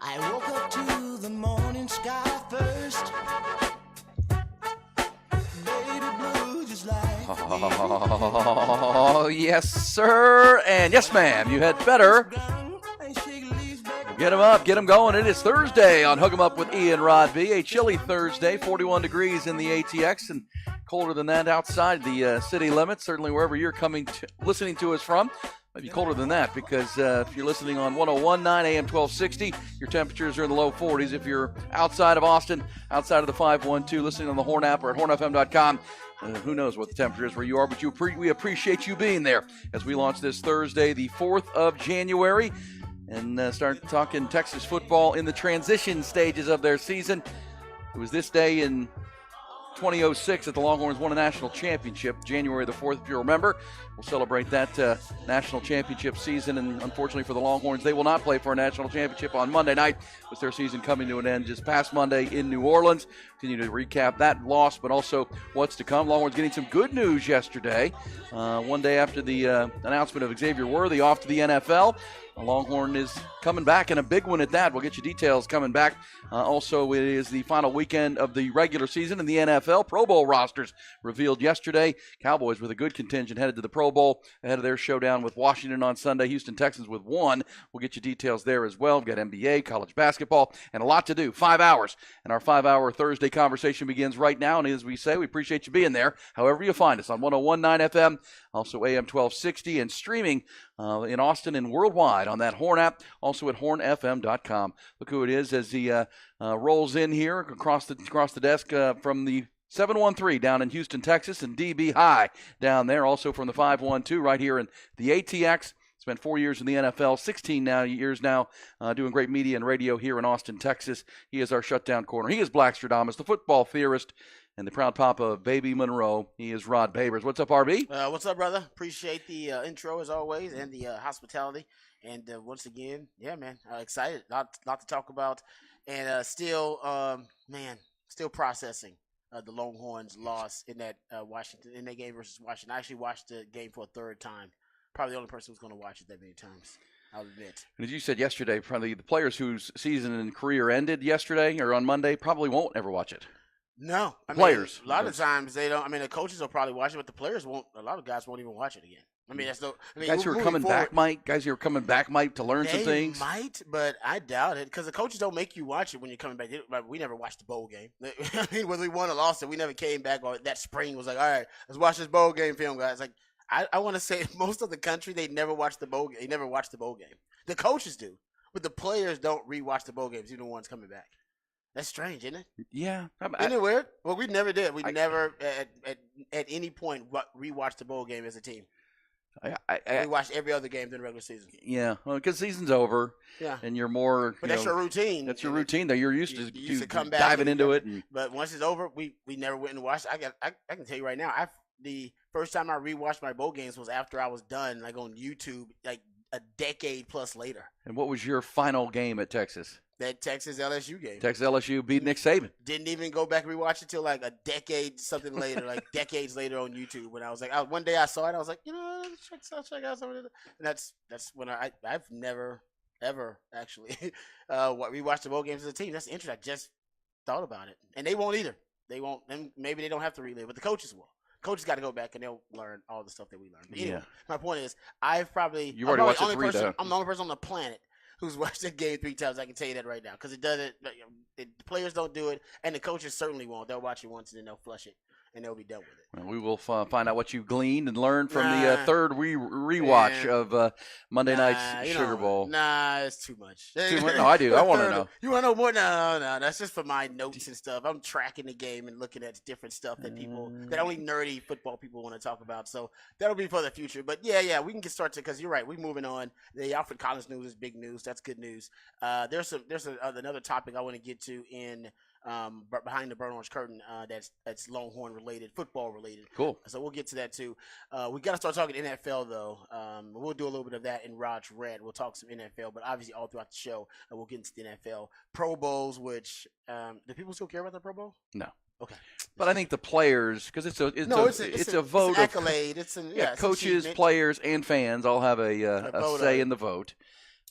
I woke up to the morning sky first. Baby blue just like Oh, yes, sir. And yes, ma'am. You had better. Get them up. Get them going. It is Thursday on Hook 'em Up with Ian Rod B. A chilly Thursday, 41 degrees in the ATX and colder than that outside the city limits, certainly wherever you're listening to us from. Maybe colder than that because if you're listening on 101.9 AM 1260, your temperatures are in the low 40s. If you're outside of Austin, outside of the 512, listening on the Horn app or at hornfm.com, who knows what the temperature is where you are, but we appreciate you being there as we launch this Thursday, the 4th of January, and start talking Texas football in the transition stages of their season. It was this day in 2006 that the Longhorns won a national championship, January the 4th, if you remember. We'll celebrate that national championship season, and unfortunately for the Longhorns, they will not play for a national championship on Monday night, with their season coming to an end just past Monday in New Orleans. Continue to recap that loss, but also what's to come. Longhorns getting some good news yesterday, one day after the announcement of Xavier Worthy off to the NFL. Longhorn is coming back, and a big one at that. We'll get you details coming back. Also, it is the final weekend of the regular season in the NFL. Pro Bowl rosters revealed yesterday. Cowboys with a good contingent headed to the Pro Bowl ahead of their showdown with Washington on Sunday. Houston Texans with one. We'll get you details there as well. We've got NBA, college basketball, and a lot to do. 5 hours. And our 5-hour Thursday conversation begins right now. And as we say, we appreciate you being there. However you find us on 101.9 FM, also AM 1260, and streaming in Austin and worldwide on that Horn app, also at hornfm.com. Look who it is as he rolls in here across the desk from the 713 down in Houston, Texas, and DB High down there, also from the 512 right here in the ATX. Spent 4 years in the NFL, 16 years now, doing great media and radio here in Austin, Texas. He is our shutdown corner. He is Black Stradamus, the football theorist, and the proud papa of Baby Monroe. He is Rod Babers. What's up, RB? What's up, brother? Appreciate the intro as always and the hospitality. And once again, yeah, man, excited. Lot to talk about, and still processing the Longhorns' loss in that game versus Washington. I actually watched the game for a third time. Probably the only person who's going to watch it that many times, I'll admit. And as you said yesterday, probably the players whose season and career ended yesterday or on Monday probably won't ever watch it. No. Players. A lot of times they don't. I mean, the coaches will probably watch it, but the players won't. A lot of guys won't even watch it again. Guys who are coming back, Mike. Guys who are coming back, Mike, to learn some things. They might, but I doubt it because the coaches don't make you watch it when you're coming back. We never watched the bowl game. I mean, whether we won or lost it, we never came back. Or that spring was like, all right, let's watch this bowl game film, guys. Like, I want to say most of the country they never watch the bowl game. They never watch the bowl game. The coaches do, but the players don't rewatch the bowl games. Even the ones coming back. That's strange, isn't it? Yeah. Isn't it weird? Well, we never did. We never at any point rewatched the bowl game as a team. We watched every other game during the regular season. Yeah, well, because season's over. Yeah, and you're more. But that's your routine. That's your routine that you're used to come back diving into it. But once it's over, we never went and watched. I can tell you right now. The first time I rewatched my bowl games was after I was done, like on YouTube, like a decade plus later. And what was your final game at Texas? That Texas LSU game. Texas LSU beat Nick Saban. Didn't even go back and rewatch it till like a decade something later, like decades later on YouTube. When I was like, one day I saw it, I was like, I'll check out some of it. And that's when I've never ever actually rewatched the bowl games as a team. That's interesting. I just thought about it, and they won't either. They won't. And maybe they don't have to relive, but the coaches will. Coaches got to go back and they'll learn all the stuff that we learned. But anyway, my point is, I'm the only person on the planet who's watched the game 3 times. I can tell you that right now because it doesn't. The players don't do it, and the coaches certainly won't. They'll watch it once and then they'll flush it, and they'll be done with it. Well, we will find out what you gleaned and learned from the third rewatch of Monday night's Sugar Bowl. It's too much. Too much? No, I do. I want to know. You want to know more? No. That's just for my notes and stuff. I'm tracking the game and looking at different stuff that that only nerdy football people want to talk about. So that'll be for the future. But yeah, we can get started because you're right. We're moving on. The Alfred Collins news is big news. That's good news. There's another topic I want to get to in but behind the burnt orange curtain, that's Longhorn related, football related. Cool. So we'll get to that too. We got to start talking NFL though. We'll do a little bit of that in Raj Red. We'll talk some NFL, but obviously all throughout the show, we'll get into the NFL Pro Bowls. Which do people still care about the Pro Bowl? No. Okay. But I think the players, because it's a vote. It's an accolade. It's coaches, players, and fans all have a say in the vote.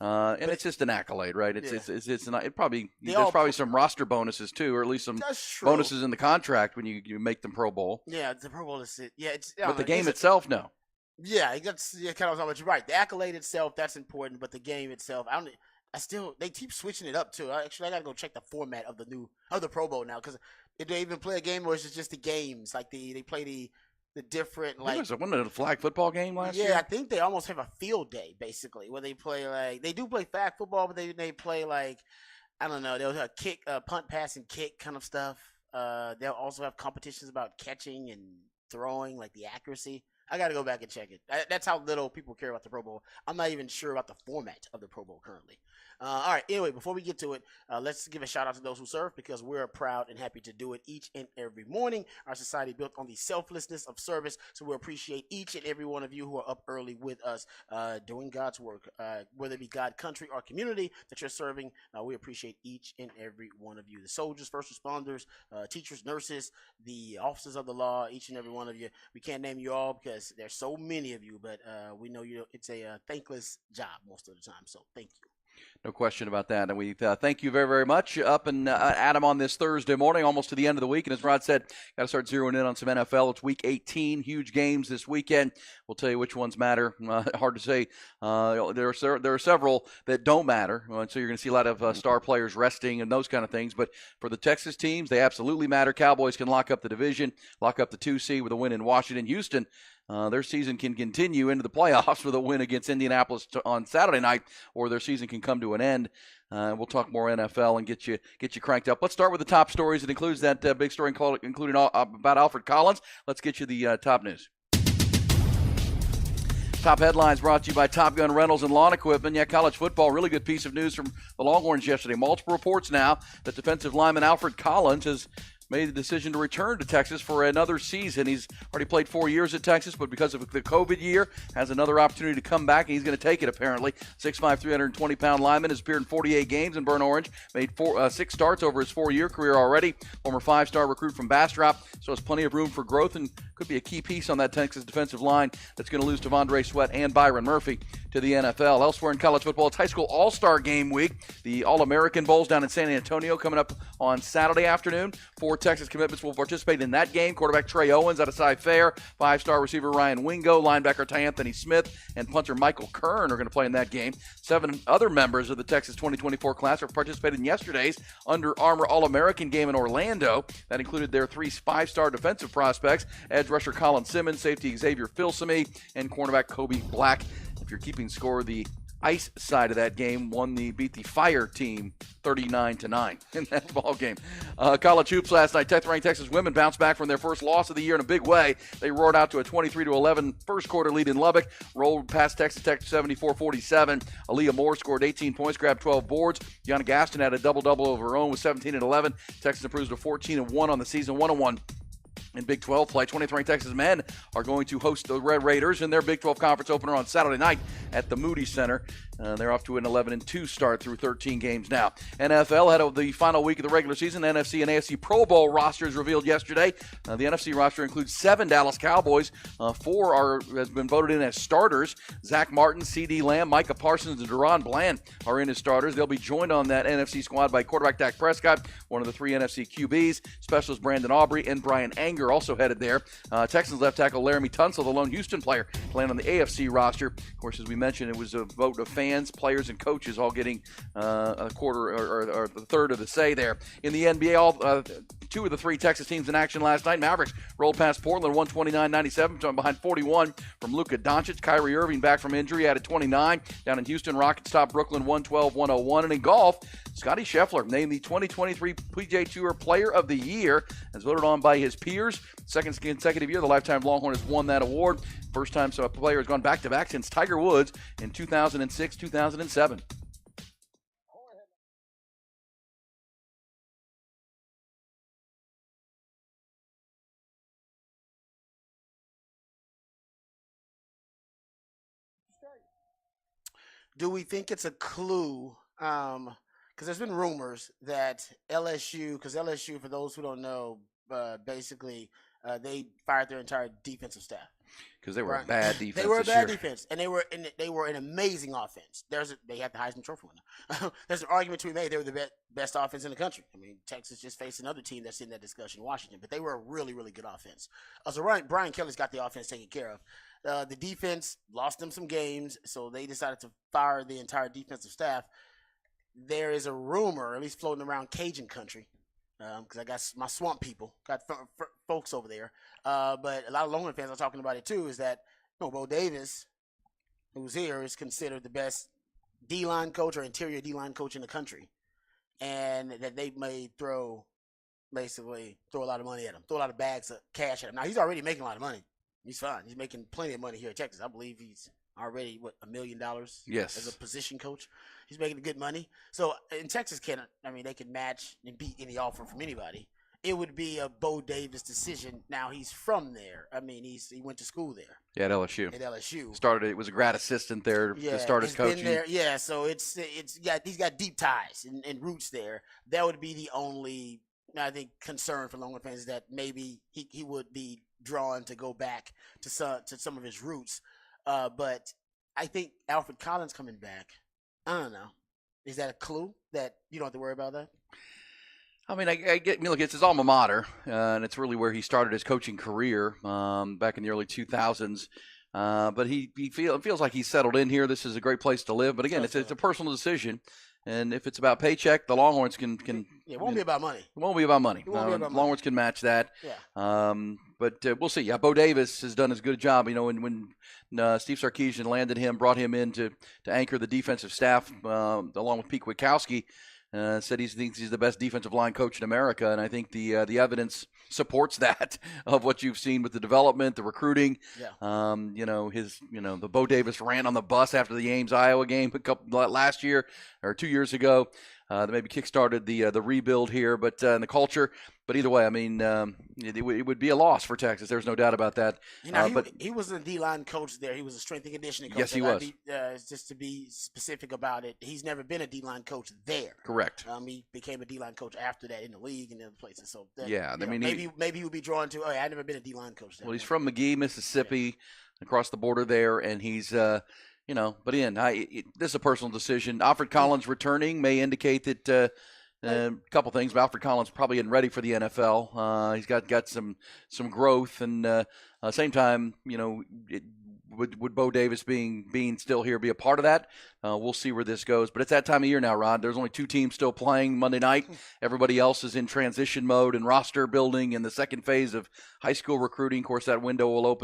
And it's just an accolade, right? It's not. There's probably some roster bonuses too, or at least some bonuses in the contract when you make them Pro Bowl. Yeah, the Pro Bowl is it. Yeah, but the game itself, no. Yeah, that's kind of how much you're right. The accolade itself, that's important, but the game itself, they keep switching it up too. I gotta go check the format of the Pro Bowl now, because if they even play a game or it's just the games, like they play the different, like, wasn't it a flag football game last year? Yeah, I think they almost have a field day basically where they play they do play flag football, but they play like, I don't know, they'll have kick, punt, pass, and kick kind of stuff. They'll also have competitions about catching and throwing, like the accuracy. I got to go back and check it. That's how little people care about the Pro Bowl. I'm not even sure about the format of the Pro Bowl currently. All right, anyway, before we get to it, let's give a shout-out to those who serve, because we're proud and happy to do it each and every morning. Our society built on the selflessness of service, so we appreciate each and every one of you who are up early with us doing God's work, whether it be God, country, or community that you're serving. We appreciate each and every one of you. The soldiers, first responders, teachers, nurses, the officers of the law, each and every one of you. We can't name you all because there's so many of you, but we know it's a thankless job most of the time, so thank you. No question about that. And we thank you very, very much. Up and Adam on this Thursday morning, almost to the end of the week. And as Rod said, got to start zeroing in on some NFL. It's Week 18, huge games this weekend. We'll tell you which ones matter. Hard to say. There are several that don't matter. So you're going to see a lot of star players resting and those kind of things. But for the Texas teams, they absolutely matter. Cowboys can lock up the division, lock up the 2 seed with a win in Washington. Houston, their season can continue into the playoffs with a win against Indianapolis on Saturday night, or their season can come to an end. We'll talk more NFL and get you cranked up. Let's start with the top stories. It includes that big story including about Alfred Collins. Let's get you the top news. Top headlines brought to you by Top Gun Rentals and Lawn Equipment. Yeah, college football, really good piece of news from the Longhorns yesterday. Multiple reports now that defensive lineman Alfred Collins has made the decision to return to Texas for another season. He's already played 4 years at Texas, but because of the COVID year, has another opportunity to come back, and he's going to take it, apparently. 6'5", 320-pound lineman has appeared in 48 games in Burnt Orange, made 6 starts over his 4-year career already. Former 5-star recruit from Bastrop, so has plenty of room for growth and could be a key piece on that Texas defensive line that's going to lose Devondre Sweat and Byron Murphy to the NFL. Elsewhere in college football, it's high school all-star game week. The All-American Bowl's down in San Antonio coming up on Saturday afternoon. 4 Texas commitments will participate in that game. Quarterback Trey Owens out of Cy-Fair, 5-star receiver Ryan Wingo, linebacker T'Anthony Smith, and punter Michael Kern are going to play in that game. 7 other members of the Texas 2024 class are participating in yesterday's Under Armour All-American game in Orlando. That included their 3 5-star defensive prospects, edge rusher Colin Simmons, safety Xavier Filsaime, and cornerback Kobe Black. If you're keeping score, the ice side of that game beat the Fire team 39-9 in that ball game. College hoops last night. 10th-ranked Texas women bounced back from their first loss of the year in a big way. They roared out to a 23-11 first-quarter lead in Lubbock, rolled past Texas Tech 74-47. Aaliyah Moore scored 18 points, grabbed 12 boards. Gianna Gaston had a double-double of her own with 17 and 11. Texas improves to 14-1 on the season, 1-1. In Big 12 play, 23rd Texas men are going to host the Red Raiders in their Big 12 conference opener on Saturday night at the Moody Center. They're off to an 11-2 start through 13 games now. NFL ahead of the final week of the regular season. The NFC and AFC Pro Bowl rosters revealed yesterday. The NFC roster includes 7 Dallas Cowboys. 4 has been voted in as starters. Zach Martin, C.D. Lamb, Micah Parsons, and Deron Bland are in as starters. They'll be joined on that NFC squad by quarterback Dak Prescott, one of the 3 NFC QBs, specialist Brandon Aubrey, and Brian Anger also headed there. Texans left tackle Laramie Tunsil, the lone Houston player, to land on the AFC roster. Of course, as we mentioned, it was a vote of fans, players, and coaches all getting a quarter or the third of the say there. In the NBA, 2 of the 3 Texas teams in action last night. Mavericks rolled past Portland 129-97, behind 41 from Luka Doncic. Kyrie Irving back from injury, added 29. Down in Houston, Rockets top Brooklyn 112-101. And in golf, Scottie Scheffler named the 2023 PGA Tour Player of the Year, as voted on by his peers. Second consecutive year, the Lifetime Longhorn has won that award. First time a player has gone back-to-back since Tiger Woods in 2006-2007. Do we think it's a clue? Because there's been rumors that LSU, for those who don't know, basically they fired their entire defensive staff. Because they were a bad defense. They were a bad year. defense, and they were an amazing offense. They had the Heisman Trophy winner. There's an argument to be made. They were the best offense in the country. I mean, Texas just faced another team that's in that discussion, Washington, but they were a really, really good offense. So Brian Kelly's got the offense taken care of. The defense lost them some games, so they decided to fire the entire defensive staff. There is a rumor, at least floating around Cajun country, because I got my swamp people, got folks over there. But a lot of Longhorn fans are talking about it too. Is that Bo Davis, who's here, is considered the best D-line coach or interior D-line coach in the country, and that they may throw a lot of money at him, throw a lot of bags of cash at him. Now he's already making a lot of money. He's fine. He's making plenty of money here in Texas. I believe he's already $1 million. Yes. As a position coach. He's making good money. So in Texas, they can match and beat any offer from anybody. It would be a Bo Davis decision. Now he's from there. I mean, he went to school there. Yeah, at LSU. It was a grad assistant there to start his coaching. Been there, yeah. So he's got deep ties and roots there. That would be the only, I think, concern for Longhorn fans, is that maybe he would be drawn to go back to some of his roots. But I think Alfred Collins coming back, I don't know. Is that a clue that you don't have to worry about that? I mean, look, it's his alma mater, and it's really where he started his coaching career back in the early 2000s. But it feels like he's settled in here. This is a great place to live. But again, it's a personal decision. And if it's about paycheck, the Longhorns can it won't be about money. It won't be about money. Longhorns can match that. Yeah. But we'll see. Yeah, Bo Davis has done as good a job. When Steve Sarkisian landed him, brought him in to anchor the defensive staff along with Pete Kwiatkowski. Said he thinks he's the best defensive line coach in America, and I think the evidence supports that of what you've seen with the development, the recruiting. Yeah. The Bo Davis rant on the bus after the Ames Iowa game last year or 2 years ago. That maybe kickstarted the rebuild here, but in the culture. But either way, I mean, it would be a loss for Texas. There's no doubt about that. But he was a D-line coach there. He was a strength and conditioning coach. Yes, he was. Just to be specific about it, he's never been a D-line coach there. Correct. He became a D-line coach after that in the league and other places. So maybe he would be drawn to. I've never been a D-line coach there. Well, he's from McGee, Mississippi, across the border there, and he's. But again, this is a personal decision. Alfred Collins returning may indicate that a couple things. Alfred Collins probably isn't ready for the NFL. He's got some growth, and same time, would Bo Davis being still here be a part of that? We'll see where this goes. But it's that time of year now, Rod. There's only 2 teams still playing Monday night. Everybody else is in transition mode and roster building in the second phase of high school recruiting. Of course, that window will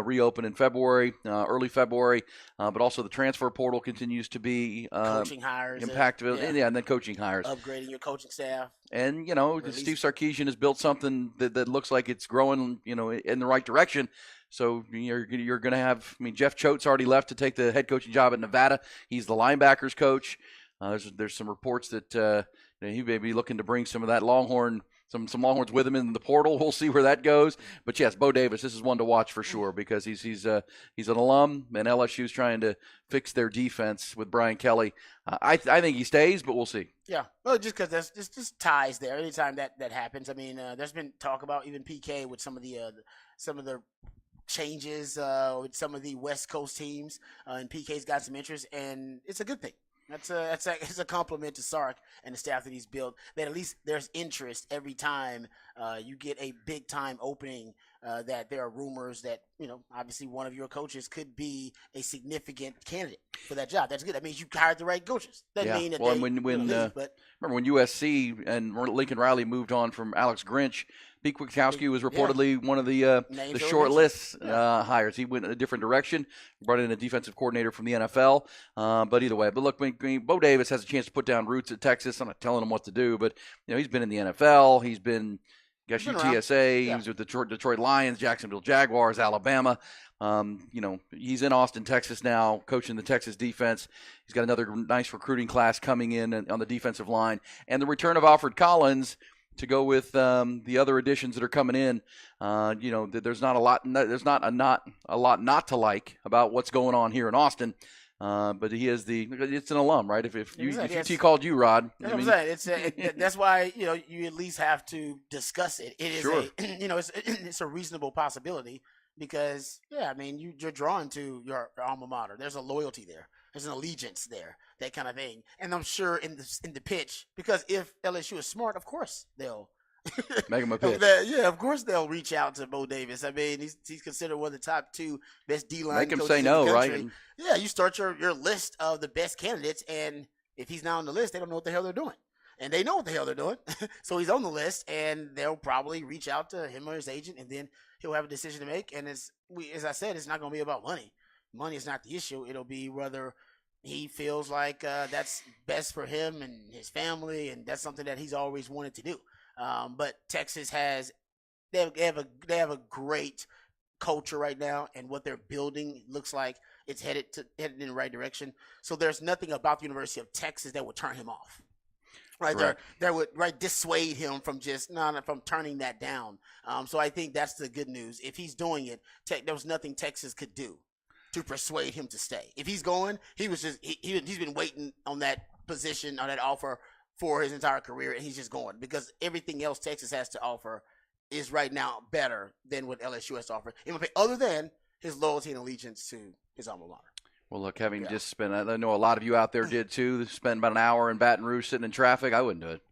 reopen in February, early February. But also the transfer portal continues to be coaching hires, impactful. And then coaching hires. Upgrading your coaching staff. And, Steve Sarkisian has built something that looks like it's growing, in the right direction. So you're going to have – Jeff Choate's already left to take the head coaching job at Nevada. He's the linebackers coach. There's some reports that he may be looking to bring some of that Longhorn – some Longhorns with him in the portal. We'll see where that goes. But, yes, Bo Davis, this is one to watch for sure because he's an alum, and LSU's trying to fix their defense with Brian Kelly. I think he stays, but we'll see. Yeah, well, just because there's just ties there. Anytime that happens, there's been talk about even PK with some of the changes with some of the West Coast teams, and PK's got some interest, and it's a good thing. It's a compliment to Sark and the staff that he's built. That at least there's interest every time you get a big time opening. That there are rumors that obviously one of your coaches could be a significant candidate for that job. That's good. That means you hired the right coaches. Doesn't mean that remember when USC and Lincoln Riley moved on from Alex Grinch. Pete Kwiatkowski was reportedly one of the short list hires. He went in a different direction, brought in a defensive coordinator from the NFL. But either way, look, Bo Davis has a chance to put down roots at Texas. I'm not telling him what to do, but he's been in the NFL. He's been UTSA. He was with the Detroit Lions, Jacksonville Jaguars, Alabama. He's in Austin, Texas now, coaching the Texas defense. He's got another nice recruiting class coming in on the defensive line, and the return of Alfred Collins to go with the other additions that are coming in. There's not a lot not to like about what's going on here in Austin. But it's an alum, right? If Exactly, UT called you, Rod, that's what I'm saying. That's why you at least have to discuss it. It is Sure. it's a reasonable possibility because you're drawn to your alma mater. There's a loyalty there. There's an allegiance there, that kind of thing. And I'm sure in the pitch, because if LSU is smart, of course they'll make him a pitch. Yeah, of course they'll reach out to Bo Davis. I mean, he's considered one of the top 2 best D-line Make him coaches say in no, the right? country. Yeah, you start your list of the best candidates, and if he's not on the list, they don't know what the hell they're doing. And they know what the hell they're doing. So he's on the list, and they'll probably reach out to him or his agent, and then he'll have a decision to make. And as I said, it's not going to be about money. Money is not the issue. It'll be whether he feels like that's best for him and his family, and that's something that he's always wanted to do. But Texas they have a great culture right now, and what they're building looks like it's headed in the right direction. So there's nothing about the University of Texas that would turn him off. Right there, that would dissuade him from from turning that down. So I think that's the good news. If he's doing it, there was nothing Texas could do to persuade him to stay. If he's going, he's been waiting on that position, on that offer for his entire career, and he's just going because everything else Texas has to offer is right now better than what LSU has to offer, other than his loyalty and allegiance to his alma mater. Well, look, having just spent, I know a lot of you out there did too, spent about an hour in Baton Rouge sitting in traffic. I wouldn't do it.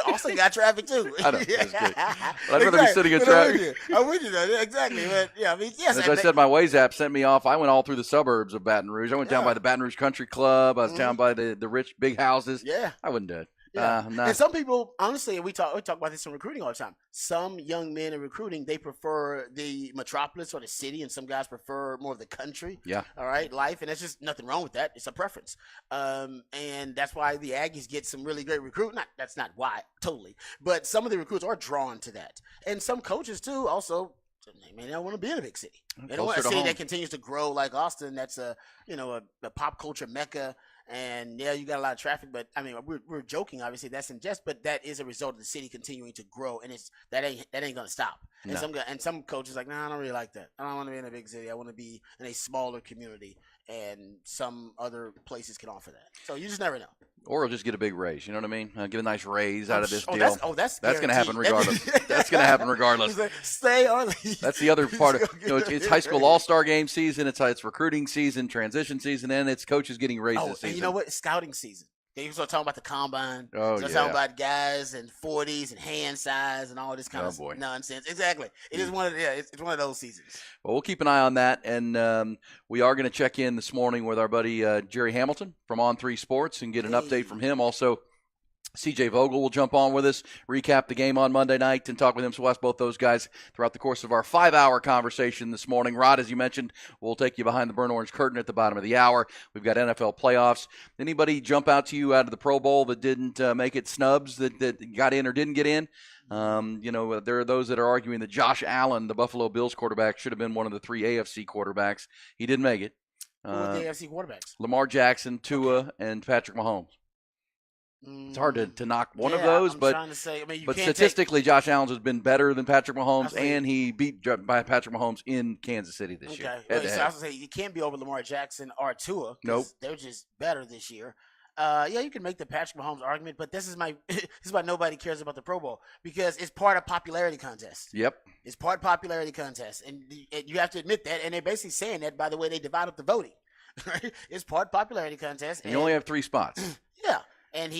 Austin got traffic too. I know. That's good. I'd rather be sitting in traffic. I'm with you though. Exactly. But yeah, yes. As I said, my Waze app sent me off. I went all through the suburbs of Baton Rouge. I went down by the Baton Rouge Country Club. I was down by the rich big houses. Yeah. I wouldn't do it. Yeah. And some people, honestly, we talk about this in recruiting all the time. Some young men in recruiting, they prefer the metropolis or the city, and some guys prefer more of the country. Yeah. All right, life, and there's just nothing wrong with that. It's a preference, and that's why the Aggies get some really great recruit. That's not why totally, but some of the recruits are drawn to that, and some coaches too. Also, they may not want to be in a big city. They don't want a city that continues to grow like Austin. That's a pop culture mecca. And yeah, you got a lot of traffic, but I mean, we're joking. Obviously, that's in jest, but that is a result of the city continuing to grow, and that ain't gonna stop. No. And some coaches like, nah, I don't really like that. I don't want to be in a big city. I want to be in a smaller community, and some other places can offer that. So you just never know. Or he'll just get a big raise. You know what I mean? Get a nice raise out of this deal. That's going to happen regardless. That's going to happen regardless. Stay or leave. That's the other part of it's high school all-star game season. It's recruiting season, transition season, and it's coaches getting raises season. And you know what? It's scouting season. They start talking about the combine. Oh, Start talking about guys and 40s and hand size and all this kind of nonsense. Exactly. It is it's one of those seasons. Well, we'll keep an eye on that, and we are going to check in this morning with our buddy Jerry Hamilton from On3 Sports and get an update from him. Also, CJ Vogel will jump on with us, recap the game on Monday night, and talk with him. So we'll ask both those guys throughout the course of our 5-hour conversation this morning. Rod, as you mentioned, we'll take you behind the burnt orange curtain at the bottom of the hour. We've got NFL playoffs. Anybody jump out to you out of the Pro Bowl that didn't make it, snubs that got in or didn't get in? There are those that are arguing that Josh Allen, the Buffalo Bills quarterback, should have been one of the 3 AFC quarterbacks. He didn't make it. Who were the AFC quarterbacks? Lamar Jackson, Tua, and Patrick Mahomes. It's hard to knock one of those, but statistically, Josh Allen has been better than Patrick Mahomes, and he beat by Patrick Mahomes in Kansas City this year. So I was going to say, you can't be over Lamar Jackson or Tua. Nope. They're just better this year. You can make the Patrick Mahomes argument, but this is why nobody cares about the Pro Bowl, because it's part of popularity contest. Yep. It's part popularity contest, and you have to admit that, and they're basically saying that by the way they divide up the voting. Right? It's part popularity contest. And you only have 3 spots. Yeah. And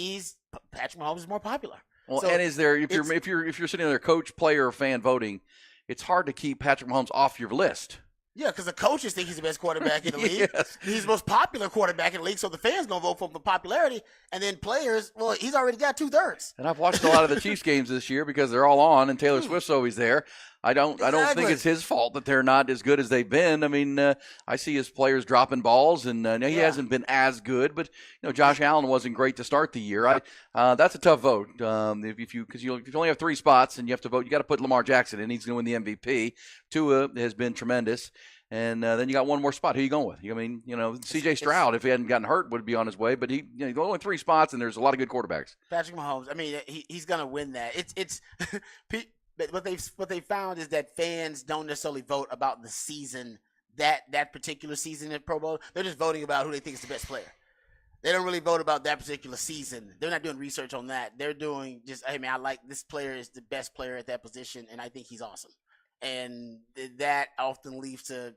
Patrick Mahomes is more popular. Well, so and is there if you're sitting there, coach, player, fan voting, it's hard to keep Patrick Mahomes off your list. Yeah, because the coaches think he's the best quarterback in the league. Yes. He's the most popular quarterback in the league, so the fans gonna vote for him for popularity. And then players, well, he's already got 2/3. And I've watched a lot of the Chiefs games this year because they're all on, and Taylor Swift's always there. I don't think it's his fault that they're not as good as they've been. I mean, I see his players dropping balls, and he hasn't been as good. But Josh Allen wasn't great to start the year. That's a tough vote. If you only have 3 spots and you have to vote, you got to put Lamar Jackson in. He's going to win the MVP. Tua has been tremendous. And then you got one more spot. Who are you going with? I mean, C.J. Stroud, if he hadn't gotten hurt, would be on his way. But he only 3 spots, and there's a lot of good quarterbacks. Patrick Mahomes. I mean, he's going to win that. It's what they found is that fans don't necessarily vote about the season that particular season at Pro Bowl. They're just voting about who they think is the best player. They don't really vote about that particular season. They're not doing research on that. They're doing just, hey man, I like this player is the best player at that position, and I think he's awesome. And that often leads to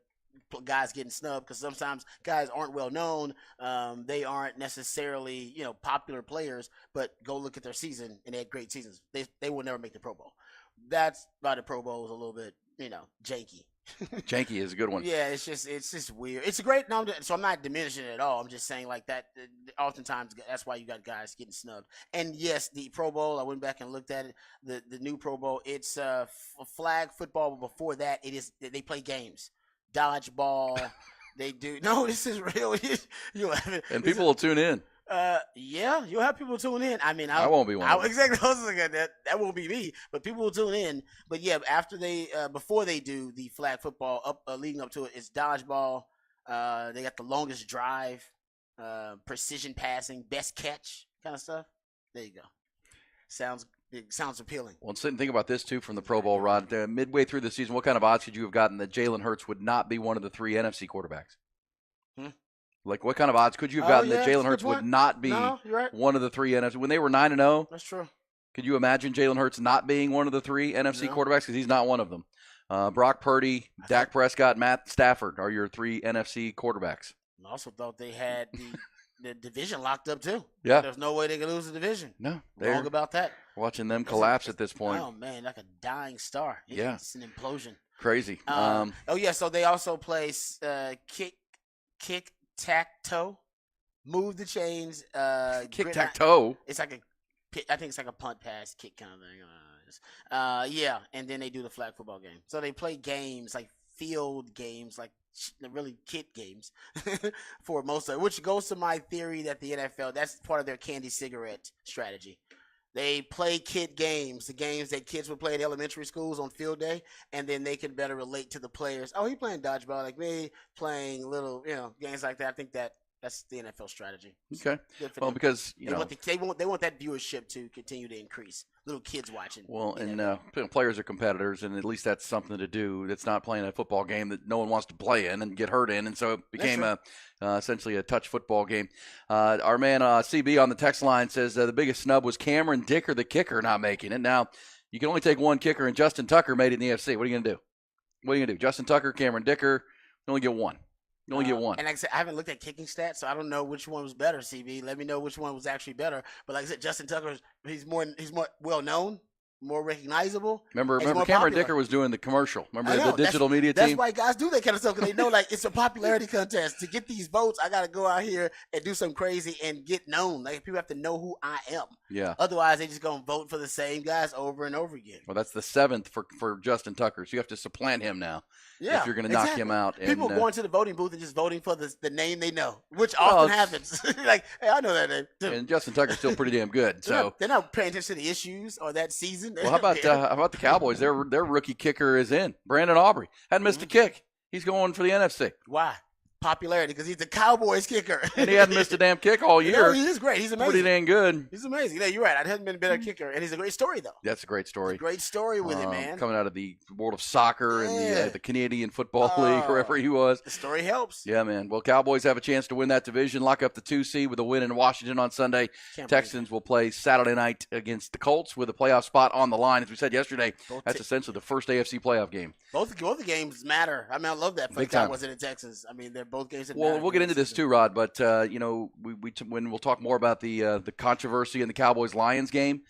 guys getting snubbed because sometimes guys aren't well known. They aren't necessarily popular players, but go look at their season and they had great seasons. They will never make the Pro Bowl. That's why the Pro Bowl is a little bit janky. Janky is a good one. Yeah, it's just weird. It's a great number, so I'm not diminishing it at all. I'm just saying like that. Oftentimes, that's why you got guys getting snubbed. And yes, the Pro Bowl. I went back and looked at it. The new Pro Bowl. It's flag football. But before that, they play games, dodgeball. They do. No, this is real. And people will tune in. Yeah, you'll have people tune in. I mean, I won't be one. Exactly. I was like, that won't be me, but people will tune in. But yeah, after before they do the flag football, leading up to it, it's dodgeball. They got the longest drive, precision passing, best catch kind of stuff. There you go. It sounds appealing. Well, sit and think about this too from the Pro Bowl, Rod. Midway through the season, what kind of odds could you have gotten that Jalen Hurts would not be one of the 3 NFC quarterbacks? Like, what kind of odds could you have gotten that Jalen Hurts would not be one of the 3 NFC? When they were 9-0, that's true. Could you imagine Jalen Hurts not being one of the 3 NFC quarterbacks? Because he's not one of them. Brock Purdy, Dak Prescott, Matt Stafford are your 3 NFC quarterbacks. I also thought they had the division locked up too. Yeah, there's no way they could lose the division. No, wrong about that. Watching them collapse at this point. Oh man, like a dying star. Yeah, it's an implosion. Crazy. So they also play kick tack toe. Move the chains. Kick tack toe. It's like I think it's like a punt pass kick kind of thing. Yeah, and then they do the flag football game. So they play games like field games, like really kid games for most of it, which goes to my theory that the NFL, that's part of their candy cigarette strategy. They play kid games, the games that kids would play at elementary schools on field day, and then they can better relate to the players. Oh, he playing dodgeball like me, playing little, games like that. I think that's the NFL strategy. Okay. Well, because they want that viewership to continue to increase. Little kids watching. Well, and players are competitors, and at least that's something to do. It's not playing a football game that no one wants to play in and get hurt in, and so it became essentially a touch football game. Our man CB on the text line says the biggest snub was Cameron Dicker, the kicker, not making it. Now, you can only take one kicker, and Justin Tucker made it in the AFC. What are you going to do? Justin Tucker, Cameron Dicker, you only get one. You only get one. And like I said, I haven't looked at kicking stats, so I don't know which one was better, CB. Let me know which one was actually better. But like I said, Justin Tucker, he's more well known, more recognizable. Remember Cameron Dicker was doing the commercial. Remember the digital media team? That's why guys do that kind of stuff, because they know like it's a popularity contest. To get these votes, I got to go out here and do something crazy and get known. Like people have to know who I am. Yeah. Otherwise, they just gonna vote for the same guys over and over again. Well, that's the 7th for Justin Tucker, so you have to supplant him now. Yeah, if you're going to knock him out. People going to the voting booth and just voting for the name they know, which often happens. Like, hey, I know that name too. And Justin Tucker's still pretty damn good. So they're not paying attention to the issues or that season. Well, how about the Cowboys? Their rookie kicker is in. Brandon Aubrey hadn't missed a kick. He's going for the NFC. Why? Popularity, because he's the Cowboys kicker. And he hadn't missed a damn kick all year. He is great. He's amazing. Pretty dang good. He's amazing. Yeah, you're right. I hasn't been a better kicker. And he's a great story, though. That's a great story. Great story with him, man. Coming out of the world of soccer and the Canadian Football League, wherever he was. The story helps. Yeah, man. Well, Cowboys have a chance to win that division, lock up the 2 seed with a win in Washington on Sunday. Texans will play Saturday night against the Colts with a playoff spot on the line. As we said yesterday, that's essentially the first AFC playoff game. Both the games matter. I mean, I love that for the Cowboys and the Texans. I mean, they're both games that matter. We'll get into this too, Rod, but when we'll talk more about the controversy in the Cowboys-Lions game,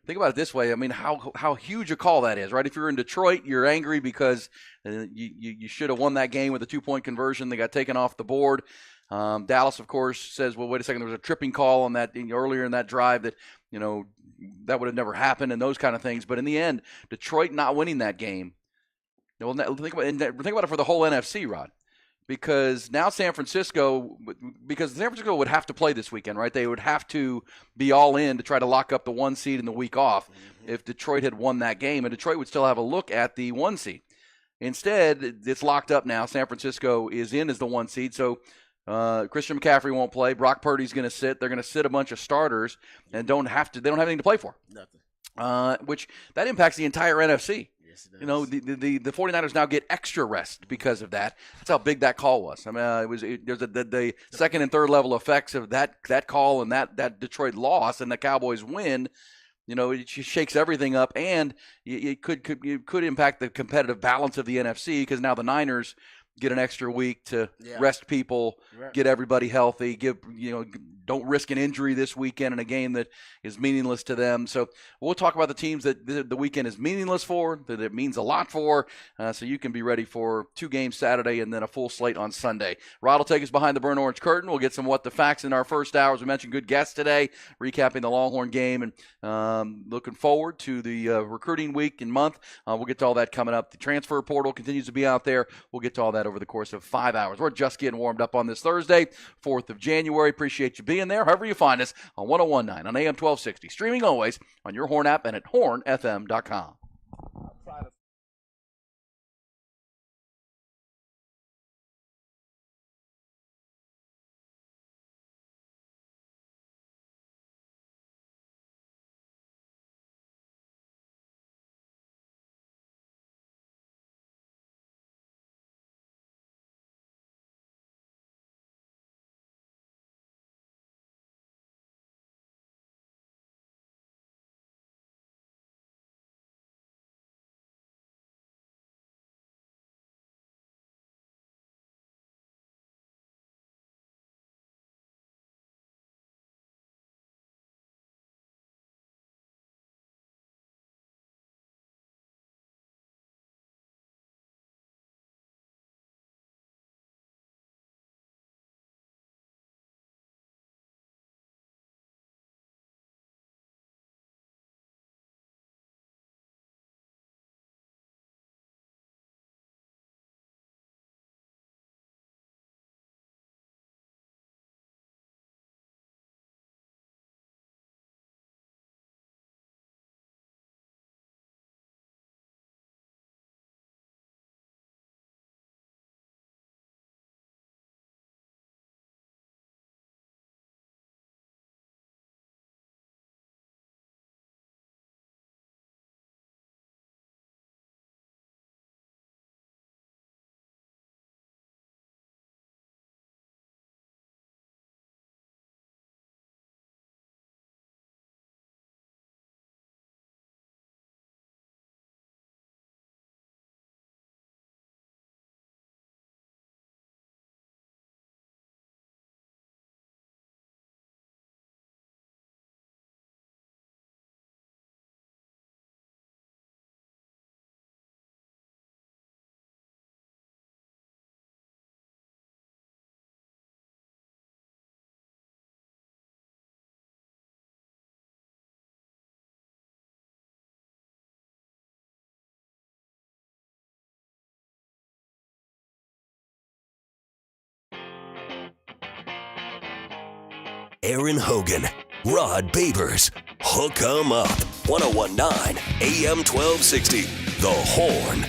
think about it this way. I mean, how huge a call that is, right? If you're in Detroit, you're angry because you should have won that game with a 2-point conversion. They got taken off the board. Dallas, of course, says, well, wait a second, there was a tripping call on that earlier in that drive that, that would have never happened and those kind of things. But in the end, Detroit not winning that game, well, think about it for the whole NFC, Rod. Because now San Francisco would have to play this weekend, right? They would have to be all in to try to lock up the 1 seed in the week off if Detroit had won that game. And Detroit would still have a look at the 1 seed. Instead, it's locked up now. San Francisco is in as the 1 seed. So Christian McCaffrey won't play. Brock Purdy's going to sit. They're going to sit a bunch of starters and they don't have anything to play for. Nothing. Which that impacts the entire NFC. Yes, it does. You know, the 49ers now get extra rest because of that. That's how big that call was. I mean, there's the second and third level effects of that call and that Detroit loss and the Cowboys win. You know, it just shakes everything up, and it could impact the competitive balance of the NFC because now the Niners get an extra week to rest people, get everybody healthy, don't risk an injury this weekend in a game that is meaningless to them. So we'll talk about the teams that the weekend is meaningless for, that it means a lot for, so you can be ready for 2 games Saturday and then a full slate on Sunday. Rod will take us behind the burnt orange curtain. We'll get some What the Facts in our first hour. As we mentioned, good guests today, recapping the Longhorn game and looking forward to the recruiting week and month. We'll get to all that coming up. The transfer portal continues to be out there. We'll get to all that over the course of 5 hours. We're just getting warmed up on this Thursday, 4th of January. Appreciate you being there, however you find us, on 101.9 on AM 1260. Streaming always on your Horn app and at hornfm.com. Aaron Hogan, Rod Babers, Hook 'em Up, 101.9 AM 1260, The Horn.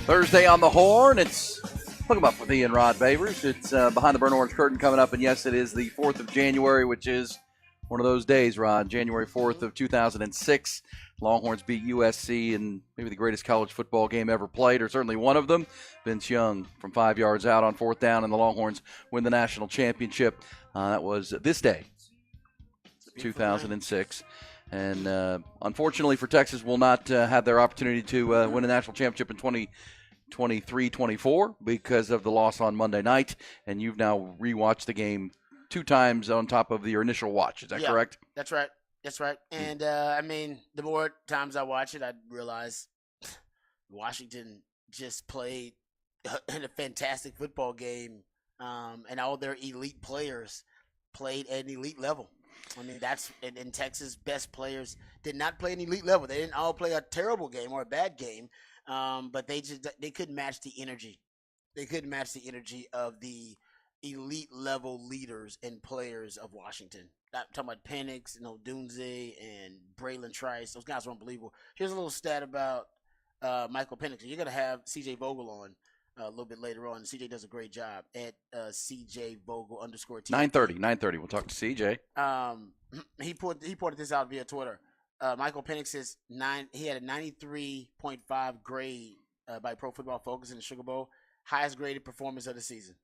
Thursday on the Horn. It's Hook 'em Up with Ian Rod Babers. It's behind the burnt orange curtain coming up, and yes, it is the 4th of January, which is one of those days, Rod. January 4th of 2006. Longhorns beat USC in maybe the greatest college football game ever played, or certainly one of them. Vince Young from 5 yards out on 4th down, and the Longhorns win the national championship. That was this day, 2006. And unfortunately for Texas, will not have their opportunity to win a national championship in 2023-24 because of the loss on Monday night. And you've now rewatched the game 2 times on top of your initial watch. Is that correct? That's right. That's right. And, I mean, the more times I watch it, I realize Washington just played in a fantastic football game, and all their elite players played at an elite level. I mean, that's in Texas, best players did not play an elite level. They didn't all play a terrible game or a bad game, but they couldn't match the energy. They couldn't match the energy of the elite level leaders and players of Washington. I'm talking about Penix, Dunze, and Braylon Trice. Those guys are unbelievable. Here's a little stat about Michael Penix. You're going to have C.J. Vogel on a little bit later on. CJ does a great job at CJ Vogel _ 9:30. We'll talk to CJ. He pointed this out via Twitter. Michael Penix is he had a 93.5 grade by Pro Football Focus in the Sugar Bowl, highest graded performance of the season.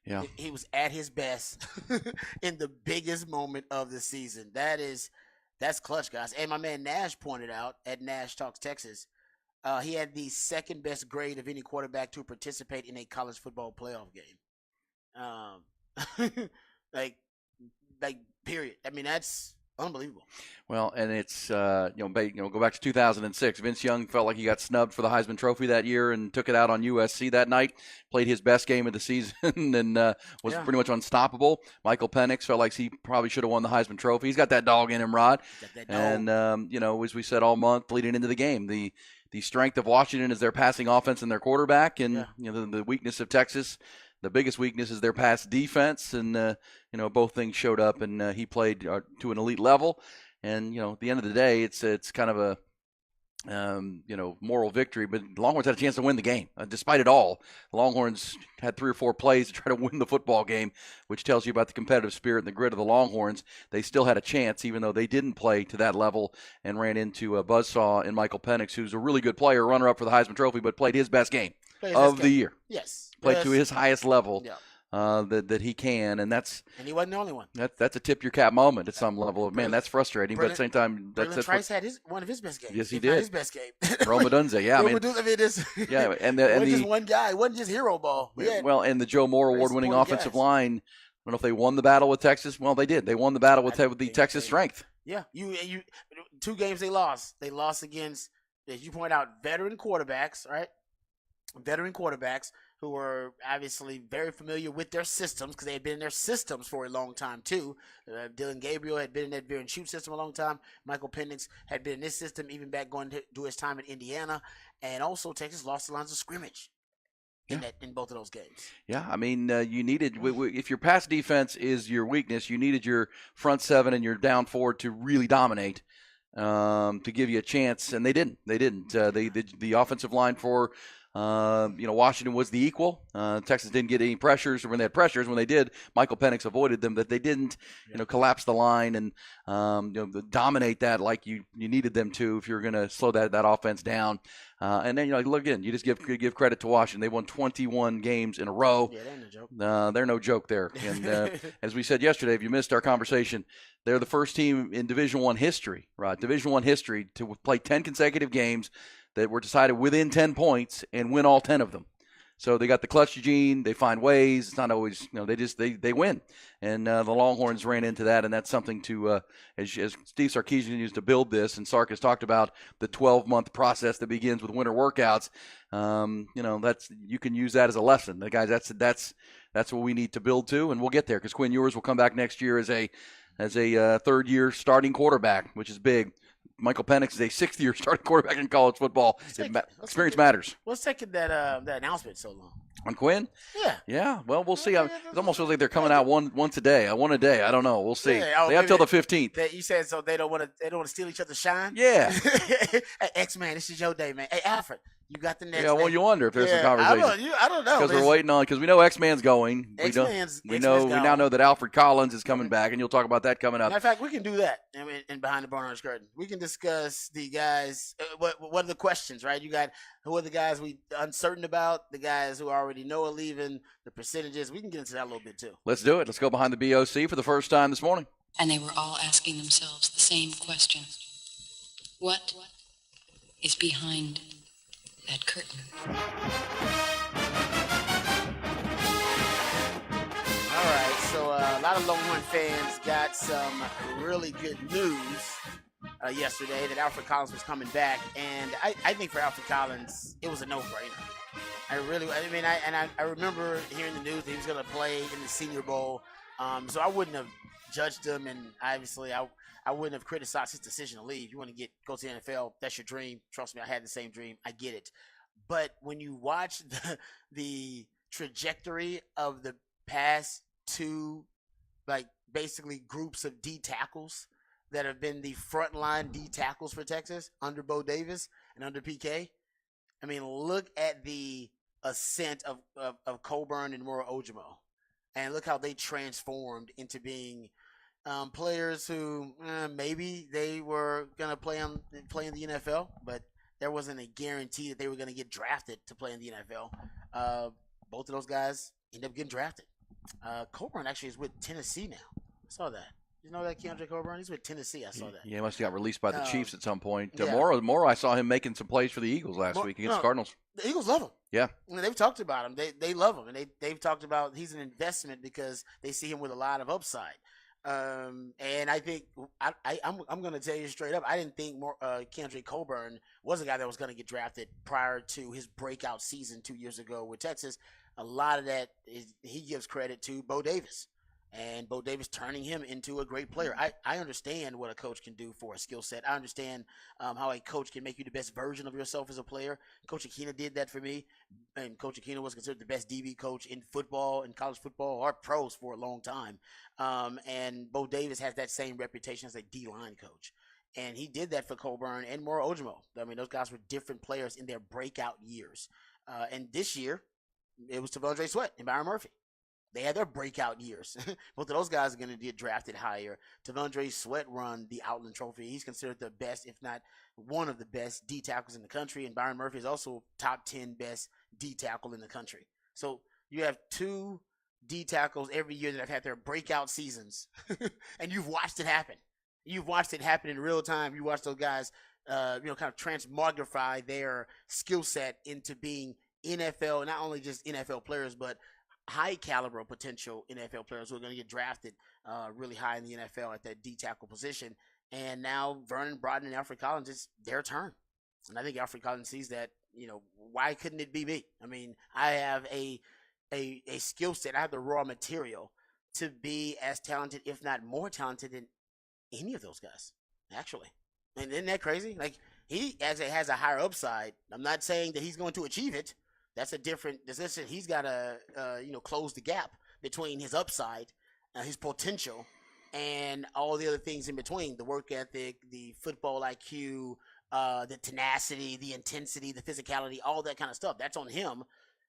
Yeah, he was at his best in the biggest moment of the season. That's clutch, guys. And my man Nash pointed out at Nash Talks Texas, he had the second best grade of any quarterback to participate in a college football playoff game. Like period. I mean, that's unbelievable. Well, and it's go back to 2006. Vince Young felt like he got snubbed for the Heisman Trophy that year and took it out on USC that night. Played his best game of the season and was pretty much unstoppable. Michael Penix felt like he probably should have won the Heisman Trophy. He's got that dog in him, Rod. And as we said all month leading into the game, the strength of Washington is their passing offense and their quarterback, and the weakness of Texas. The biggest weakness is their pass defense, and both things showed up, and he played to an elite level. And at the end of the day, it's kind of a moral victory. But the Longhorns had a chance to win the game, despite it all. The Longhorns had 3 or 4 plays to try to win the football game, which tells you about the competitive spirit and the grit of the Longhorns. They still had a chance, even though they didn't play to that level, and ran into a buzzsaw in Michael Penix, who's a really good player, runner-up for the Heisman Trophy, but played his best game of the year. Yes. Played to his highest level that he can, and he wasn't the only one. That's a tip your cap moment at some level. Man, that's frustrating, but at the same time, that's Trice had one of his best games. Yes, he did. His best game. Rome Odunze, yeah. And just one guy. It wasn't just hero ball. And the Joe Moore award-winning offensive line. I don't know if they won the battle with Texas. Well, they did. They won the battle with the Texas strength. Yeah, you 2 games they lost. They lost against, as you point out, veteran quarterbacks, right? Veteran quarterbacks who were obviously very familiar with their systems because they had been in their systems for a long time too. Dylan Gabriel had been in that veer and shoot system a long time. Michael Penix had been in this system even back going to do his time in Indiana. And also Texas lost the lines of scrimmage in both of those games. Yeah, I mean, you needed, if your pass defense is your weakness, you needed your front 7 and your down 4 to really dominate. To give you a chance, and they didn't. The offensive line for Washington was the equal. Texas didn't get any pressures. When they had pressures, when they did, Michael Penix avoided them. That they didn't, collapse the line and dominate that like you needed them to if you're going to slow that offense down. And then look again, you just give credit to Washington. They won 21 games in a row. Yeah, they're no joke. They're no joke there. And as we said yesterday, if you missed our conversation, they're the first team in Division I history, right? Division I history to play 10 consecutive games that were decided within 10 points and win all 10 of them. So they got the clutch gene. They find ways. It's not always, they win. And the Longhorns ran into that, and that's something to, as Steve Sarkisian used to build this, and Sark has talked about the 12-month process that begins with winter workouts. You can use that as a lesson. The guys, that's what we need to build to, and we'll get there because Quinn Ewers will come back next year as a third-year starting quarterback, which is big. Michael Penix is a 6th-year starting quarterback in college football. Experience matters. What's taking that announcement so long? On Quinn? Yeah. Yeah. Well, we'll see. It almost feels like they're coming out once a day. One a day. I don't know. We'll see. Yeah, they have till the 15th. You said so they don't want to steal each other's shine? Yeah. Hey, X-Man, this is your day, man. Hey, Alfred, you got the next. Yeah. Well, you wonder if there's some conversation. I don't know. Because we're waiting on, because we know X-Man's going. We now know that Alfred Collins is coming back, and you'll talk about that coming up. Matter of fact, we can do that in Behind the Barnhouse Curtain. We can discuss the guys. What are the questions, right? You got who are the guys we uncertain about, the guys who already know are leaving, the percentages. We can get into that a little bit too. Let's do it. Let's go behind the BOC for the first time this morning. And they were all asking themselves the same question. What is behind that curtain? All right, so a lot of Longhorn fans got some really good news yesterday that Alfred Collins was coming back, and I think for Alfred Collins, it was a no-brainer. I remember hearing the news that he was going to play in the Senior Bowl, so I wouldn't have judged him, and obviously I wouldn't have criticized his decision to leave. You want to go to the NFL, that's your dream. Trust me, I had the same dream. I get it. But when you watch the trajectory of the past 2, basically groups of D tackles that have been the frontline D tackles for Texas under Bo Davis and under PK. I mean, look at the ascent of Coburn and Moro Ojimo, and look how they transformed into being players who maybe they were gonna play in the NFL, but there wasn't a guarantee that they were gonna get drafted to play in the NFL. Both of those guys end up getting drafted. Coburn actually is with Tennessee now. I saw that. You know that Keandre Coburn? He's with Tennessee. I saw that. Yeah, he must have got released by the Chiefs at some point. Yeah. Moro, I saw him making some plays for the Eagles last week against the Cardinals. The Eagles love him. Yeah. I mean, they've talked about him. They love him, and they've talked about he's an investment because they see him with a lot of upside. And I think I'm going to tell you straight up, I didn't think Keandre Coburn was a guy that was going to get drafted prior to his breakout season 2 years ago with Texas. A lot of that he gives credit to Bo Davis. And Bo Davis turning him into a great player. I understand what a coach can do for a skill set. I understand how a coach can make you the best version of yourself as a player. Coach Aquina did that for me. And Coach Aquina was considered the best DB coach in football, in college football, or pros for a long time. And Bo Davis has that same reputation as a D-line coach. And he did that for Coburn and Moro Ojimo. I mean, those guys were different players in their breakout years. And this year, it was T'Vondre Sweat and Byron Murphy. They had their breakout years. Both of those guys are going to get drafted higher. T'Vondre Sweat won the Outland Trophy. He's considered the best, if not one of the best D tackles in the country. And Byron Murphy is also top 10 best D tackle in the country. So you have two D tackles every year that have had their breakout seasons. And you've watched it happen. You've watched it happen in real time. You watch those guys, kind of transmogrify their skill set into being NFL, not only just NFL players, but high caliber potential NFL players who are going to get drafted really high in the NFL at that D tackle position. And now Vernon Broughton and Alfred Collins, it's their turn. And I think Alfred Collins sees that, why couldn't it be me? I mean, I have a skill set. I have the raw material to be as talented, if not more talented than any of those guys, actually. And isn't that crazy? Like, he has a higher upside. I'm not saying that he's going to achieve it. That's a different decision. He's got to, close the gap between his upside, his potential, and all the other things in between. The work ethic, the football IQ, the tenacity, the intensity, the physicality, all that kind of stuff. That's on him.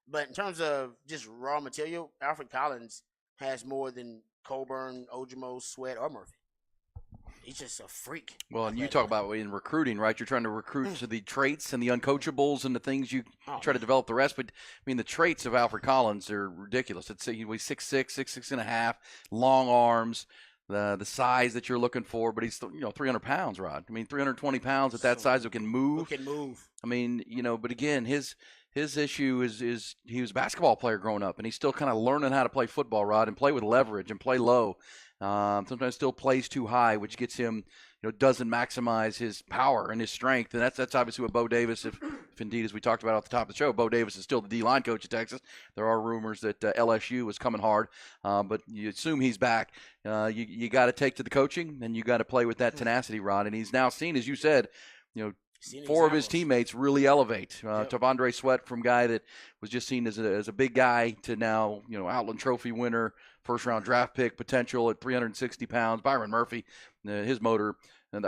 But in terms of just raw material, Alfred Collins has more than Coburn, Ojimo, Sweat, or Murphy. He's just a freak. Well, and you talk about in recruiting, right? You're trying to recruit to the traits and the uncoachables and the things you try to develop the rest. But, I mean, the traits of Alfred Collins are ridiculous. He's 6'6", 6'6.5", long arms, the size that you're looking for. But he's, 300 pounds, Rod. I mean, 320 pounds at that size who can move. Who can move. I mean, but again, his issue is he was a basketball player growing up, and he's still kind of learning how to play football, Rod, and play with leverage and play low. Sometimes still plays too high, which gets him, doesn't maximize his power and his strength. And that's obviously what Bo Davis, if indeed, as we talked about at the top of the show, Bo Davis is still the D-line coach at Texas. There are rumors that LSU is coming hard, but you assume he's back. You got to take to the coaching, and you got to play with that tenacity, Rod. And he's now seen, as you said, four of his teammates really elevate. T'Vondre Sweat, from guy that was just seen as a big guy to now, Outland Trophy winner, first-round draft pick potential at 360 pounds. Byron Murphy, his motor, and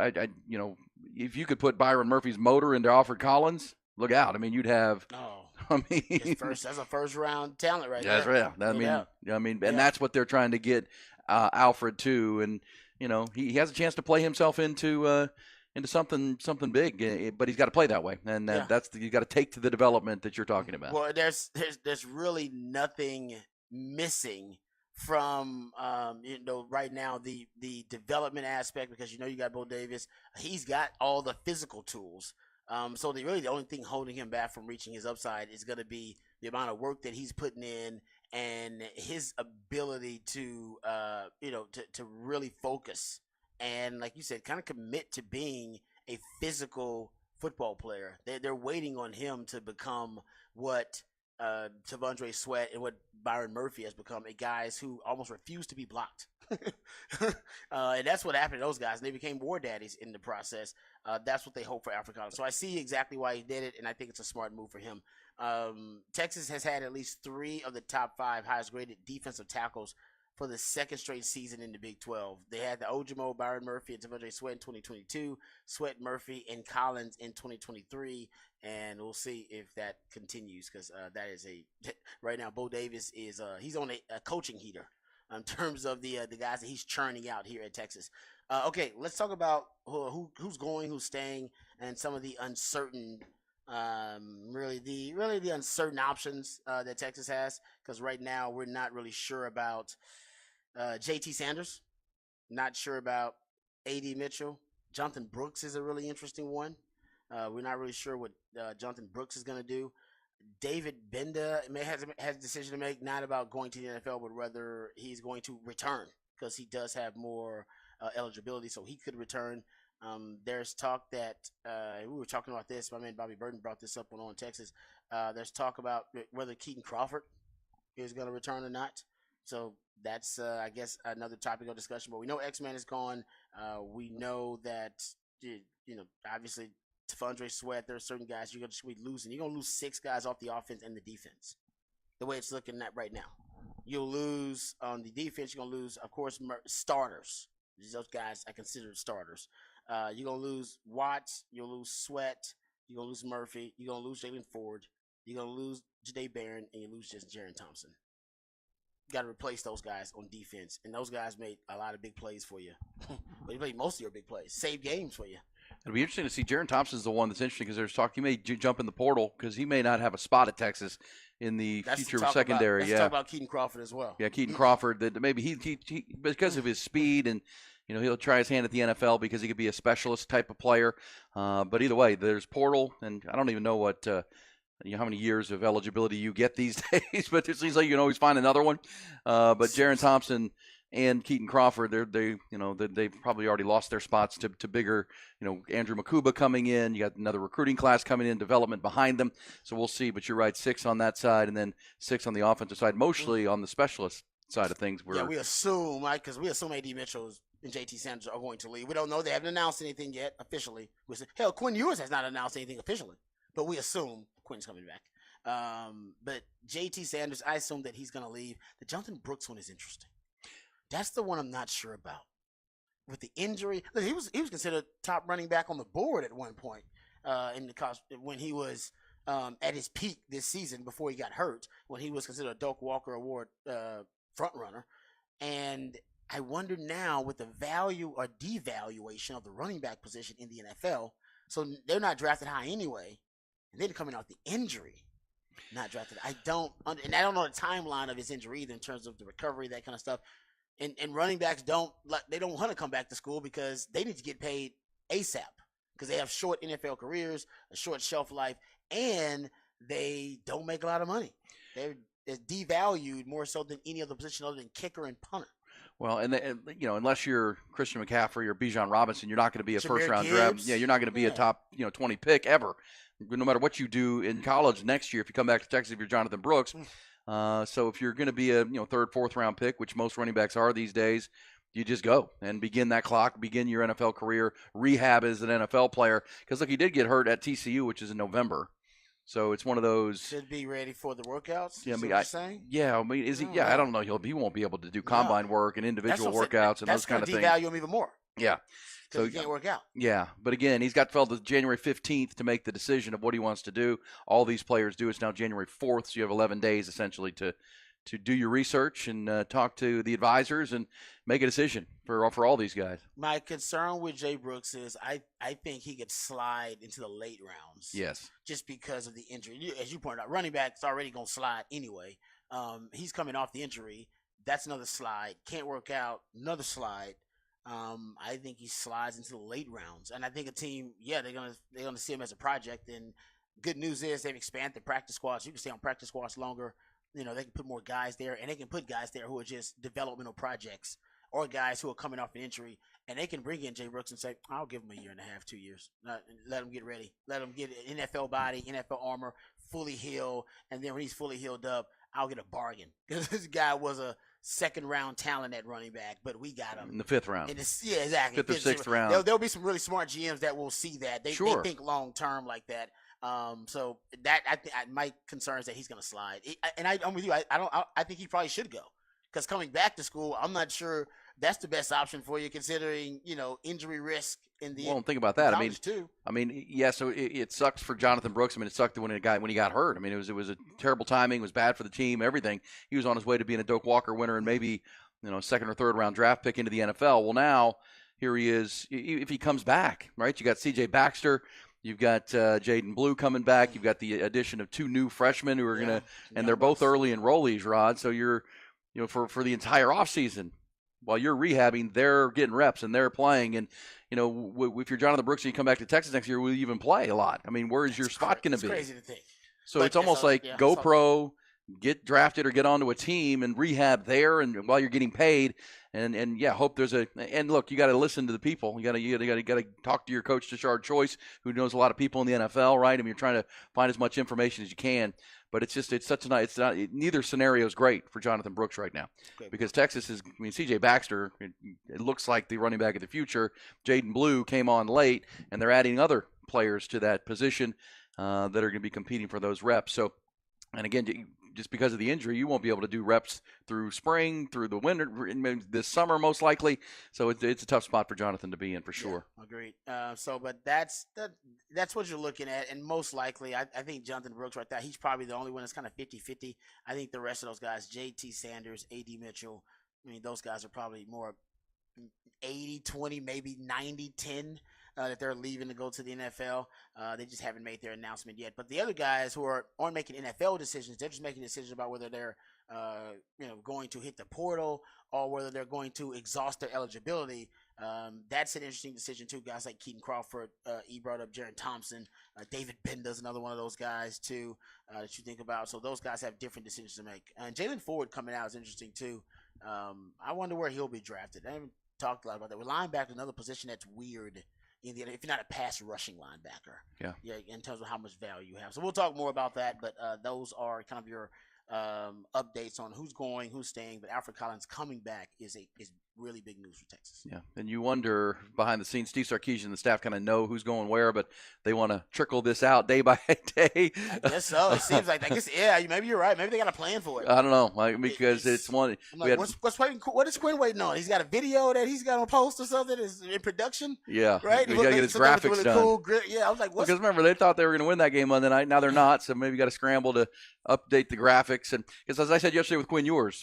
if you could put Byron Murphy's motor into Alfred Collins, look out. I mean, you'd have. Oh, I mean, that's a first-round talent right there. That's right. And that's what they're trying to get Alfred to, and he has a chance to play himself into something big, but he's got to play that way, and that's you got to take to the development that you're talking about. Well, there's really nothing missing from right now the development aspect, because you got Bo Davis. He's got all the physical tools. So the only thing holding him back from reaching his upside is going to be the amount of work that he's putting in and his ability to to really focus. And like you said, kind of commit to being a physical football player. They're waiting on him to become what T'Vondre Sweat and what Byron Murphy has become, guys who almost refuse to be blocked. And that's what happened to those guys. And they became war daddies in the process. That's what they hope for Alfred Collins. So I see exactly why he did it, and I think it's a smart move for him. Texas has had at least 3 of the top 5 highest graded defensive tackles for the second straight season in the Big 12. They had the Ojimo, Byron Murphy, and Devondre Sweat in 2022, Sweat, Murphy, and Collins in 2023, and we'll see if that continues because that is right now Bo Davis is he's on a coaching heater in terms of the guys that he's churning out here at Texas. Okay, let's talk about who's going, who's staying, and some of the uncertain. Really the uncertain options that Texas has, because right now we're not really sure about JT Sanders, not sure about AD Mitchell. Jonathan Brooks is a really interesting one. We're not really sure what Jonathan Brooks is going to do. David Benda has a decision to make, not about going to the NFL, but whether he's going to return, because he does have more eligibility, so he could return. There's talk that we were talking about this. My man Bobby Burton brought this up on Texas. There's talk about whether Keaton Crawford is going to return or not. So that's, I guess, another topic of discussion. But we know X-Man is gone. We know that, obviously, Devondre Sweat, there are certain guys you're going to be losing. You're going to lose 6 guys off the offense and the defense, the way it's looking at right now. You'll lose on the defense. You're going to lose, of course, starters. Those guys I consider starters. You're going to lose Watts. You'll lose Sweat. You're going to lose Murphy. You're going to lose Jalen Ford. You're going to lose Jahdae Barron. And you lose just Jaron Thompson. You got to replace those guys on defense. And those guys made a lot of big plays for you. They made most of your big plays. Saved games for you. It'll be interesting to see. Jaron Thompson's the one that's interesting because there's talk he may jump in the portal because he may not have a spot at Texas in the future secondary. Let's talk about Keaton Crawford as well. Yeah, Keaton Crawford. That maybe he because of his speed and he'll try his hand at the NFL because he could be a specialist type of player. But either way, there's portal, and I don't even know what how many years of eligibility you get these days. But it seems like you can always find another one. But Jaron Thompson and Keaton Crawford, they've probably already lost their spots to bigger, Andrew Makuba coming in. You got another recruiting class coming in, development behind them. So we'll see. But you're right, 6 on that side, and then 6 on the offensive side, mostly on the specialist side of things. We assume, right? Because we assume AD Mitchell and JT Sanders are going to leave. We don't know. They haven't announced anything yet officially. Hell, Quinn Ewers has not announced anything officially, but we assume Quinn's coming back. But JT Sanders, I assume that he's going to leave. The Jonathan Brooks one is interesting. That's the one I'm not sure about. With the injury, look, he was considered top running back on the board at one point when he was at his peak this season before he got hurt, when he was considered a Doak Walker Award front runner. And I wonder now with the value or devaluation of the running back position in the NFL, so they're not drafted high anyway, and then coming off the injury, not drafted. I don't know the timeline of his injury either in terms of the recovery, that kind of stuff. And running backs don't want to come back to school because they need to get paid ASAP because they have short NFL careers, a short shelf life, and they don't make a lot of money. They're devalued more so than any other position other than kicker and punter. Well, and unless you're Christian McCaffrey or Bijan Robinson, you're not going to be a first-round draft. Yeah, you're not going to be a top 20 pick ever, no matter what you do in college next year. If you come back to Texas, if you're Jonathan Brooks. So if you're going to be a 3rd, 4th round pick, which most running backs are these days, you just go and begin that clock, begin your NFL career, rehab as an NFL player. Because look, he did get hurt at TCU, which is in November. So it's one of those. Should be ready for the workouts. Yeah, is he? I don't know. He won't be able to do combine work and individual workouts and those kind of things. That's going to devalue him even more. Yeah. So he can't work out. Yeah, but again, he's got till January 15th to make the decision of what he wants to do. All these players do. It's now January 4th, so you have 11 days essentially to do your research and talk to the advisors and make a decision for all these guys. My concern with Jay Brooks is I think he could slide into the late rounds. Yes. Just because of the injury. As you pointed out, running back's already going to slide anyway. He's coming off the injury. That's another slide. Can't work out. Another slide. I think he slides into the late rounds, and I think a team, they're gonna see him as a project. And good news is they've expanded the practice squads. You can stay on practice squads longer. They can put more guys there, and they can put guys there who are just developmental projects or guys who are coming off an injury, and they can bring in Jay Brooks and say, "I'll give him a year and a half, 2 years. Let him get ready. Let him get an NFL body, NFL armor, fully healed, and then when he's fully healed up, I'll get a bargain because this guy was a 2nd round talent at running back, but we got him in the 5th round. Exactly. 5th or 6th round. There'll be some really smart GMs that will see that. They think long term like that. So that my concern is that he's going to slide. I'm with you. I think he probably should go because coming back to school, I'm not sure that's the best option for you, considering injury risk in the Well, think about that. college too. Yeah. So it sucks for Jonathan Brooks. I mean, it sucked when he got hurt. I mean, it was a terrible timing. It was bad for the team. Everything. He was on his way to being a Doak Walker winner and maybe second or third round draft pick into the NFL. Well, now here he is. If he comes back, right? You got C.J. Baxter. You've got Jaden Blue coming back. You've got the addition of 2 new freshmen who are gonna, and they're both early enrollees, Rod. So you're, for the entire offseason, while you're rehabbing, they're getting reps and they're playing. And, if you're Jonathan Brooks and you come back to Texas next year, will you even play a lot? I mean, where is your spot going to be? It's crazy to think. So it's almost like go pro, get drafted or get onto a team and rehab there, and while you're getting paid, and hope there's and look, you got to listen to the people. You got to talk to your coach, Tashard Choice, who knows a lot of people in the NFL, right? I mean, you're trying to find as much information as you can. But neither scenario is great for Jonathan Brooks right now, because Texas is. I mean, C.J. Baxter, it looks like the running back of the future. Jaden Blue came on late, and they're adding other players to that position that are going to be competing for those reps. So, and again, just because of the injury, you won't be able to do reps through spring, through the winter, this summer most likely. So it's a tough spot for Jonathan to be in for sure. Yeah, agreed. But that's what you're looking at, and most likely, I think Jonathan Brooks right there, he's probably the only one that's kind of 50-50. I think the rest of those guys, J.T. Sanders, A.D. Mitchell, I mean, those guys are probably more 80-20, maybe 90-10. That they're leaving to go to the NFL. They just haven't made their announcement yet. But the other guys who aren't making NFL decisions, they're just making decisions about whether they're going to hit the portal or whether they're going to exhaust their eligibility. That's an interesting decision too. Guys like Keaton Crawford, he brought up Jaron Thompson, David Penda's another one of those guys too that you think about. So those guys have different decisions to make. And Jalen Ford coming out is interesting too. I wonder where he'll be drafted. I haven't talked a lot about that. With linebacker, another position that's weird. If you're not a pass rushing linebacker, in terms of how much value you have. So we'll talk more about that, but those are kind of your updates on who's going, who's staying. But Alfred Collins coming back is really big news for Texas. Yeah, and you wonder behind the scenes, Steve Sarkisian and the staff kind of know who's going where, but they want to trickle this out day by day. I guess so. It seems like maybe you're right. Maybe they got a plan for it. I don't know, because it's one. I'm like, what is Quinn waiting on? He's got a video that he's got on post or something. Is in production? Yeah, right. He's got to get his graphics really done. Cool. Yeah, I was like, because remember they thought they were going to win that game Monday night. Now they're not, so maybe got to scramble to update the graphics. And because as I said yesterday with Quinn Ewers,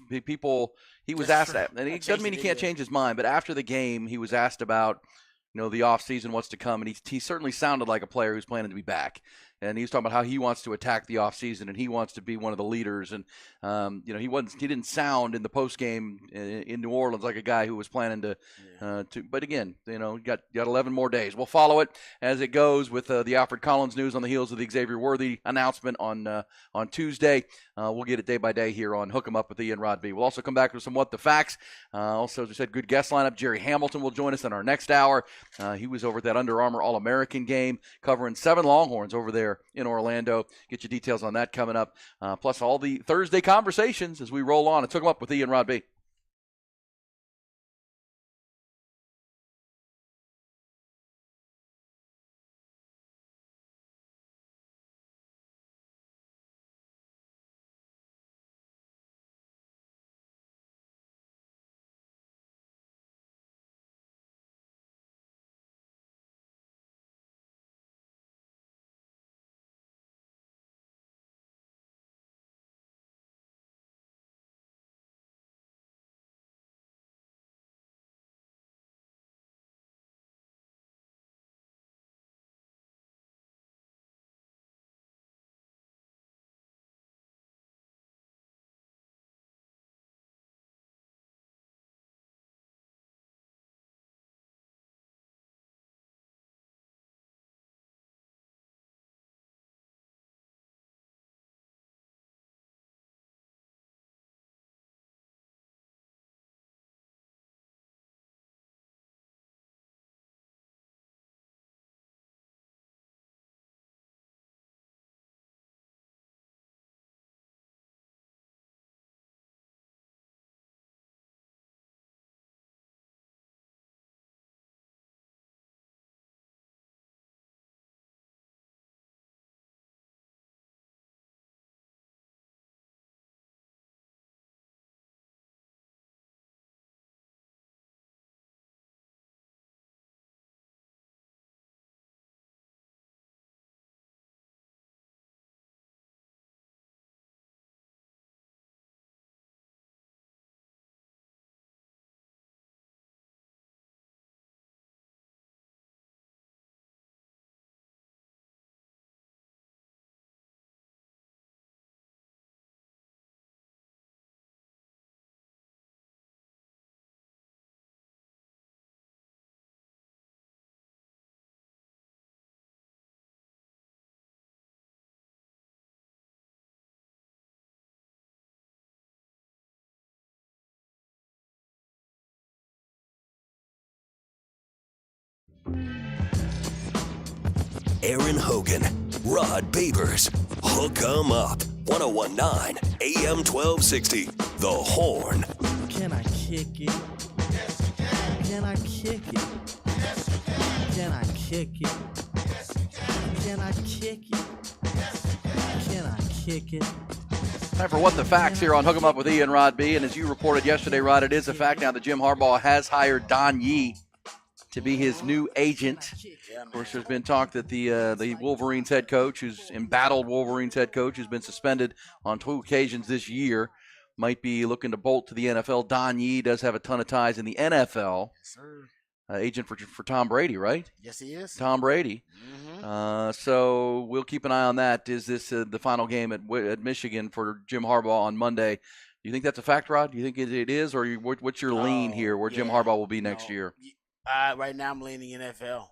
he was asked that, and it doesn't mean he can't change his mind. But after the game, he was asked about the off season, what's to come, and he certainly sounded like a player who's planning to be back. And he was talking about how he wants to attack the offseason and he wants to be one of the leaders. And he didn't sound in the post game in New Orleans like a guy who was planning to. But again, got 11 more days. We'll follow it as it goes with the Alfred Collins news on the heels of the Xavier Worthy announcement on Tuesday. We'll get it day by day here on Hook 'em Up with Ian Rod B. We'll also come back with some What the Facts. Also, as we said, good guest lineup. Jerry Hamilton will join us in our next hour. He was over at that Under Armour All-American game covering 7 Longhorns over there in Orlando. Get you details on that coming up. Plus all the Thursday conversations as we roll on. It's Hook 'em Up with Ian Rod B. Aaron Hogan, Rod Babers, Hook 'em Up. 1019 AM 1260. The Horn. Can I kick it? Can I kick it? Can I kick it? Can I kick it? Can I kick it? Time for What the Facts here on Hook 'em Up with Ian Rod B. And as you reported yesterday, Rod, it is a fact now that Jim Harbaugh has hired Don Yee to be his new agent. Of course, there's been talk that the Wolverines head coach, who's embattled Wolverines head coach, who's been suspended on 2 occasions this year, might be looking to bolt to the NFL. Don Yee does have a ton of ties in the NFL. Yes, sir. Agent for Tom Brady, right? Yes, he is. Tom Brady. So we'll keep an eye on that. Is this the final game at Michigan for Jim Harbaugh on Monday? Do you think that's a fact, Rod? Do you think it is, or what's your lean here where Jim Harbaugh will be next year? Right now, I'm leaning NFL.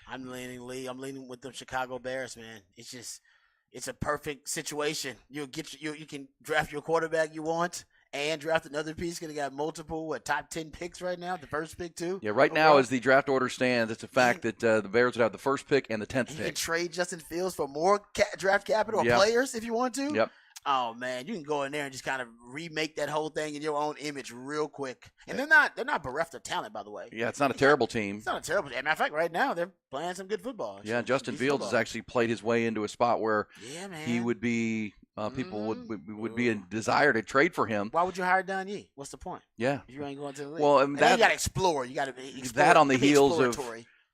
I'm leaning with the Chicago Bears, man. It's a perfect situation. You can draft your quarterback you want and draft another piece. Gonna got multiple top 10 picks right now. The first pick too. Yeah, right now as the draft order stands, it's a fact that the Bears would have the first pick and the 10th you pick. can trade Justin Fields for more draft capital or players if you want to. Yep. Oh man, you can go in there and just kind of remake that whole thing in your own image real quick. And they're not bereft of talent, by the way. Yeah, it's not a terrible team. It's not a terrible. As a matter of fact, right now they're playing some good football. Yeah, Justin Fields has actually played his way into a spot where man. he would be people would be a desire to trade for him. Why would you hire Don Yee? What's the point? Yeah, if you ain't going to the league. Well, and then you got to explore. You got to explore. That on the heels of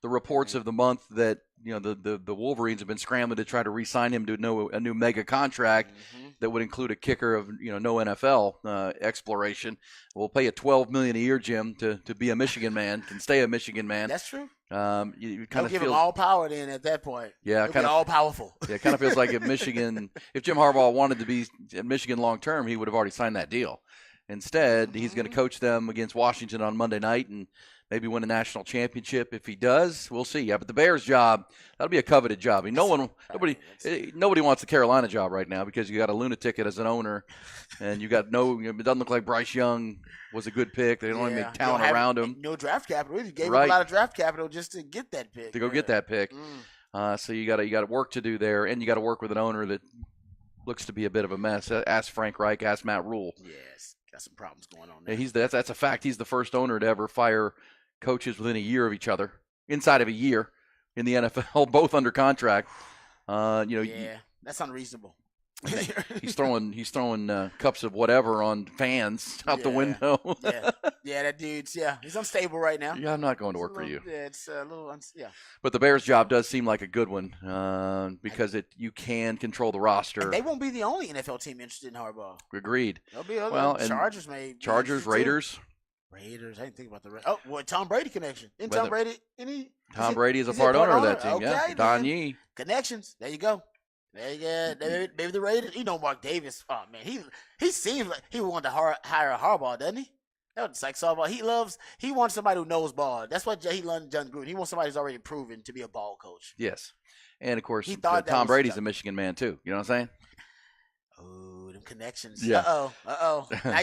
the reports of the month that the Wolverines have been scrambling to try to re-sign him to a new mega contract that would include a kicker of no NFL exploration. We'll pay you $12 million a year, Jim, to be a Michigan man, can stay a Michigan man. That's true. You kind of give him all power then at that point. Yeah, kind of all powerful. Yeah, it kind of feels like if Jim Harbaugh wanted to be at Michigan long term, he would have already signed that deal. Instead, he's going to coach them against Washington on Monday night and maybe win a national championship. If he does, we'll see. Yeah, but the Bears job, that'll be a coveted job. I mean, nobody wants the Carolina job right now because you got a lunatic as an owner, and you got it doesn't look like Bryce Young was a good pick. They don't have any talent around him. No draft capital. He gave him a lot of draft capital just to get that pick. To go get that pick. So you got work to do there, and you got to work with an owner that looks to be a bit of a mess. Ask Frank Reich, ask Matt Rule. Yes, got some problems going on there. Yeah, that's a fact. He's the first owner to ever fire coaches within a year of each other, inside of a year in the NFL, both under contract. That's unreasonable. he's throwing cups of whatever on fans out the window. That dude's he's unstable right now. Yeah, I'm not going to work for you. Yeah, it's a little But the Bears job does seem like a good one because you can control the roster. And they won't be the only NFL team interested in Harbaugh. Agreed. There'll be other Chargers Raiders. Raiders. I didn't think about the Raiders. Oh, well, Tom Brady connection. Tom Brady is a part owner of that team. Okay, yeah, Don Yee. Connections. There you go. There you go. Maybe the Raiders. Mark Davis. Oh man, he seems like he wanted to hire Harbaugh, doesn't he? That was like softball. He wants somebody who knows ball. That's what he learned John Gruden. He wants somebody who's already proven to be a ball coach. Yes, and of course, Tom Brady's a Michigan man too. You know what I'm saying? Oh, them connections. Yeah. Uh-oh. Now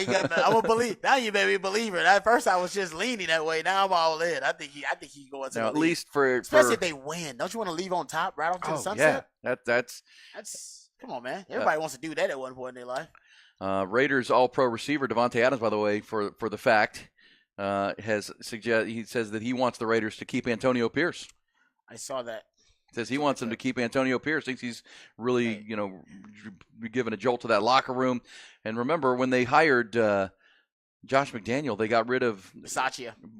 I'm a believe. Now you made me a believer. At first I was just leaning that way. Now I'm all in. I think he's going to now, the at league. least especially if they win. Don't you want to leave on top, right off to the sunset? Yeah, that's come on, man. Everybody wants to do that at one point in their life. Raiders All-Pro receiver Devontae Adams, by the way, for the fact, he says that he wants the Raiders to keep Antonio Pierce. I saw that. Says he wants them to keep Antonio Pierce. Thinks he's really, giving a jolt to that locker room. And remember, when they hired Josh McDaniel, they got rid of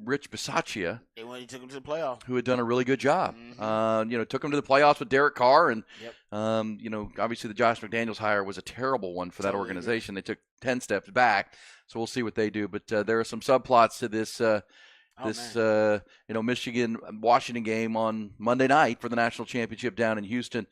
Rich Bisaccia. He took him to the playoffs. Who had done a really good job. Took him to the playoffs with Derek Carr. And, obviously the Josh McDaniels hire was a terrible one for that organization. They took 10 steps back. So we'll see what they do. But there are some subplots to this Michigan-Washington game on Monday night for the national championship down in Houston.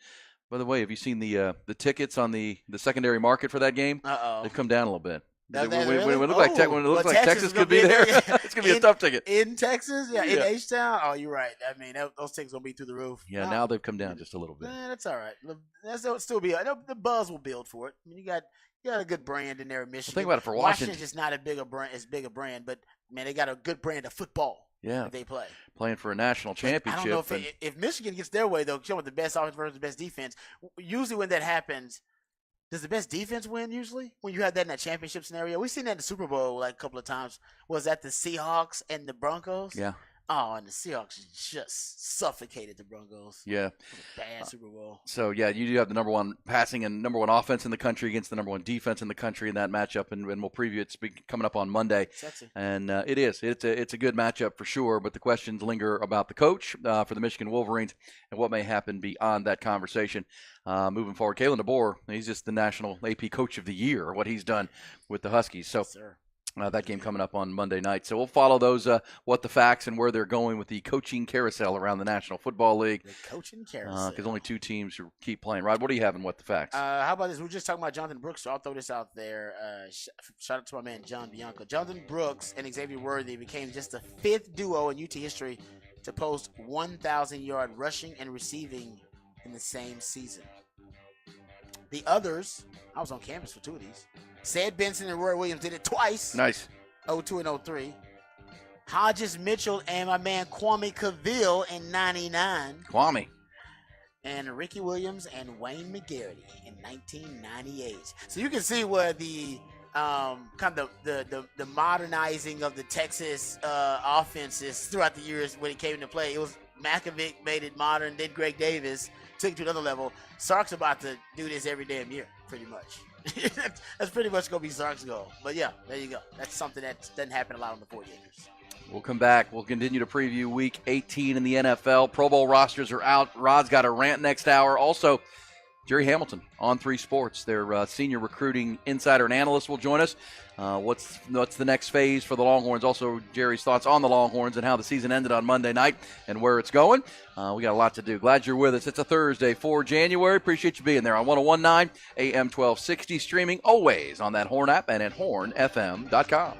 By the way, have you seen the tickets on the secondary market for that game? They've come down a little bit. When it looks like Texas could be there, it's going to be a tough ticket. In Texas? Yeah, in H-Town? Oh, you're right. I mean, those tickets will be through the roof. Yeah, now they've come down just a little bit. That's all right. That'll still be the buzz will build for it. I mean, you got a good brand in there in Michigan. Well, think about it for Washington. Washington's just not as big a brand, but man, they got a good brand of football. Yeah, that they play. playing for a national I championship. don't know if Michigan gets their way, though, showing the best offense versus the best defense. Usually when that happens, does the best defense win usually? When you have that in that championship scenario? We've seen that in the Super Bowl like a couple of times. Was that the Seahawks and the Broncos? Yeah. Oh, and the Seahawks just suffocated the Broncos. Yeah. It was a bad Super Bowl. So, yeah, you do have the number one passing and number one offense in the country against the number one defense in the country in that matchup, and we'll preview it. It's coming up on Monday. Sexy. And it is. It's a good matchup for sure, but the questions linger about the coach for the Michigan Wolverines and what may happen beyond that conversation moving forward. Kalen DeBoer, he's just the National AP Coach of the Year, what he's done with the Huskies. So. Yes, sir. That game coming up on Monday night. So we'll follow those, what the facts and where they're going with the coaching carousel around the National Football League. The coaching carousel. Because only two teams who keep playing. Rod, what do you have in what the facts? How about this? We were just talking about Jonathan Brooks, so I'll throw this out there. Shout out to my man, John Bianco. Jonathan Brooks and Xavier Worthy became just the 5th duo in UT history to post 1,000-yard rushing and receiving in the same season. The others, I was on campus for 2 of these. Said Benson and Roy Williams did it twice. Nice. 02 and 03. Hodges Mitchell and my man Kwame Cavill in 99. Kwame. And Ricky Williams and Wayne McGarity in 1998. So you can see where the kind of the modernizing of the Texas offenses throughout the years when it came into play. It was Makovic made it modern, then Greg Davis took it to another level. Sark's about to do this every damn year, pretty much. That's pretty much going to be Sark's goal. But yeah, there you go. That's something that doesn't happen a lot on the 40 acres. We'll come back. We'll continue to preview Week 18 in the NFL. Pro Bowl rosters are out. Rod's got a rant next hour. Also, Jerry Hamilton on 3 Sports. Their senior recruiting insider and analyst will join us. What's the next phase for the Longhorns? Also, Jerry's thoughts on the Longhorns and how the season ended on Monday night and where it's going. We got a lot to do. Glad you're with us. It's a Thursday, 4 January. Appreciate you being there on 101.9 AM 1260, streaming always on that Horn app and at hornfm.com.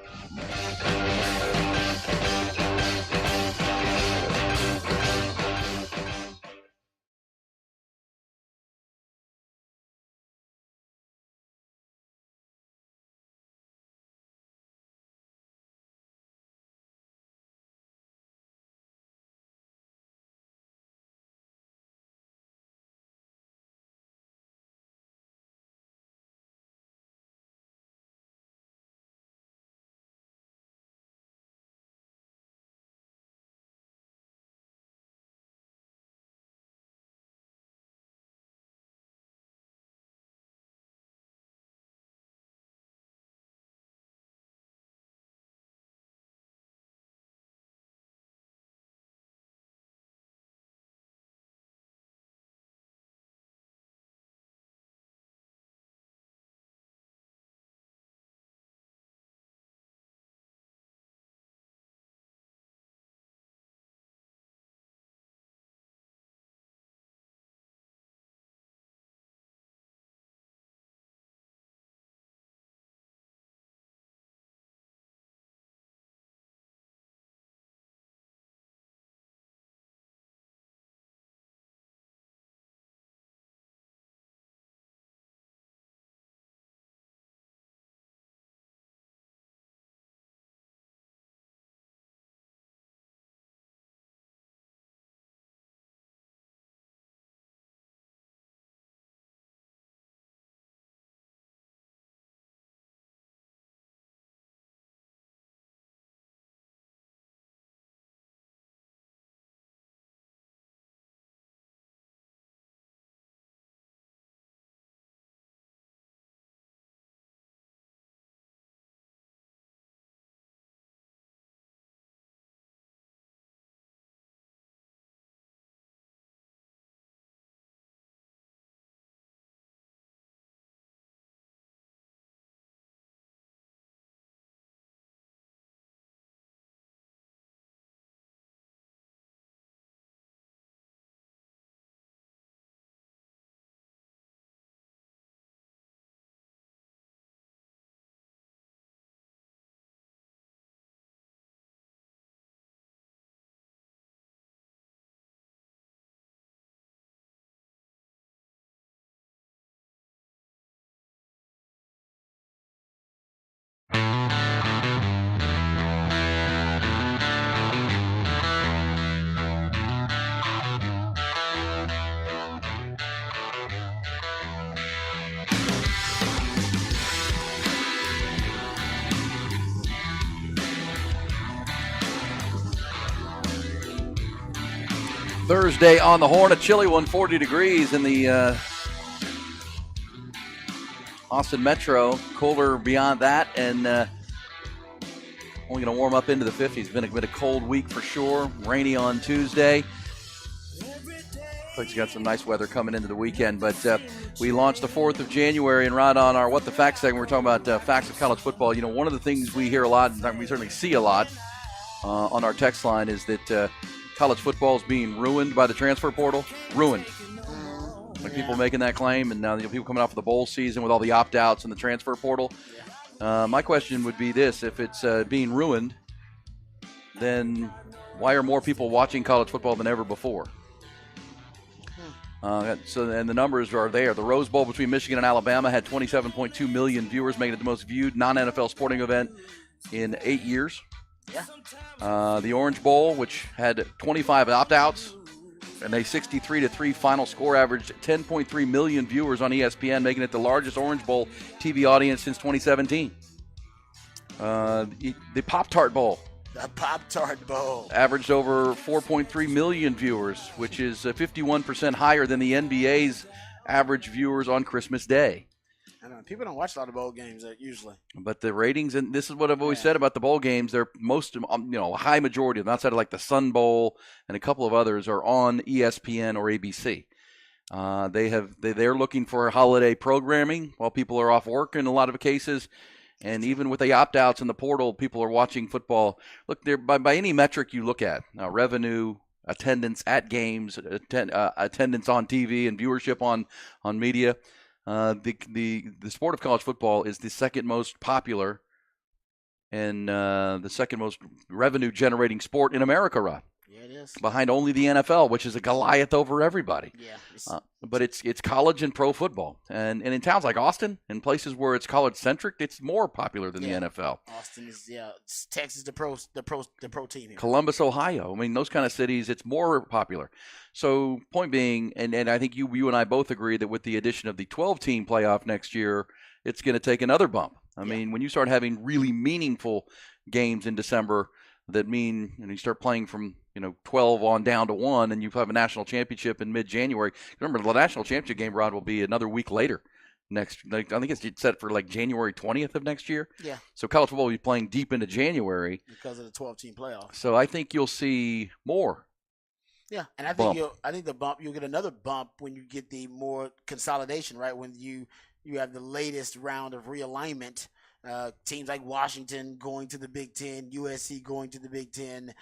Thursday on the Horn, a chilly 140 degrees in the Austin Metro. Colder beyond that, and only going to warm up into the 50s. It's been a cold week for sure. Rainy on Tuesday. Looks like you got some nice weather coming into the weekend, but we launched the 4th of January, and right on our What the Facts segment, we're talking about facts of college football. You know, one of the things we hear a lot, and we certainly see a lot on our text line, is that college football is being ruined by the transfer portal. Ruined. Like people making that claim, and now people coming off of the bowl season with all the opt-outs and the transfer portal. My question would be this: if it's being ruined, then why are more people watching college football than ever before? And the numbers are there. The Rose Bowl between Michigan and Alabama had 27.2 million viewers, making it the most viewed non-NFL sporting event in 8 years. Yeah. The Orange Bowl, which had 25 opt-outs and a 63-3 final score, averaged 10.3 million viewers on ESPN, making it the largest Orange Bowl TV audience since 2017. The Pop-Tart Bowl. The Pop-Tart Bowl averaged over 4.3 million viewers, which is 51% higher than the NBA's average viewers on Christmas Day. I know people don't watch a lot of bowl games usually. But the ratings, and this is what I've always said about the bowl games, they're most, a high majority of them, outside of like the Sun Bowl and a couple of others, are on ESPN or ABC. They're looking for holiday programming while people are off work in a lot of cases. And even with the opt-outs in the portal, people are watching football. Look, by any metric you look at, revenue, attendance at games, attendance on TV, and viewership on media, the sport of college football is the second most popular and the second most revenue-generating sport in America, Rod. Yeah, it is. Behind only the NFL, which is a Goliath over everybody. Yeah. But it's college and pro football. And in towns like Austin, in places where it's college-centric, it's more popular than the NFL. Austin is, it's Texas, the pro team here. Columbus, Ohio. I mean, those kind of cities, it's more popular. So point being, and I think you and I both agree that with the addition of the 12-team playoff next year, it's going to take another bump. I mean, when you start having really meaningful games in December that mean, you start playing from 12 on down to 1, and you have a national championship in mid-January. Remember, the national championship game, Rod, will be another week later. I think it's set for like January 20th of next year. Yeah. So college football will be playing deep into January because of the 12-team playoff. So I think you'll see more. Yeah, and I think you'll get another bump when you get the more consolidation, right? When you have the latest round of realignment. Teams like Washington going to the Big Ten, USC going to the Big Ten,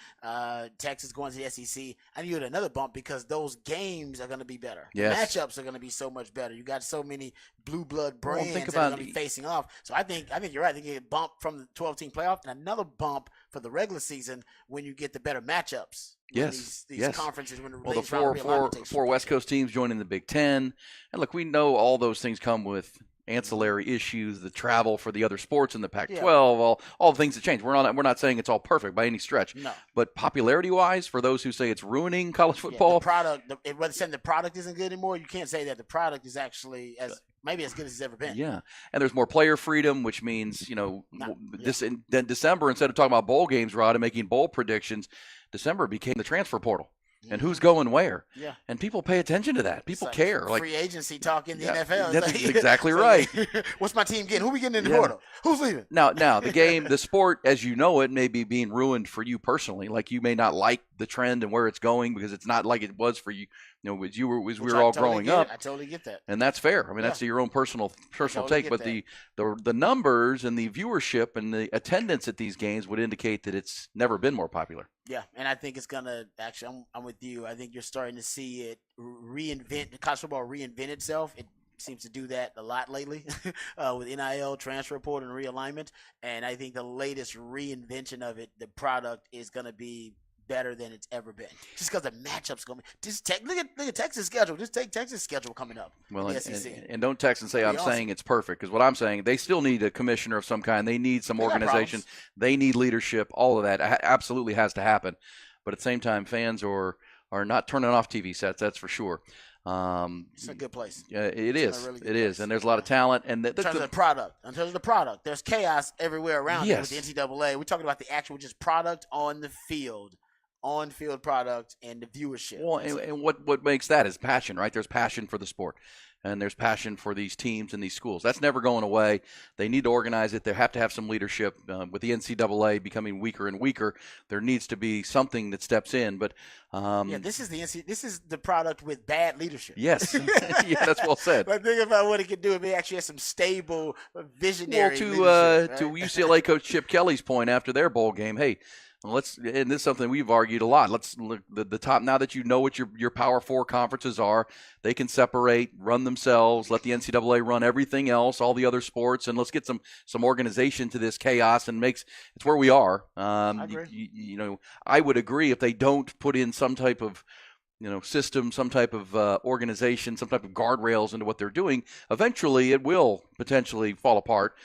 Texas going to the SEC. I think you get another bump because those games are going to be better. Yes. The matchups are going to be so much better. You got so many blue blood brands that are going to be facing off. So I think you're right. I think you get a bump from the 12-team playoff and another bump for the regular season when you get the better matchups. Yes. These conferences when the four West Coast teams joining the Big Ten. And look, we know all those things come with ancillary issues, the travel for the other sports in the Pac-12, all the things that change. We're not saying it's all perfect by any stretch. No. But popularity-wise, for those who say it's ruining college football, the product, whether saying the product isn't good anymore, you can't say that the product is actually maybe as good as it's ever been. Yeah, and there's more player freedom, which means then December, instead of talking about bowl games, Rod, and making bowl predictions, December became the transfer portal. And who's going where? Yeah. And people pay attention to that. People care. Free agency talk in the NFL. That's exactly right. What's my team getting? Who we getting in the portal? Who's leaving? Now, the sport as you know it may be being ruined for you personally. Like you may not like the trend and where it's going because it's not like it was for you. As we were all growing up. I totally get that. And that's fair. I mean, that's your own personal take. But the numbers and the viewership and the attendance at these games would indicate that it's never been more popular. Yeah, and I think it's gonna actually. I'm with you. I think you're starting to see it reinvent. College football reinvent itself. It seems to do that a lot lately with NIL, transfer portal, and realignment. And I think the latest reinvention of it, the product is gonna be better than it's ever been. Just because the matchup's going to be. Look at Texas' schedule. Just take Texas' schedule coming up. Well, and don't text and say I'm saying it's perfect, because what I'm saying, they still need a commissioner of some kind. They need some organization. They need leadership. All of that absolutely has to happen. But at the same time, fans are not turning off TV sets. That's for sure. It's a good place. Yeah, it is. It is, and there's a lot of talent. And in terms of the product, there's chaos everywhere around. With the NCAA, we're talking about the actual just product on the field. on-field product and the viewership. Well, and what makes that is passion, right? There's passion for the sport. And there's passion for these teams and these schools. That's never going away. They need to organize it. They have to have some leadership. With the NCAA becoming weaker and weaker, there needs to be something that steps in. But this is the product with bad leadership. Yes, yeah, that's well said. But think about what it could do if it actually has some stable, visionary. Well, leadership, to right? UCLA coach Chip Kelly's point after their bowl game, hey. And this is something we've argued a lot. Let's look the top, now that you know what your Power 4 conferences are, they can separate, run themselves, let the NCAA run everything else, all the other sports, and let's get some organization to this chaos and it's where we are. I agree. I would agree if they don't put in some type of system, some type of organization, some type of guardrails into what they're doing, eventually it will potentially fall apart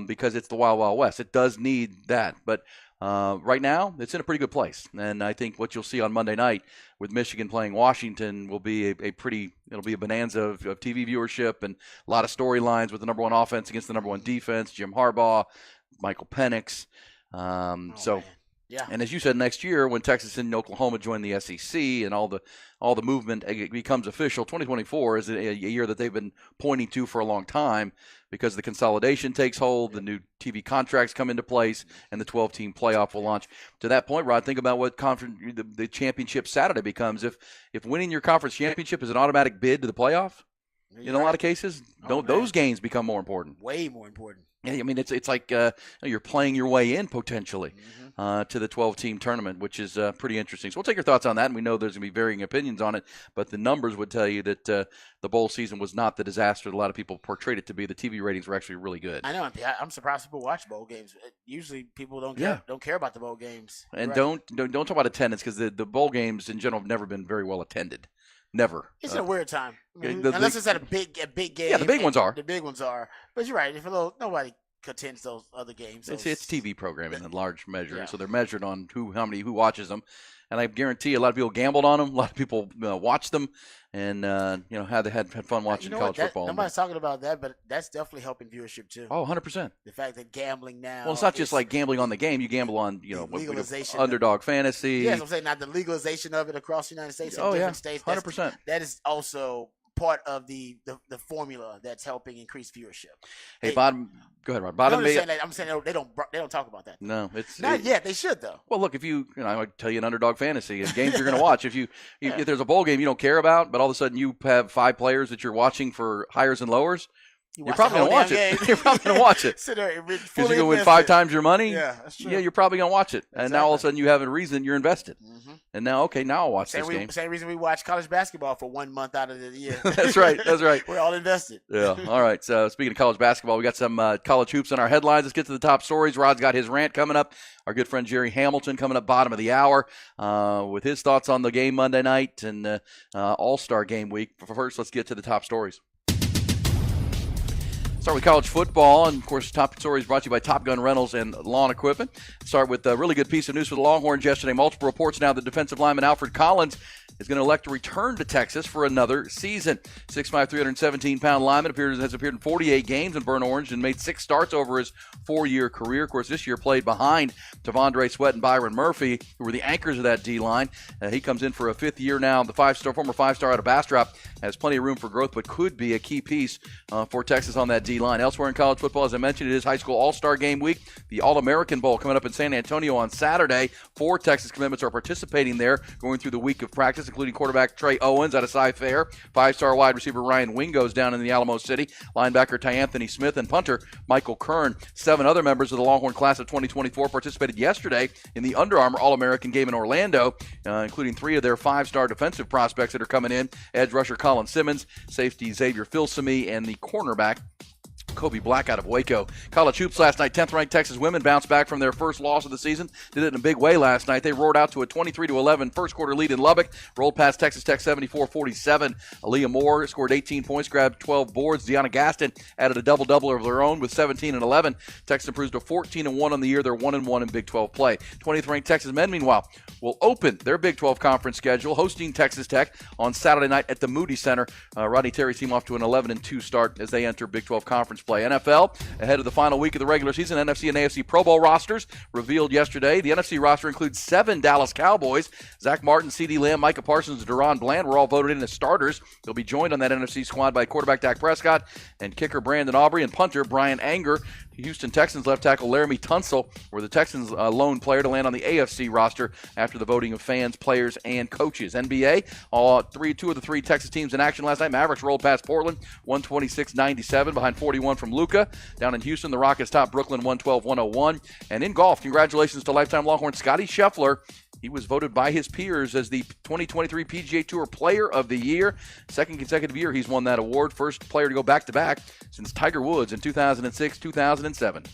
because it's the Wild Wild West. It does need that, but right now, it's in a pretty good place, and I think what you'll see on Monday night with Michigan playing Washington will be it'll be a bonanza of TV viewership and a lot of storylines with the number one offense against the number one defense, Jim Harbaugh, Michael Penix. Yeah. And as you said, next year when Texas and Oklahoma join the SEC and all the movement becomes official, 2024 is a year that they've been pointing to for a long time because the consolidation takes hold, the new TV contracts come into place, and the 12-team playoff will launch. To that point, Rod, think about what the championship Saturday becomes. If winning your conference championship is an automatic bid to the playoff, in a lot of cases, those games become more important. Way more important. Yeah, I mean, it's like you're playing your way in potentially to the 12-team tournament, which is pretty interesting. So we'll take your thoughts on that, and we know there's going to be varying opinions on it, but the numbers would tell you that the bowl season was not the disaster that a lot of people portrayed it to be. The TV ratings were actually really good. I know. I'm surprised people watch bowl games. Usually people don't care about the bowl games. And right. don't talk about attendance because the bowl games in general have never been very well attended. Never. It's a weird time. Unless it's at a big game. Yeah, the big ones are. The big ones are. But you're right. Nobody attends those other games. It's TV programming in large measure, so they're measured on who watches them. And I guarantee a lot of people gambled on them. A lot of people watched them, and had fun watching college football. Nobody's talking about that, but that's definitely helping viewership too. Oh, 100%. The fact that gambling now. Well, it's not just like gambling on the game. You gamble on legalization, underdog fantasy. Yes, I'm saying not the legalization of it across the United States. In different states. 100%. That is also part of the formula that's helping increase viewership. Hey, Bottom. Go ahead, Rod. I'm saying they don't talk about that. No, it's not yet. They should though. Well, look, if I would tell you an underdog fantasy and games you're going to watch. If there's a bowl game you don't care about, but all of a sudden you have 5 players that you're watching for highers and lowers. You're probably going to watch it. You're probably going to watch it. Because you're going to win 5 times your money. Yeah, that's true. Yeah, you're probably going to watch it. And now all of a sudden you have a reason you're invested. Mm-hmm. And now I'll watch this game. Same reason we watch college basketball for 1 month out of the year. That's right. We're all invested. Yeah. All right. So speaking of college basketball, we got some college hoops on our headlines. Let's get to the top stories. Rod's got his rant coming up. Our good friend Jerry Hamilton coming up bottom of the hour with his thoughts on the game Monday night and All-Star game week. But first, let's get to the top stories. Start with college football, and of course, top stories brought to you by Top Gun Rentals and Lawn Equipment. Start with a really good piece of news for the Longhorns yesterday. Multiple reports now that defensive lineman Alfred Collins is going to elect to return to Texas for another season. 6'5", 317-pound lineman has appeared in 48 games in Burnt Orange and made 6 starts over his 4-year career. Of course, this year played behind Tavondre Sweat and Byron Murphy, who were the anchors of that D-line. He comes in for a 5th year now. The former 5-star out of Bastrop has plenty of room for growth, but could be a key piece for Texas on that D-line. Elsewhere in college football, as I mentioned, it is high school All-Star Game Week. The All-American Bowl coming up in San Antonio on Saturday. 4 Texas commitments are participating there, going through the week of practice, including quarterback Trey Owens out of Cy-Fair, 5-star wide receiver Ryan Wingo's down in the Alamo City, linebacker Ty-Anthony Smith, and punter Michael Kern. 7 other members of the Longhorn class of 2024 participated yesterday in the Under Armour All-American game in Orlando, including 3 of their 5-star defensive prospects that are coming in, edge rusher Colin Simmons, safety Xavier Filsaime, and the cornerback Kobe Black out of Waco. College hoops last night. 10th-ranked Texas women bounced back from their first loss of the season. Did it in a big way last night. They roared out to a 23-11 first-quarter lead in Lubbock. Rolled past Texas Tech 74-47. Aaliyah Moore scored 18 points, grabbed 12 boards. Deanna Gaston added a double-double of their own with 17 and 11. Texas improves to 14-1 on the year. They're 1-1 in Big 12 play. 20th-ranked Texas men, meanwhile, will open their Big 12 conference schedule, hosting Texas Tech on Saturday night at the Moody Center. Rodney Terry's team off to an 11-2 start as they enter Big 12 conference play. play. NFL, ahead of the final week of the regular season, NFC and AFC Pro Bowl rosters revealed yesterday. The NFC roster includes 7 Dallas Cowboys. Zach Martin, CeeDee Lamb, Micah Parsons, and Deron Bland were all voted in as starters. They'll be joined on that NFC squad by quarterback Dak Prescott and kicker Brandon Aubrey and punter Brian Anger. Houston Texans left tackle Laramie Tunsil were the Texans' lone player to land on the AFC roster after the voting of fans, players, and coaches. NBA, two of the 3 Texas teams in action last night. Mavericks rolled past Portland, 126-97, behind 41 from Luka. Down in Houston, the Rockets topped Brooklyn, 112-101. And in golf, congratulations to lifetime Longhorn Scotty Scheffler. He was voted by his peers as the 2023 PGA Tour Player of the Year. Second consecutive year he's won that award. First player to go back-to-back since Tiger Woods in 2006-2007.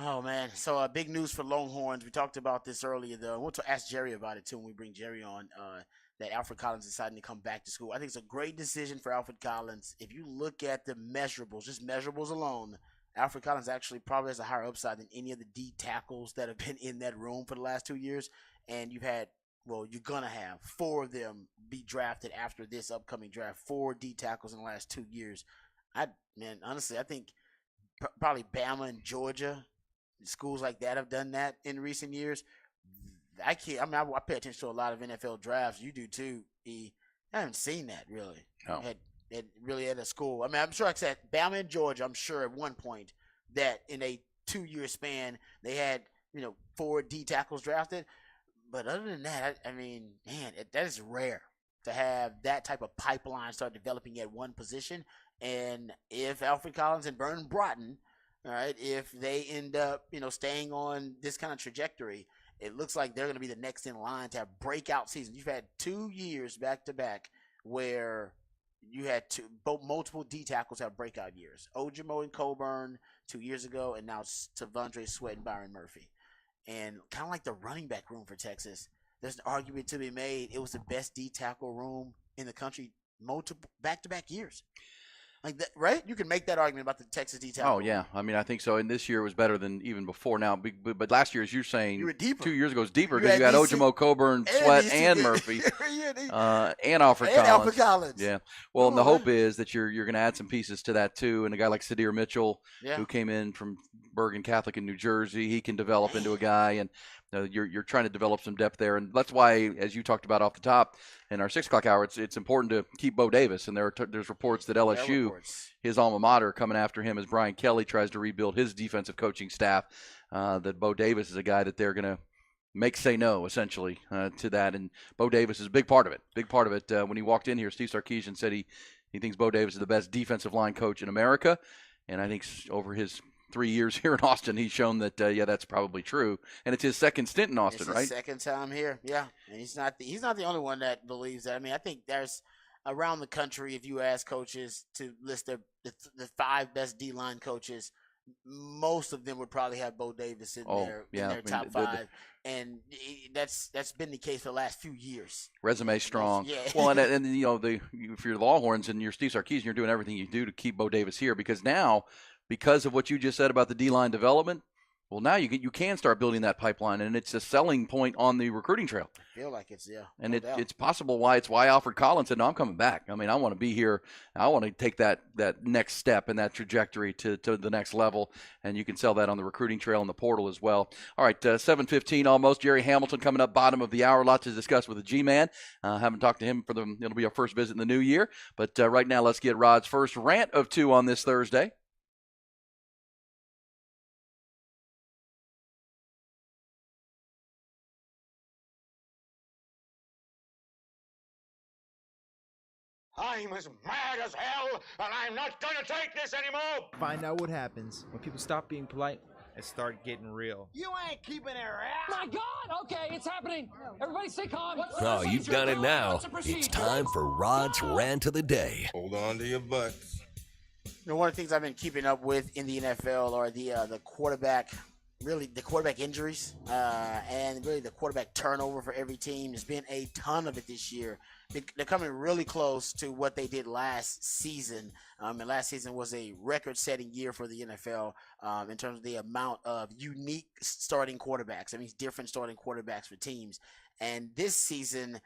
Oh, man. So big news for Longhorns. We talked about this earlier, though. I want to ask Jerry about it, too, when we bring Jerry on, that Alfred Collins deciding to come back to school. I think it's a great decision for Alfred Collins. If you look at the measurables, just measurables alone, Alfred Collins actually probably has a higher upside than any of the D tackles that have been in that room for the last 2 years. And you've had, well, you're going to have 4 of them be drafted after this upcoming draft. 4 D tackles in the last 2 years. Honestly, I think probably Bama and Georgia, schools like that have done that in recent years. I pay attention to a lot of NFL drafts. You do too, E. I haven't seen that really. No. Really at a school. I mean, I'm sure I said Bama and Georgia, I'm sure at one point that in a 2-year span they had, 4 D tackles drafted. But other than that, that is rare to have that type of pipeline start developing at one position. And if Alfred Collins and Vernon Broughton, all right, if they end up, staying on this kind of trajectory, it looks like they're going to be the next in line to have breakout seasons. You've had 2 years back-to-back where you had multiple D tackles have breakout years. Ojimo and Coburn 2 years ago, and now Tavondre Sweat and Byron Murphy. And kind of like the running back room for Texas, there's an argument to be made. It was the best D tackle room in the country multiple back-to-back years. Like that, right? You can make that argument about the Texas D tackle. Oh, yeah. I think so. And this year was better than even before now. But last year, as you're saying, you were deeper. 2 years ago was deeper because you had Ojimo, Coburn, Sweat, and Murphy, and Alfred Collins. Yeah. Well, and the hope is that you're going to add some pieces to that too. And a guy like Sadir Mitchell, who came in from Bergen Catholic in New Jersey, he can develop into a guy. And you're trying to develop some depth there. And that's why, as you talked about off the top in our 6 o'clock hour, it's important to keep Bo Davis. And there's reports that LSU, his alma mater, coming after him as Brian Kelly tries to rebuild his defensive coaching staff, that Bo Davis is a guy that they're going to make say no, essentially, to that. And Bo Davis is a big part of it. When he walked in here, Steve Sarkisian said he thinks Bo Davis is the best defensive line coach in America. And I think over his 3 years here in Austin, he's shown that, that's probably true. And it's his second stint in Austin, right? His second time here, yeah. And he's not the only one that believes that. I mean, I think there's around the country, if you ask coaches to list the 5 best D-line coaches, most of them would probably have Bo Davis in their top 5. And that's been the case for the last few years. Resume strong. Yeah. Well, and if you're the Longhorns and you're Steve Sarkisian, you're doing everything you do to keep Bo Davis here because of what you just said about the D-line development, well, now you can start building that pipeline, and it's a selling point on the recruiting trail. I feel like it's, yeah. And it's possible why Alfred Collins said, no, I'm coming back. I mean, I want to be here. I want to take that next step and that trajectory to the next level, and you can sell that on the recruiting trail and the portal as well. All right, 7:15 almost. Jerry Hamilton coming up, bottom of the hour. A lot to discuss with the G-Man. Haven't talked to him it'll be our first visit in the new year. But right now, let's get Rod's first rant of 2 on this Thursday. I'm as mad as hell, and I'm not going to take this anymore! Find out what happens When people stop being polite and start getting real. You ain't keeping it around! My God! Okay, it's happening. Everybody stay calm. Oh, you've done it now. It's time for Rod's Rant of the Day. Hold on to your butts. One of the things I've been keeping up with in the NFL are the quarterback really the quarterback injuries and really the quarterback turnover for every team. There's been a ton of it this year. They're coming really close to what they did last season. And last season was a record-setting year for the NFL in terms of the amount of unique starting quarterbacks. I mean, different starting quarterbacks for teams. And this season,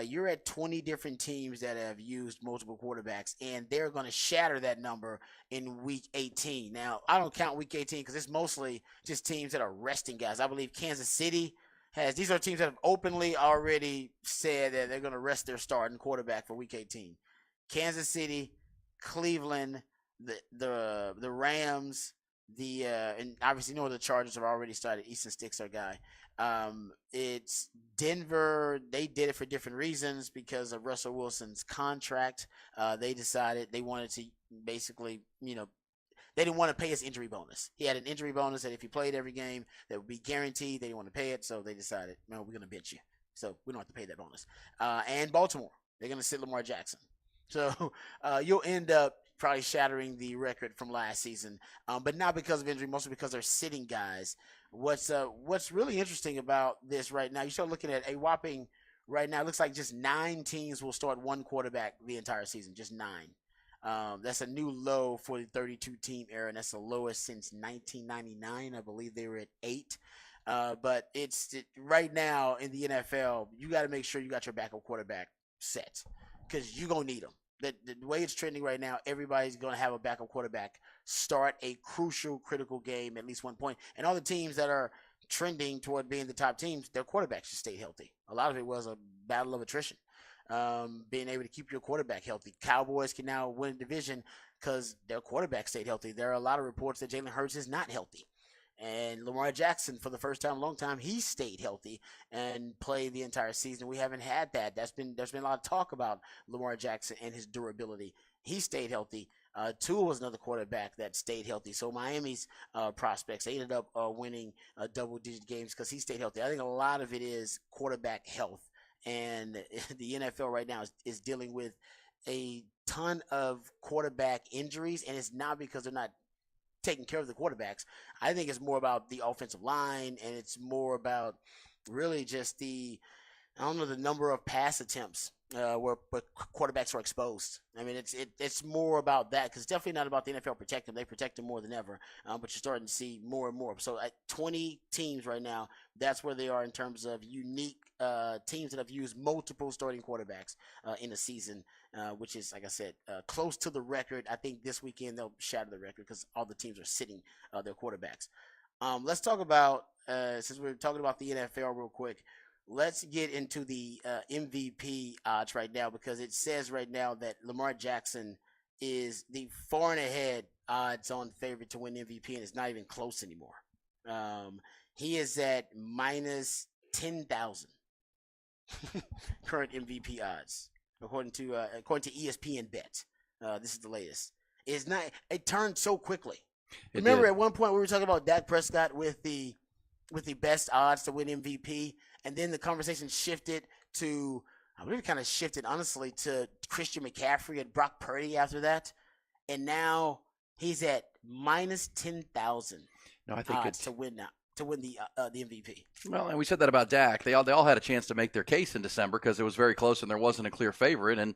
you're at 20 different teams that have used multiple quarterbacks, and they're going to shatter that number in Week 18. Now, I don't count Week 18 because it's mostly just teams that are resting guys. I believe Kansas City these are teams that have openly already said that they're going to rest their starting quarterback for Week 18. Kansas City, Cleveland, the Rams, and obviously the Chargers have already started. Easton Stick's our guy. It's Denver. They did it for different reasons because of Russell Wilson's contract. They decided they wanted to basically, they didn't want to pay his injury bonus. He had an injury bonus that if he played every game, that would be guaranteed. They didn't want to pay it, so they decided, no, we're going to bench you. So we don't have to pay that bonus. And Baltimore, they're going to sit Lamar Jackson. So you'll end up probably shattering the record from last season, but not because of injury, mostly because they're sitting guys. What's really interesting about this right now, you start looking at a whopping, right now, it looks like just 9 teams will start one quarterback the entire season, just 9. That's a new low for the 32-team era, and that's the lowest since 1999. I believe they were at 8. But right now in the NFL, you got to make sure you got your backup quarterback set because you're going to need them. The way it's trending right now, everybody's going to have a backup quarterback start a crucial, critical game at least one point. And all the teams that are trending toward being the top teams, their quarterbacks should stay healthy. A lot of it was a battle of attrition. Being able to keep your quarterback healthy. Cowboys can now win a division because their quarterback stayed healthy. There are a lot of reports that Jalen Hurts is not healthy. And Lamar Jackson, for the first time in a long time, he stayed healthy and played the entire season. We haven't had that. There's been a lot of talk about Lamar Jackson and his durability. He stayed healthy. Tua was another quarterback that stayed healthy. So Miami's prospects, they ended up winning double-digit games because he stayed healthy. I think a lot of it is quarterback health. And the NFL right now is dealing with a ton of quarterback injuries, and it's not because they're not taking care of the quarterbacks. I think it's more about the offensive line, and it's more about really just the number of pass attempts where quarterbacks are exposed. I mean, it's more about that because it's definitely not about the NFL protecting them. They protect them more than ever, but you're starting to see more and more. So at 20 teams right now, that's where they are in terms of unique teams that have used multiple starting quarterbacks in a season, which is, like I said, close to the record. I think this weekend they'll shatter the record because all the teams are sitting their quarterbacks. Let's talk about, since we're talking about the NFL real quick, let's get into the MVP odds right now because it says right now that Lamar Jackson is the far and ahead odds-on favorite to win MVP, and it's not even close anymore. He is at minus 10,000 current MVP odds, according to ESPN Bet. This is the latest. It turned so quickly. Remember, at one point we were talking about Dak Prescott with the best odds to win MVP, and then the conversation shifted to, I believe it kind of shifted, honestly, to Christian McCaffrey and Brock Purdy after that, and now he's at minus 10,000 odds to win the MVP. Well, and we said that about Dak. They all had a chance to make their case in December because it was very close and there wasn't a clear favorite, and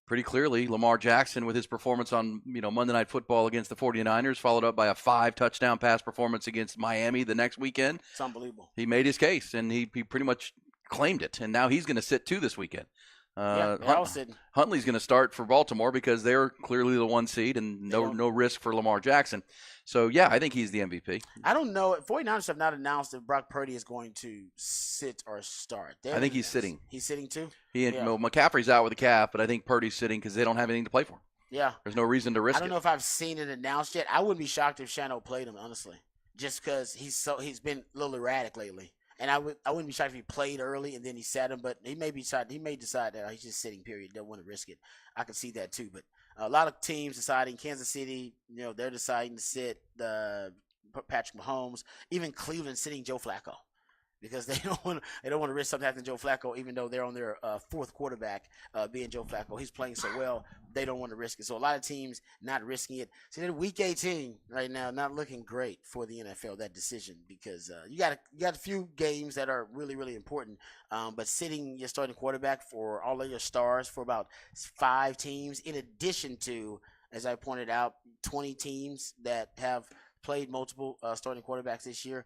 pretty clearly, Lamar Jackson, with his performance on Monday Night Football against the 49ers, followed up by a 5-touchdown pass performance against Miami the next weekend. It's unbelievable. He made his case, and he pretty much claimed it, and now he's going to sit too this weekend. Huntley's going to start for Baltimore because they're clearly the 1 seed and no risk for Lamar Jackson. So, yeah, I think he's the MVP. I don't know. 49ers have not announced if Brock Purdy is going to sit or start. I think he's sitting. He's sitting too? McCaffrey's out with a calf, but I think Purdy's sitting because they don't have anything to play for. Yeah. There's no reason to risk it. I don't know if I've seen it announced yet. I wouldn't be shocked if Shano played him, honestly, just because he's been a little erratic lately. And I wouldn't be shocked if he played early and then he sat him, but he may decide that he's just sitting, period. Don't want to risk it. I can see that too. But a lot of teams deciding, Kansas City, they're deciding to sit Patrick Mahomes. Even Cleveland sitting Joe Flacco. because they don't want to risk something happening to Joe Flacco, even though they're on their fourth quarterback, being Joe Flacco. He's playing so well, they don't want to risk it. So a lot of teams not risking it. So then Week 18 right now, not looking great for the NFL, that decision, because you got a few games that are really, really important. But sitting your starting quarterback for all of your stars for about 5 teams, in addition to, as I pointed out, 20 teams that have played multiple starting quarterbacks this year.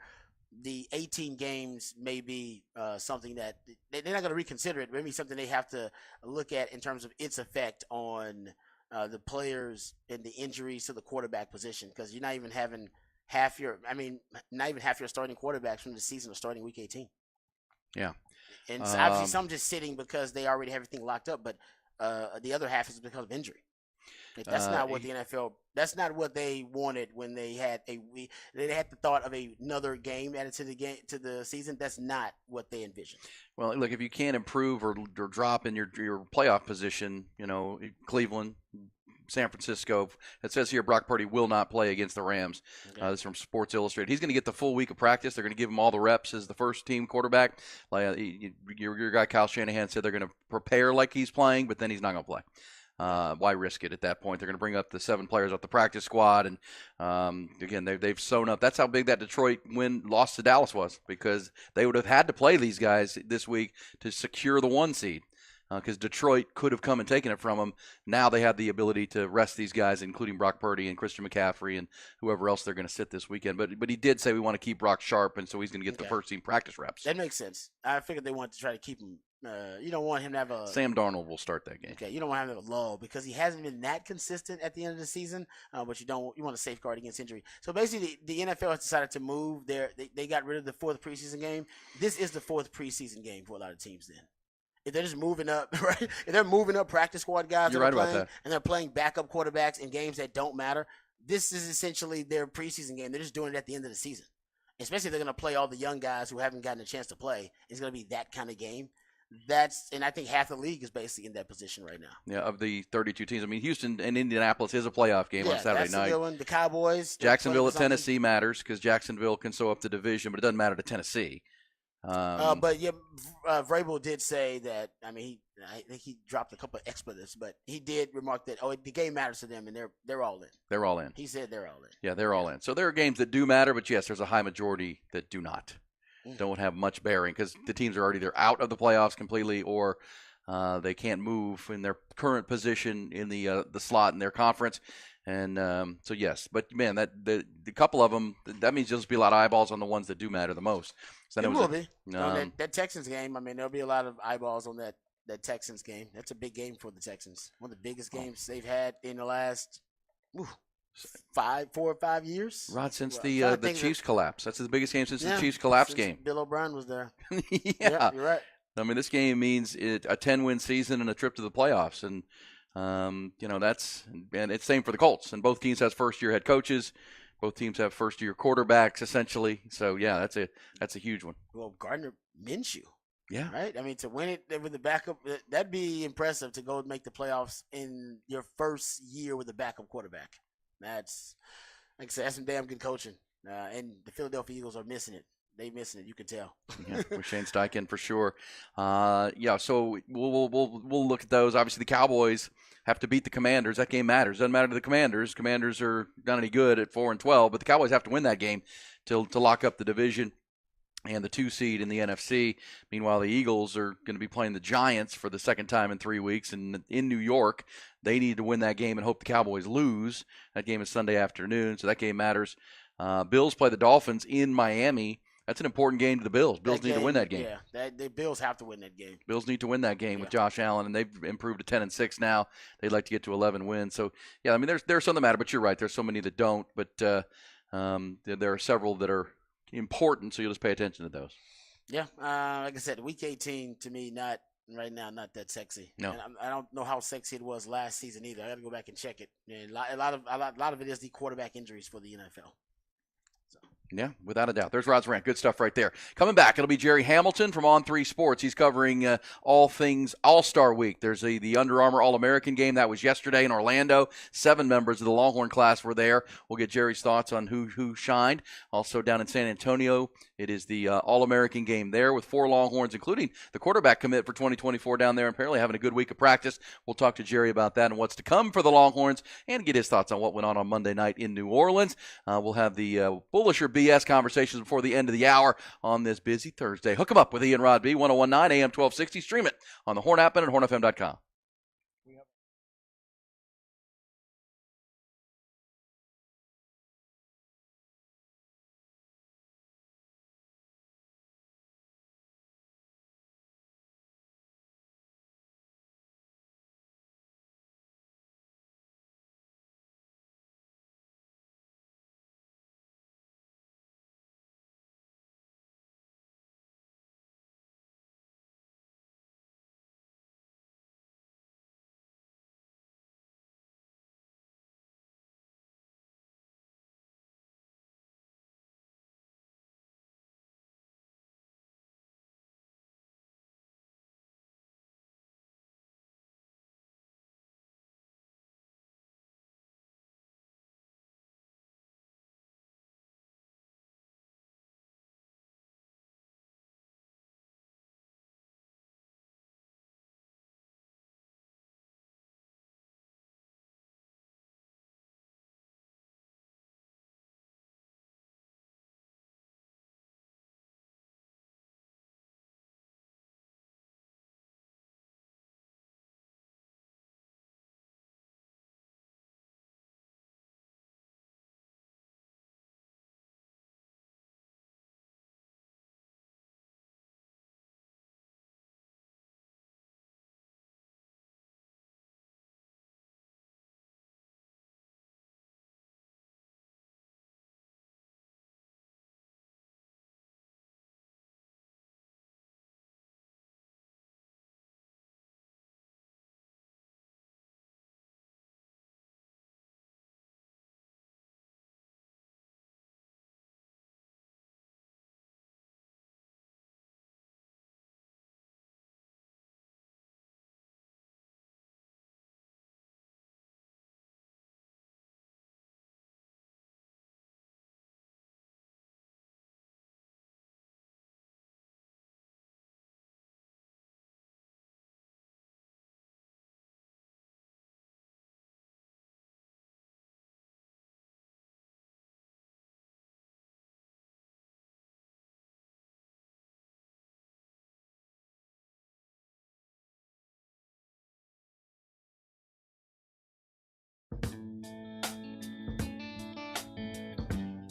The 18 games may be something that they're not going to reconsider it. Maybe something they have to look at in terms of its effect on the players and the injuries to the quarterback position, because you're not even having not even half your starting quarterbacks from the season are starting Week 18. Yeah. And so obviously some just sitting because they already have everything locked up, but the other half is because of injury. That's not what the NFL. That's not what they wanted when they had they had the thought of another game added to the season. That's not what they envisioned. Well, look, if you can't improve or drop in your playoff position, Cleveland, San Francisco. It says here Brock Purdy will not play against the Rams. Okay. This is from Sports Illustrated. He's going to get the full week of practice. They're going to give him all the reps as the first team quarterback. Your guy Kyle Shanahan said they're going to prepare like he's playing, but then he's not going to play. Why risk it at that point? They're going to bring up the 7 players off the practice squad, and again, they've sewn up. That's how big that Detroit loss to Dallas was, because they would have had to play these guys this week to secure the 1 seed, because Detroit could have come and taken it from them. Now they have the ability to rest these guys, including Brock Purdy and Christian McCaffrey and whoever else they're going to sit this weekend. But he did say we want to keep Brock sharp, and so he's going to get the first team practice reps. That makes sense. I figured they wanted to try to keep him. You don't want him to have a Sam Darnold will start that game. Okay, you don't want him to have a lull because he hasn't been that consistent at the end of the season. But you want to safeguard against injury. So basically, the NFL has decided to move they got rid of the 4th preseason game. This is the 4th preseason game for a lot of teams. Then, if they're just moving up, right? If they're moving up practice squad guys, You're right about that. And they're playing backup quarterbacks in games that don't matter. This is essentially their preseason game. They're just doing it at the end of the season. Especially if they're going to play all the young guys who haven't gotten a chance to play. It's going to be that kind of game. And I think half the league is basically in that position right now. Yeah, of the 32 teams. I mean, Houston and Indianapolis is a playoff game on Saturday that's night. The good one. The Cowboys. Jacksonville at Tennessee matters because Jacksonville can sew up the division, but it doesn't matter to Tennessee. But Vrabel did say that. I think he dropped a couple of expletives, but he did remark that the game matters to them, and they're all in. They're all in. He said they're all in. Yeah, they're all in. So there are games that do matter, but yes, there's a high majority that do not. Don't have much bearing because the teams are either out of the playoffs completely or they can't move in their current position in the slot in their conference. And so yes, but man, the couple of them, that means there'll just be a lot of eyeballs on the ones that do matter the most. So it will be. That Texans game. There'll be a lot of eyeballs on that Texans game. That's a big game for the Texans. One of the biggest games they've had in the last 4 or 5 years. Rod, since the Chiefs collapse. That's the biggest game since the Chiefs collapse game. Bill O'Brien was there. Yeah, you're right. This game means a 10-win season and a trip to the playoffs, and it's same for the Colts. And both teams have first-year head coaches. Both teams have first-year quarterbacks, essentially. So yeah, that's a huge one. Well, Gardner Minshew. Yeah. Right? To win it with the backup, that'd be impressive to go make the playoffs in your first year with a backup quarterback. That's, like I said, that's some damn good coaching. And the Philadelphia Eagles are missing it. They're missing it. You can tell. Yeah, with Shane Steichen for sure. So we'll look at those. Obviously, the Cowboys have to beat the Commanders. That game matters. Doesn't matter to the Commanders. Commanders are not any good at 4-12, but the Cowboys have to win that game to lock up the division and the 2 seed in the NFC. Meanwhile, the Eagles are going to be playing the Giants for the second time in 3 weeks in New York. They need to win that game and hope the Cowboys lose. That game is Sunday afternoon, so that game matters. Bills play the Dolphins in Miami. That's an important game to the Bills. Bills need to win that game. Yeah, the Bills have to win that game. Bills need to win that game with Josh Allen, and they've improved to 10-6 now. They'd like to get to 11 wins. So, yeah, there's some that matter, but you're right. There's so many that don't. But there are several that are important, so you'll just pay attention to those. Yeah, like I said, Week 18 to me, not that sexy. No, and I don't know how sexy it was last season either. I got to go back and check it. And a lot of it is the quarterback injuries for the NFL. So. Yeah, without a doubt. There's Rod's rant. Good stuff right there. Coming back, it'll be Jerry Hamilton from On3 Sports. He's covering all things All-Star Week. There's the Under Armour All-American game. That was yesterday in Orlando. 7 members of the Longhorn class were there. We'll get Jerry's thoughts on who shined. Also down in San Antonio, it is the All-American game there with 4 Longhorns, including the quarterback commit for 2024 down there, apparently having a good week of practice. We'll talk to Jerry about that and what's to come for the Longhorns and get his thoughts on what went on Monday night in New Orleans. We'll have the bullish or BS conversations before the end of the hour on this busy Thursday. Hook 'em up with Ian Rod B, 1019 AM 1260. Stream it on the Horn app and at hornfm.com.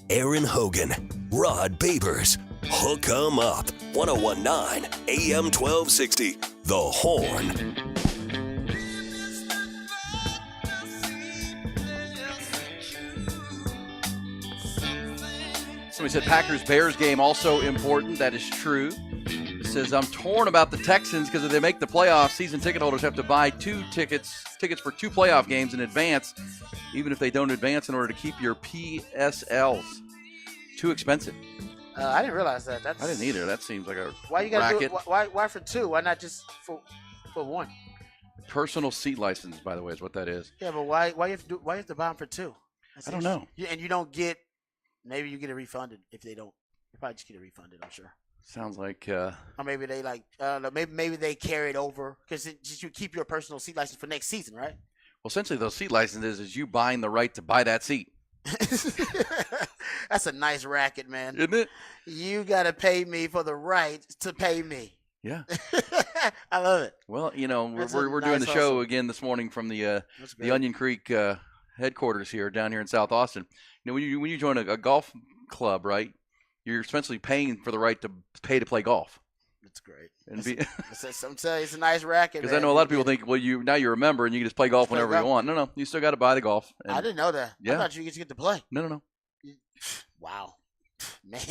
Aaron Hogan, Rod Babers, Hook 'em Up, 1019 AM 1260, The Horn. Somebody said Packers-Bears game also important. That is true. It says, I'm torn about the Texans because if they make the playoffs, season ticket holders have to buy 2 tickets for 2 playoff games in advance, even if they don't advance in order to keep your PSLs. Too expensive. I didn't realize that. I didn't either. That seems like a why you gotta racket. do it? Why for 2? Why not just for 1? Personal seat license, by the way, is what that is. Yeah, but why you have to buy them for 2? I don't know. And you don't get. Maybe you get it refunded if they don't. You probably just get it refunded. I'm sure. Sounds like. Or maybe they maybe they carry it over because you keep your personal seat license for next season, right? Well, essentially, those seat licenses is you buying the right to buy that seat. That's a nice racket, man. Isn't it? You got to pay me for the right to pay me. Yeah. I love it. Well, you know, That's we're a doing the nice show hustle. again this morning from the great. Onion Creek headquarters here down here in South Austin. You know, when you join a golf club, right, you're essentially paying for the right to pay to play golf. It's great. And I'm telling you, it's a nice racket. because I know a lot of people think, well, now you're a member and you can just play golf Play whenever golf. you want. No, you still got to buy the golf. And, I didn't know that. Yeah. I thought you just get to play. No. Wow, man.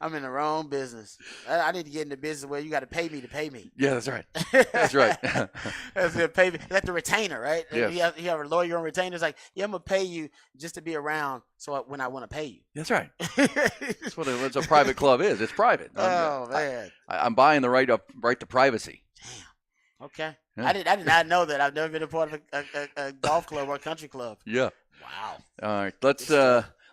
I'm in the wrong business. I need to get in the business where you got to pay me to pay me. Yeah, that's right. That's right. That's the pay me. That's the retainer, right? Yes. You have a lawyer on retainer. It's like, yeah, I'm gonna pay you just to be around. So when I want to pay you. That's right. That's what a private club is. It's private. Oh man. I'm buying the right to privacy. Damn. Okay. Yeah. I did not know that. I've never been a part of a golf club or a country club. Yeah. Wow. All right.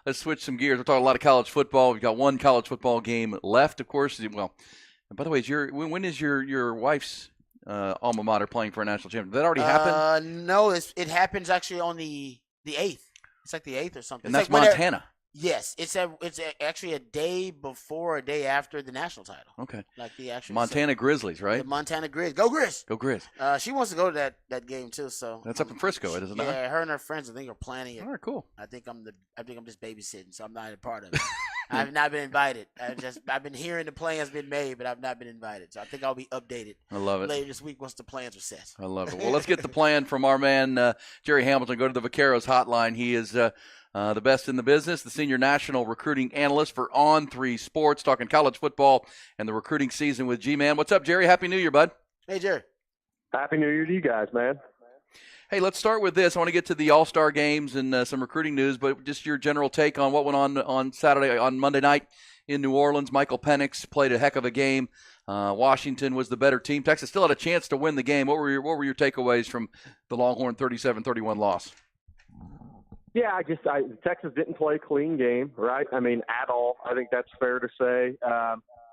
Let's switch some gears. We're talking a lot of college football. We've got one college football game left, of course. Well, and by the way, when is your wife's alma mater playing for a national championship? Did that already happen? No, it happens actually on the 8th. It's like the 8th or something. And It's that's like Montana. Yes, it's actually a day before, a day after the national title. Okay. Like the actual Montana Grizzlies, right? The Montana Grizz. Go Grizz! Go Grizz. She wants to go to that game too. So That's up in Frisco, isn't it? Yeah, her and her friends I think are planning it. All right, cool. I think I'm just babysitting, so I'm not a part of it. I have not been invited. I've been hearing the plans been made, but I've not been invited. So I think I'll be updated. I love it. Later this week once the plans are set. I love it. Well, let's get the plan from our man Jerry Hamilton. Go to the Vaqueros hotline. He is the best in the business, the senior national recruiting analyst for On3 Sports, talking college football and the recruiting season with G-Man. What's up, Jerry? Happy New Year, bud. Hey, Jerry. Happy New Year to you guys, man. Hey, let's start with this. I want to get to the All-Star games and some recruiting news, but just your general take on what went on Monday night in New Orleans. Michael Penix played a heck of a game. Washington was the better team. Texas still had a chance to win the game. What were your takeaways from the Longhorn 37-31 loss? Yeah, Texas didn't play a clean game, right? I mean, at all. I think that's fair to say.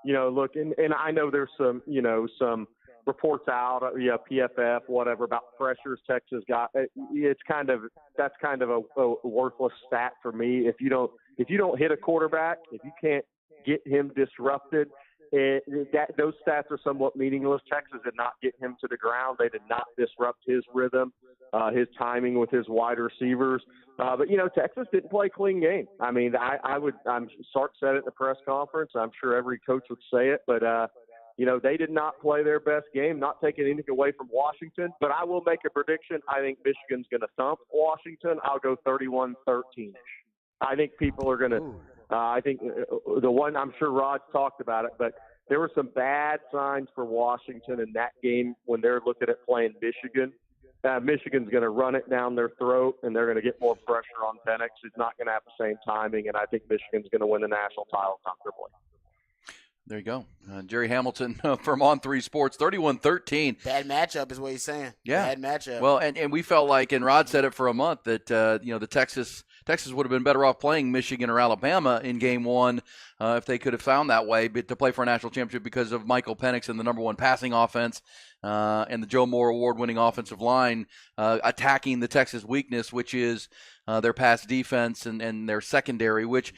Look, and I know there's some reports out, PFF, whatever, about pressures Texas got. That's kind of a worthless stat for me. If you don't hit a quarterback, if you can't get him disrupted, those stats are somewhat meaningless. Texas did not get him to the ground. They did not disrupt his rhythm, his timing with his wide receivers. But Texas didn't play a clean game. I mean, Sark said it at the press conference. I'm sure every coach would say it, but they did not play their best game, not taking anything away from Washington. But I will make a prediction. I think Michigan's going to thump Washington. I'll go 31-13. I think people are going to I think the one, I'm sure Rod talked about it, but there were some bad signs for Washington in that game when they're looking at playing Michigan. Michigan's going to run it down their throat, and they're going to get more pressure on Penix. He's not going to have the same timing, and I think Michigan's going to win the national title comfortably. There you go. Jerry Hamilton from On3 Sports, 31-13. Bad matchup is what he's saying. Yeah. Bad matchup. Well, and we felt like, and Rod said it for a month, that, the Texas would have been better off playing Michigan or Alabama in game one if they could have found that way to play for a national championship because of Michael Penix and the number one passing offense and the Joe Moore award-winning offensive line attacking the Texas weakness, which is their pass defense and their secondary, which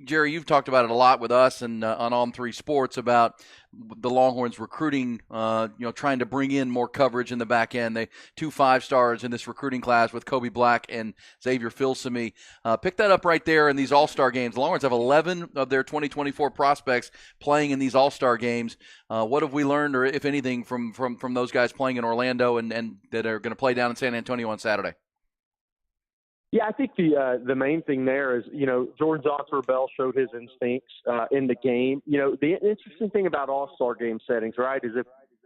Jerry, you've talked about it a lot with us and on On3 Sports about the Longhorns recruiting, trying to bring in more coverage in the back end. They 2 5-stars in this recruiting class with Kobe Black and Xavier Filsaime. Pick that up right there in these All-Star games. The Longhorns have 11 of their 2024 prospects playing in these All-Star games. What have we learned, or if anything, from those guys playing in Orlando and that are going to play down in San Antonio on Saturday? Yeah, I think the main thing there is, Jordan Johnson-Rebel showed his instincts in the game. The interesting thing about all-star game settings, right, is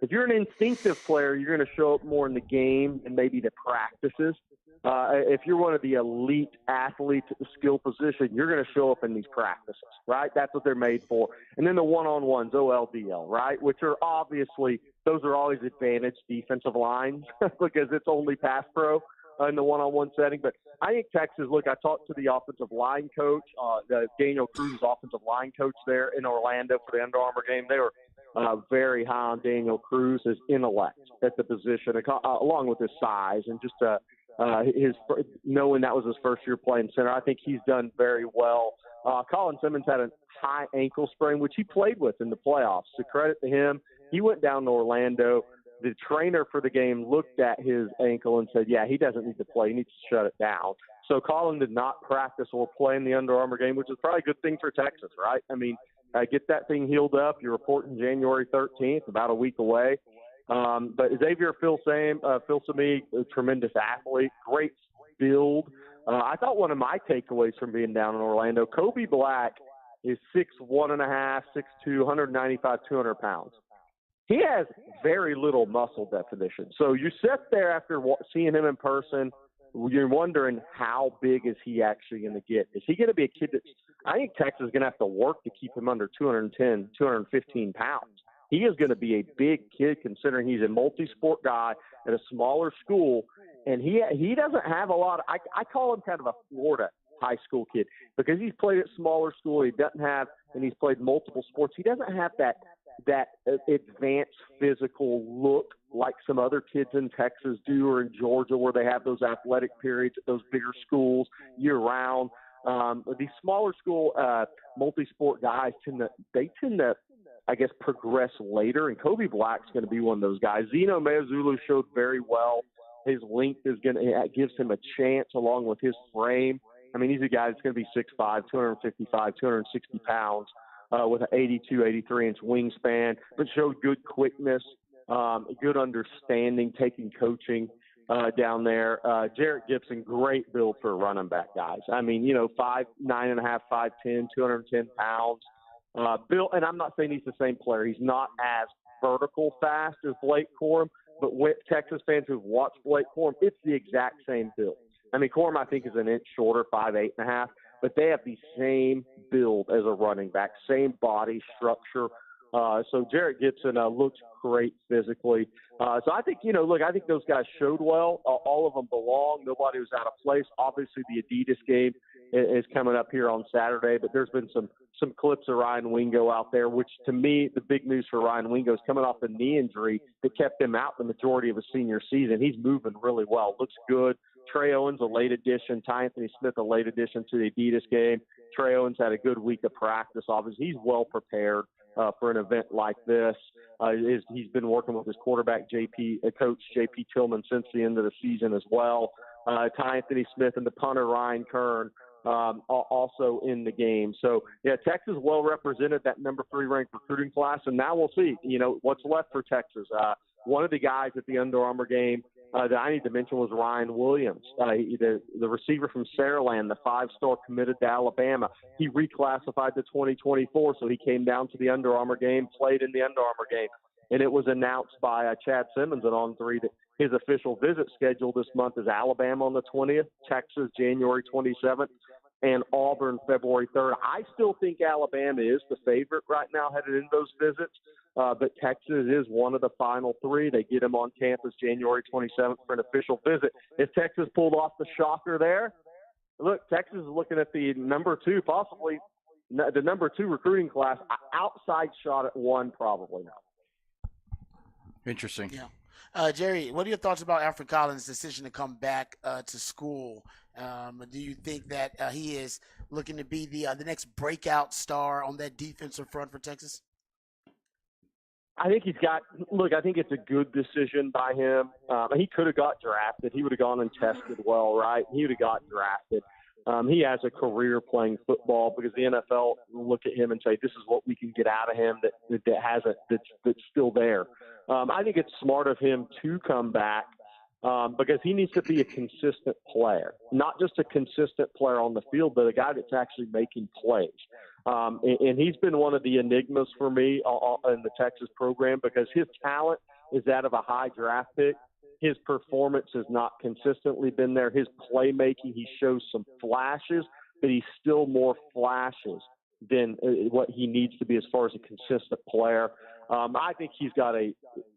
if you're an instinctive player, you're going to show up more in the game than maybe the practices. If you're one of the elite athletes at the skill position, you're going to show up in these practices, right? That's what they're made for. And then the one-on-ones, OLDL, right, which are obviously – those are always advantaged defensive lines because it's only pass pro in the one-on-one setting. But I think Texas, look, I talked to the offensive line coach, Daniel Cruz, offensive line coach there in Orlando for the Under Armour game. They were very high on Daniel Cruz, his intellect at the position, along with his size and just his knowing that was his first year playing center. I think he's done very well. Colin Simmons had a high ankle sprain, which he played with in the playoffs. So credit to him. He went down to Orlando. The trainer for the game looked at his ankle and said, yeah, he doesn't need to play. He needs to shut it down. So Colin did not practice or play in the Under Armour game, which is probably a good thing for Texas, right? I mean, get that thing healed up. You're reporting January 13th, about a week away. But Xavier Filsaime, a tremendous athlete, great build. I thought one of my takeaways from being down in Orlando, Kobe Black is 6'1.5", 6'2", 195, 200 pounds. He has very little muscle definition. So you sit there after seeing him in person, you're wondering how big is he actually going to get? Is he going to be a kid that – I think Texas is going to have to work to keep him under 210, 215 pounds. He is going to be a big kid considering he's a multi-sport guy at a smaller school, and he doesn't have a lot of, I call him kind of a Florida high school kid because he's played at smaller school. He doesn't have – and he's played multiple sports. He doesn't have that advanced physical look like some other kids in Texas do or in Georgia where they have those athletic periods at those bigger schools year-round. These smaller school multi-sport guys tend to, I guess, progress later, and Kobe Black's going to be one of those guys. Zeno Meazulu showed very well. His length gives him a chance along with his frame. I mean, he's a guy that's going to be 6'5", 255, 260 pounds. With an 82, 83-inch wingspan, but showed good quickness, good understanding, taking coaching down there. Jarrett Gibson, great build for a running back, guys. I mean, 5'9.5", 5'10", 210 pounds. Bill, and I'm not saying he's the same player. He's not as vertical fast as Blake Corum, but with Texas fans who've watched Blake Corum, it's the exact same build. I mean, Corum, I think, is an inch shorter, 5'8.5", but they have the same build as a running back, same body structure. So Jarrett Gibson looks great physically. So I think, I think those guys showed well. All of them belong. Nobody was out of place. Obviously, the Adidas game is coming up here on Saturday, but there's been some clips of Ryan Wingo out there, which to me, the big news for Ryan Wingo is coming off a knee injury that kept him out the majority of his senior season. He's moving really well. Looks good. Trey Owens, a late addition. Ty Anthony Smith, a late addition to the Adidas game. Trey Owens had a good week of practice. Obviously, he's well prepared for an event like this. He's been working with his quarterback, coach JP Tillman, since the end of the season as well. Ty Anthony Smith and the punter, Ryan Kern, also in the game. So, yeah, Texas well represented, that number 3 ranked recruiting class, and now we'll see, what's left for Texas. One of the guys at the Under Armour game that I need to mention was Ryan Williams, the receiver from Saraland, the 5-star committed to Alabama. He reclassified to 2024, so he came down to the Under Armour game, played in the Under Armour game, and it was announced by Chad Simmons at On3 that his official visit schedule this month is Alabama on the 20th, Texas January 27th, and Auburn February 3rd. I still think Alabama is the favorite right now headed into those visits, but Texas is one of the final 3. They get him on campus January 27th for an official visit. If Texas pulled off the shocker there, look, Texas is looking at the number 2, possibly the number 2 recruiting class, outside shot at 1, probably not. Interesting. Yeah. Jerry, what are your thoughts about Alfred Collins' decision to come back to school? Do you think that he is looking to be the next breakout star on that defensive front for Texas? I think I think it's a good decision by him. He could have got drafted. He would have gone and tested well, right? He would have got drafted. He has a career playing football because the NFL will look at him and say, this is what we can get out of him that's still there. I think it's smart of him to come back because he needs to be a consistent player, not just a consistent player on the field, but a guy that's actually making plays. And he's been one of the enigmas for me in the Texas program because his talent is that of a high draft pick. His performance has not consistently been there. His playmaking, he shows some flashes, but he's still more flashes than what he needs to be as far as a consistent player. I think he's got a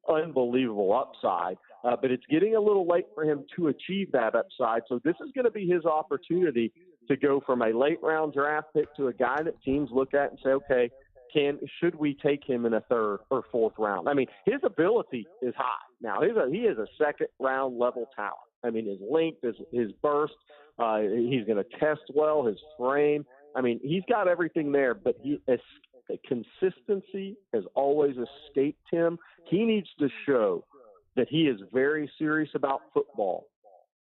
unbelievable upside, but it's getting a little late for him to achieve that upside. So this is going to be his opportunity to go from a late round draft pick to a guy that teams look at and say, okay, should we take him in a 3rd or 4th round? I mean, his ability is high. Now, he is a 2nd round level talent. I mean, his length, his burst, he's going to test well, his frame. I mean, he's got everything there, but consistency has always escaped him. He needs to show that he is very serious about football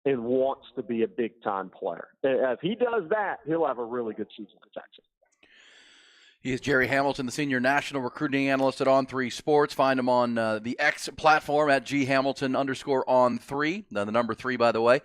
and wants to be a big-time player. If he does that, he'll have a really good season in Texas. He is Jerry Hamilton, the senior national recruiting analyst at On3 Sports. Find him on the X platform at @ghamilton_on3. The number 3, by the way.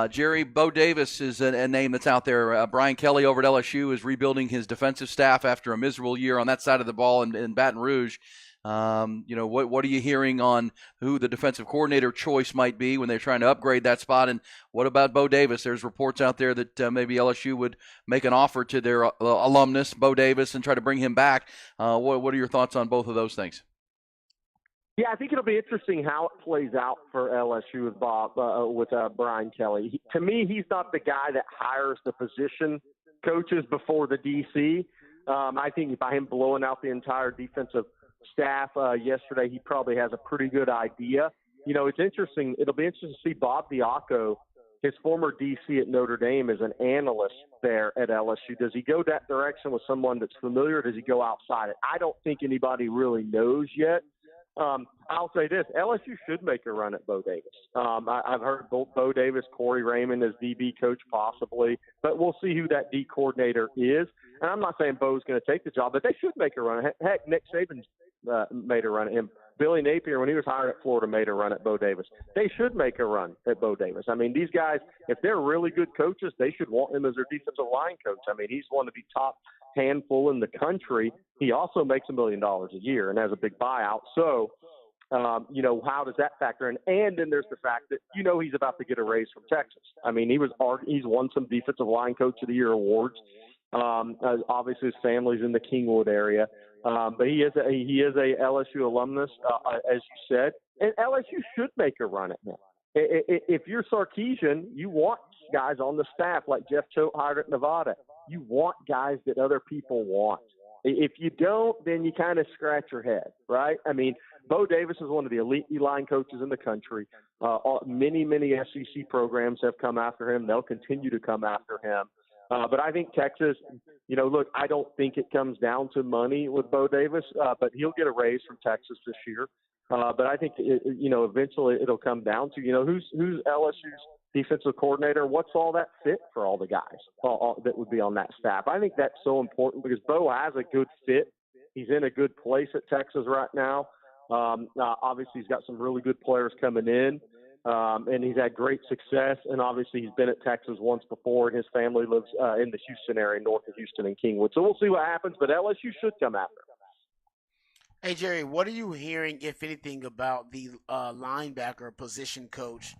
Jerry, Bo Davis is a name that's out there. Brian Kelly over at LSU is rebuilding his defensive staff after a miserable year on that side of the ball in Baton Rouge. What are you hearing on who the defensive coordinator choice might be when they're trying to upgrade that spot? And what about Bo Davis? There's reports out there that maybe LSU would make an offer to their alumnus, Bo Davis, and try to bring him back. What are your thoughts on both of those things? Yeah, I think it'll be interesting how it plays out for LSU with Brian Kelly. To me, he's not the guy that hires the position coaches before the DC. I think by him blowing out the entire defensive staff yesterday, he probably has a pretty good idea. It's interesting. It'll be interesting to see Bob Diaco, his former DC at Notre Dame, as an analyst there at LSU. Does he go that direction with someone that's familiar, or does he go outside it? I don't think anybody really knows yet. I'll say this: LSU should make a run at Bo Davis. I've heard Bo Davis, Corey Raymond as DB coach possibly, but we'll see who that D coordinator is. And I'm not saying Bo's going to take the job, but they should make a run. Heck, Nick Saban made a run at him. Billy Napier, when he was hired at Florida, made a run at Bo Davis. They should make a run at Bo Davis. I mean, these guys, if they're really good coaches, they should want him as their defensive line coach. I mean, he's one of the top handful in the country. He also makes $1 million a year and has a big buyout. So, how does that factor in? And then there's the fact that, he's about to get a raise from Texas. I mean, he's won some defensive line coach of the year awards. Obviously his family's in the Kingwood area. But he is a LSU alumnus, as you said, and LSU should make a run at him. If you're Sarkisian, you want guys on the staff like Jeff Choate hired at Nevada. You want guys that other people want. If you don't, then you kind of scratch your head, right? I mean, Bo Davis is one of the elite line coaches in the country. Many SEC programs have come after him. They'll continue to come after him. But I think Texas, look, I don't think it comes down to money with Bo Davis, but he'll get a raise from Texas this year. But I think, eventually it'll come down to, who's LSU's defensive coordinator, what's all that fit for all the guys that would be on that staff. I think that's so important because Bo has a good fit. He's in a good place at Texas right now. Obviously, he's got some really good players coming in. And he's had great success, and obviously he's been at Texas once before, and his family lives in the Houston area, north of Houston and Kingwood. So we'll see what happens, but LSU should come after him. Hey, Jerry, what are you hearing, if anything, about the linebacker position coach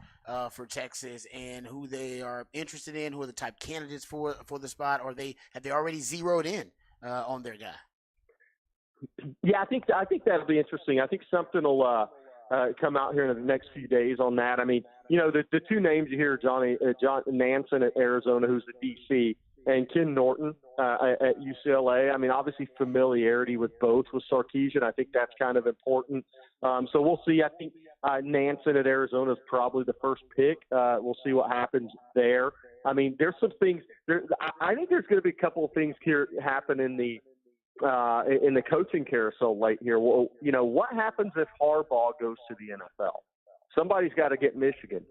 for Texas and who they are interested in, who are the type candidates for the spot, or have they already zeroed in on their guy? Yeah, I think that'll be interesting. I think something will come out here in the next few days on that. I mean, the two names you hear, John Nansen at Arizona, who's the DC, and Ken Norton at UCLA. I mean, obviously familiarity with both with Sarkisian. I think that's kind of important. So we'll see. I think Nansen at Arizona is probably the first pick. We'll see what happens there. I mean, there's some things. I think there's going to be a couple of things here happen in the coaching carousel late here. Well, what happens if Harbaugh goes to the NFL? Somebody's got to get Michigan.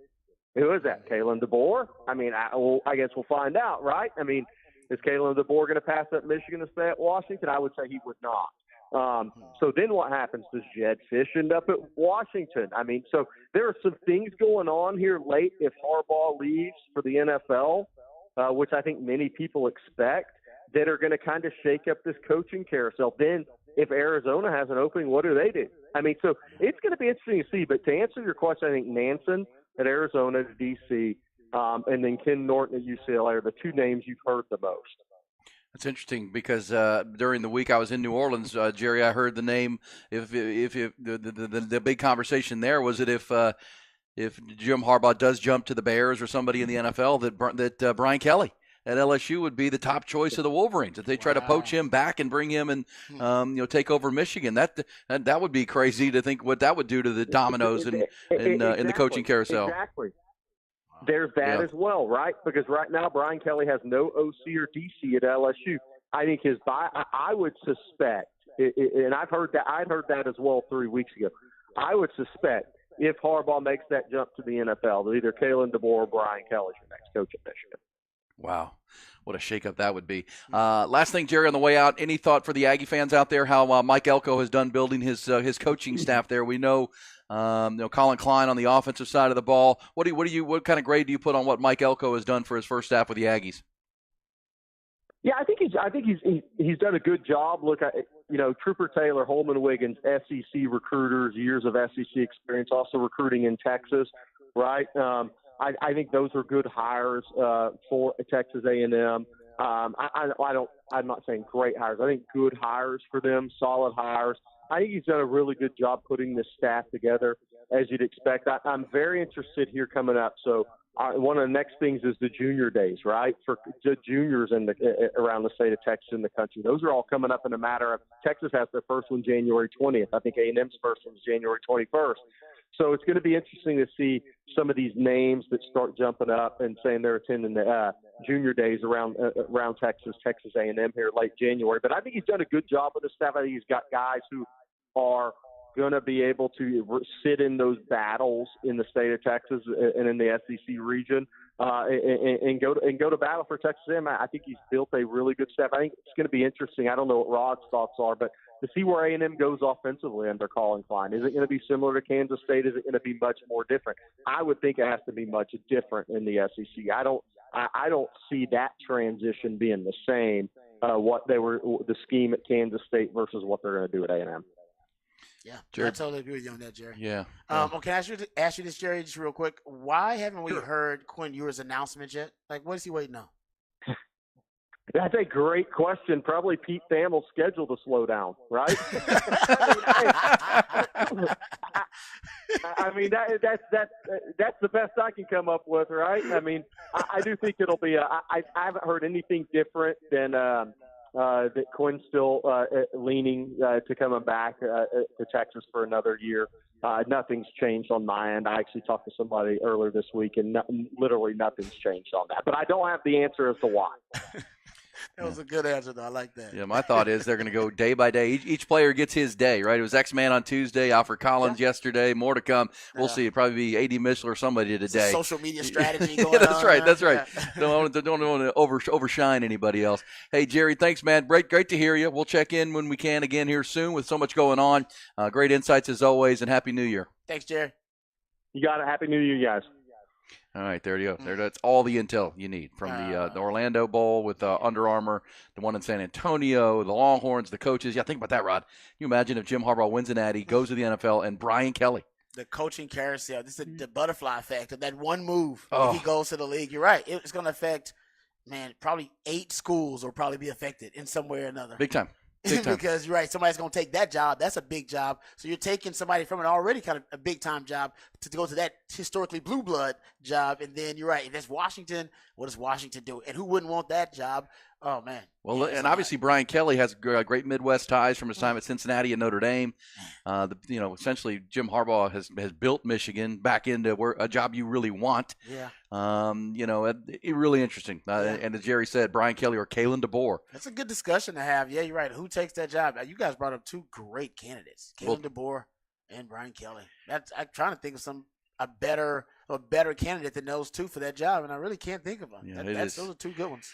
Who is that? Kalen DeBoer? I mean, I guess we'll find out, right? I mean, is Kalen DeBoer going to pass up Michigan to stay at Washington? I would say he would not. So then what happens? Does Jed Fish end up at Washington? I mean, so there are some things going on here late if Harbaugh leaves for the NFL, which I think many people expect, that are going to kind of shake up this coaching carousel. Then if Arizona has an opening, what do they do? I mean, so it's going to be interesting to see. But to answer your question, I think Nansen at Arizona, D.C., and then Ken Norton at UCLA are the two names you've heard the most. That's interesting because during the week I was in New Orleans, Jerry, I heard the name. If the big conversation there was that if Jim Harbaugh does jump to the Bears or somebody in the NFL, that Brian Kelly at LSU would be the top choice of the Wolverines. If they try to poach him back and bring him and take over Michigan, that would be crazy to think what that would do to the dominoes in the coaching carousel. Exactly. There's that as well, right? Because right now Brian Kelly has no OC or DC at LSU. I think I would suspect, and I'd heard that as well 3 weeks ago. I would suspect if Harbaugh makes that jump to the NFL, that either Kalen DeBoer or Brian Kelly is your next coach at Michigan. Wow. What a shakeup that would be. Last thing, Jerry, on the way out, any thought for the Aggie fans out there how Mike Elko has done building his coaching staff there? We know, Colin Klein on the offensive side of the ball. What kind of grade do you put on what Mike Elko has done for his first staff with the Aggies? Yeah, I think he's done a good job. Look, Trooper Taylor, Holman Wiggins, SEC recruiters, years of SEC experience, also recruiting in Texas, right? I think those are good hires for Texas A&M. I'm not saying great hires. I think good hires for them, solid hires. I think he's done a really good job putting this staff together, as you'd expect. I'm very interested here coming up. So one of the next things is the junior days, right, for the juniors around the state of Texas and the country. Those are all coming up in a matter of – Texas has their first one January 20th. I think A&M's first one is January 21st. So it's going to be interesting to see some of these names that start jumping up and saying they're attending the junior days around Texas A&M here late January. But I think he's done a good job with the staff. I think he's got guys who are going to be able to sit in those battles in the state of Texas and in the SEC region and go to battle for Texas A&M. I think he's built a really good staff. I think it's going to be interesting. I don't know what Rod's thoughts are, but to see where A&M goes offensively under Colin Klein. Is it going to be similar to Kansas State? Is it going to be much more different? I would think it has to be much different in the SEC. I don't see that transition being the same. The scheme at Kansas State versus what they're going to do at A&M. Yeah, Jerry. I totally agree with you on that, Jerry. Yeah. Well, can I ask you this, Jerry, just real quick? Why haven't we heard Quinn Ewers' announcement yet? Like, what is he waiting on? That's a great question. Probably Pete Thamel's schedule to slow down, right? I mean, that's the best I can come up with, right? I mean, I do think it'll be. I haven't heard anything different than that Quinn's still leaning to coming back to Texas for another year. Nothing's changed on my end. I actually talked to somebody earlier this week, and literally nothing's changed on that. But I don't have the answer as to why. That was a good answer, though. I like that. Yeah, my thought is they're going to go day by day. Each player gets his day, right? It was X-Man on Tuesday, Alfred Collins yesterday, more to come. We'll see. It'll probably be A.D. Mitchell or somebody today. Social media strategy going yeah, that's on. Right. That's right. Yeah. Don't want to overshine anybody else. Hey, Jerry, thanks, man. Great to hear you. We'll check in when we can again here soon with so much going on. Great insights as always, and Happy New Year. Thanks, Jerry. You got it. Happy New Year, guys. All right, there you go. That's all the intel you need from the Orlando Bowl with Under Armour, the one in San Antonio, the Longhorns, the coaches. Yeah, think about that, Rod. Can you imagine if Jim Harbaugh wins an Natty, goes to the NFL, and Brian Kelly? The coaching carousel. This is the butterfly effect of that one move. Oh. If he goes to the league, you're right. It's going to affect, probably 8 schools will probably be affected in some way or another. Big time. Because you're right, somebody's going to take that job. That's a big job. So you're taking somebody from an already kind of a big-time job to go to that historically blue blood job. And then you're right, if that's Washington, what does Washington do? And who wouldn't want that job? Oh, man. Well, yeah, and obviously Brian Kelly has great Midwest ties from his time at Cincinnati and Notre Dame. Essentially Jim Harbaugh has built Michigan back into a job you really want. Yeah. Really interesting. And as Jerry said, Brian Kelly or Kalen DeBoer. That's a good discussion to have. Yeah, you're right. Who takes that job? You guys brought up 2 great candidates, Kalen DeBoer and Brian Kelly. I'm trying to think of a better candidate than those 2 for that job, and I really can't think of them. Yeah, those are 2 good ones.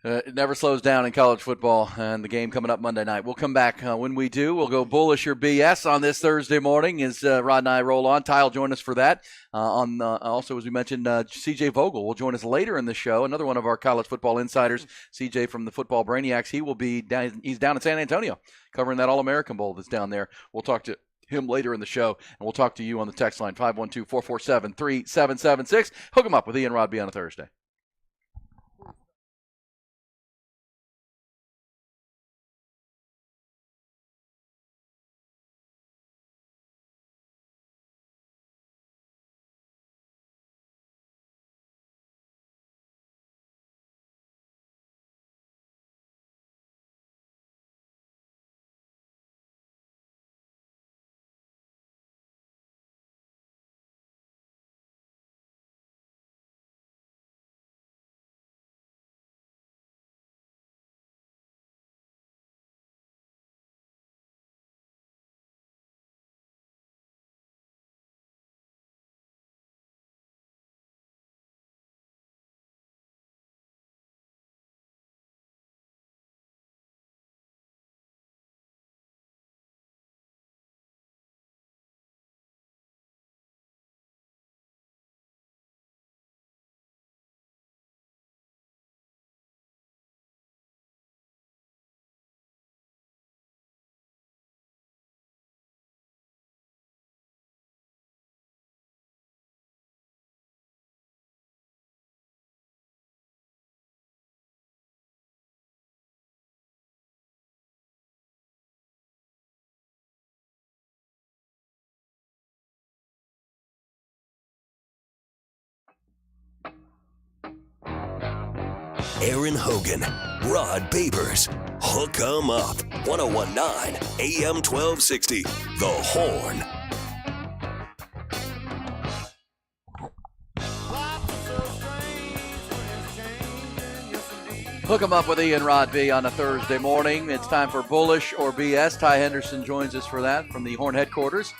It never slows down in college football, and the game coming up Monday night. We'll come back. When we do, we'll go bullish or BS on this Thursday morning as Rod and I roll on. Ty will join us for that. Also, as we mentioned, CJ Vogel will join us later in the show, another one of our college football insiders, CJ from the Football Brainiacs. He will be he's down in San Antonio covering that All-American Bowl that's down there. We'll talk to him later in the show, and we'll talk to you on the text line, 512-447-3776. Hook 'em up with Ian Rod B on a Thursday. Aaron Hogan, Rod Babers. Hook 'em up. 1019 AM 1260. The Horn. Hook 'em up with Ian Rod B on a Thursday morning. It's time for Bullish or BS. Ty Henderson joins us for that from the Horn headquarters.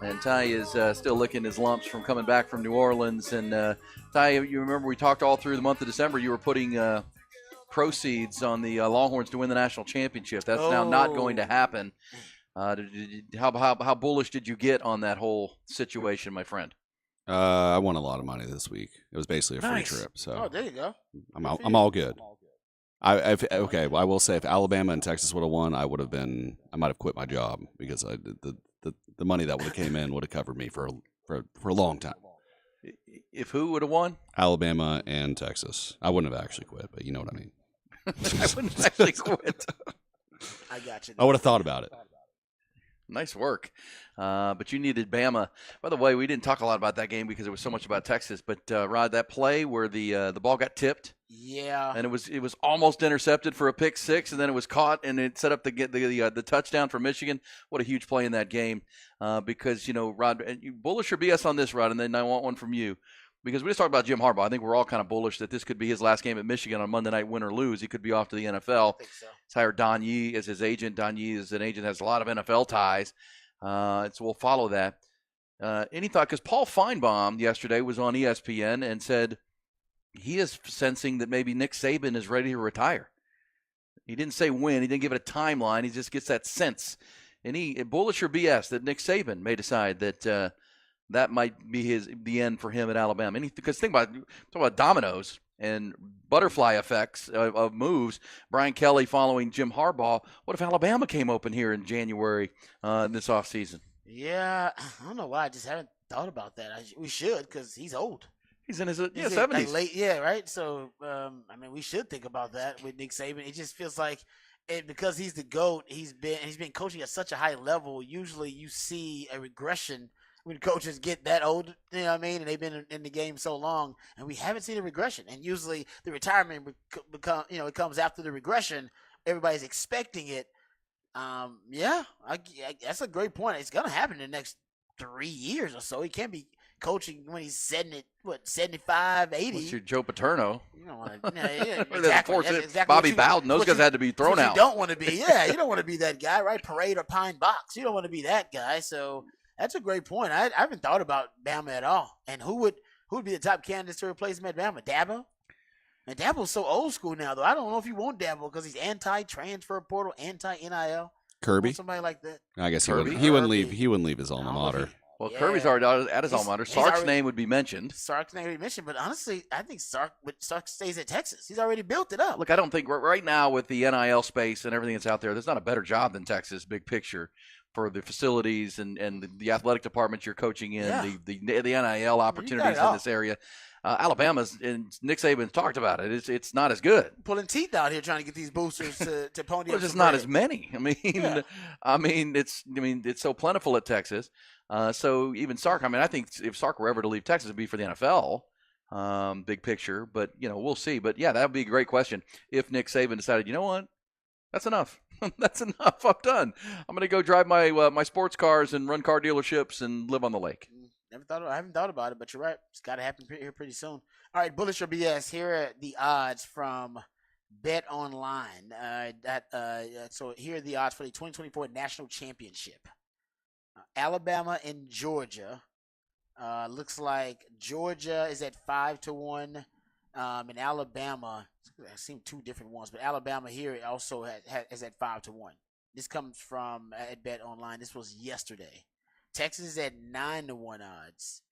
And Ty is still licking his lumps from coming back from New Orleans. And Ty, you remember we talked all through the month of December. You were putting proceeds on the Longhorns to win the national championship. That's now not going to happen. How bullish did you get on that whole situation, my friend? I won a lot of money this week. It was basically a free Nice. trip. So there you go. I'm all good. Okay, well, I will say if Alabama and Texas would have won, I might have quit my job because the money that would have came in would have covered me for a long time. If who would have won? Alabama and Texas. I wouldn't have actually quit, but you know what I mean. I wouldn't actually quit. I got you. I would have thought about it. Nice work. But you needed Bama. By the way, we didn't talk a lot about that game because it was so much about Texas. But, Rod, that play where the ball got tipped. Yeah. And it was almost intercepted for a pick six, and then it was caught, and it set up the touchdown for Michigan. What a huge play in that game. Because, Rod, and you bullish or BS on this, Rod, and then I want one from you. Because we just talked about Jim Harbaugh. I think we're all kind of bullish that this could be his last game at Michigan on Monday night, win or lose. He could be off to the NFL. I think so. He's hired Don Yee as his agent. Don Yee is an agent that has a lot of NFL ties. So we'll follow that. Any thought? Because Paul Feinbaum yesterday was on ESPN and said he is sensing that maybe Nick Saban is ready to retire. He didn't say when. He didn't give it a timeline. He just gets that sense. And bullish or BS that Nick Saban may decide that that might be the end for him at Alabama. Because talk about dominoes and butterfly effects of moves. Brian Kelly following Jim Harbaugh. What if Alabama came open here in January this offseason? Yeah, I don't know why. I just haven't thought about that. We should because he's old. He's in his 70s. Like late, right? So, we should think about that with Nick Saban. It just feels like because he's the GOAT, he's been coaching at such a high level. Usually you see a regression when coaches get that old, you know what I mean? And they've been in the game so long, and we haven't seen a regression. And usually the retirement it comes after the regression. Everybody's expecting it. That's a great point. It's going to happen in the next 3 years or so. He can't be coaching when he's 75, 80. What's your Joe Paterno? You don't want to. Exactly. Bobby Bowden. Those guys had to be thrown out. You don't want to be. Yeah, you don't want to be that guy, right? Parade or Pine Box. You don't want to be that guy. So that's a great point. I haven't thought about Bama at all. And who would be the top candidates to replace him at Bama? Dabo? And Dabo's so old school now, though. I don't know if you want Dabo because he's anti-transfer portal, anti-NIL. Kirby? Somebody like that. I guess he wouldn't leave. He wouldn't leave his alma mater. Well, Kirby's already at his alma mater. Sark's name would be mentioned. Sark's name would be mentioned, but honestly, I think Sark stays at Texas. He's already built it up. Look, I don't think right now with the NIL space and everything that's out there's not a better job than Texas, big picture, for the facilities and the athletic department you're coaching in, the NIL opportunities in this area. Alabama's, and Nick Saban talked about it. It's not as good. Pulling teeth out here trying to get these boosters to pony up. There's just not as many. It's so plentiful at Texas. So even Sark, I think if Sark were ever to leave Texas, it'd be for the NFL, big picture. But we'll see. But yeah, that would be a great question if Nick Saban decided, you know what, that's enough. That's enough. I'm done. I'm going to go drive my sports cars and run car dealerships and live on the lake. I haven't thought about it, but you're right. It's got to happen here pretty soon. All right, bullish or BS. Here are the odds from Bet Online. So here are the odds for the 2024 National Championship. Alabama and Georgia. Looks like Georgia is at 5-1, and Alabama. I've seen two different ones, but Alabama here also is at 5-1. This comes from at Bet Online. This was yesterday. Texas is at 9-1 odds.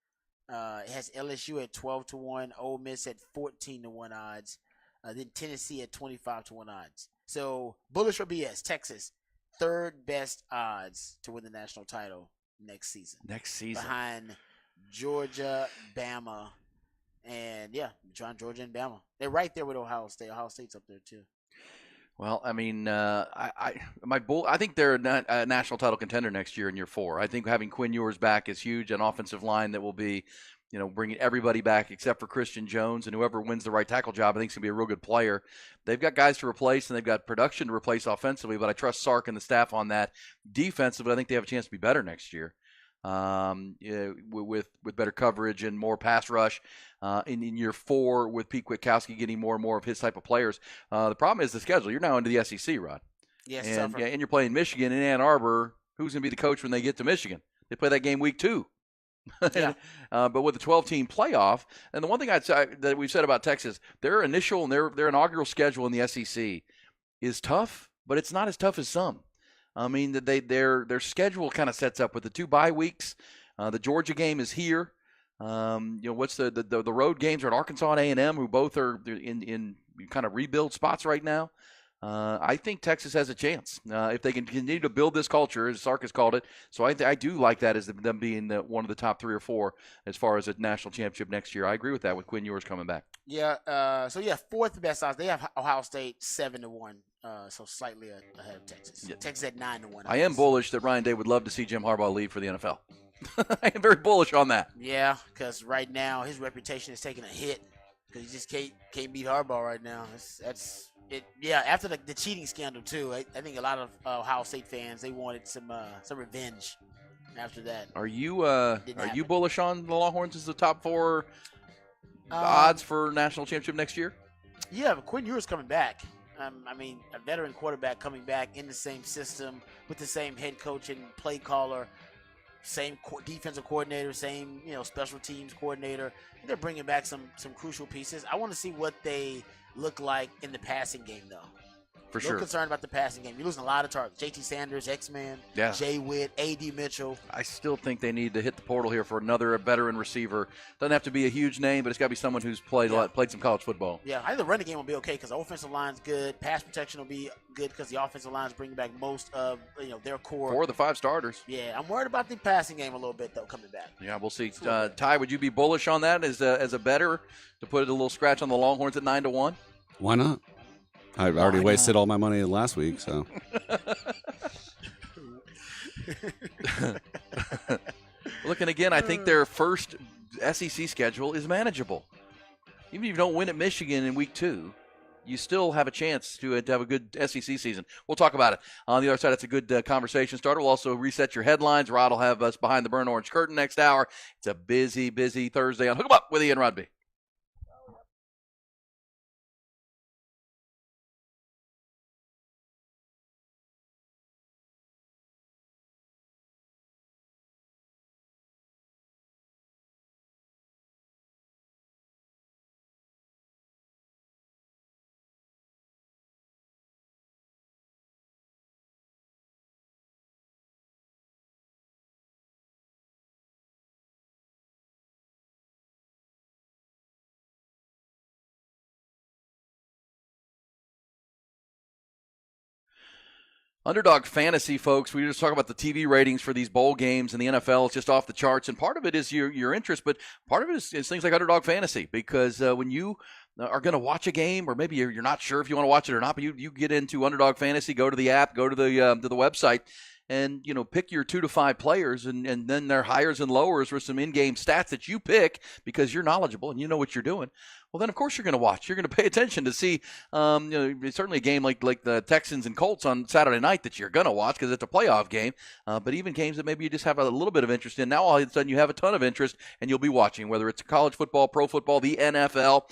It has LSU at 12-1, Ole Miss at 14-1 odds, then Tennessee at 25-1 odds. So bullish or BS, Texas, third best odds to win the national title next season. Behind Georgia, Bama, and Georgia and Bama. They're right there with Ohio State. Ohio State's up there too. Well, I think they're a national title contender next year in year 4. I think having Quinn Ewers back is huge. An offensive line that will be bringing everybody back except for Christian Jones, and whoever wins the right tackle job, I think is going to be a real good player. They've got guys to replace, and they've got production to replace offensively, but I trust Sark and the staff on that. Defensively, I think they have a chance to be better next year. With better coverage and more pass rush in year 4 with Pete Kwiatkowski getting more and more of his type of players. The problem is the schedule. You're now into the SEC, Rod. Yes, and you're playing Michigan in Ann Arbor. Who's going to be the coach when they get to Michigan? They play that game week 2. Yeah. But with the 12-team playoff, and the one thing I'd say that we've said about Texas, their initial and their inaugural schedule in the SEC is tough, but it's not as tough as some. I mean, their schedule kind of sets up with the 2 bye weeks. The Georgia game is here. What's the road games are at Arkansas and A&M, who both are in kind of rebuild spots right now. I think Texas has a chance if they can continue to build this culture, as Sark has called it. So I do like that as them being one of the top 3 or 4 as far as a national championship next year. I agree with that with Quinn Ewers coming back. Yeah. 4th best odds. They have Ohio State 7-1. So slightly ahead of Texas. Yeah. Texas at 9-1. I am bullish that Ryan Day would love to see Jim Harbaugh leave for the NFL. I am very bullish on that. Yeah, because right now his reputation is taking a hit because he just can't beat Harbaugh right now. That's it. Yeah, after the cheating scandal too, I think a lot of Ohio State fans, they wanted some revenge after that. Are you bullish on the Longhorns as the top 4 odds for national championship next year? Yeah, but Quinn Ewers coming back. I mean, a veteran quarterback coming back in the same system with the same head coach and play caller, same defensive coordinator, same special teams coordinator. They're bringing back some crucial pieces. I want to see what they look like in the passing game, though. For sure. Concerned about the passing game. You're losing a lot of targets. JT Sanders, X-Man, Jay Witt, A.D. Mitchell. I still think they need to hit the portal here for another veteran receiver. Doesn't have to be a huge name, but it's got to be someone who's played some college football. Yeah, I think the running game will be okay because the offensive line's good. Pass protection will be good because the offensive line's bringing back most of their core. 4 of the 5 starters. Yeah, I'm worried about the passing game a little bit, though, coming back. Yeah, we'll see. Ty, would you be bullish on that as a bettor to put a little scratch on the Longhorns at 9-1? Why not? I already wasted all my money last week, so. Looking again, I think their first SEC schedule is manageable. Even if you don't win at Michigan in week 2, you still have a chance to have a good SEC season. We'll talk about it. On the other side, it's a good conversation starter. We'll also reset your headlines. Rod will have us behind the burnt orange curtain next hour. It's a busy, busy Thursday on Hook 'em Up with Ian Rodby. Underdog Fantasy, folks, we just talk about the TV ratings for these bowl games in the NFL. It's just off the charts, and part of it is your interest, but part of it is things like Underdog Fantasy, because when you are going to watch a game, or maybe you're not sure if you want to watch it or not, but you get into Underdog Fantasy, go to the app, go to the website, and pick your 2 to 5 players, and then their highers and lowers with some in-game stats that you pick because you're knowledgeable and you know what you're doing. Well, then of course you're going to watch. You're going to pay attention to see. Certainly a game like the Texans and Colts on Saturday night that you're going to watch because it's a playoff game. But even games that maybe you just have a little bit of interest in, now all of a sudden you have a ton of interest and you'll be watching. Whether it's college football, pro football, the NFL,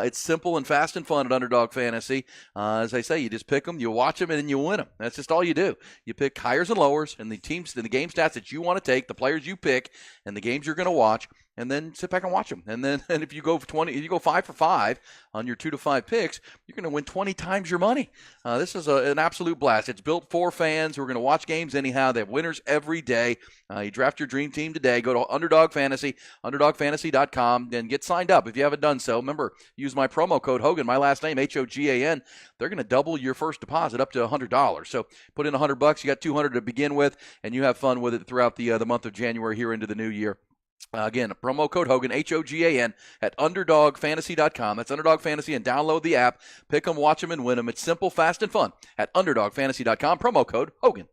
it's simple and fast and fun at Underdog Fantasy. As I say, you just pick them, you watch them, and then you win them. That's just all you do. You pick highers and lowers and the teams, and the game stats that you want to take, the players you pick, and the games you're going to watch. And then sit back and watch them. And then if you go 5 for 5 on your 2 to 5 picks, you're going to win 20 times your money. This is an absolute blast. It's built for fans who are going to watch games anyhow. They have winners every day. You draft your dream team today. Go to Underdog Fantasy, underdogfantasy.com, and get signed up if you haven't done so. Remember, use my promo code Hogan, my last name, Hogan. They're going to double your first deposit up to $100. So put in $100. You got $200 to begin with, and you have fun with it throughout the month of January here into the new year. Again, promo code Hogan, Hogan, at UnderdogFantasy.com. That's Underdog Fantasy, and download the app. Pick them, watch them, and win them. It's simple, fast, and fun at UnderdogFantasy.com. Promo code Hogan.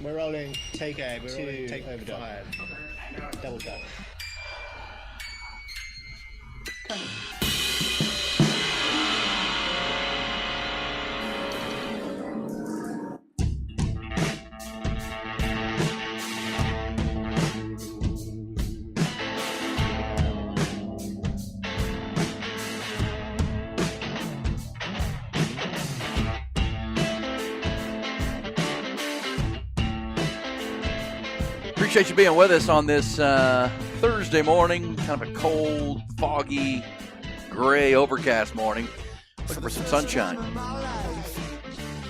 We're rolling. Take A. We're rolling. Take overdub. 5. Double dub. Appreciate you being with us on this Thursday morning, kind of a cold, foggy, gray, overcast morning. Looking for some sunshine.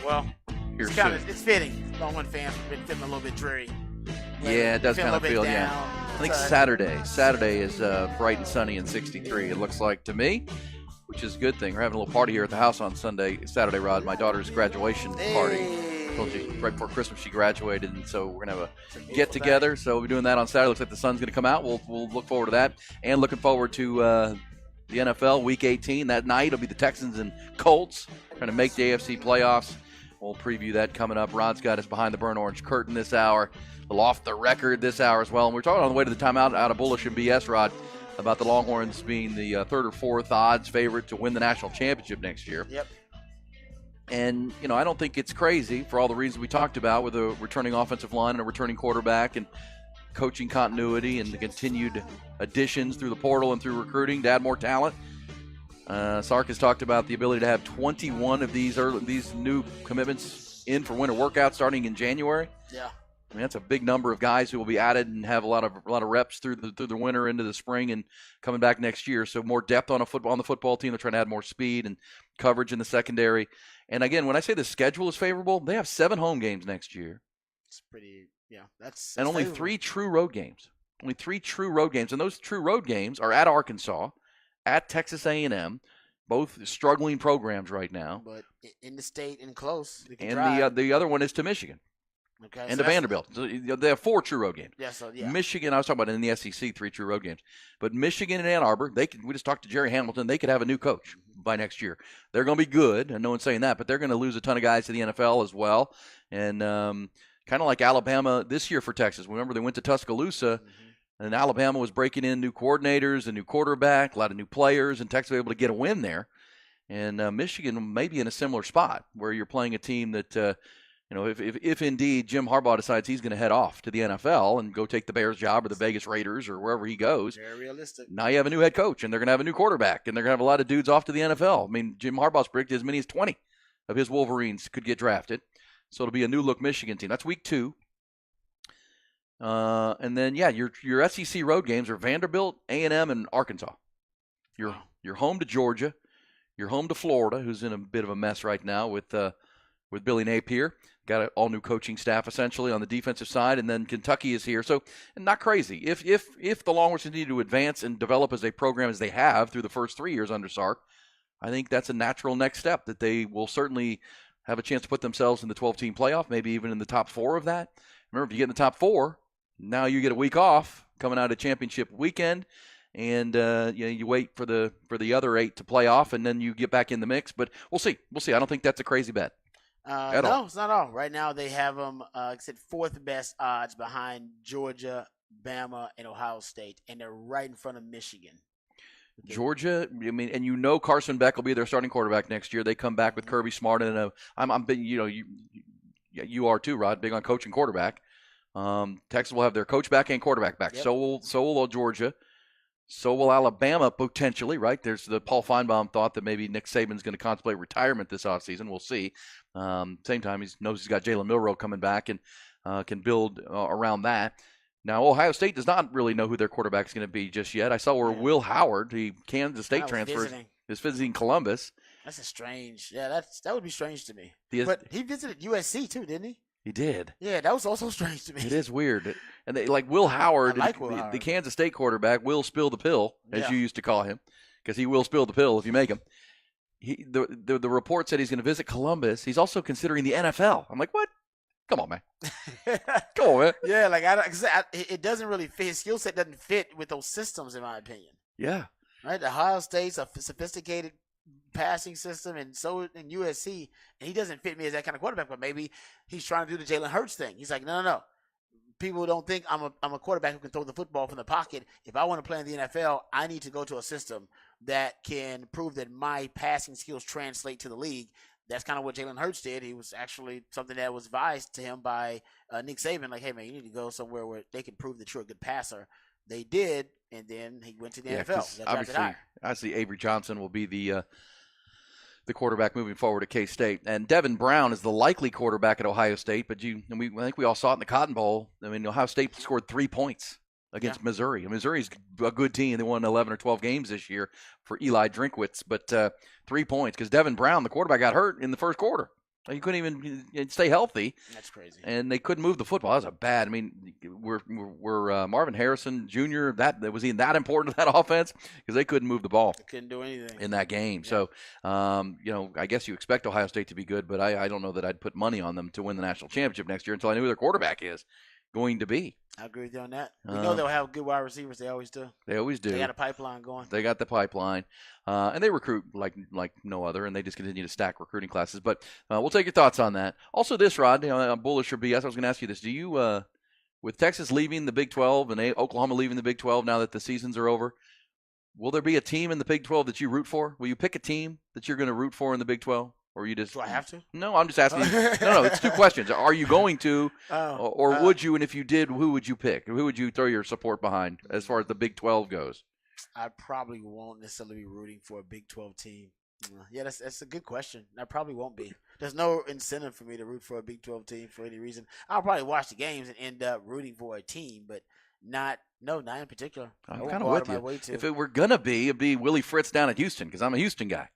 Well, Here it's soon. it's fitting. Longhorn fans have been feeling a little bit dreary. Yeah, it does Feeling kind a of little feel, bit yeah. down. I think It's, Saturday is bright and sunny and 63. It looks like to me, which is a good thing. We're having a little party here at the house on Saturday, Rod. My daughter's graduation party. I told you right before Christmas she graduated, and so we're gonna have a get together. So we'll be doing that on Saturday. Looks like the sun's gonna come out. We'll look forward to that, and looking forward to the NFL Week 18. That night it'll be the Texans and Colts trying to make the AFC playoffs. We'll preview that coming up. Rod's got us behind the burnt orange curtain this hour. A little off the record this hour as well. And we're talking on the way to the timeout out of Bullish and BS, Rod, about the Longhorns being the third or fourth odds favorite to win the national championship next year. Yep. And, I don't think it's crazy for all the reasons we talked about with a returning offensive line and a returning quarterback and coaching continuity and the continued additions through the portal and through recruiting to add more talent. Sark has talked about the ability to have 21 of these new commitments in for winter workouts starting in January. Yeah. I mean, that's a big number of guys who will be added and have a lot of reps through the winter into the spring and coming back next year. So more depth on the football team. They're trying to add more speed and coverage in the secondary. And again, when I say the schedule is favorable, they have 7 home games next year. It's pretty, that's and only favorable. 3 true road games. Only 3 true road games, and those true road games are at Arkansas, at Texas A&M, both struggling programs right now. But in the state and close. They can And drive. the other one is to Michigan. Okay, And so to that's- Vanderbilt. So they have 4 true road games. Yeah, so, yeah. Michigan, I was talking about in the SEC, 3 true road games. But Michigan and Ann Arbor, we just talked to Jerry Hamilton, they could have a new coach by next year. They're going to be good, and no one's saying that, but they're going to lose a ton of guys to the NFL as well. And kind of like Alabama this year for Texas. Remember, they went to Tuscaloosa, and Alabama was breaking in new coordinators, a new quarterback, a lot of new players, and Texas was able to get a win there. And Michigan may be in a similar spot where you're playing a team that if indeed Jim Harbaugh decides he's going to head off to the NFL and go take the Bears job or the Vegas Raiders or wherever he goes, Very realistic. now you have a new head coach, and they're going to have a new quarterback, and they're going to have a lot of dudes off to the NFL. I mean, Jim Harbaugh's predicted as many as 20 of his Wolverines could get drafted. So it'll be a new-look Michigan team. That's week 2. And then, your SEC road games are Vanderbilt, A&M, and Arkansas. You're home to Georgia. You're home to Florida, who's in a bit of a mess right now with Billy Napier. Got an all-new coaching staff, essentially, on the defensive side, and then Kentucky is here. So, not crazy. If the Longhorns continue to advance and develop as a program as they have through the first 3 years under Sark, I think that's a natural next step that they will certainly have a chance to put themselves in the 12-team playoff, maybe even in the top 4 of that. Remember, if you get in the top 4, now you get a week off coming out of championship weekend, and you wait for the other 8 to play off, and then you get back in the mix. But we'll see. I don't think that's a crazy bet. No, all. it's not all. Right now, they have them, like I said, 4th best odds behind Georgia, Bama, and Ohio State, and they're right in front of Michigan. Georgia, and Carson Beck will be their starting quarterback next year. They come back with Kirby Smart, and I'm big. You are too, Rod, big on coach and quarterback. Texas will have their coach back and quarterback back. Yep. So will Georgia. So will Alabama potentially, right? There's the Paul Feinbaum thought that maybe Nick Saban's going to contemplate retirement this offseason. We'll see. Same time, he knows he's got Jalen Milroe coming back and can build around that. Now, Ohio State does not really know who their quarterback is going to be just yet. I saw where Will Howard, the Kansas State transfer, is visiting Columbus. That's a strange. Yeah, that would be strange to me. But he visited USC too, didn't he? He did. Yeah, that was also strange to me. It is weird. And Will Howard, Will Howard. The Kansas State quarterback, will spill the pill, as you used to call him, because he will spill the pill if you make him. The report said he's going to visit Columbus. He's also considering the NFL. I'm like, what? Come on, man. Come on, man. Yeah, it doesn't really fit. His skill set doesn't fit with those systems, in my opinion. Yeah. Right? The Ohio State's a sophisticated passing system, and so in USC, and he doesn't fit me as that kind of quarterback. But maybe he's trying to do the Jalen Hurts thing. He's like, no. People don't think I'm a quarterback who can throw the football from the pocket. If I want to play in the NFL, I need to go to a system that can prove that my passing skills translate to the league. That's kind of what Jalen Hurts did. He was actually something that was advised to him by Nick Saban, like, hey, man, you need to go somewhere where they can prove that you're a good passer. They did, and then he went to the NFL. Obviously, Avery Johnson will be the quarterback moving forward at K-State. And Devin Brown is the likely quarterback at Ohio State, but I think we all saw it in the Cotton Bowl. I mean, Ohio State scored 3 points against Missouri. Missouri's a good team. They won 11 or 12 games this year for Eli Drinkwitz, but 3 points because Devin Brown, the quarterback, got hurt in the first quarter. He couldn't even stay healthy. That's crazy. And they couldn't move the football. That was a bad. I mean, we're Marvin Harrison Jr. Was he that important to that offense? Because they couldn't move the ball. They couldn't do anything in that game. Yeah. So, I guess you expect Ohio State to be good, but I don't know that I'd put money on them to win the national championship next year until I knew who their quarterback is going to be. I agree with you on that. We know they'll have good wide receivers. They always do. They always do. They got a pipeline going. They got the pipeline. And they recruit like no other, and they just continue to stack recruiting classes. But we'll take your thoughts on that. Also this, Rod, bullish or BS, I was going to ask you this. Do you, with Texas leaving the Big 12 and Oklahoma leaving the Big 12 now that the seasons are over, will there be a team in the Big 12 that you root for? Will you pick a team that you're going to root for in the Big 12? Or you just? Do I have to? No, I'm just asking. No, it's 2 questions. Are you going to, or would you? And if you did, who would you pick? Who would you throw your support behind as far as the Big 12 goes? I probably won't necessarily be rooting for a Big 12 team. Yeah, that's a good question. I probably won't be. There's no incentive for me to root for a Big 12 team for any reason. I'll probably watch the games and end up rooting for a team, but not in particular. I'm kind of with you. If it were gonna be, it'd be Willie Fritz down at Houston because I'm a Houston guy.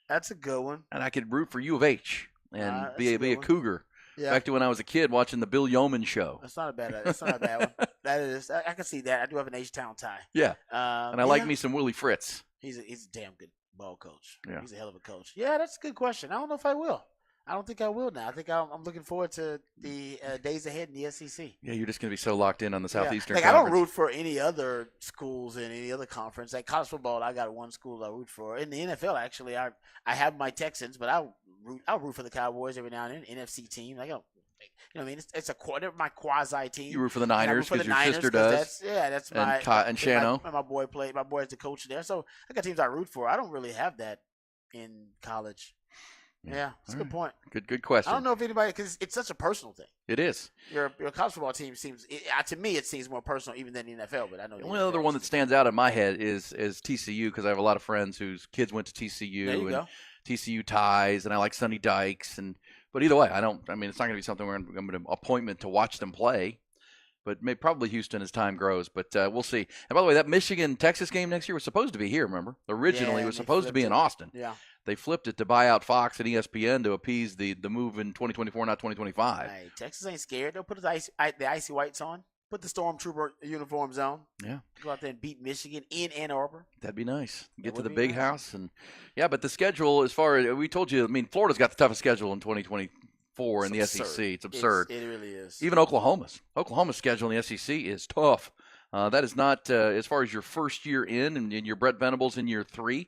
That's a good one. And I could root for U of H and be a Cougar. Yeah. Back to when I was a kid watching the Bill Yeoman show. That's not a bad one. That is. I can see that. I do have an H-Town tie. Yeah. And I like me some Willie Fritz. He's a damn good ball coach. Yeah. He's a hell of a coach. Yeah, that's a good question. I don't know if I will. I don't think I will now. I think I'm looking forward to the days ahead in the SEC. Yeah, you're just going to be so locked in on the Southeastern Conference. Conference. I don't root for any other schools in any other conference. Like college football, I got one school I root for. In the NFL, actually, I have my Texans, but I'll root for the Cowboys every now and then. NFC team, what I mean? It's my quasi team. You root for the Niners because your sister does. That's my and Shano. My boy played. My boy's the coach there, so I got teams I root for. I don't really have that in college. Yeah, that's a good point. Good question. I don't know if anybody, because it's such a personal thing. It is. Your college football team seems, to me, it seems more personal even than the NFL. But I know the only other one that stands out in my head is TCU because I have a lot of friends whose kids went to TCU and TCU ties, and I like Sonny Dykes. But either way, it's not going to be something where I'm going to appointment to watch them play. But probably Houston as time grows. But we'll see. And by the way, that Michigan-Texas game next year was supposed to be here, remember? Originally, it was supposed to be in Austin. Yeah. They flipped it to buy out Fox and ESPN to appease the move in 2024, not 2025. Hey, Texas ain't scared. They'll put the icy whites on. Put the Stormtrooper uniforms on. Yeah. Go out there and beat Michigan in Ann Arbor. That'd be nice. Get to the big house. But the schedule, as far as we told you, Florida's got the toughest schedule in 2024 in the SEC. It's absurd. It really is. Even Oklahoma's schedule in the SEC is tough. That is not, as far as your first year in and your Brett Venables in year 3.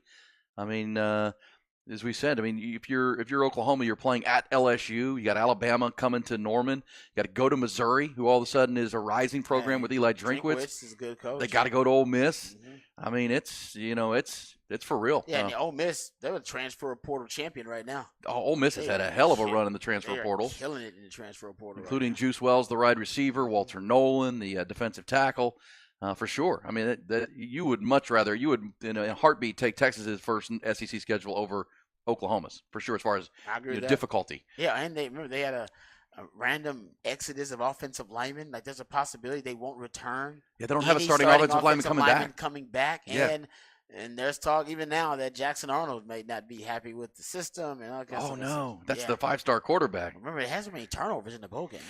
As we said, if you're Oklahoma, you're playing at LSU. You got Alabama coming to Norman. You got to go to Missouri, who all of a sudden is a rising program with Eli Drinkwitz. Is a good coach. They got to go to Ole Miss. Mm-hmm. It's for real. Yeah, and Ole Miss, they're a transfer portal champion right now. Ole Miss has had a hell of a run in the transfer portal. Killing it in the transfer portal, including Juice Wells, the wide receiver, Walter Nolan, the defensive tackle. For sure. You would in a heartbeat take Texas's first SEC schedule over Oklahoma's for sure, as far as difficulty. Yeah, and they had a random exodus of offensive linemen. Like there's a possibility they won't return. Yeah, they don't have a starting offensive lineman coming back. And there's talk even now that Jackson Arnold may not be happy with the system and all kinds of no, that's the 5-star quarterback. Remember, it hasn't many turnovers in the bowl game.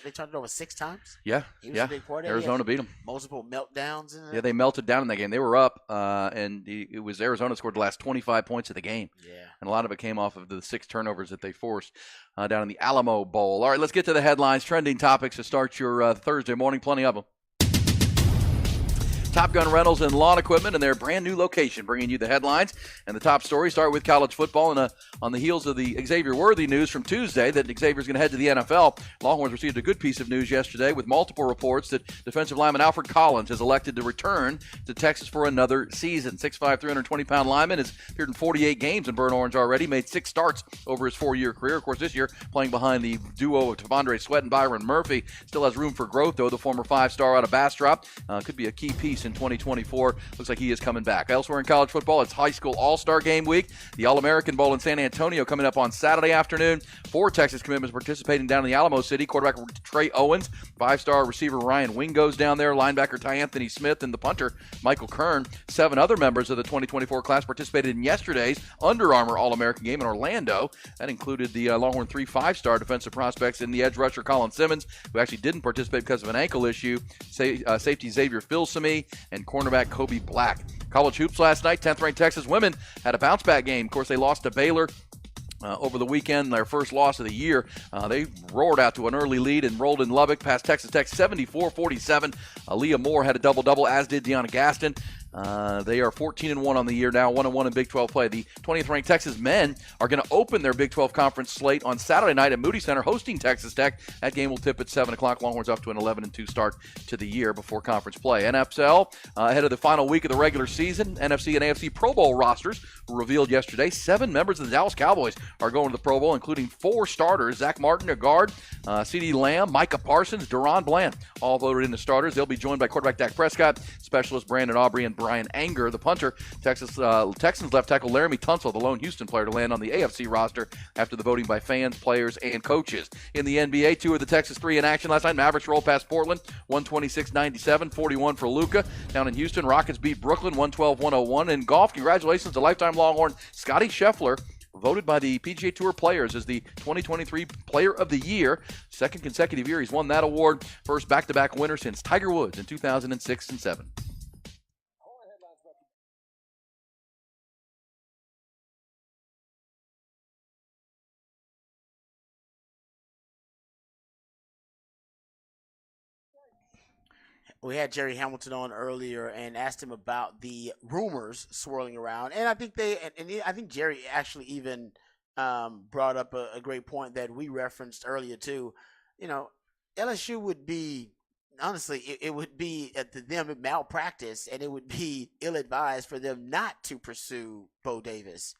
They turned it over 6 times. Yeah, he was a big part of it. Arizona beat them. Multiple meltdowns. Yeah, they melted down in that game. They were up, and it was Arizona scored the last 25 points of the game. Yeah, and a lot of it came off of the 6 turnovers that they forced down in the Alamo Bowl. All right, let's get to the headlines, trending topics to start your Thursday morning. Plenty of them. Top Gun Rentals and Lawn Equipment, and their brand new location, bringing you the headlines and the top stories. Start with college football, and on the heels of the Xavier Worthy news from Tuesday that Xavier's going to head to the NFL, Longhorns received a good piece of news yesterday with multiple reports that defensive lineman Alfred Collins has elected to return to Texas for another season. 6'5", 320-pound lineman has appeared in 48 games in burnt orange already, made 6 starts over his 4-year career. Of course, this year playing behind the duo of Tavondre Sweat and Byron Murphy. Still has room for growth, though. The former 5-star out of Bastrop could be a key piece in 2024. Looks like he is coming back. Elsewhere in college football, it's high school all-star game week. The All-American Bowl in San Antonio coming up on Saturday afternoon. 4 Texas commitments participating down in the Alamo City. Quarterback Trey Owens, 5-star receiver Ryan Wing goes down there, linebacker Ty Anthony Smith, and the punter Michael Kern. 7 other members of the 2024 class participated in yesterday's Under Armour All-American game in Orlando. That included the Longhorn 3 5-star defensive prospects in the edge rusher Colin Simmons, who actually didn't participate because of an ankle issue, safety Xavier Filsaime, and cornerback Kobe Black. College hoops last night, 10th-ranked Texas women had a bounce-back game. Of course, they lost to Baylor over the weekend, their first loss of the year. They roared out to an early lead and rolled in Lubbock past Texas Tech 74-47. Leah Moore had a double-double, as did Deanna Gaston. They are 14-1 on the year now, 1-1 in Big 12 play. The 20th-ranked Texas men are going to open their Big 12 conference slate on Saturday night at Moody Center, hosting Texas Tech. That game will tip at 7 o'clock. Longhorns up to an 11-2 start to the year before conference play. NFL, ahead of the final week of the regular season, NFC and AFC Pro Bowl rosters were revealed yesterday. 7 members of the Dallas Cowboys are going to the Pro Bowl, including 4 starters: Zach Martin, a guard, CeeDee Lamb, Micah Parsons, Deron Bland, all voted into starters. They'll be joined by quarterback Dak Prescott, specialist Brandon Aubrey, and Brian Anger, the punter. Texans left tackle Laramie Tunsil, the lone Houston player, to land on the AFC roster after the voting by fans, players, and coaches. In the NBA, 2 of the Texas 3 in action last night. Mavericks rolled past Portland, 126-97, 41 for Luka. Down in Houston, Rockets beat Brooklyn, 112-101. In golf, congratulations to lifetime Longhorn Scotty Scheffler, voted by the PGA Tour players as the 2023 Player of the Year. 2nd consecutive year he's won that award. First back-to-back winner since Tiger Woods in 2006 and 2007. We had Jerry Hamilton on earlier and asked him about the rumors swirling around, and I think I think Jerry actually even brought up a great point that we referenced earlier too. You know, LSU would be, honestly, it would be to them malpractice, and it would be ill-advised for them not to pursue Bo Davis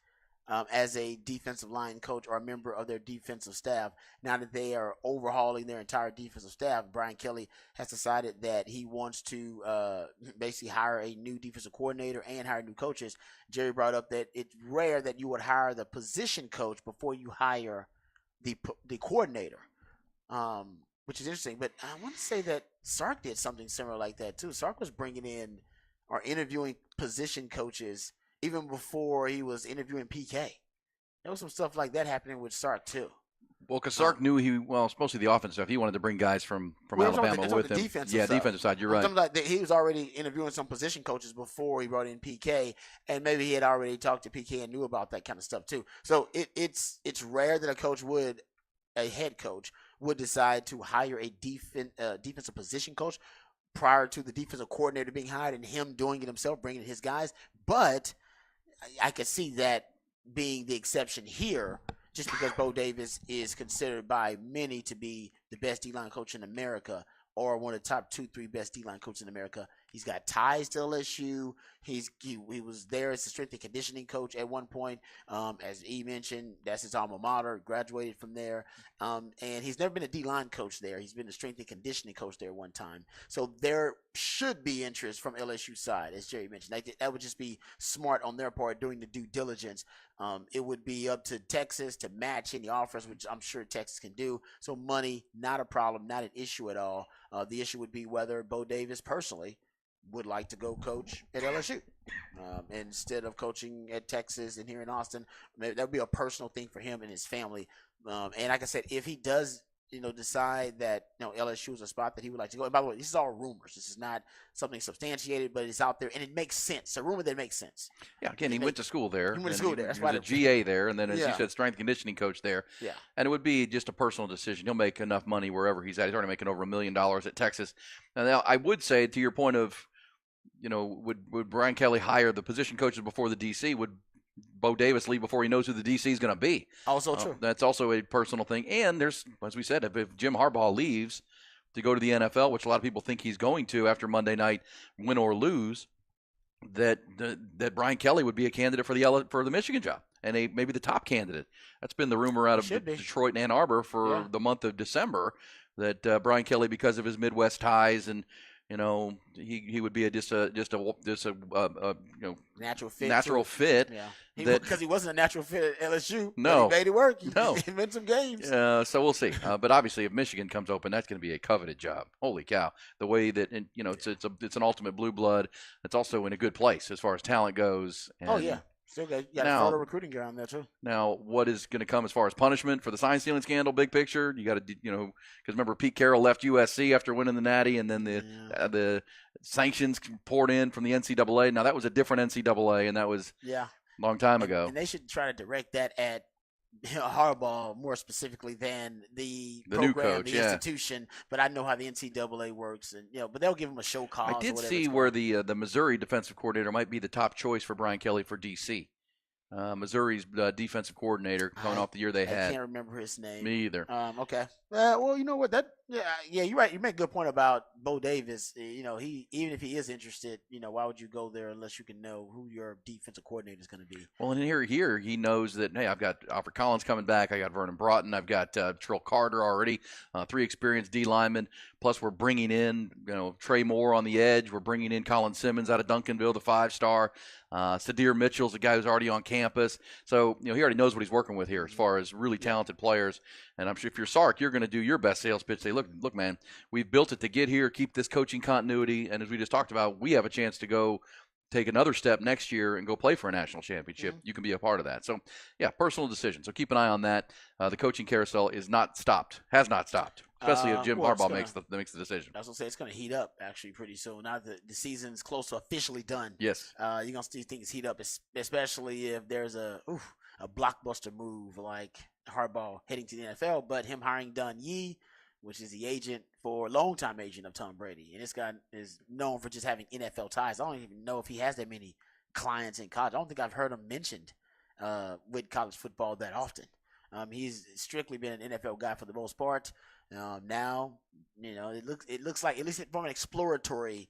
as a defensive line coach or a member of their defensive staff. Now that they are overhauling their entire defensive staff, Brian Kelly has decided that he wants to basically hire a new defensive coordinator and hire new coaches. Jerry brought up that it's rare that you would hire the position coach before you hire the coordinator, which is interesting. But I want to say that Sark did something similar like that too. Sark was bringing in or interviewing position coaches even before he was interviewing PK. There was some stuff like that happening with Sark too. Well, because Sark knew it's mostly the offensive stuff. He wanted to bring guys from Alabama with him. Defensive side. You're right. Like he was already interviewing some position coaches before he brought in PK, and maybe he had already talked to PK and knew about that kind of stuff too. So it's rare that a head coach would decide to hire a defensive position coach prior to the defensive coordinator being hired and him doing it himself, bringing in his guys. But I could see that being the exception here, just because Bo Davis is considered by many to be the best D-line coach in America, or one of the top 2-3 best D-line coaches in America. He's got ties to LSU. He was there as a strength and conditioning coach at one point. As E mentioned, that's his alma mater, graduated from there. And he's never been a D-line coach there. He's been a strength and conditioning coach there one time. So there should be interest from LSU side, as Jerry mentioned. That would just be smart on their part doing the due diligence. It would be up to Texas to match any offers, which I'm sure Texas can do. So money, not a problem, not an issue at all. The issue would be whether Bo Davis personally would like to go coach at LSU instead of coaching at Texas and here in Austin. Maybe that would be a personal thing for him and his family. And like I said, if he does, decide that LSU is a spot that he would like to go. And by the way, this is all rumors. This is not something substantiated, but it's out there and it makes sense. A rumor that makes sense. Yeah, again, he went to school there. He went to school there. That's why he was a GA there, and then as you said, strength conditioning coach there. Yeah. And it would be just a personal decision. He'll make enough money wherever he's at. He's already making over $1 million at Texas. Now, I would say, to your point of would Brian Kelly hire the position coaches before the DC? Would Bo Davis leave before he knows who the DC is going to be? Also true. That's also a personal thing. And there's, as we said, if Jim Harbaugh leaves to go to the NFL, which a lot of people think he's going to after Monday night, win or lose, that Brian Kelly would be a candidate for the Michigan job, and maybe the top candidate. That's been the rumor out of Detroit and Ann Arbor for the month of December, that Brian Kelly, because of his Midwest ties and he would be just a natural fit. Yeah, because he wasn't a natural fit at LSU. No, he made it work. No, he won some games. So we'll see. But obviously, if Michigan comes open, that's going to be a coveted job. Holy cow! The way that it's an ultimate blue blood. It's also in a good place as far as talent goes. And still got a photo recruiting ground there too. Now, what is going to come as far as punishment for the sign stealing scandal? Big picture, you got to because remember Pete Carroll left USC after winning the Natty, and then the sanctions poured in from the NCAA. Now that was a different NCAA, and that was a long time ago. And they should try to direct that at Harbaugh more specifically than the program, new coach, the institution. But I know how the NCAA works, and but they'll give him a show cause. I did see where the Missouri defensive coordinator might be the top choice for Brian Kelly for DC. Missouri's defensive coordinator coming off the year they had. I can't remember his name. Me either. Okay. Well, you know what? You're right. You make a good point about Bo Davis. He even if he is interested, why would you go there unless you can know who your defensive coordinator is going to be? Well, and here he knows that, hey, I've got Alfred Collins coming back. I got Vernon Broughton. I've got Trill Carter already, 3 experienced D linemen. Plus, we're bringing in Trey Moore on the edge. We're bringing in Colin Simmons out of Duncanville, the 5-star. Sadir Mitchell's the guy who's already on campus. So, he already knows what he's working with here as far as really talented players. And I'm sure if you're Sark, you're going to do your best sales pitch. Say, look, man, we've built it to get here, keep this coaching continuity. And as we just talked about, we have a chance to go take another step next year and go play for a national championship. You can be a part of that. So, personal decision. So keep an eye on that. The coaching carousel has not stopped, especially if Jim Harbaugh makes the decision. I was going to say it's going to heat up actually pretty soon. Now that the season's close to officially done. Yes. You're going to see things heat up, especially if there's a blockbuster move like Harbaugh heading to the NFL, but him hiring Don Yee, which is the longtime agent of Tom Brady. And this guy is known for just having NFL ties. I don't even know if he has that many clients in college. I don't think I've heard him mentioned with college football that often. He's strictly been an NFL guy for the most part. Now, it looks like, at least from an exploratory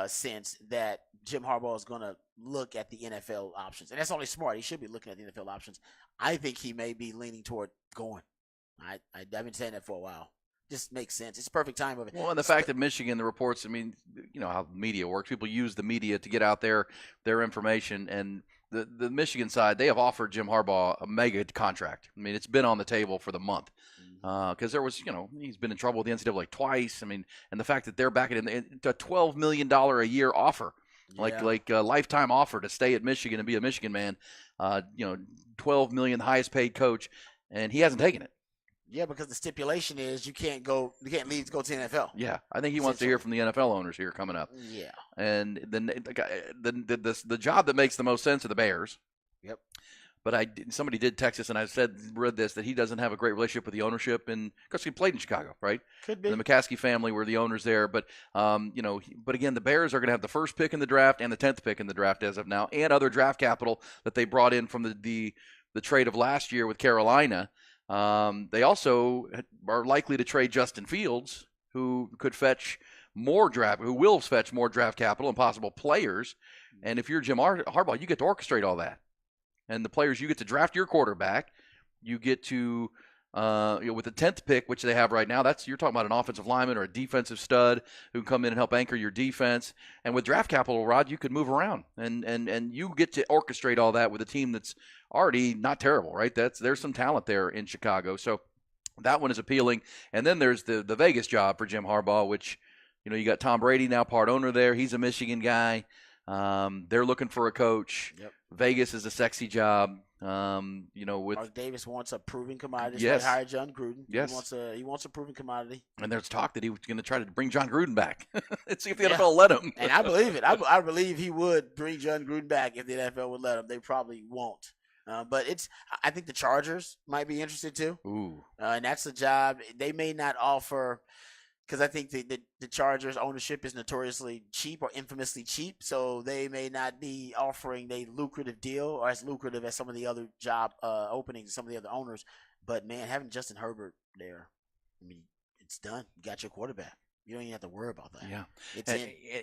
sense, that Jim Harbaugh is going to look at the NFL options. And that's only smart. He should be looking at the NFL options. I think he may be leaning toward going. I've been saying that for a while. Just makes sense. It's the perfect time of it. Well, and the fact that Michigan, the reports, how media works. People use the media to get out their information. And the Michigan side, they have offered Jim Harbaugh a mega contract. It's been on the table for the month. Because there was, he's been in trouble with the NCAA twice. And the fact that they're backing in a $12 million a year offer, like a lifetime offer to stay at Michigan and be a Michigan man, $12 million, highest paid coach, and he hasn't taken it. Yeah, because the stipulation is you can't leave to go to the NFL. Yeah, I think he wants to hear from the NFL owners here coming up. Yeah, and then the job that makes the most sense are the Bears. Yep. But somebody did text us, and I read this, that he doesn't have a great relationship with the ownership, and because he played in Chicago, right? Could be. The McCaskey family were the owners there, but but again, the Bears are going to have the first pick in the draft and the 10th pick in the draft as of now, and other draft capital that they brought in from the trade of last year with Carolina. They also are likely to trade Justin Fields, who will fetch more draft capital and possible players. And if you're Jim Harbaugh, you get to orchestrate all that. And the players, you get to draft your quarterback. You get to, with the 10th pick, which they have right now, you're talking about an offensive lineman or a defensive stud who can come in and help anchor your defense. And with draft capital, Rod, you could move around. And you get to orchestrate all that with a team that's already not terrible, right? There's some talent there in Chicago. So that one is appealing. And then there's the Vegas job for Jim Harbaugh, which, you got Tom Brady now part owner there. He's a Michigan guy. They're looking for a coach. Yep. Vegas is a sexy job. With Mark Davis wants a proven commodity. Yes. Hire John Gruden. Yes. He wants a proven commodity. And there's talk that he was going to try to bring John Gruden back. Let's see if the NFL will let him. And I believe it. I believe he would bring John Gruden back if the NFL would let him. They probably won't. But I think the Chargers might be interested too. Ooh. And that's a job they may not offer because I think the Chargers ownership is notoriously cheap or infamously cheap, so they may not be offering a lucrative deal or as lucrative as some of the other job openings, some of the other owners. But man, having Justin Herbert there, I mean, it's done. You got your quarterback. You don't even have to worry about that. Yeah, it's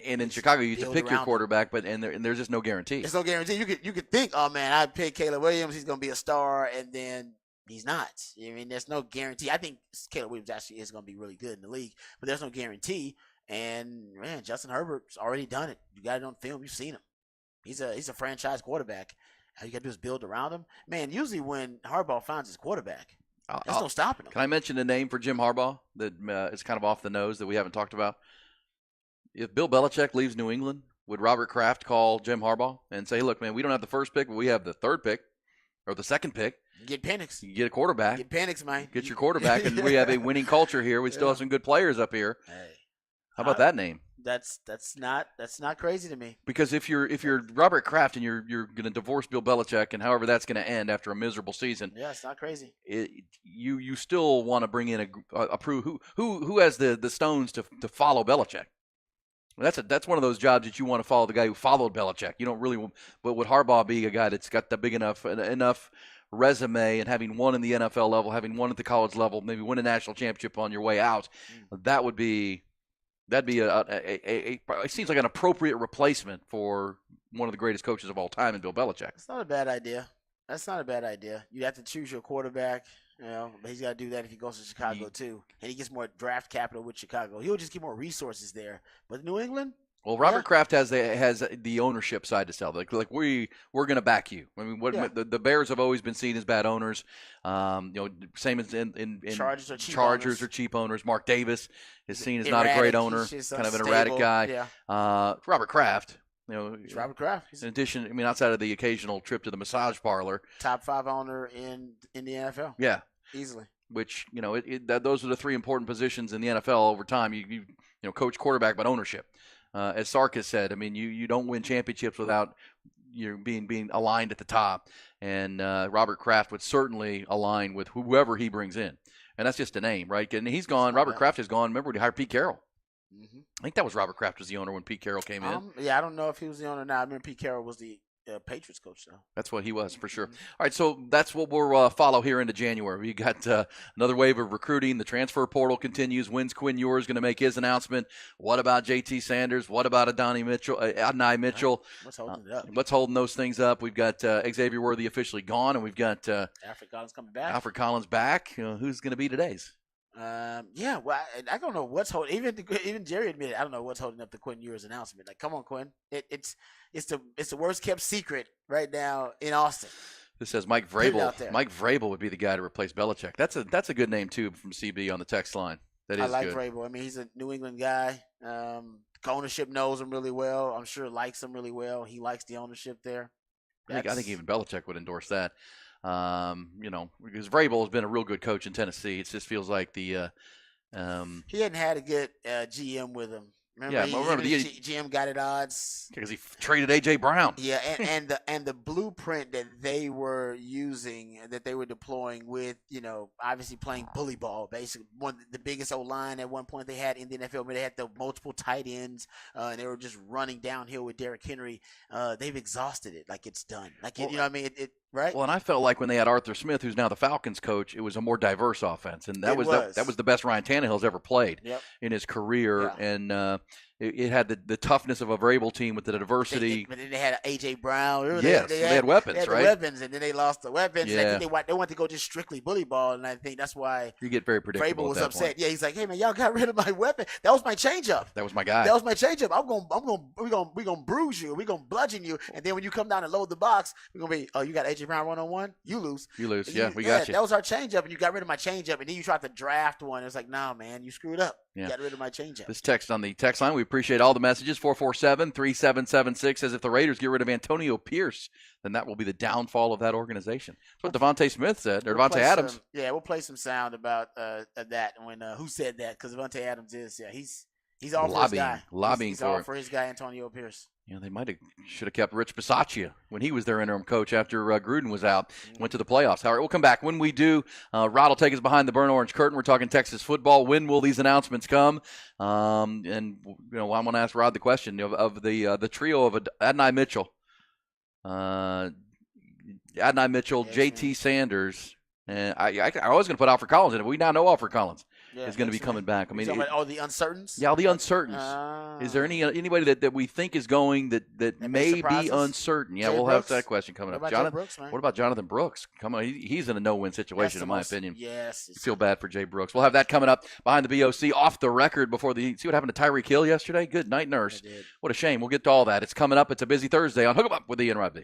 and in Chicago, you have to pick your around quarterback, but there's just no guarantee. There's no guarantee. You could think, oh man, I pick Caleb Williams, he's gonna be a star, and then he's not. I mean, there's no guarantee. I think Caleb Williams actually is gonna be really good in the league, but there's no guarantee. And man, Justin Herbert's already done it. You got it on film. You've seen him. He's a franchise quarterback. All you got to do is build around him. Man, usually when Harbaugh finds his quarterback, there's no stopping him. Can I mention a name for Jim Harbaugh that is kind of off the nose that we haven't talked about? If Bill Belichick leaves New England, would Robert Kraft call Jim Harbaugh and say, look, man, we don't have the first pick, but we have the third pick or the second pick. You get Penix. You get a quarterback. Get Penix, man. Get your quarterback, and we have a winning culture here. We still have some good players up here. Hey, how about that name? That's not crazy to me. Because if you're Robert Kraft and you're going to divorce Bill Belichick, and however that's going to end after a miserable season, yeah, it's not crazy. You still want to bring in a who has the stones to follow Belichick. That's one of those jobs that you want to follow the guy who followed Belichick. You don't really, but would Harbaugh be a guy that's got the big enough resume and having won in the NFL level, having won at the college level, maybe win a national championship on your way out? That'd be it seems like an appropriate replacement for one of the greatest coaches of all time in Bill Belichick. It's not a bad idea. That's not a bad idea. You have to choose your quarterback, but he's got to do that if he goes to Chicago too, and he gets more draft capital with Chicago. He'll just get more resources there. But New England. Well, Robert Kraft has the ownership side to sell. Like we're going to back you. I mean, the Bears have always been seen as bad owners. Same as in Chargers are cheap owners. Mark Davis is seen as not a great owner, kind of an erratic guy. Yeah. Robert Kraft. It's Robert Kraft. In addition, I mean, outside of the occasional trip to the massage parlor, top 5 owner in the NFL. Yeah, easily. Which those are the 3 important positions in the NFL over time. You coach, quarterback, but ownership. As Sarkis said, I mean, you don't win championships without being aligned at the top. And Robert Kraft would certainly align with whoever he brings in. And that's just a name, right? And he's gone. Robert Kraft has gone. Remember, he hired Pete Carroll. Mm-hmm. I think that was Robert Kraft was the owner when Pete Carroll came in. Yeah, I don't know if he was the owner now. I remember Pete Carroll was the Patriots coach, though. That's what he was, for sure. All right, so that's what we'll follow here into January. We got another wave of recruiting. The transfer portal continues. When's Quinn Ewers going to make his announcement? What about J.T. Sanders? What about Adonai Mitchell? What's holding it up? What's holding those things up? We've got Xavier Worthy officially gone, and we've got Alfred Collins coming back. Alfred Collins back. Who's going to be today's? Well, I don't know what's holding. Even Jerry admitted, I don't know what's holding up the Quinn Ewers announcement. Like, come on, Quinn. It's the worst kept secret right now in Austin. This says Mike Vrabel. Mike Vrabel would be the guy to replace Belichick. That's a good name too from CB on the text line. I like good. Vrabel. I mean, he's a New England guy. Ownership knows him really well. I'm sure likes him really well. He likes the ownership there. I think even Belichick would endorse that. Because Vrabel has been a real good coach in Tennessee. It just feels like he hadn't had a good GM with him. Remember the GM got at odds because he traded A.J. Brown. Yeah, and the blueprint that they were using, that they were deploying with, obviously playing bully ball, basically the biggest O-line at one point they had in the NFL. They had the multiple tight ends, and they were just running downhill with Derrick Henry. They've exhausted it. Like, it's done. Like, you know what I mean? Right? Well, and I felt like when they had Arthur Smith, who's now the Falcons coach, it was a more diverse offense, and that was the best Ryan Tannehill's ever played in his career, and it had the toughness of a Vrabel team with the diversity. But then they had A.J. Brown. Yes, they had weapons, right? weapons, and then they lost the weapons. Yeah. And I think they wanted to go just strictly bully ball, and I think that's why you get very predictable. Vrabel was at that upset. point. Yeah, he's like, "Hey man, y'all got rid of my weapon. That was my changeup. That was my guy. That was my changeup. We're gonna bruise you. We're gonna bludgeon you, and then when you come down and load the box, we're gonna be, oh, you got A.J. Brown 1-on-1. You lose. Yeah, we got you. That was our changeup, and you got rid of my changeup, and then you tried to draft one. It's like, nah, man, you screwed up. Yeah. You got rid of my changeup. This text on the text line, we appreciate all the messages. 447-3776 says if the Raiders get rid of Antonio Pierce, then that will be the downfall of that organization. That's what Devontae Smith said, or Devontae Adams. We'll play some sound about that when who said that, because Devontae Adams he's He's all for his guy. lobbying he's for all it. for his guy, Antonio Pierce. They should have kept Rich Bisaccia when he was their interim coach after Gruden was out, went to the playoffs. All right, we'll come back. When we do, Rod will take us behind the burnt orange curtain. We're talking Texas football. When will these announcements come? And I'm going to ask Rod the question of the trio of Adonai Mitchell, J.T. Sanders, and I was going to put Alfred Collins in it. But we now know Alfred Collins is going to be coming back. I mean, the uncertains. Yeah, all the uncertains. Is there anybody that we think is going that may be uncertain? Yeah, we'll have that question coming up. What about Jonathan Brooks? Come on, he's in a no-win situation in my opinion. Yes, you feel bad for Jay Brooks. We'll have that coming up behind the BOC off the record before see what happened to Tyreek Hill yesterday. Good night, nurse. What a shame. We'll get to all that. It's coming up. It's a busy Thursday on Hook 'em Up with Ian Rodby.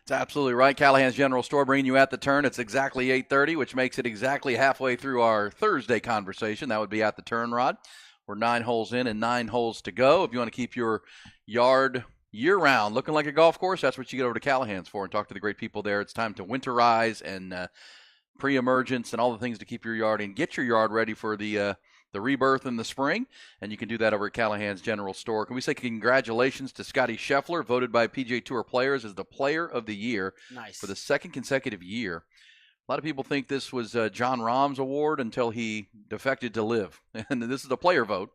It's absolutely right. Callahan's General Store bringing you At the Turn. It's exactly 8:30, which makes it exactly halfway through our Thursday conversation. That would be At the Turn, Rod. We're 9 holes in and 9 holes to go. If you want to keep your yard year-round looking like a golf course, that's what you get over to Callahan's for and talk to the great people there. It's time to winterize and pre-emergence and all the things to keep your yard and get your yard ready for the rebirth in the spring, and you can do that over at Callahan's General Store. Can we say congratulations to Scotty Scheffler, voted by PGA Tour Players as the Player of the Year for the second consecutive year. A lot of people think this was John Rahm's award until he defected to LIV, and this is a player vote.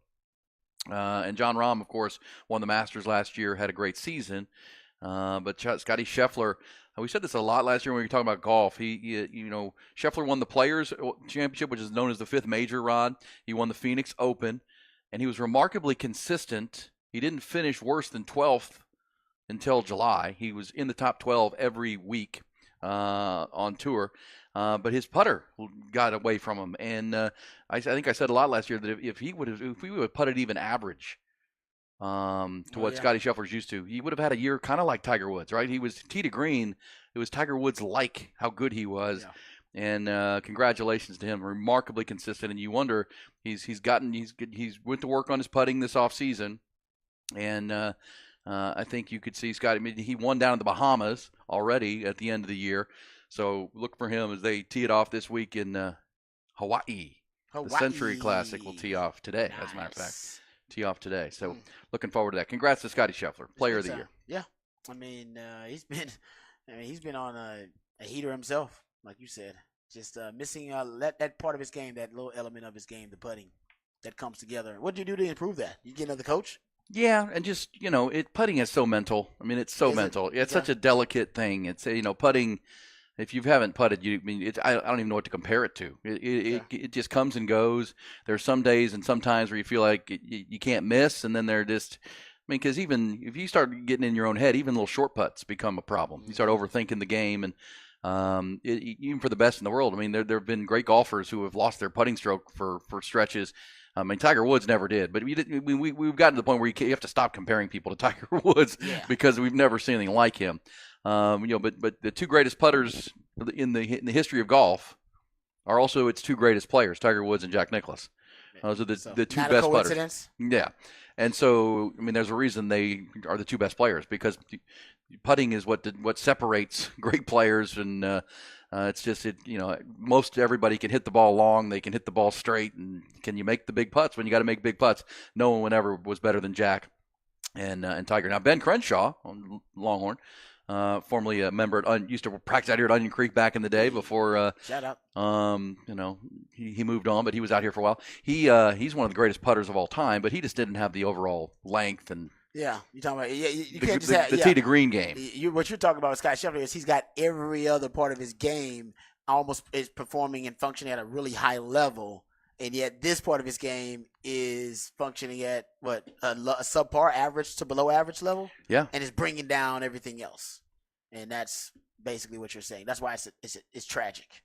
And John Rahm, of course, won the Masters last year, had a great season. But Scotty Scheffler, we said this a lot last year when we were talking about golf. Scheffler won the Players Championship, which is known as the 5th major, Rod. He won the Phoenix Open, and he was remarkably consistent. He didn't finish worse than 12th until July. He was in the top 12 every week on tour. But his putter got away from him. And I think I said a lot last year that if we would have putted even average to what Scotty Scheffler's used to, he would have had a year kind of like Tiger Woods, right? He was tee to green. It was Tiger Woods like how good he was. Yeah. And congratulations to him, remarkably consistent. And you wonder, he's went to work on his putting this offseason. And I think you could see Scotty. I mean, he won down in the Bahamas already at the end of the year. So look for him as they tee it off this week in Hawaii. The Century Classic will tee off today, as a matter of fact. Tee off today. So looking forward to that. Congrats to Scotty Scheffler, Player of the Year. Yeah. I mean, he's been on a heater himself, like you said. Just missing that part of his game, that little element of his game, the putting that comes together. What do you do to improve that? You get another coach? Yeah, and just, putting is so mental. I mean, it's so mental. It's such a delicate thing. It's, putting, if you haven't putted, I don't even know what to compare it to. It just comes and goes. There's some days and sometimes where you feel like you can't miss, and then they're just, because even if you start getting in your own head, even little short putts become a problem. You start overthinking the game, and even for the best in the world, there have been great golfers who have lost their putting stroke for stretches. Tiger Woods never did, but we've gotten to the point where you have to stop comparing people to Tiger Woods because we've never seen anything like him. But the two greatest putters in the history of golf are also its two greatest players, Tiger Woods and Jack Nicklaus. Those are the two best putters. Yeah. And so, there's a reason they are the two best players, because putting is what separates great players, and it's just most everybody can hit the ball long, they can hit the ball straight, and can you make the big putts? When you got to make big putts, no one ever was better than Jack and Tiger. Now Ben Crenshaw on Longhorn, formerly a member used to practice out here at Onion Creek back in the day before. Shout out. He moved on, but he was out here for a while. He's one of the greatest putters of all time, but he just didn't have the overall length and. Yeah, you're talking about you can't just have the tee to green game. What you're talking about with Scott Scheffler is he's got every other part of his game almost is performing and functioning at a really high level, and yet this part of his game is functioning at a subpar, average to below average level. Yeah, and is bringing down everything else, and that's basically what you're saying. That's why it's tragic.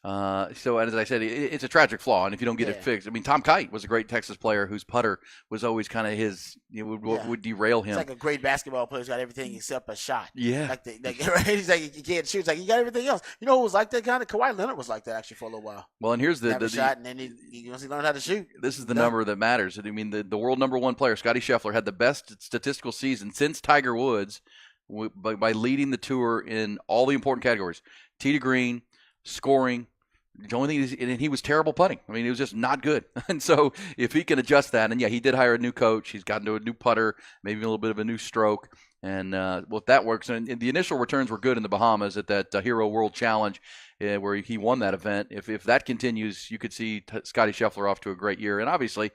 So as I said, it's a tragic flaw, and if you don't get it fixed, Tom Kite was a great Texas player whose putter was always kind of his, would derail him. It's like a great basketball player who's got everything except a shot. Yeah. Right? He's like, you can't shoot. It's like, you got everything else. You know who was like that kind of? Kawhi Leonard was like that actually for a little while. Well, and here's the shot, and then he learned how to shoot. This is the number that matters. The world number one player, Scotty Scheffler, had the best statistical season since Tiger Woods by leading the tour in all the important categories: tee to green, scoring. The only thing and he was terrible putting. He was just not good. And so if he can adjust that, and he did hire a new coach. He's gotten to a new putter, maybe a little bit of a new stroke. And if that works, and the initial returns were good in the Bahamas at that Hero World Challenge where he won that event. If that continues, you could see Scotty Scheffler off to a great year. And obviously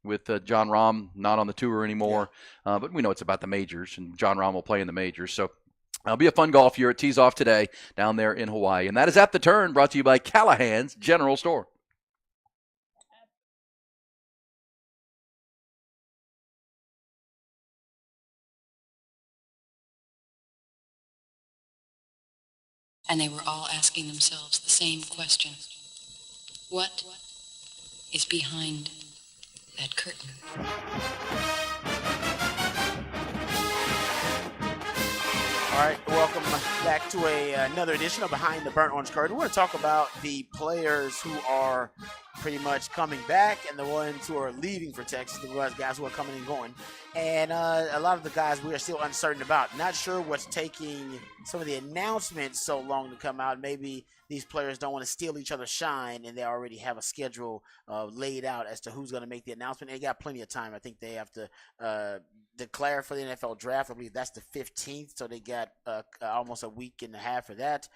with Jon Rahm not on the tour anymore, but we know it's about the majors, and Jon Rahm will play in the majors. So it'll be a fun golf year. It tees off today down there in Hawaii. And that is At the Turn, brought to you by Callahan's General Store. And they were all asking themselves the same question. What is behind that curtain? All right, welcome back to another edition of Behind the Burnt Orange Curtain. We're going to talk about the players who are pretty much coming back and the ones who are leaving for Texas, the guys who are coming and going. And a lot of the guys we are still uncertain about. Not sure what's taking some of the announcements so long to come out. Maybe these players don't want to steal each other's shine, and they already have a schedule laid out as to who's going to make the announcement. They got plenty of time. I think they have to declare for the NFL draft. I believe that's the 15th, so they got almost a week and a half for that.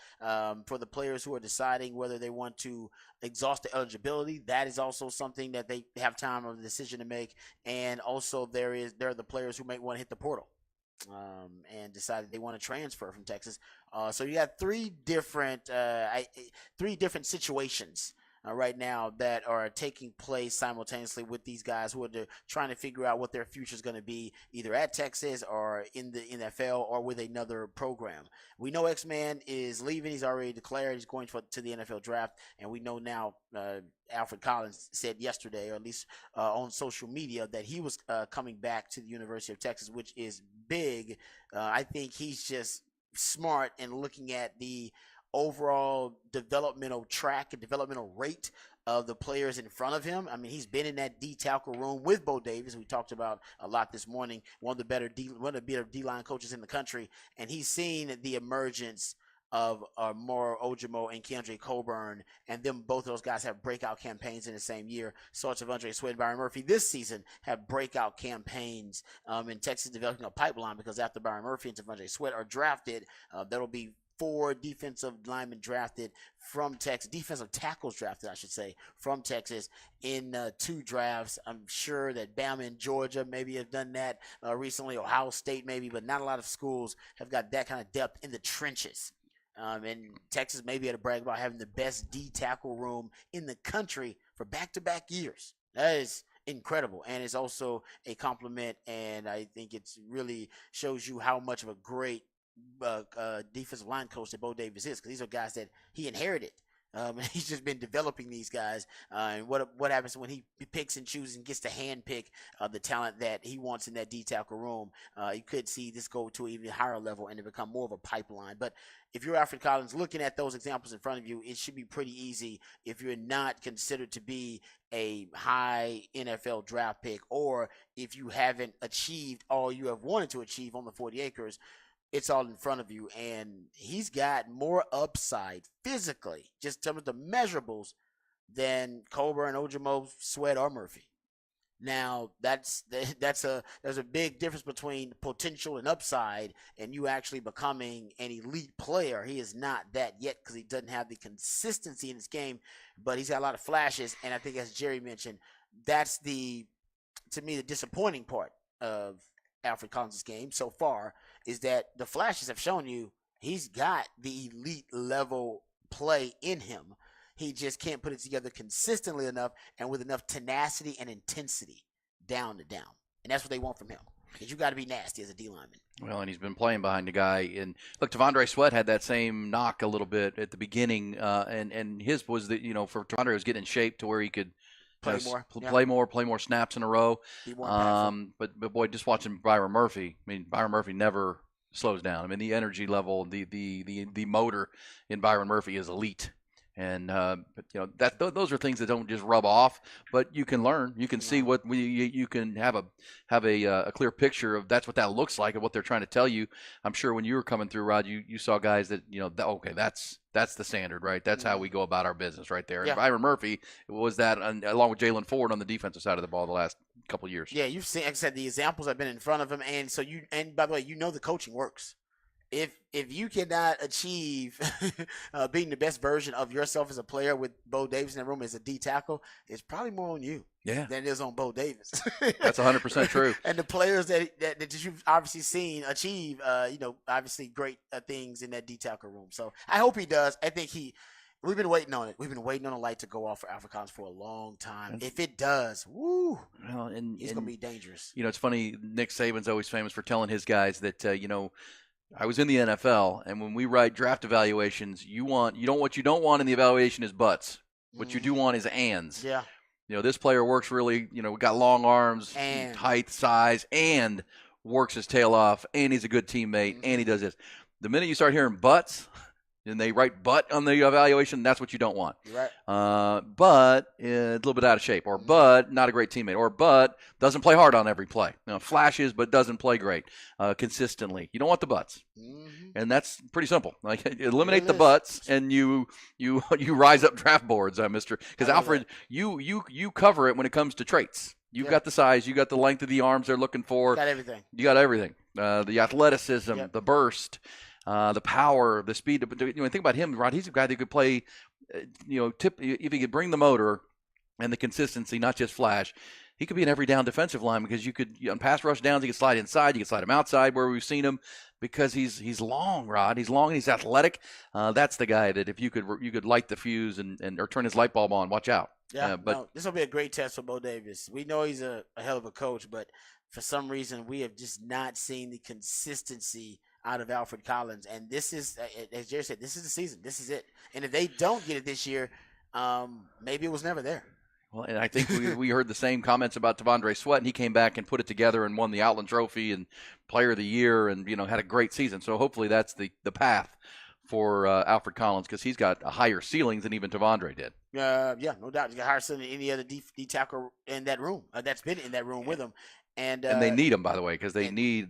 For the players who are deciding whether they want to exhaust the eligibility, that is also something that they have time of the decision to make. And also there are the players who may want to hit the portal and decided they want to transfer from Texas. So you got three different situations right now that are taking place simultaneously with these guys who are trying to figure out what their future is going to be, either at Texas or in the NFL or with another program. We know X-Man is leaving. He's already declared he's going to the NFL draft, and we know now Alfred Collins said yesterday, or at least on social media, that he was coming back to the University of Texas, which is big. I think he's just smart in looking at the overall developmental track and developmental rate of the players in front of him. He's been in that D-tackle room with Bo Davis, we talked about a lot this morning, one of the better D-line coaches in the country, and he's seen the emergence of Moro Ojimo and Keandre Coburn, and them both of those guys have breakout campaigns in the same year. So T'Vondre Sweat and Byron Murphy this season have breakout campaigns in Texas developing a pipeline, because after Byron Murphy and T'Vondre Sweat are drafted, that'll be 4 defensive linemen drafted from Texas, defensive tackles drafted, I should say, from Texas in 2 drafts. I'm sure that Bama and Georgia maybe have done that recently, Ohio State maybe, but not a lot of schools have got that kind of depth in the trenches. And Texas may be able to brag about having the best D tackle room in the country for back-to-back years. That is incredible, and it's also a compliment, and I think it's really shows you how much of a great defensive line coach that Bo Davis is, because these are guys that he inherited. And he's just been developing these guys. And what happens when he picks and chooses and gets to hand pick the talent that he wants in that D tackle room? You could see this go to an even higher level and to become more of a pipeline. But if you're Alfred Collins, looking at those examples in front of you, it should be pretty easy if you're not considered to be a high NFL draft pick, or if you haven't achieved all you have wanted to achieve on the 40 acres. It's all in front of you, and he's got more upside physically, just in terms of the measurables, than Coburn, Ojimo, Sweat, or Murphy. Now, there's a big difference between potential and upside, and you actually becoming an elite player. He is not that yet, because he doesn't have the consistency in his game, but he's got a lot of flashes, and I think, as Jerry mentioned, that's to me, the disappointing part of Alfred Collins' game so far, is that the flashes have shown you he's got the elite level play in him. He just can't put it together consistently enough and with enough tenacity and intensity down to down. And that's what they want from him, because you got to be nasty as a D lineman. Well, and he's been playing behind the guy. And look, T'Vondre Sweat had that same knock a little bit at the beginning, and his was that, for T'Vondre was getting in shape to where he could play more snaps in a row. But boy, just watching Byron Murphy. I mean, Byron Murphy never slows down. I mean, the energy level, the motor in Byron Murphy is elite. And but those are things that don't just rub off, but you can learn. You can see what you can have a clear picture of that's what that looks like and what they're trying to tell you. I'm sure when you were coming through, Rod, you saw guys that okay, that's the standard, right? That's how we go about our business, right there. And Byron Murphy was that, along with Jalen Ford on the defensive side of the ball the last couple of years. Yeah, you've seen, like I said, the examples have been in front of him, and by the way, the coaching works. If you cannot achieve being the best version of yourself as a player with Bo Davis in the room as a D tackle, it's probably more on you than it is on Bo Davis. That's 100% true. And the players that you've obviously seen achieve, obviously great things in that D tackle room. So I hope he does. I think we've been waiting on it. We've been waiting on a light to go off for Alfred Collins for a long time. If it does, he's going to be dangerous. It's funny. Nick Saban's always famous for telling his guys that, I was in the NFL, and when we write draft evaluations, what you don't want in the evaluation is buts. What you do want is ands. Yeah. This player works really, got long arms, height, size, and works his tail off, and he's a good teammate, and he does this. The minute you start hearing buts, and they write butt on the evaluation, that's what you don't want. Right. But a little bit out of shape, or but not a great teammate, or but doesn't play hard on every play. Flashes, but doesn't play great consistently. You don't want the butts, and that's pretty simple. Like, eliminate the butts, and you rise up draft boards, Mister. Because Alfred, you cover it when it comes to traits. You've got the size, you got the length of the arms they're looking for. Got everything. You got everything. The athleticism, the burst. The power, the speed. Think about him, Rod. He's a guy that could play, if he could bring the motor and the consistency, not just flash, he could be an every down defensive line, because you could, on pass rush downs, he could slide inside, you could slide him outside where we've seen him, because he's long, Rod. He's long and he's athletic. That's the guy that if you could light the fuse or turn his light bulb on, watch out. Yeah, but this will be a great test for Bo Davis. We know he's a hell of a coach, but for some reason we have just not seen the consistency out of Alfred Collins, and this is, as Jerry said, this is the season. This is it. And if they don't get it this year, maybe it was never there. Well, and I think we heard the same comments about T'Vondre Sweat, and he came back and put it together and won the Outland Trophy and Player of the Year, and had a great season. So hopefully that's the path for Alfred Collins, because he's got a higher ceilings than even T'Vondre did. Yeah, no doubt. He's got higher ceiling than any other D tackle in that room that's been in that room with him. And they need them, by the way, because they need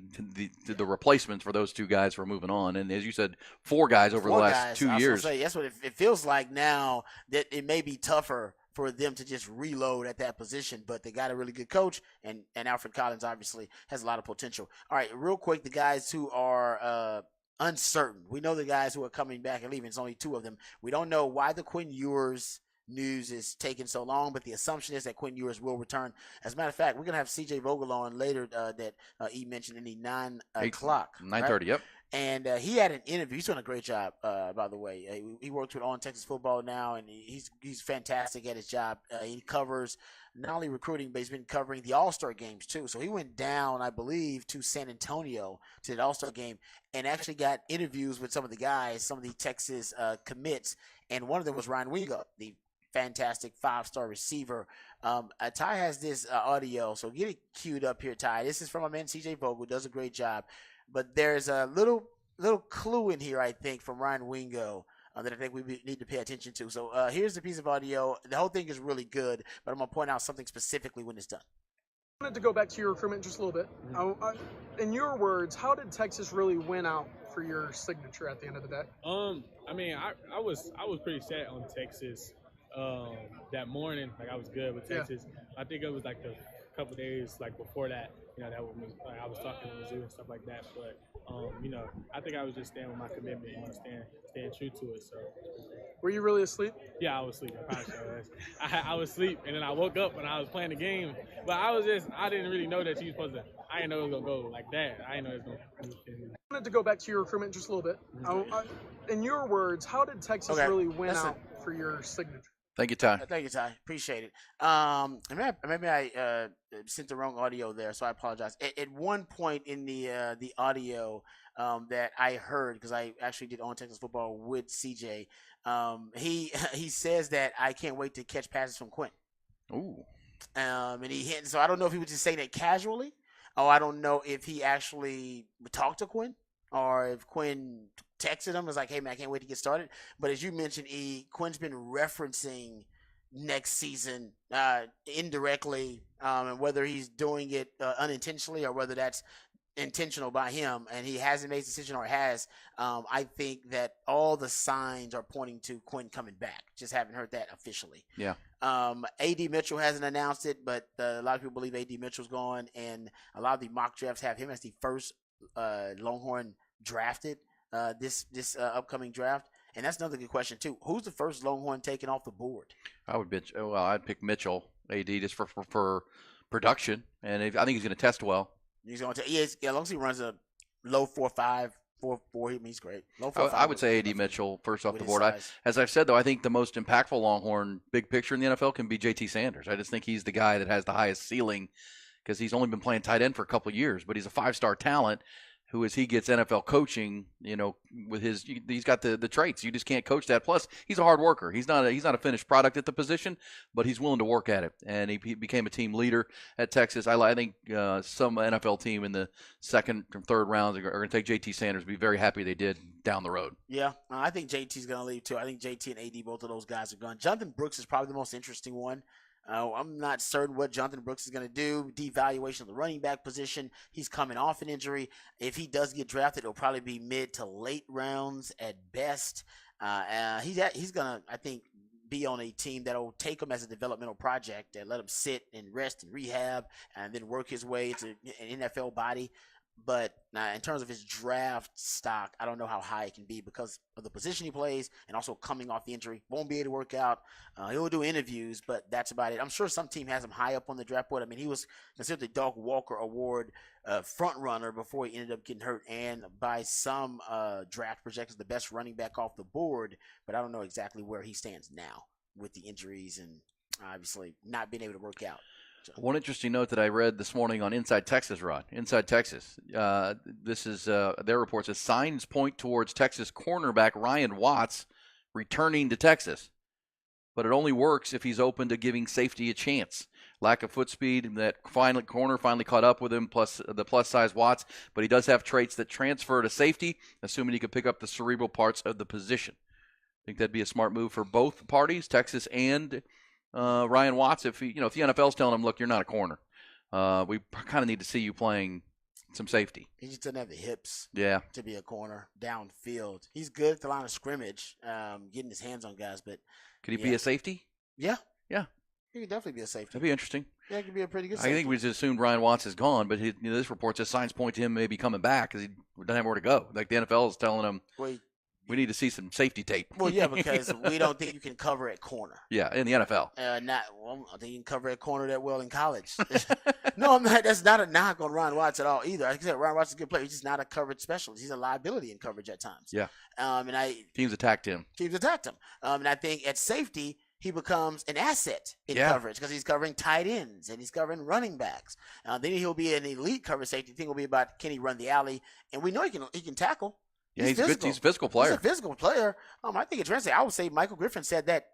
the replacements for those two guys who are moving on. And as you said, 4 guys over the last 2 years. That's what it feels like now, that it may be tougher for them to just reload at that position, but they got a really good coach, and Alfred Collins obviously has a lot of potential. All right, real quick, the guys who are uncertain. We know the guys who are coming back and leaving. It's only 2 of them. We don't know why the Quinn Ewers news is taking so long, but the assumption is that Quinn Ewers will return. As a matter of fact, we're going to have CJ Vogel on later that he mentioned in the 9 o'clock. 9:30, right? Yep. And he had an interview. He's doing a great job, by the way. He works with On Texas Football now, and he's fantastic at his job. He covers not only recruiting, but he's been covering the All-Star games too. So he went down, I believe, to San Antonio to the All-Star game and actually got interviews with some of the guys, some of the Texas commits, and one of them was Ryan Wingo, the fantastic 5-star receiver. Ty has this audio, so get it queued up here, Ty. This is from my man CJ Vogel, does a great job. But there's a little clue in here, I think, from Ryan Wingo that I think we need to pay attention to. So here's the piece of audio. The whole thing is really good, but I'm going to point out something specifically when it's done. I wanted to go back to your recruitment just a little bit. In your words, how did Texas really win out for your signature at the end of the day? I mean, I was pretty set on Texas that morning. Like, I was good with Texas. Yeah. I think it was like the couple days before that, that was I was talking to Mizzou and stuff like that. But I think I was just staying with my commitment, staying true to it. So, were you really asleep? Yeah, I was asleep. I was asleep, and then I woke up when I was playing the game. But I didn't really know that you were supposed to. I didn't know it was gonna go like that. I didn't know it was gonna. I wanted to go back to your recruitment just a little bit. In your words, how did Texas really win out for your signature? Thank you, Ty. Thank you, Ty. Appreciate it. Maybe I sent the wrong audio there, so I apologize. At one point in the audio that I heard, because I actually did On Texas Football with CJ, he says that I can't wait to catch passes from Quinn. Ooh. And so I don't know if he was just saying that casually, or I don't know if he actually talked to Quinn, or if Quinn texted him, was like, hey man, I can't wait to get started. But as you mentioned, Quinn's been referencing next season indirectly, and whether he's doing it unintentionally or whether that's intentional by him, and he hasn't made a decision or has. I think that all the signs are pointing to Quinn coming back. Just haven't heard that officially. Yeah. A.D. Mitchell hasn't announced it, but a lot of people believe A.D. Mitchell's gone, and a lot of the mock drafts have him as the first Longhorn drafted this upcoming draft. And that's another good question too. Who's the first Longhorn taken off the board? I'd pick Mitchell, AD, just for production, and I think he's going to test well. He's going to as long as he runs a low 4.5, 4.4, he's great. Low 4.5. I would say AD Mitchell first off the board. As I've said though, I think the most impactful Longhorn big picture in the NFL can be JT Sanders. I just think he's the guy that has the highest ceiling because he's only been playing tight end for a couple of years, but he's a 5-star talent. Who, as he gets NFL coaching, with he's got the traits. You just can't coach that. Plus, he's a hard worker. He's not a finished product at the position, but he's willing to work at it. And he became a team leader at Texas. I think some NFL team in the second or third rounds are going to take JT Sanders. Be very happy they did down the road. Yeah, I think JT's going to leave too. I think JT and AD, both of those guys are gone. Jonathan Brooks is probably the most interesting one. I'm not certain what Jonathan Brooks is going to do. Devaluation of the running back position. He's coming off an injury. If he does get drafted, it'll probably be mid to late rounds at best. He's going to, I think, be on a team that will take him as a developmental project and let him sit and rest and rehab and then work his way into an NFL body. But in terms of his draft stock, I don't know how high it can be because of the position he plays and also coming off the injury. Won't be able to work out. He'll do interviews, but that's about it. I'm sure some team has him high up on the draft board. I mean, he was considered the Doug Walker Award front runner before he ended up getting hurt, and by some draft projections, the best running back off the board. But I don't know exactly where he stands now with the injuries and obviously not being able to work out. One interesting note that I read this morning on Inside Texas, Rod. Inside Texas. This is their report says signs point towards Texas cornerback Ryan Watts returning to Texas. But it only works if he's open to giving safety a chance. Lack of foot speed, that corner finally caught up with him, plus the plus-size Watts. But he does have traits that transfer to safety, assuming he could pick up the cerebral parts of the position. I think that'd be a smart move for both parties, Texas and Ryan Watts. If the NFL's telling him, look, you're not a corner, We kind of need to see you playing some safety. He just doesn't have the hips Yeah. to be a corner downfield. He's good at the line of scrimmage, getting his hands on guys, but Could he be a safety? Yeah. Yeah. He could definitely be a safety. That'd be interesting. Yeah, he could be a pretty good I safety. think we just assumed Ryan Watts is gone, but this report says signs point to him maybe coming back because he doesn't have where to go. Like the NFL is telling him, we need to see some safety tape. Well, yeah, because we don't think you can cover at corner. Yeah, in the NFL. I think you can cover at corner that well in college. No, I'm not. That's not a knock on Ryan Watts at all either. Like I said, Ryan Watts is a good player. He's just not a coverage specialist. He's a liability in coverage at times. Yeah. And teams attacked him. And I think at safety he becomes an asset in coverage because he's covering tight ends and he's covering running backs. Then he'll be an elite cover safety. The thing will be about, can he run the alley? And we know he can tackle. Yeah, he's good. He's a physical player. He's a physical player. I think it's interesting. I would say Michael Griffin said that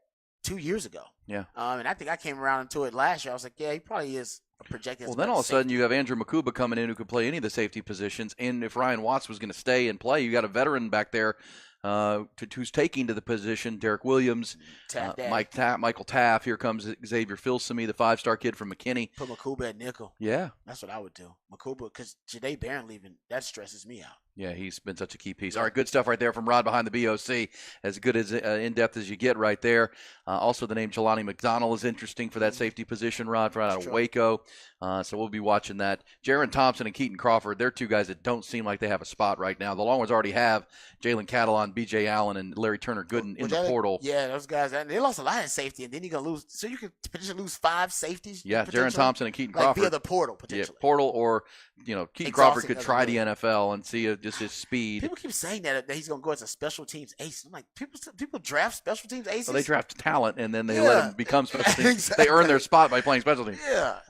2 years ago. Yeah. And I think I came around to it last year. I was like, yeah, he probably is a projected. Well, then all of a sudden you have Andrew Makuba coming in who could play any of the safety positions. And if Ryan Watts was going to stay and play, you got a veteran back there who's taking to the position. Derek Williams, Michael Taff. Here comes Xavier Filsaime, the 5-star kid from McKinney. Put Makuba at nickel. Yeah. That's what I would do. Makuba, because Jahdae Barron leaving, that stresses me out. Yeah, he's been such a key piece. All right, good stuff right there from Rod behind the BOC. As good as in-depth as you get right there. Also, the name Jelani McDonald is interesting for that safety position, Rod, right out of Waco. So we'll be watching that. Jaron Thompson and Keaton Crawford, they're two guys that don't seem like they have a spot right now. The Longhorns already have Jalen Catalon, B.J. Allen, and Larry Turner Gooden in the portal. Yeah, those guys, they lost a lot in safety, and then you're going to lose. So you could potentially lose 5 safeties. Yeah, Jaron Thompson and Keaton Crawford. Via the portal, potentially. Yeah, portal or, Keaton Crawford could try the NFL and see just his speed. People keep saying that he's going to go as a special teams ace. I'm like, people draft special teams aces? Well, they draft talent, and then they let them become special teams. Exactly. They earn their spot by playing special teams.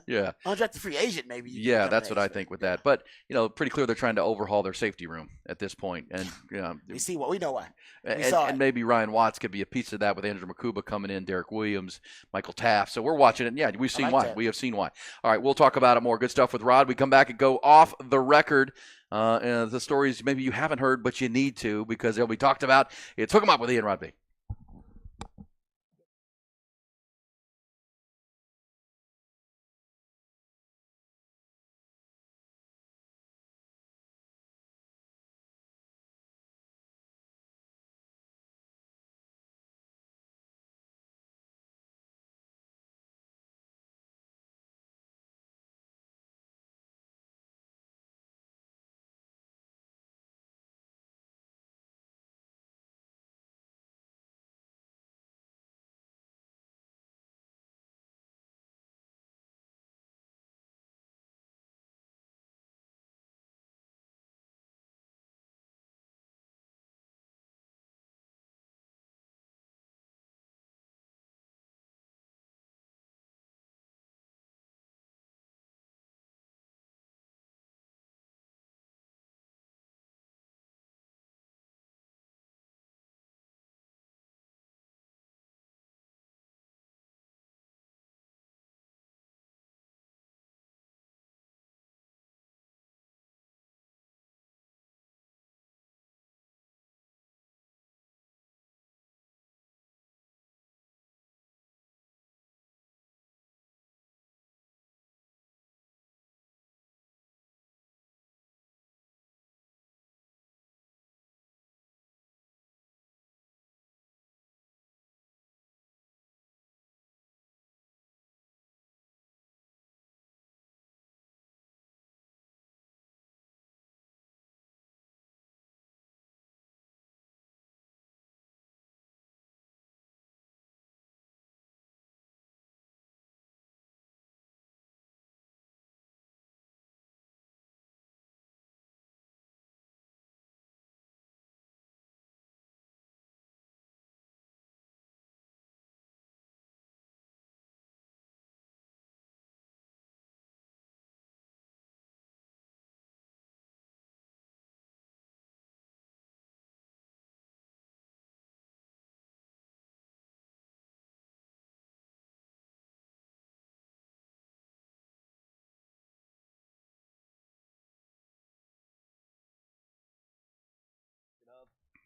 Yeah. Undrafted free agent, maybe. Yeah, that's what I think with that. But, pretty clear they're trying to overhaul their safety room at this point. And we know why. And maybe Ryan Watts could be a piece of that with Andrew Makuba coming in, Derek Williams, Michael Taft. So we're watching it. And yeah, we've seen why. We have seen why. All right, we'll talk about it more. Good stuff with Rod. We come back and go off the record. And the stories maybe you haven't heard, but you need to because they'll be talked about. It's Hook 'em Up with Ian Rodby.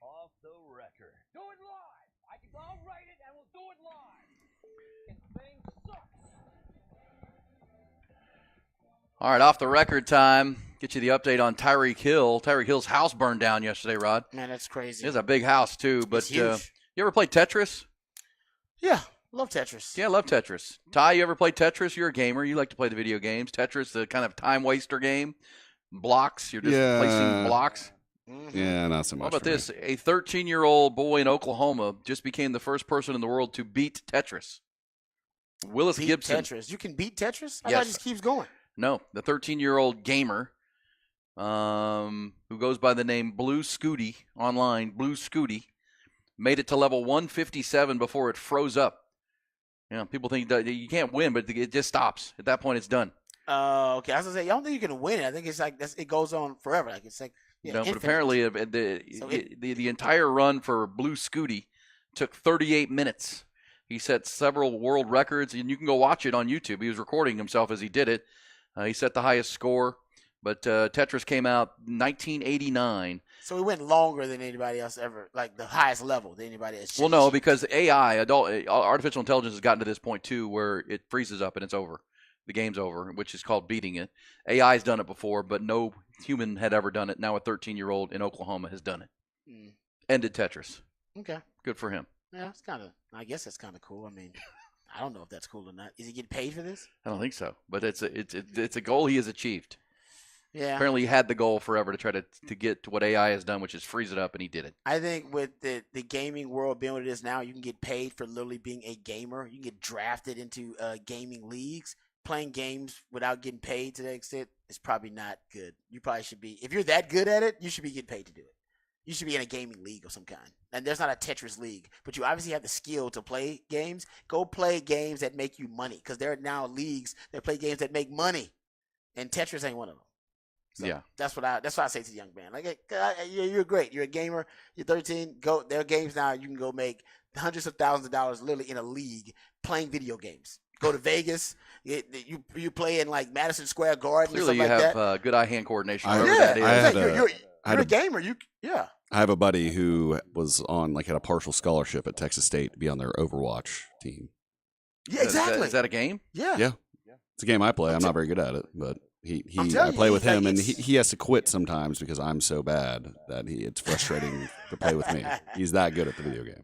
Off the record. Do it live. I'll write it and we'll do it live. This thing sucks. All right, off the record time. Get you the update on Tyreek Hill. Tyreek Hill's house burned down yesterday, Rod. Man, that's crazy. It's a big house, too. But It's huge. you ever played Tetris? Yeah, love Tetris. Yeah, I love Tetris. Ty, you ever played Tetris? You're a gamer. You like to play the video games. Tetris, the kind of time waster game. Blocks. You're just placing blocks. Yeah, not so much. How about for me. this? A 13-year-old boy in Oklahoma just became the first person in the world to beat Tetris. Willis Beat Gibson. Tetris. You can beat Tetris? I Yes. thought it just keeps going. No, the 13-year-old gamer who goes by the name Blue Scooty online, Blue Scooty, made it to level 157 before it froze up. People think that you can't win, but it just stops. At that point, it's done. Okay. I was going to say, I don't think you can win it. I think it's like it goes on forever. Like it's like But infinite. apparently the entire run for Blue Scooty took 38 minutes. He set several world records, and you can go watch it on YouTube. He was recording himself as he did it. He set the highest score, but Tetris came out 1989. So it went longer than anybody else ever, like the highest level than anybody else. Well, no, because AI, artificial intelligence has gotten to this point, too, where it freezes up and it's over. The game's over, which is called beating it. AI's done it before, but no human had ever done it. Now a 13-year-old in Oklahoma has done it. Ended Tetris. Okay. Good for him. Yeah, I guess that's kind of cool. I mean, I don't know if that's cool or not. Is he getting paid for this? I don't think so, but it's a goal he has achieved. Yeah. Apparently, he had the goal forever to try to get to what AI has done, which is freeze it up, and he did it. I think with the gaming world being what it is now, you can get paid for literally being a gamer. You can get drafted into gaming leagues. Playing games without getting paid to that extent is probably not good. You probably should be, if you're that good at it, you should be getting paid to do it. You should be in a gaming league of some kind. And there's not a Tetris league, but you obviously have the skill to play games. Go play games that make you money, because there are now leagues that play games that make money, and Tetris ain't one of them. So yeah, that's what I say to the young man. Like, you're great. You're a gamer. You're 13. Go. There are games now you can go make hundreds of thousands of dollars literally in a league playing video games. Go to Vegas. You play in like Madison Square Garden. Clearly, you have good eye-hand coordination. You're a gamer. I have a buddy who was on had a partial scholarship at Texas State to be on their Overwatch team. Yeah, exactly. Is that a game? Yeah. Yeah. It's a game I play. I'm not very good at it, but I play with him, and he has to quit sometimes because I'm so bad that it's frustrating to play with me. He's that good at the video game.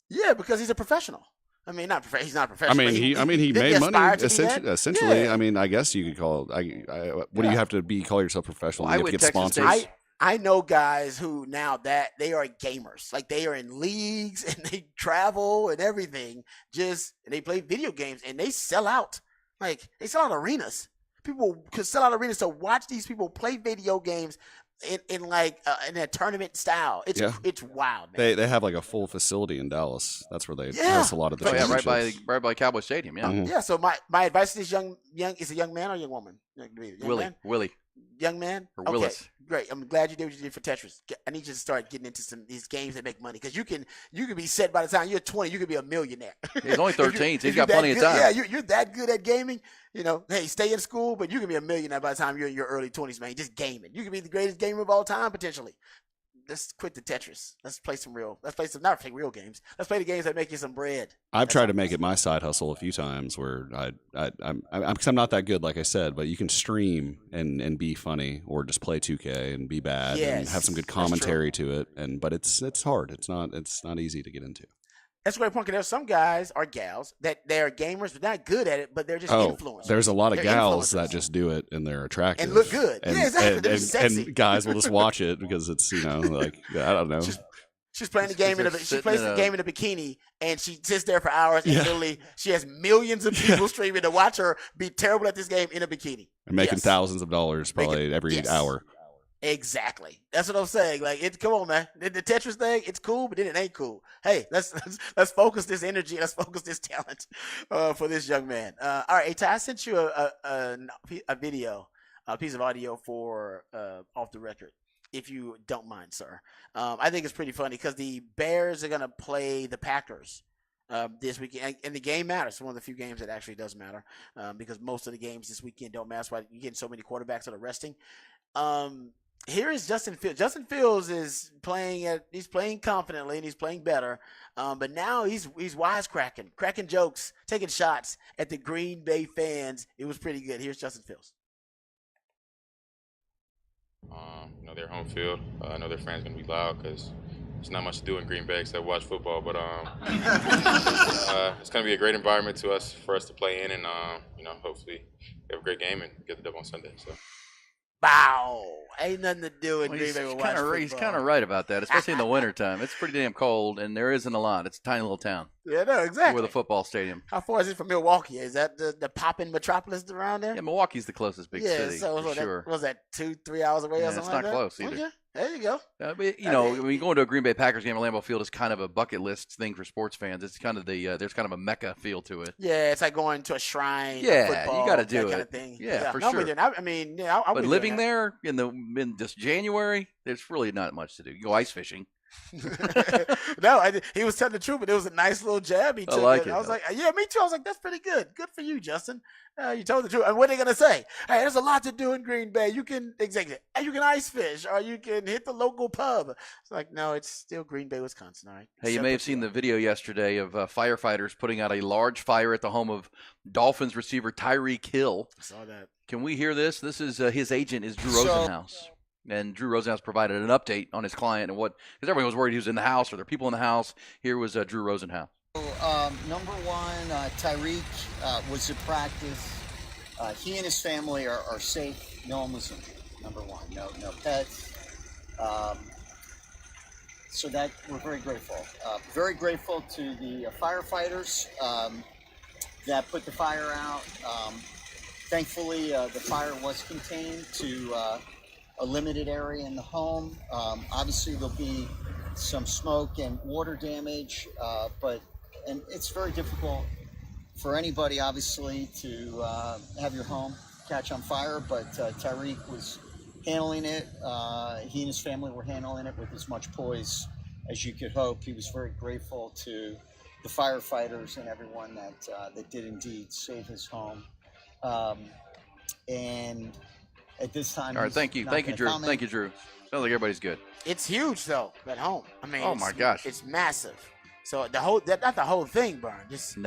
Yeah, because he's a professional. I mean, he's not a professional. I mean, he made money essentially. Yeah. I mean, I guess you could call it. What do you have to call yourself professional? You have to get sponsors. I know guys who now that they are gamers, like they are in leagues and they travel and everything, and they play video games and they sell out. Like they sell out arenas. People could sell out arenas to watch these people play video games in a tournament style. It's wild, man. They have like a full facility in Dallas. That's where they host a lot of the championships. right by Cowboy Stadium. Yeah. Yeah. So my advice to this young is a young man or a young woman? Willie. Young man? Or Willis. Great. I'm glad you did what you did for Tetris. I need you to start getting into these games that make money, because you can be set by the time you're 20, you could be a millionaire. He's only 13, so he's got plenty of time. Yeah, you're that good at gaming. Hey, stay in school, but you can be a millionaire by the time you're in your early 20s, man. Just gaming. You can be the greatest gamer of all time, potentially. Let's quit the Tetris. Let's play not real games. Let's play the games that make you some bread. I've tried to make it my side hustle a few times where I'm not that good, like I said, but you can stream and be funny, or just play 2K and be bad and have some good commentary to it. But it's hard. It's not easy to get into. That's a great point. There's some guys or gals that they're gamers, but not good at it, but they're just influencers. There's a lot of gals that just do it and they're attractive and look good. Yeah, exactly. They're sexy. And guys will just watch it because it's I don't know. She's playing the game in a bikini, and she sits there for hours, and literally she has millions of people streaming to watch her be terrible at this game in a bikini. And making thousands of dollars probably every hour. Exactly. That's what I'm saying. Like, come on, man. The Tetris thing, it's cool, but then it ain't cool. Hey, let's focus this energy. Let's focus this talent for this young man. All right, hey, Ty, I sent you a video, a piece of audio for Off the Record, if you don't mind, sir. I think it's pretty funny because the Bears are going to play the Packers this weekend, and the game matters. It's one of the few games that actually does matter, because most of the games this weekend don't matter. That's why you're getting so many quarterbacks that are resting. Here is Justin Fields. Justin Fields is he's playing confidently and he's playing better. But now he's wisecracking, cracking jokes, taking shots at the Green Bay fans. It was pretty good. Here's Justin Fields. Their home field. I know their fans going to be loud because there's not much to do in Green Bay except watch football. But it's going to be a great environment for us to play in, and hopefully we have a great game and get the dub on Sunday. So. Bow. Ain't nothing to do in Well, Green Bay with watch football. He's kind of right about that, especially in the wintertime. It's pretty damn cold, and there isn't a lot. It's a tiny little town. Yeah, no, exactly. With a football stadium. How far is it from Milwaukee? Is that the poppin' metropolis around there? Yeah, Milwaukee's the closest big city. So for sure. Was that 2-3 hours away or something it's like not that? close either. Okay. There you go. When you go into a Green Bay Packers game at Lambeau Field, is kind of a bucket list thing for sports fans. It's kind of there's kind of a mecca feel to it. Yeah, it's like going to a shrine. Yeah, football, you got to do that it. kind of thing. Yeah, for no, sure. But living there in just January, there's really not much to do. You go ice fishing. No, he was telling the truth, but it was a nice little jab he took. I was like, yeah, me too. I was like, that's pretty good. Good for you, Justin. You told the truth. And what are they gonna say? Hey, there's a lot to do in Green Bay. You can you can ice fish, or you can hit the local pub. It's like, no, it's still Green Bay, Wisconsin. All right. Hey, you may have seen the video yesterday of firefighters putting out a large fire at the home of Dolphins receiver Tyreek Hill. I saw that. Can we hear this? This is his agent is Drew Rosenhaus. And Drew Rosenhaus provided an update on his client and because everyone was worried he was in the house or there are people in the house. Here was Drew Rosenhaus. Number one, Tyreek was at practice. He and his family are safe. No one was injured. Number one, no pets. So that we're very grateful. Very grateful to the firefighters that put the fire out. Thankfully, the fire was contained to a limited area in the home. Obviously, there'll be some smoke and water damage, and it's very difficult for anybody, obviously, to have your home catch on fire, but Tyreek was handling it. He and his family were handling it with as much poise as you could hope. He was very grateful to the firefighters and everyone that did indeed save his home. And at this time, all right, thank you, Drew. Comment. Thank you, Drew. Sounds like everybody's good. It's huge though at home. I mean, oh my gosh, it's massive. So not the whole thing burned. Just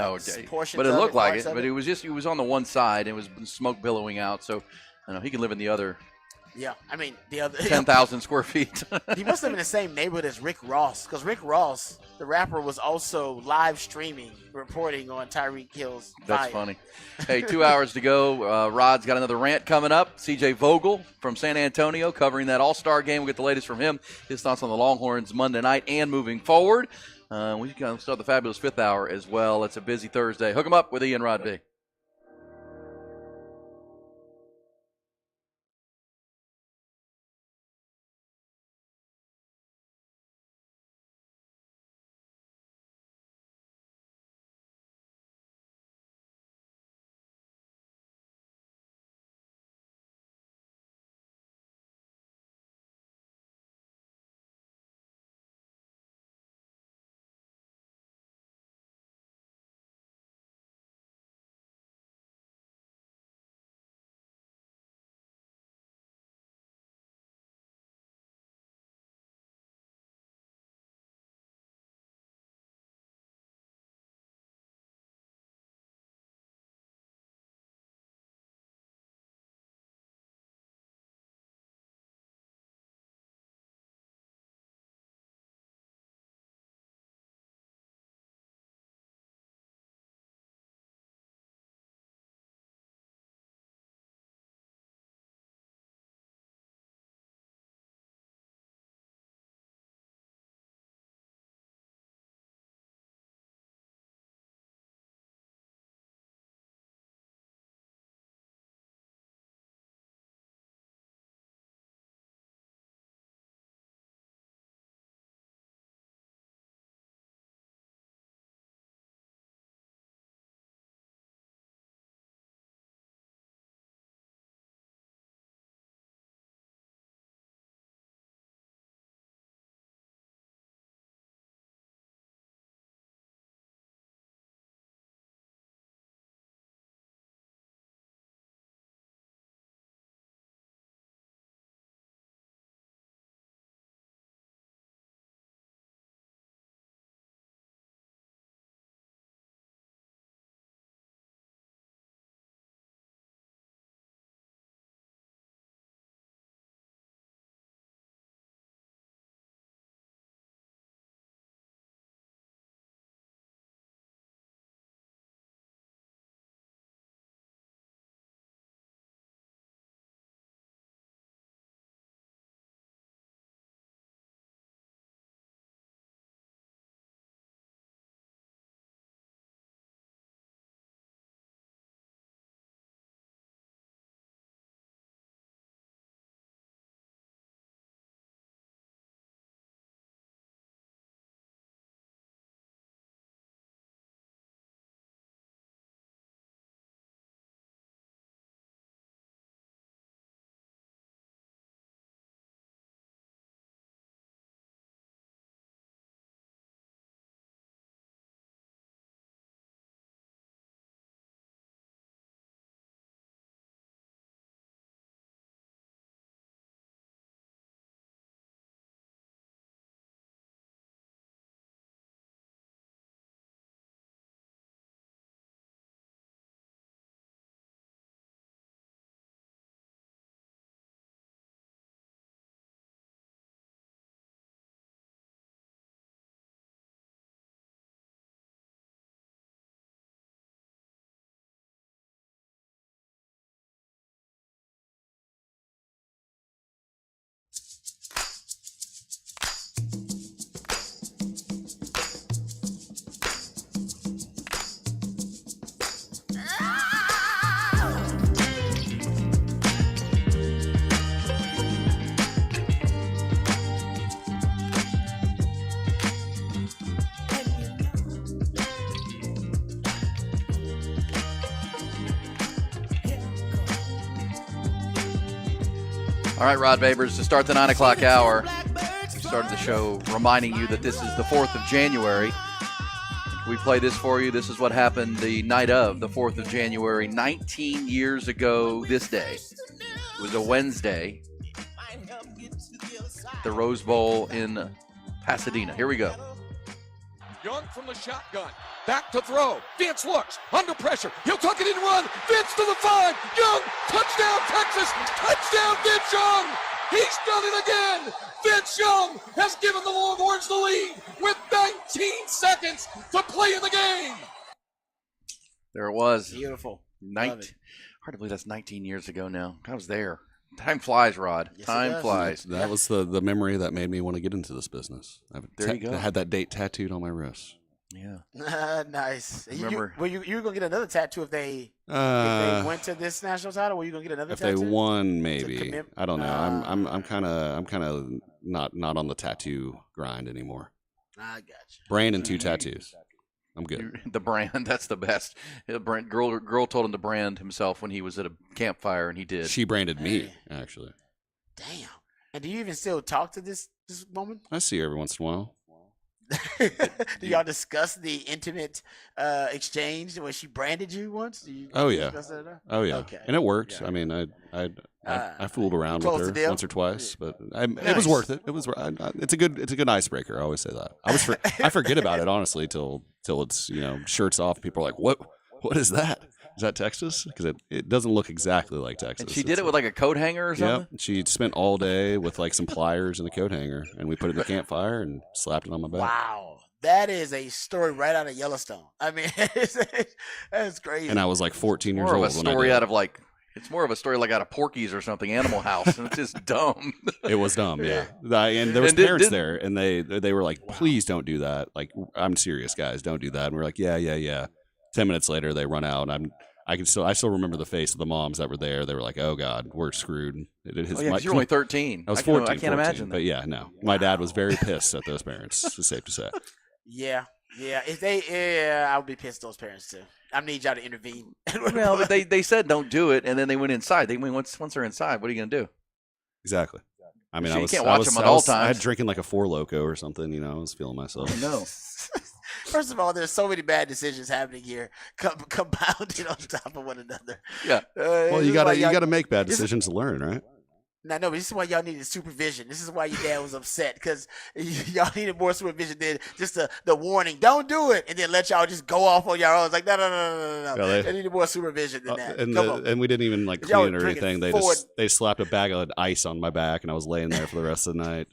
portions. But it looked like it. But it was on the one side. And it was smoke billowing out. So I know he can live in the other. Yeah, I mean the other 10,000 square feet. He must live in the same neighborhood as Rick Ross, because Rick Ross, the rapper, was also live streaming, reporting on Tyreek Hill's fire. That's funny. Hey, 2 hours to go. Rod's got another rant coming up. CJ Vogel from San Antonio covering that All-Star game. We'll get the latest from him. His thoughts on the Longhorns Monday night and moving forward. We've got to start the fabulous fifth hour as well. It's a busy Thursday. Hook 'em up with Ian Rod B. All right, Rod Babers, to start the 9 o'clock hour, we started the show reminding you that this is the 4th of January. We play this for you. This is what happened the night of the 4th of January, 19 years ago this day. It was a Wednesday. The Rose Bowl in Pasadena. Here we go. Young from the shotgun. Back to throw. Vince looks. Under pressure. He'll tuck it in and run. Vince to the 5. Young. Touchdown, Texas. Touchdown, Vince Young. He's done it again. Vince Young has given the Longhorns the lead with 19 seconds to play in the game. There it was. Beautiful. Hard to believe that's 19 years ago now. I was there. Time flies, Rod. Yes, Time flies. That was the memory that made me want to get into this business. There you go. I had that date tattooed on my wrist. Yeah. Nice. Remember, you were going to get another tattoo if they went to this national title? Were you going to get another If tattoo? they won, maybe. I don't know. I'm kind of not on the tattoo grind anymore. I got you. Brain and 2 tattoos. I'm good. The brand, that's the best. Girl told him to brand himself when he was at a campfire, and he did. She branded me, actually. Damn. And do you even still talk to this woman? I see her every once in a while. Do y'all discuss the intimate exchange when she branded you once? Do you discuss that at all? Oh yeah. Okay. And it worked. I mean, I fooled around with her once or twice, but it was worth it. It was. It's a good icebreaker. I always say that. I forget about it honestly till it's shirts off. People are like, what is that? Is that Texas? Because it doesn't look exactly like Texas. And she did it with like a coat hanger or something? Yeah, she spent all day with like some pliers and a coat hanger, and we put it in the campfire and slapped it on my back. Wow. That is a story right out of Yellowstone. I mean, that's crazy. And I was like 14 years More old. of a story out of like, it's more of a story like out of Porky's or something, Animal House, and it's just dumb. It was dumb, yeah. And there was parents there, and they were like, please don't do that. Like, I'm serious, guys, don't do that. And we're like, yeah. 10 minutes later, they run out, and I still remember the face of the moms that were there. They were like, "Oh God, we're screwed." Because you're only 13. I was 14. I can't imagine that. But yeah, no, my dad was very pissed at those parents. It's safe to say. Yeah. If I would be pissed at those parents too. I need y'all to intervene. Well, but they said don't do it, and then they went inside. Once they're inside, what are you gonna do? Exactly. I mean, you can't watch them at all times. I had drinking like a Four Loko or something. I was feeling myself. No. First of all, there's so many bad decisions happening here, compounded on top of one another. Yeah. Well, you gotta make bad decisions to learn, right? No, but this is why y'all needed supervision. This is why your dad was upset, because y'all needed more supervision than just the warning, don't do it, and then let y'all just go off on your own. It's like, no. Yeah, they needed more supervision than that. And we didn't even like clean it or anything. They slapped a bag of ice on my back, and I was laying there for the rest of the night.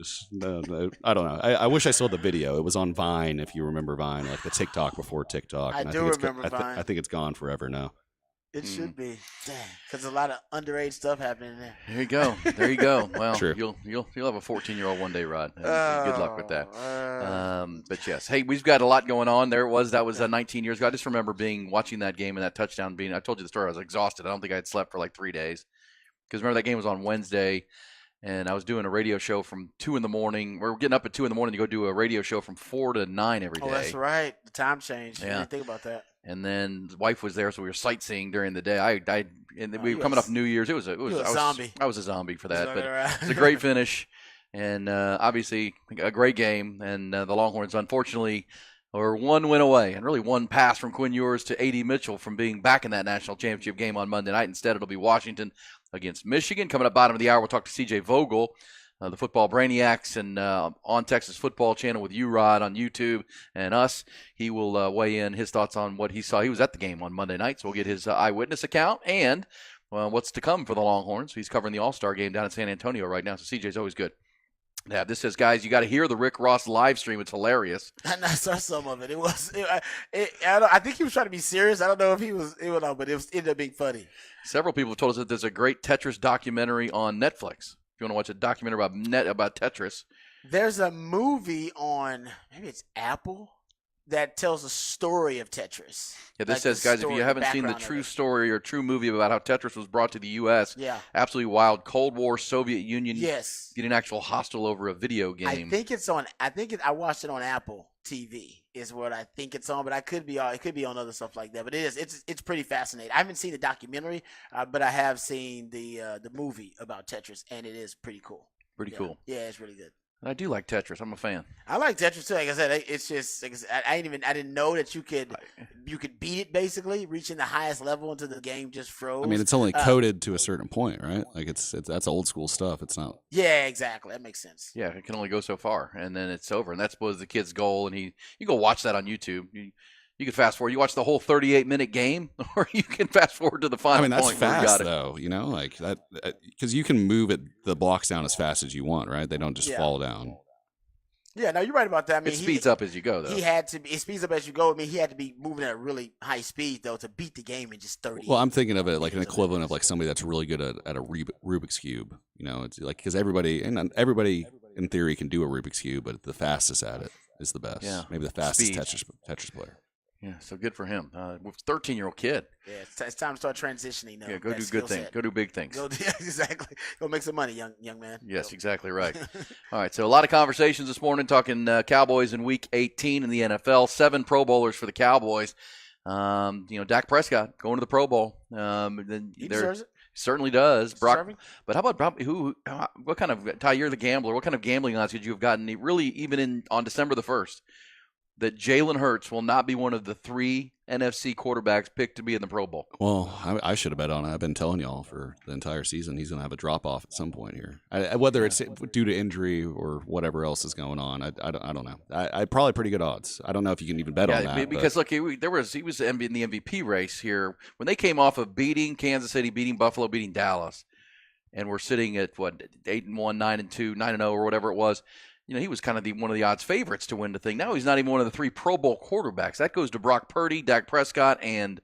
I don't know. I wish I saw the video. It was on Vine, if you remember Vine, like the TikTok before TikTok. I do remember Vine. I think it's gone forever now. It should be, because a lot of underage stuff happening there. There you go. Well, True. you'll have a 14-year-old one day, Rod. Good luck with that. But yes, hey, we've got a lot going on. That was 19 years ago. I just remember watching that game and that touchdown being. I told you the story. I was exhausted. I don't think I had slept for like 3 days, because remember that game was on Wednesday, and I was doing a radio show from 2 in the morning. We're getting up at 2 in the morning to go do a radio show from 4 to 9 every day. Oh, that's right. The time changed. Yeah. I didn't think about that. And then the wife was there, so we were sightsighting during the day. And we were coming up New Year's. I was a zombie. I was a zombie for that, but it was a great finish, and obviously a great game. And the Longhorns, unfortunately, were 1 win away, and really 1 pass from Quinn Ewers to A.D. Mitchell from being back in that national championship game on Monday night. Instead, it'll be Washington against Michigan. Coming up bottom of the hour, we'll talk to C.J. Vogel, the Football Brainiacs, and on Texas Football Channel with you, Rod, on YouTube, and us. He will weigh in his thoughts on what he saw. He was at the game on Monday night, so we'll get his eyewitness account and what's to come for the Longhorns. He's covering the All-Star game down in San Antonio right now, so CJ's always good. Yeah, this says, guys, you got to hear the Rick Ross live stream. It's hilarious. I saw some of it. I think he was trying to be serious. I don't know if he was, but it ended up being funny. Several people have told us that there's a great Tetris documentary on Netflix. If you want to watch a documentary about Tetris. There's a movie on, maybe it's Apple, that tells a story of Tetris. Yeah, this says, guys, if you haven't seen the true story or true movie about how Tetris was brought to the U.S., absolutely wild. Cold War, Soviet Union, getting actual hostile over a video game. I watched it on Apple TV. is what I think it's on, but it could be on other stuff like that. But it's pretty fascinating. I haven't seen the documentary, but I have seen the movie about Tetris, and it is pretty cool. Pretty cool. Yeah, it's really good. I do like Tetris. I'm a fan. I like Tetris too. Like I said, it's just like I didn't know that you could beat it. Basically, reaching the highest level until the game just froze. I mean, it's only coded to a certain point, right? Like that's old school stuff. It's not. Yeah, exactly. That makes sense. Yeah, it can only go so far, and then it's over. And that's was the kid's goal. And you go watch that on YouTube. You can fast forward. You watch the whole 38-minute game, or you can fast forward to the final. I mean, that's point where fast you got it. though. You know, like that because you can move the blocks down as fast as you want, right? They don't just fall down. Yeah, no, you're right about that. I mean, it speeds up as you go, though. It speeds up as you go. I mean, he had to be moving at a really high speed, though, to beat the game in just 30. Well, I'm thinking of it like an equivalent of like somebody that's really good at a Rubik's Cube. You know, it's like because everybody in theory can do a Rubik's Cube, but the fastest at it is the best. Yeah. Maybe the fastest Tetris player. Yeah, so good for him. 13-year-old kid. Yeah, it's time to start transitioning. Though. Yeah, go do good things. Go do big things. Exactly. Go make some money, young man. Yes, exactly right. All right, so a lot of conversations this morning talking Cowboys in Week 18 in the NFL. 7 Pro Bowlers for the Cowboys. Dak Prescott going to the Pro Bowl. He deserves it. Certainly does. Brock, but how about what kind of Ty? You're the gambler. What kind of gambling odds could you have gotten? Really, even on December the 1st. That Jalen Hurts will not be one of the 3 NFC quarterbacks picked to be in the Pro Bowl. Well, I should have bet on it. I've been telling y'all for the entire season he's going to have a drop-off at some point here. Whether it's due to injury or whatever else is going on, I don't know. I probably pretty good odds. I don't know if you can even bet on that. Because, look, he was in the MVP race here. When they came off of beating Kansas City, beating Buffalo, beating Dallas, and we're sitting at, 8-1, 9-2, 9-0 or whatever it was, he was kind of one of the odds favorites to win the thing. Now he's not even one of the 3 Pro Bowl quarterbacks. That goes to Brock Purdy, Dak Prescott, and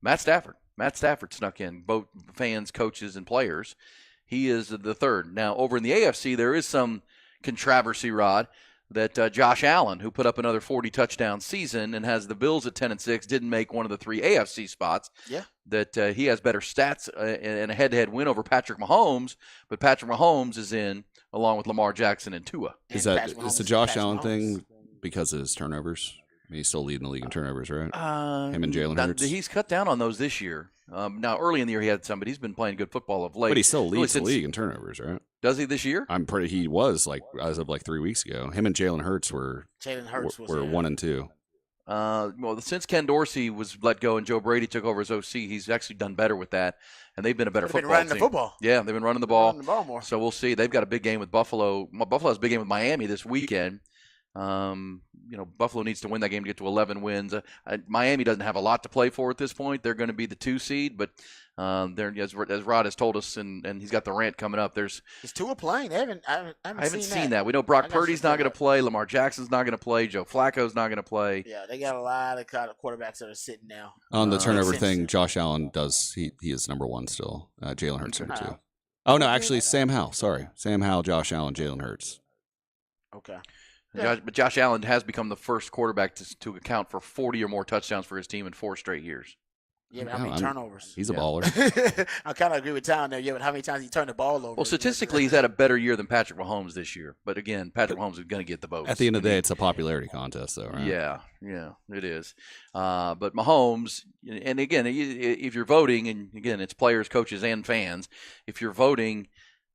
Matt Stafford. Matt Stafford snuck in, both fans, coaches, and players. He is the 3rd. Now, over in the AFC, there is some controversy, Rod, that Josh Allen, who put up another 40-touchdown season and has the Bills at 10-6, didn't make one of the 3 AFC spots. Yeah. That he has better stats in a head-to-head win over Patrick Mahomes, but Patrick Mahomes is in along with Lamar Jackson and Tua. Is the Josh Allen thing because of his turnovers? I mean, he's still leading the league in turnovers, right? Him and Jalen Hurts. He's cut down on those this year. Now, early in the year he had some, but he's been playing good football of late. But he still leads the league in turnovers, right? Does he this year? He was as of 3 weeks ago. Him and Jalen Hurts were 1 and 2. Well, since Ken Dorsey was let go and Joe Brady took over as OC, he's actually done better with that, and they've been a better football team. They've been running the football. Yeah, they've been running the ball. More. So we'll see. They've got a big game with Buffalo. Buffalo has a big game with Miami this weekend. Buffalo needs to win that game to get to 11 wins. Miami doesn't have a lot to play for at this point. They're going to be the 2 seed, but as Rod has told us, and he's got the rant coming up. Is Tua playing? I haven't seen that. We know Brock Purdy's not going to play. Lamar Jackson's not going to play. Joe Flacco's not going to play. Yeah, they got a lot of quarterbacks that are sitting now. On the turnover thing, Josh Allen does. He is number 1 still. Jalen Hurts number 2. Oh no, actually Sam Howell. Sorry, Sam Howell, Josh Allen, Jalen Hurts. Okay. But Josh Allen has become the first quarterback to account for 40 or more touchdowns for his team in 4 straight years. Yeah, but how many turnovers? He's a baller. I kind of agree with Town there. Yeah, but how many times he turned the ball over? Well, statistically, he's had a better year than Patrick Mahomes this year. But again, Patrick Mahomes is going to get the votes. At the end of the day, it's a popularity contest, though, right? Yeah, it is. But Mahomes, and again, if you're voting, and again, it's players, coaches, and fans, if you're voting,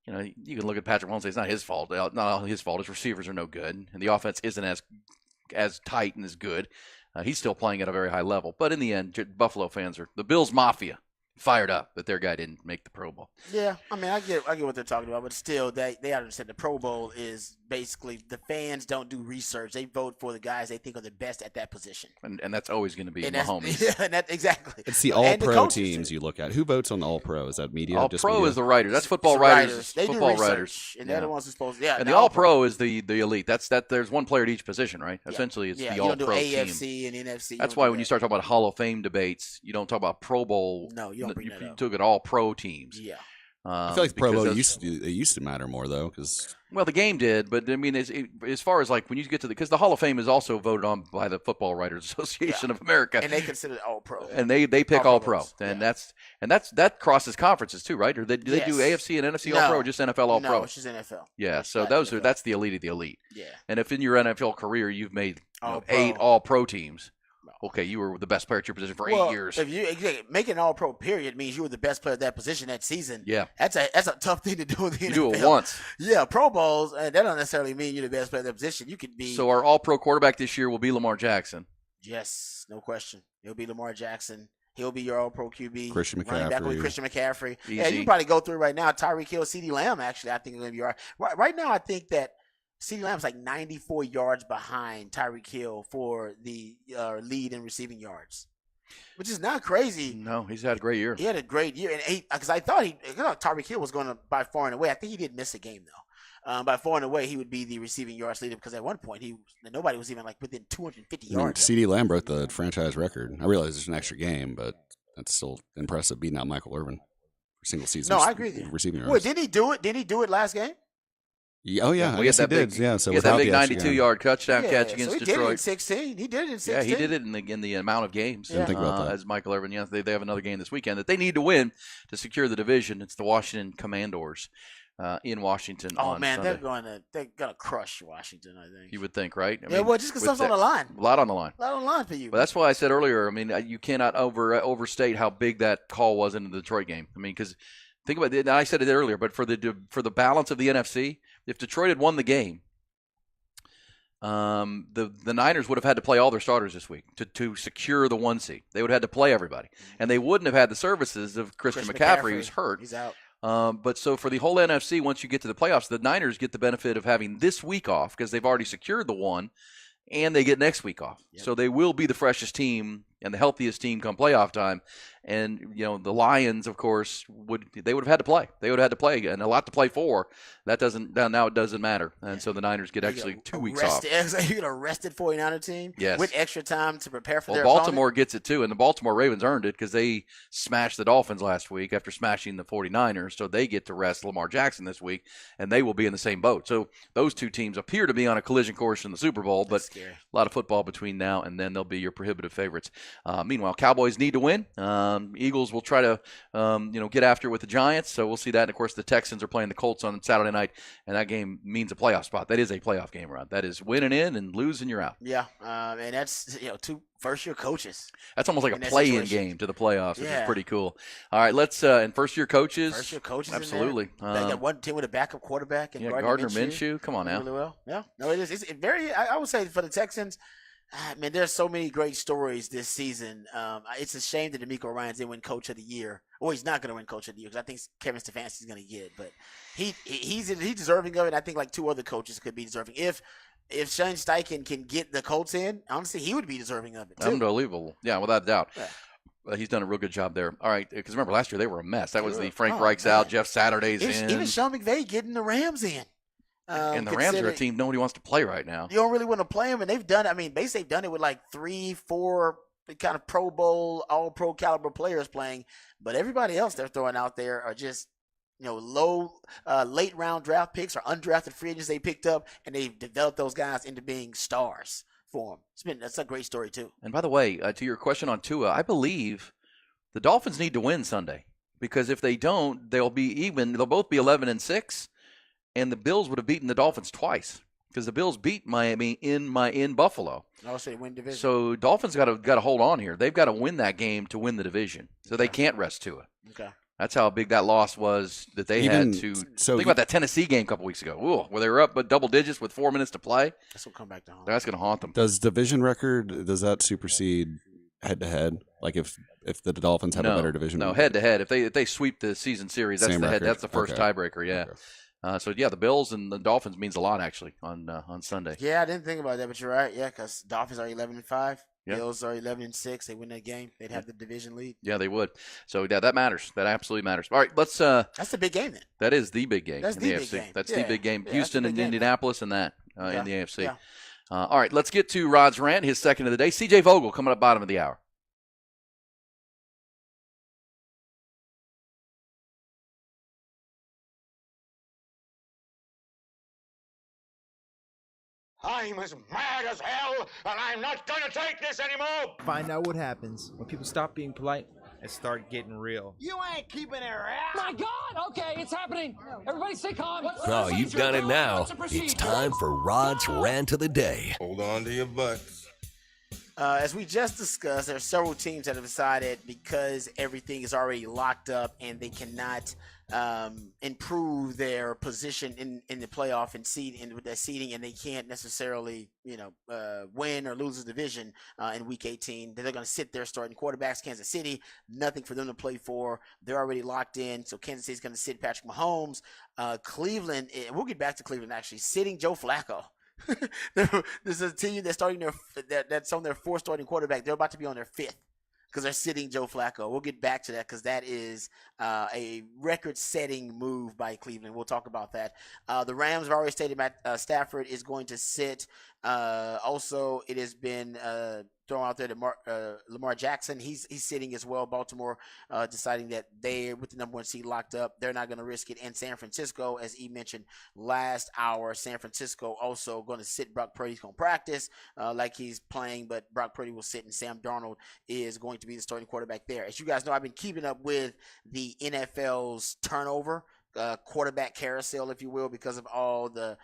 you can look at Patrick Mahomes and say it's not his fault. Not all his fault. His receivers are no good, and the offense isn't as tight and as good. He's still playing at a very high level. But in the end, Buffalo fans the Bills Mafia fired up that their guy didn't make the Pro Bowl. Yeah, I mean, I get what they're talking about, but still, they understand the Pro Bowl is basically the fans don't do research. They vote for the guys they think are the best at that position. And that's always going to be Mahomes. Yeah, exactly. It's the All-Pro teams you look at. Who votes on the All-Pro? Is that media? All-Pro is the writers. That's football writers. They football do research, writers. and they're the ones who are supposed to. Yeah, and the All-Pro is the elite. There's one player at each position, right? Yeah. Essentially, it's the All-Pro team. You don't do AFC and NFC. That's why when you start talking about Hall of Fame debates, you don't talk about Pro Bowl. No, you don't bring that up. You took it All-Pro teams. Yeah. I feel like Pro because Bowl those- used to matter more though, because Well, the game did, but I mean, as far as like when you get to because the Hall of Fame is also voted on by the Football Writers Association of America, And they consider it all pro. and they pick all pro, Bowls. and that crosses conferences too, right? Or do they do AFC and NFC all pro, or just NFL all pro? No, it's just NFL. Yeah, so not those NFL. are that's the elite of the elite. Yeah. And if in your NFL career you've made All 8 pro. all pro teams, okay, you were the best player at your position for 8 years. If you making an all pro period means you were the best player at that position that season. Yeah. That's a tough thing to do in the You NFL. do it once. Yeah, Pro Bowls, that don't necessarily mean you're the best player at that position. You could be So our all pro quarterback this year will be Lamar Jackson. Yes, no question. He'll be Lamar Jackson. He'll be your all pro QB. Christian Running back will be McCaffrey. Christian McCaffrey. Yeah, Easy. you can probably go through it right now. Tyreek Hill, CeeDee Lamb, actually, I think is going to be all right. Right now, I think that CeeDee Lamb's like 94 yards behind Tyreek Hill for the lead in receiving yards, which is not crazy. No, he's had a great year. He had a great year, and because I thought Tyreek Hill was going to by far and away. I think he did miss a game though. By far and away, he would be the receiving yards leader because at one point nobody was even like within 250 I mean, yards. CD Lamb broke the franchise record. I realize there's an extra game, but that's still impressive beating out Michael Irvin for single season. No, I agree with you. Receiving Wait, yards. did he do it? Did he do it last game? Yeah, oh yeah, Well, I guess he did. Yeah, so he had that without big the extra game. 92-yard touchdown Yeah, catch so against he did it in Detroit. 16. He did it in 16. Yeah, he did it in the amount of games. Didn't think about that. As Michael Irvin. Yes, they have another game this weekend that they need to win to secure the division. It's the Washington Commanders in Washington Oh on man, Sunday. they're gonna crush Washington. I think. You would think, right? I Yeah, well, just 'cause with stuff's on the line. A lot on the line. A lot on the line for you. But that's why I said earlier. I mean, you cannot overstate how big that call was in the Detroit game. I mean, because think about it. And I said it earlier, but for the balance of the NFC, if Detroit had won the game, the Niners would have had to play all their starters this week to secure the 1 seed. They would have had to play everybody, and they wouldn't have had the services of Christian McCaffrey, who's hurt. He's out. But so for the whole NFC, once you get to the playoffs, the Niners get the benefit of having this week off because they've already secured the 1, and they get next week off. So they will be the freshest team and the healthiest team come playoff time. And, the Lions, of course, would have had to play. They would have had to play and a lot to play for. Now it doesn't matter. And so the Niners get actually 2 weeks off. You're gonna arrested 49er team with extra time to prepare for their Baltimore opponent? gets it too, and the Baltimore Ravens earned it because they smashed the Dolphins last week after smashing the 49ers, so they get to rest Lamar Jackson this week, and they will be in the same boat. So those two teams appear to be on a collision course in the Super Bowl, but a lot of football between now and then. They'll be your prohibitive favorites. Meanwhile, Cowboys need to win. Eagles will try to get after it with the Giants, so we'll see that. And, of course, the Texans are playing the Colts on Saturday night, and that game means a playoff spot. That is a playoff game, Rod. That is winning in and losing, you're out. Yeah, and that's 2 first-year coaches. That's almost like in a that play-in situation. game to the playoffs, which is Yeah. pretty cool. All right, let's and first-year coaches. First-year coaches, absolutely. In there. They got one team with a backup quarterback and Gardner Minshew. Come on now. Really well. Yeah, no, it is. It's very. I would say for the Texans. Man, there's so many great stories this season. It's a shame that D'Amico Ryans didn't win Coach of the Year. Well, he's not going to win Coach of the Year because I think Kevin Stefanski's going to get it. But he's deserving of it. I think like 2 other coaches could be deserving. If Shane Steichen can get the Colts in, honestly, he would be deserving of it too. Unbelievable. Yeah, without a doubt. Yeah. He's done a real good job there. All right, because remember last year they were a mess. That was the Frank Reich's out, Jeff Saturday's in. Even Sean McVay getting the Rams in. And the Rams are a team nobody wants to play right now. You don't really want to play them, and they've done. I mean, basically they've done it with like 3, 4 kind of Pro Bowl, All Pro caliber players playing, but everybody else they're throwing out there are just low, late round draft picks or undrafted free agents they picked up, and they've developed those guys into being stars for them. That's a great story too. And by the way, to your question on Tua, I believe the Dolphins need to win Sunday because if they don't, they'll be even. They'll both be 11-6. And the Bills would have beaten the Dolphins twice because the Bills beat Miami in Buffalo. Also, they win division. So Dolphins got to hold on here. They've got to win that game to win the division. So they can't rest to it. Okay. That's how big that loss was that they had to. Think about that Tennessee game a couple weeks ago. Ooh, where they were up but double digits with 4 minutes to play. That's going to come back to haunt. That's going to haunt them. Does division record, does that supersede head-to-head? Like if the Dolphins have a better division? No, head-to-head. If they sweep the season series, that's Same the head. record. That's the first Okay. tiebreaker. Yeah. Okay. So the Bills and the Dolphins means a lot actually on Sunday. Yeah, I didn't think about that, but you're right. Yeah, because Dolphins are 11-5. Yeah. Bills are 11-6. They win that game, they'd have the division lead. Yeah, they would. So yeah, that matters. That absolutely matters. All right, let's. That's the big game then. That is the big game That's in the the big AFC. game. That's Yeah. the big game. Yeah, Houston that's the big and game, Indianapolis and that Yeah. in the AFC. Yeah. All right, let's get to Rod's rant. His second of the day. CJ Vogel coming up bottom of the hour. I'm as mad as hell, and I'm not gonna take this anymore! Find out what happens when people stop being polite and start getting real. You ain't keeping it around. My God! Okay, it's happening. Everybody stay calm. Oh, you've done it now. It's time for Rod's Rant of the Day. Hold on to your butts. As we just discussed, there are several teams that have decided because everything is already locked up and they cannot improve their position in the playoff and with that seeding, and they can't necessarily, win or lose the division in Week 18. They're going to sit there starting quarterbacks. Kansas City, nothing for them to play for. They're already locked in, so Kansas City's going to sit Patrick Mahomes. Cleveland, we'll get back to Cleveland actually, sitting Joe Flacco. This is a team that's that's on their fourth starting quarterback. They're about to be on their fifth because they're sitting Joe Flacco. We'll get back to that because that is a record-setting move by Cleveland. We'll talk about that. The Rams have already stated Matt Stafford is going to sit. Also, it has been thrown out there that Lamar Jackson, he's sitting as well. Baltimore deciding that they, with the number 1 seed locked up, they're not going to risk it. And San Francisco, as E mentioned last hour, San Francisco also going to sit Brock Purdy. He's going to practice like he's playing, but Brock Purdy will sit, and Sam Darnold is going to be the starting quarterback there. As you guys know, I've been keeping up with the NFL's turnover quarterback carousel, if you will, because of all the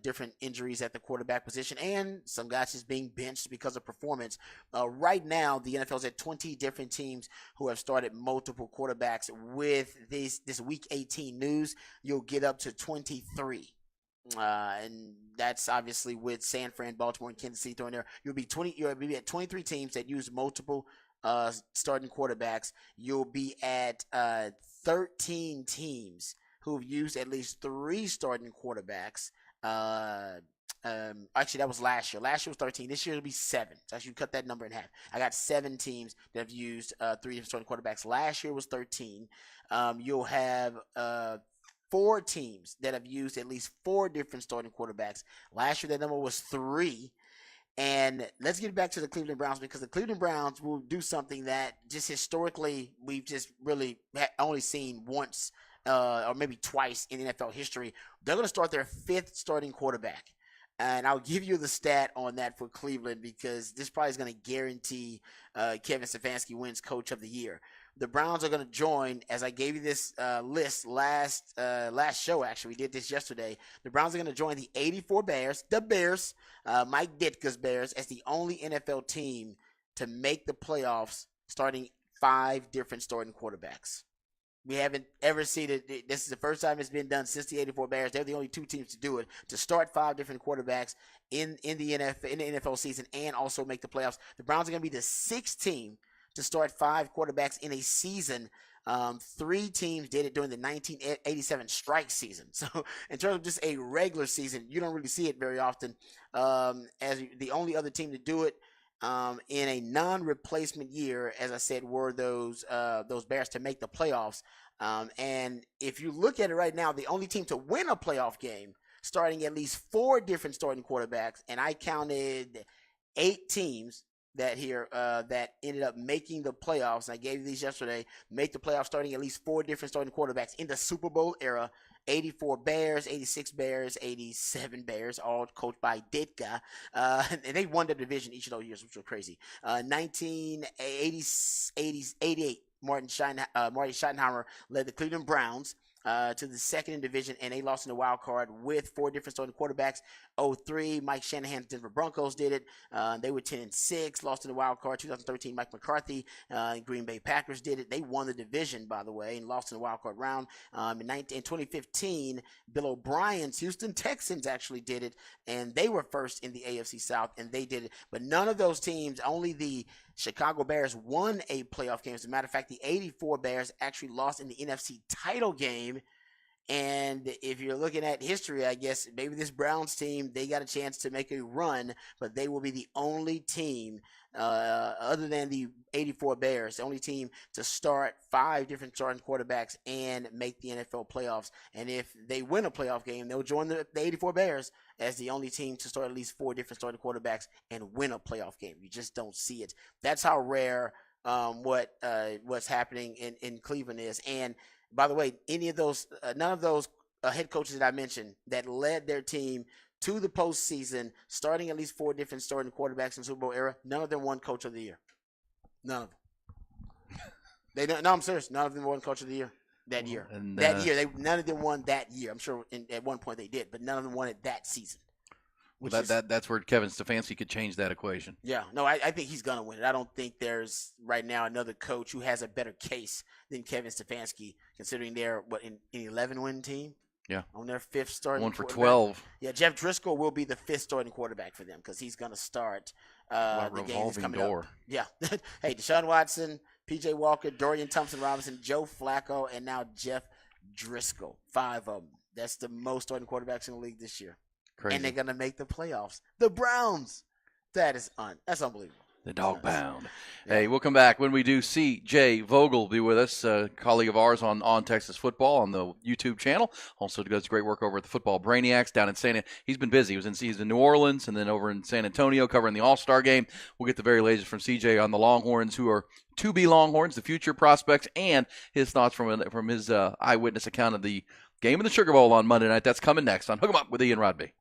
different injuries at the quarterback position and some guys just being benched because of performance. Right now, the NFL's at 20 different teams who have started multiple quarterbacks. With this Week 18 news, you'll get up to 23. And that's obviously with San Fran, Baltimore, and Kansas City throwing there. You'll be at 23 teams that use multiple starting quarterbacks. You'll be at 13 teams who've used at least 3 starting quarterbacks. Actually, that was last year. Last year was 13. This year it'll be 7. So I should cut that number in half. I got 7 teams that have used 3 different starting quarterbacks. Last year was 13. You'll have 4 teams that have used at least 4 different starting quarterbacks. Last year that number was 3. And let's get back to the Cleveland Browns, because the Cleveland Browns will do something that just historically we've just really only seen once or maybe twice in NFL history. They're going to start their 5th starting quarterback. And I'll give you the stat on that for Cleveland because this probably is going to guarantee Kevin Stefanski wins Coach of the Year. The Browns are going to join, as I gave you this list last show, actually. We did this yesterday. The Browns are going to join the 84 Bears, Mike Ditka's Bears, as the only NFL team to make the playoffs starting 5 different starting quarterbacks. We haven't ever seen it. This is the first time it's been done since the 84 Bears. They're the only 2 teams to do it, to start 5 different quarterbacks in the NFL season and also make the playoffs. The Browns are going to be the 6th team to start 5 quarterbacks in a season. 3 teams did it during the 1987 strike season. So in terms of just a regular season, you don't really see it very often. As the only other team to do it in a non-replacement year, as I said, were those Bears to make the playoffs. And if you look at it right now, the only team to win a playoff game starting at least 4 different starting quarterbacks, and I counted 8 teams that ended up making the playoffs. I gave you these yesterday. Make the playoffs starting at least 4 different starting quarterbacks in the Super Bowl era. 84 Bears, 86 Bears, 87 Bears, all coached by Ditka. And they won the division each of those years, which was crazy. 1988, Marty Schottenheimer led the Cleveland Browns to the 2nd in division, and they lost in the wild card with 4 different starting quarterbacks. 2003, Mike Shanahan's Denver Broncos did it. They were 10-6, lost in the wild card. 2013, Mike McCarthy and Green Bay Packers did it. They won the division, by the way, and lost in the wild card round. In 2015, Bill O'Brien's Houston Texans actually did it, and they were 1st in the AFC South, and they did it. But none of those teams, only the Chicago Bears won a playoff game. As a matter of fact, the 84 Bears actually lost in the NFC title game. And if you're looking at history, I guess maybe this Browns team, they got a chance to make a run, but they will be the only team, other than the 84 Bears, the only team to start 5 different starting quarterbacks and make the NFL playoffs. And if they win a playoff game, they'll join the 84 Bears as the only team to start at least 4 different starting quarterbacks and win a playoff game. You just don't see it. That's how rare what's happening in Cleveland is. And by the way, none of those head coaches that I mentioned that led their team to the postseason, starting at least 4 different starting quarterbacks in the Super Bowl era. None of them won Coach of the Year. None of them. No, I'm serious. None of them won Coach of the Year that year. And, none of them won that year. I'm sure at one point they did, but none of them won it that season. That's where Kevin Stefanski could change that equation. Yeah, no, I think he's going to win it. I don't think there's right now another coach who has a better case than Kevin Stefanski, considering they're, an 11-win team? Yeah. On their 5th starting One for quarterback. 12. Yeah, Jeff Driscoll will be the 5th starting quarterback for them because he's going to start the game that's coming door. up. Yeah. Hey, Deshaun Watson, P.J. Walker, Dorian Thompson-Robinson, Joe Flacco, and now Jeff Driscoll. 5 of them. That's the most starting quarterbacks in the league this year. Crazy. And they're going to make the playoffs. The Browns. That's unbelievable. The dog pound. Hey, we'll come back when we do see Jay Vogel be with us, a colleague of ours on Texas Football on the YouTube channel. Also does great work over at the Football Brainiacs down in He's been busy. He's in New Orleans and then over in San Antonio covering the All-Star game. We'll get the very latest from CJ on the Longhorns, who are to be Longhorns, the future prospects, and his thoughts from his eyewitness account of the game in the Sugar Bowl on Monday night. That's coming next on Hook 'em Up with Ian Rodby.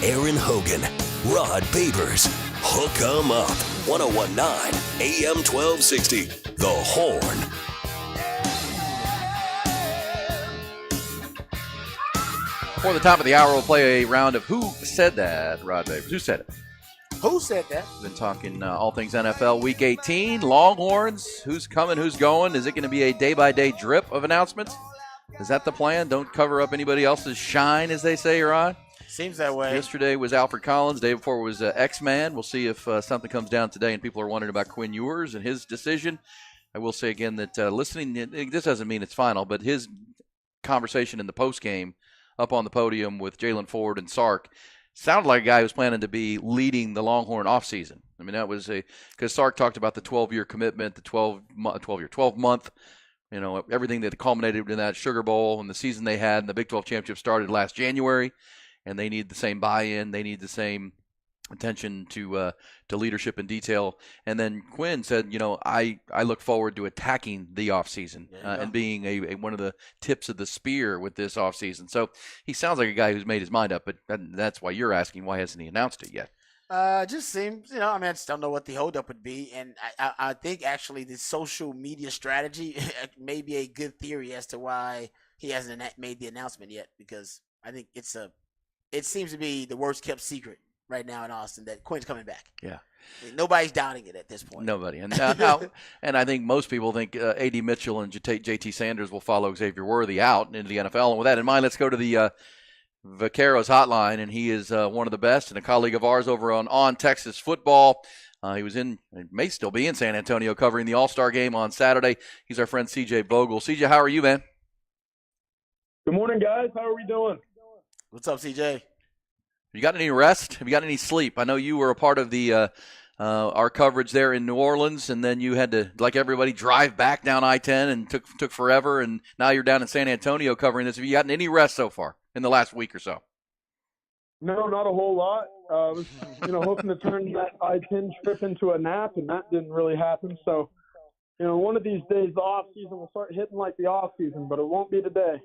Aaron Hogan, Rod Babers, Hook 'em Up, 1019 AM 1260, The Horn. Before the top of the hour, we'll play a round of Who Said That, Rod Babers. Who said it? Who said that? Been talking all things NFL Week 18, Longhorns, who's coming, who's going. Is it going to be a day-by-day drip of announcements? Is that the plan? Don't cover up anybody else's shine, as they say, Rod? Seems that way. Yesterday was Alfred Collins. Day before was X-Man. We'll see if something comes down today and people are wondering about Quinn Ewers and his decision. I will say again that listening, this doesn't mean it's final, but his conversation in the postgame up on the podium with Jalen Ford and Sark sounded like a guy who's planning to be leading the Longhorn offseason. I mean, that was because Sark talked about the 12-year commitment, the 12-month, everything that culminated in that Sugar Bowl and the season they had, and the Big 12 championship started last January, and they need the same buy-in, they need the same attention to leadership and detail. And then Quinn said, I look forward to attacking the offseason and being a one of the tips of the spear with this offseason. So he sounds like a guy who's made his mind up, but that's why you're asking, why hasn't he announced it yet? Just seems, I just don't know what the holdup would be. And I think actually the social media strategy may be a good theory as to why he hasn't made the announcement yet, because I think it seems to be the worst kept secret right now in Austin that Quinn's coming back. Yeah. I mean, nobody's doubting it at this point. Nobody. And now, and I think most people think A.D. Mitchell and J.T. Sanders will follow Xavier Worthy out into the NFL. And with that in mind, let's go to the Vaqueros hotline, and he is one of the best and a colleague of ours over on Texas Football. He may still be in San Antonio covering the All-Star game on Saturday. He's our friend C.J. Vogel. C.J., how are you, man? Good morning, guys. How are we doing? What's up, C.J.? Have you got any rest? Have you got any sleep? I know you were a part of the our coverage there in New Orleans, and then you had to, like everybody, drive back down I-10 and took forever, and now you're down in San Antonio covering this. Have you gotten any rest so far in the last week or so? No, not a whole lot. I was, hoping to turn that I-10 trip into a nap, and that didn't really happen. So, one of these days, the off season will start hitting like the off season, but it won't be today.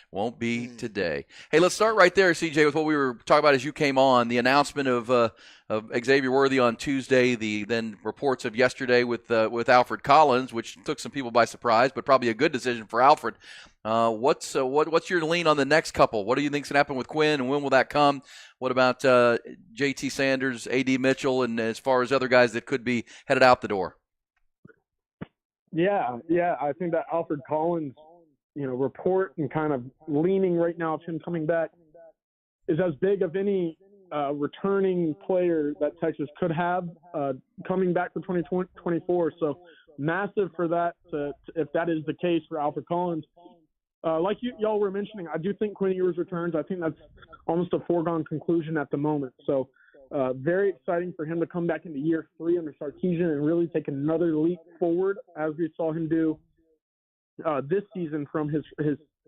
Won't be today. Hey, let's start right there, CJ, with what we were talking about as you came on. The announcement of Xavier Worthy on Tuesday, the then reports of yesterday with Alfred Collins, which took some people by surprise, but probably a good decision for Alfred. What's your lean on the next couple? What do you think's going to happen with Quinn, and when will that come? What about J.T. Sanders, A.D. Mitchell, and as far as other guys that could be headed out the door? Yeah. I think that Alfred Collins report and kind of leaning right now of him coming back is as big of any returning player that Texas could have coming back for 2024. So massive for that, if that is the case for Alfred Collins. Like y'all were mentioning, I do think Quinn Ewers returns. I think that's almost a foregone conclusion at the moment. So very exciting for him to come back into year 3 under Sarkisian and really take another leap forward, as we saw him do this season from his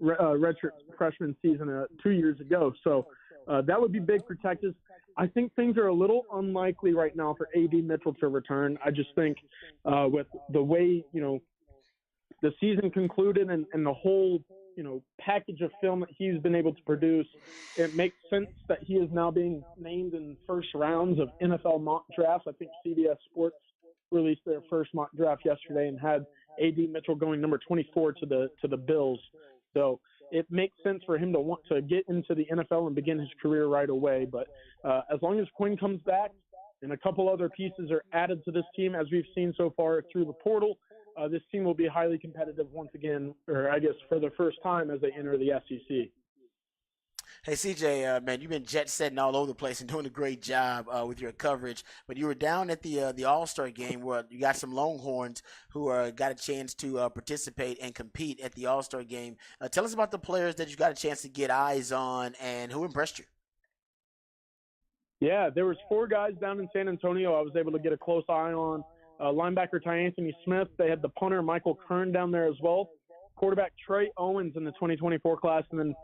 redshirt freshman season 2 years ago. So that would be big for Texas. I think things are a little unlikely right now for A.D. Mitchell to return. I just think with the way, the season concluded and the whole, package of film that he's been able to produce, it makes sense that he is now being named in first rounds of NFL mock drafts. I think CBS Sports released their first mock draft yesterday and had A.D. Mitchell going number 24 to the Bills. So it makes sense for him to want to get into the NFL and begin his career right away. But as long as Quinn comes back and a couple other pieces are added to this team, as we've seen so far through the portal, this team will be highly competitive once again, or I guess for the first time as they enter the SEC. Hey, CJ, man, you've been jet setting all over the place and doing a great job with your coverage. But you were down at the All-Star game where you got some Longhorns who got a chance to participate and compete at the All-Star game. Tell us about the players that you got a chance to get eyes on and who impressed you. Yeah, there was 4 guys down in San Antonio I was able to get a close eye on. Linebacker Ty Anthony Smith. They had the punter Michael Kern down there as well. Quarterback Trey Owens in the 2024 class. And then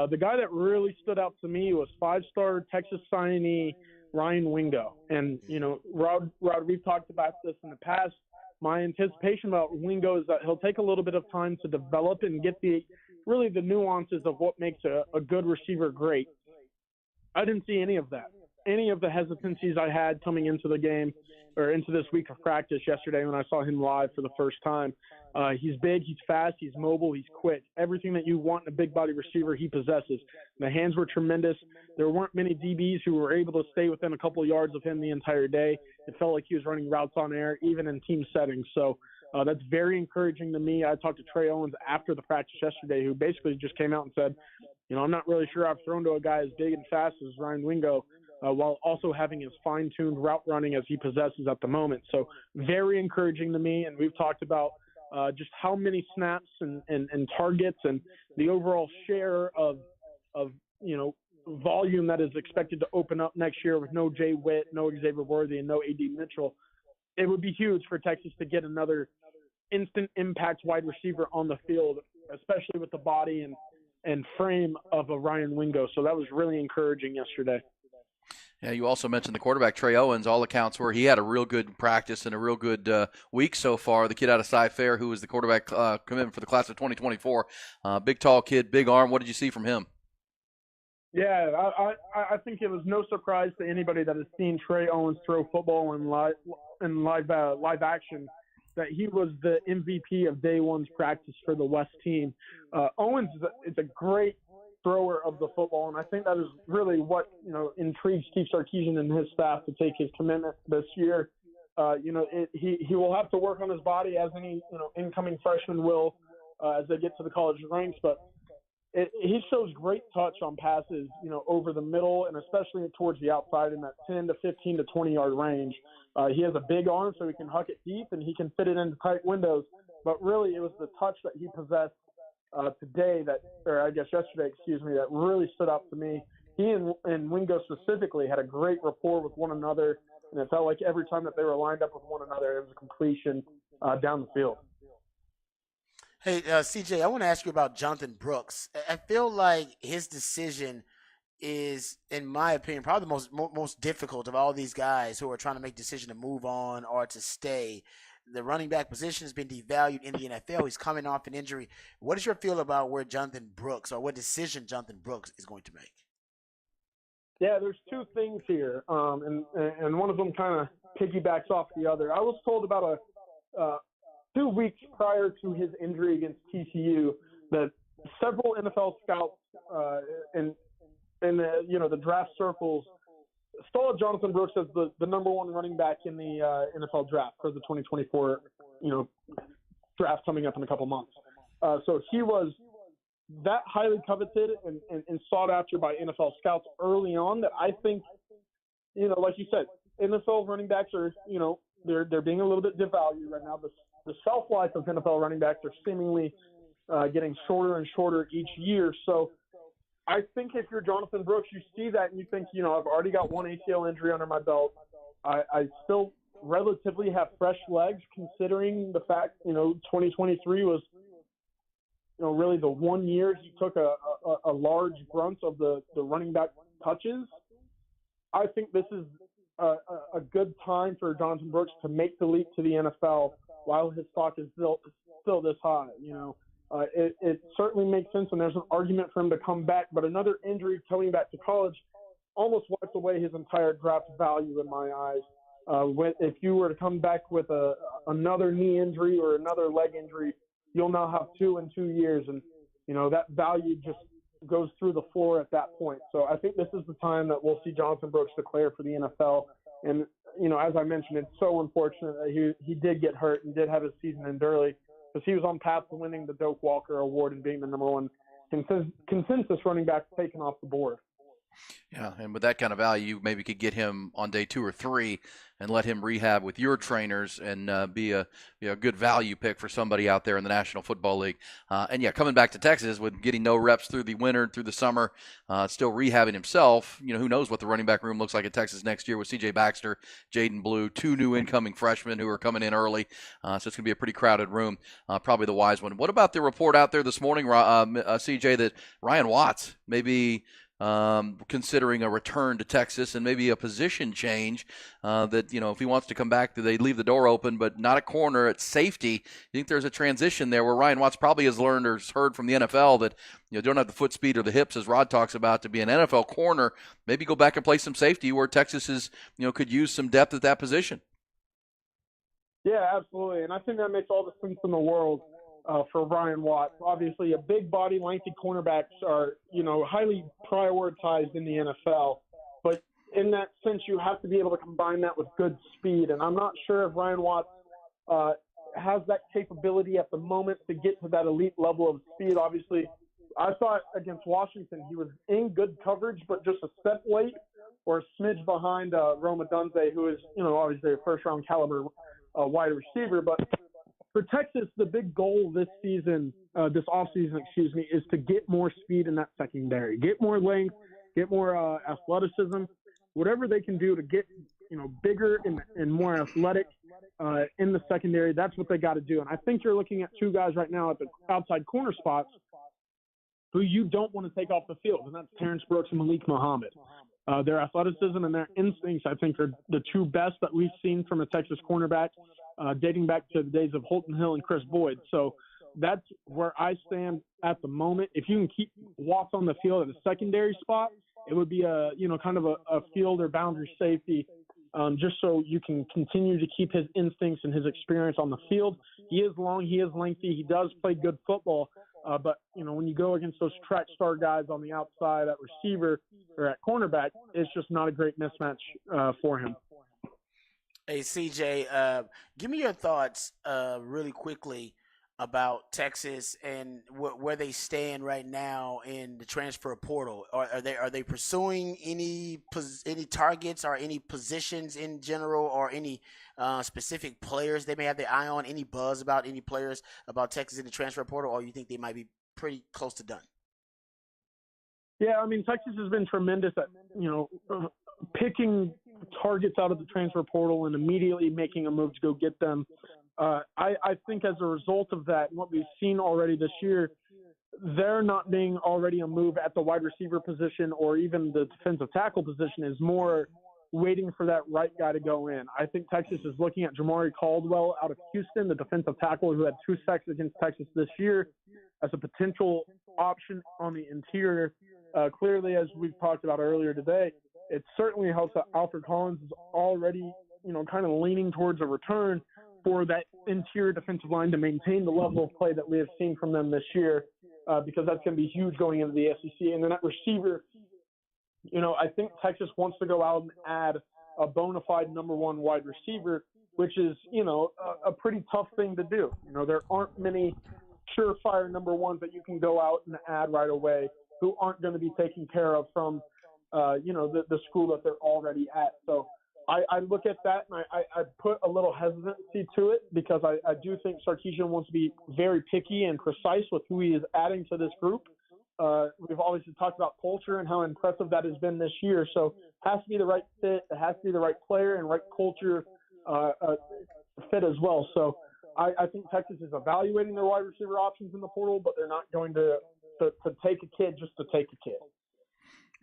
the guy that really stood out to me was 5-star Texas signee Ryan Wingo. And, Rod, we've talked about this in the past. My anticipation about Wingo is that he'll take a little bit of time to develop and get the nuances of what makes a good receiver great. I didn't see any of that. Any of the hesitancies I had coming into the game or into this week of practice yesterday when I saw him live for the first time. He's big, he's fast, he's mobile, he's quick. Everything that you want in a big body receiver, he possesses. The hands were tremendous. There weren't many DBs who were able to stay within a couple of yards of him the entire day. It felt like he was running routes on air, even in team settings. So that's very encouraging to me. I talked to Trey Owens after the practice yesterday, who basically just came out and said, I'm not really sure I've thrown to a guy as big and fast as Ryan Wingo, while also having his fine-tuned route running as he possesses at the moment. So very encouraging to me, and we've talked about just how many snaps and targets and the overall share of volume that is expected to open up next year with no Jay Witt, no Xavier Worthy, and no A.D. Mitchell. It would be huge for Texas to get another instant impact wide receiver on the field, especially with the body and frame of a Ryan Wingo. So that was really encouraging yesterday. Yeah, you also mentioned the quarterback, Trey Owens. All accounts were he had a real good practice and a real good week so far. The kid out of Cy-Fair, who was the quarterback commitment for the class of 2024. Big, tall kid, big arm. What did you see from him? Yeah, I think it was no surprise to anybody that has seen Trey Owens throw football in live action that he was the MVP of day one's practice for the West team. Owens is a great thrower of the football, and I think that is really what intrigues Steve Sarkisian and his staff to take his commitment this year. He will have to work on his body as any incoming freshman will as they get to the college ranks, but he shows great touch on passes, over the middle and especially towards the outside in that 10 to 15 to 20-yard range. He has a big arm, so he can huck it deep and he can fit it into tight windows. But really, it was the touch that he possessed yesterday, that really stood out to me. He and Wingo specifically had a great rapport with one another, and it felt like every time that they were lined up with one another, it was a completion down the field. Hey, CJ, I want to ask you about Jonathan Brooks. I feel like his decision is, in my opinion, probably the most difficult of all these guys who are trying to make decision to move on or to stay. The running back position has been devalued in the NFL. He's coming off an injury. What is your feel about where Jonathan Brooks, or what decision Jonathan Brooks is going to make? Yeah, there's two things here, and one of them kind of piggybacks off the other. I was told about 2 weeks prior to his injury against TCU that several NFL scouts in the draft circles saw Jonathan Brooks as the number one running back in the NFL draft for the 2024 draft coming up in a couple months. So he was that highly coveted and sought after by NFL scouts early on that I think, like you said, NFL running backs are, they're being a little bit devalued right now. The shelf life of NFL running backs are seemingly getting shorter and shorter each year. So I think if you're Jonathan Brooks, you see that and you think, I've already got one ACL injury under my belt. I still relatively have fresh legs considering the fact, 2023 was, really the 1 year he took a large brunt of the running back touches. I think this is a good time for Jonathan Brooks to make the leap to the NFL while his stock is still this high. It certainly makes sense, and there's an argument for him to come back. But another injury coming back to college almost wipes away his entire draft value in my eyes. If you were to come back with another knee injury or another leg injury, you'll now have 2 in 2 years, and that value just goes through the floor at that point. So I think this is the time that we'll see Jonathan Brooks declare for the NFL. And as I mentioned, it's so unfortunate that he did get hurt and did have his season end early, because he was on path to winning the Doak Walker Award and being the number one consensus running back taken off the board. Yeah, and with that kind of value, you maybe could get him on day 2 or 3 and let him rehab with your trainers and be a good value pick for somebody out there in the National Football League. Coming back to Texas with getting no reps through the winter, through the summer, still rehabbing himself. Who knows what the running back room looks like at Texas next year with C.J. Baxter, Jaden Blue, 2 new incoming freshmen who are coming in early. So it's going to be a pretty crowded room, probably the wise one. What about the report out there this morning, C.J., that Ryan Watts may be considering a return to Texas and maybe a position change, that, if he wants to come back, they leave the door open, but not a corner at safety. You think there's a transition there where Ryan Watts probably has learned or heard from the NFL that, don't have the foot speed or the hips, as Rod talks about, to be an NFL corner, maybe go back and play some safety where Texas is, could use some depth at that position. Yeah, absolutely. And I think that makes all the sense in the world. For Ryan Watts. Obviously, a big body, lengthy cornerbacks are, highly prioritized in the NFL. But in that sense, you have to be able to combine that with good speed. And I'm not sure if Ryan Watts has that capability at the moment to get to that elite level of speed. Obviously, I thought against Washington he was in good coverage, but just a step late or a smidge behind Rome Odunze, who is, obviously a first-round caliber wide receiver. But for Texas, the big goal this offseason, is to get more speed in that secondary, get more length, get more athleticism, whatever they can do to get, bigger and more athletic in the secondary. That's what they got to do. And I think you're looking at 2 guys right now at the outside corner spots who you don't want to take off the field, and that's Terrence Brooks and Malik Muhammad. Their athleticism and their instincts, I think, are the 2 best that we've seen from a Texas cornerback, dating back to the days of Holton Hill and Chris Boyd. So that's where I stand at the moment. If you can keep Watts on the field at a secondary spot, it would be kind of a field or boundary safety, just so you can continue to keep his instincts and his experience on the field. He is long, he is lengthy, he does play good football, But, when you go against those track star guys on the outside at receiver or at cornerback, it's just not a great mismatch for him. Hey, CJ, give me your thoughts really quickly about Texas and where they stand right now in the transfer portal. Are they pursuing any targets or any positions in general, or any specific players they may have their eye on? Any buzz about any players about Texas in the transfer portal, or you think they might be pretty close to done? Yeah, Texas has been tremendous at picking targets out of the transfer portal and immediately making a move to go get them. I think as a result of that, and what we've seen already this year, there not being already a move at the wide receiver position or even the defensive tackle position is more waiting for that right guy to go in. I think Texas is looking at Jamari Caldwell out of Houston, the defensive tackle who had 2 sacks against Texas this year, as a potential option on the interior. Clearly, as we've talked about earlier today, it certainly helps that Alfred Collins is already, kind of leaning towards a return for that interior defensive line to maintain the level of play that we have seen from them this year, because that's going to be huge going into the SEC. And then at receiver, I think Texas wants to go out and add a bona fide number 1 wide receiver, which is, a pretty tough thing to do. There aren't many surefire number 1s that you can go out and add right away who aren't going to be taken care of from, the school that they're already at. So I look at that and I put a little hesitancy to it, because I do think Sarkisian wants to be very picky and precise with who he is adding to this group. We've always talked about culture and how impressive that has been this year. So it has to be the right fit. It has to be the right player and right culture fit as well. So I think Texas is evaluating their wide receiver options in the portal, but they're not going to take a kid just to take a kid.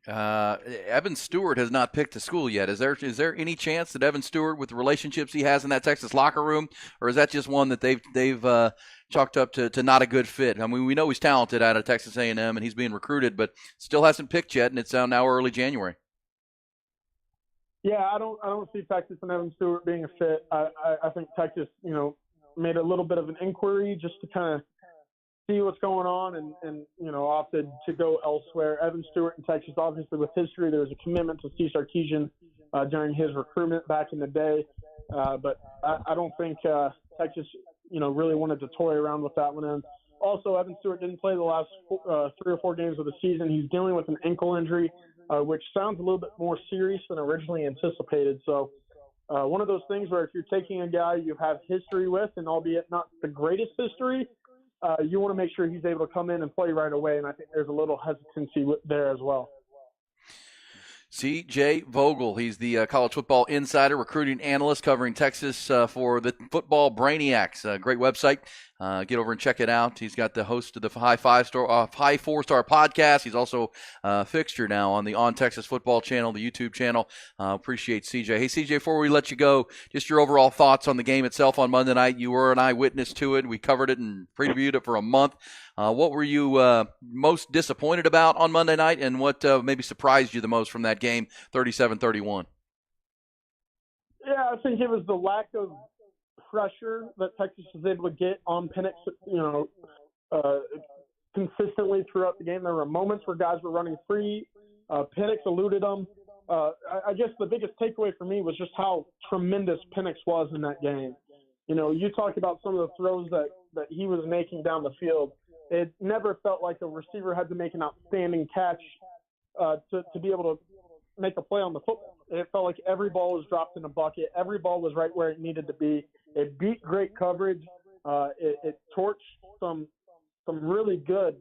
Evan Stewart has not picked a school yet. Is there any chance that Evan Stewart, with the relationships he has in that Texas locker room, or is that just one that they've chalked up to not a good fit? We know he's talented out of Texas A&M and he's being recruited, but still hasn't picked yet, and it's now early January. Yeah, I don't see Texas and Evan Stewart being a fit. I think Texas, made a little bit of an inquiry just to kind of see what's going on and opted to go elsewhere. Evan Stewart in Texas, obviously with history, there was a commitment to Steve Sarkisian during his recruitment back in the day. But I don't think Texas, really wanted to toy around with that one. And also, Evan Stewart didn't play the last 3 or 4 games of the season. He's dealing with an ankle injury, which sounds a little bit more serious than originally anticipated. So one of those things where if you're taking a guy you have history with, and albeit not the greatest history, you want to make sure he's able to come in and play right away, and I think there's a little hesitancy there as well. C.J. Vogel, he's the college football insider, recruiting analyst covering Texas for the Football Brainiacs. Great website. Get over and check it out. He's got the host of the High 4-Star podcast. He's also a fixture now on the On Texas Football channel, the YouTube channel. Appreciate CJ. Hey, CJ, before we let you go, just your overall thoughts on the game itself on Monday night. You were an eyewitness to it. We covered it and previewed it for a month. What were you most disappointed about on Monday night, and what maybe surprised you the most from that game, 37-31? Yeah, I think it was the lack of pressure that Texas was able to get on Penix, consistently throughout the game. There were moments where guys were running free. Penix eluded them. I guess the biggest takeaway for me was just how tremendous Penix was in that game. You talk about some of the throws that he was making down the field. It never felt like a receiver had to make an outstanding catch to be able to make a play on the football. It felt like every ball was dropped in a bucket. Every ball was right where it needed to be. It beat great coverage. It torched some really good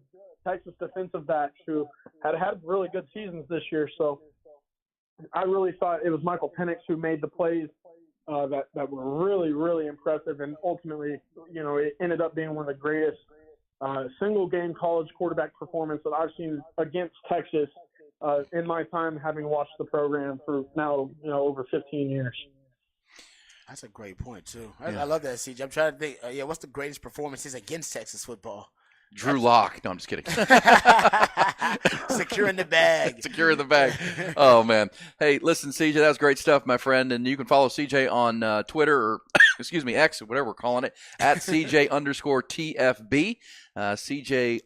Texas defensive backs who had really good seasons this year. So I really thought it was Michael Penix who made the plays that were really, really impressive. And ultimately, it ended up being one of the greatest single-game college quarterback performance that I've seen against Texas in my time having watched the program for now, over 15 years. That's a great point, too. I love that, CJ. I'm trying to think, what's the greatest performances against Texas football? Drew Lock. No, I'm just kidding. Securing the bag. Securing the bag. Oh, man. Hey, listen, CJ, that was great stuff, my friend. And you can follow CJ on Twitter or, excuse me, X, whatever we're calling it, at CJ_TFB. CJ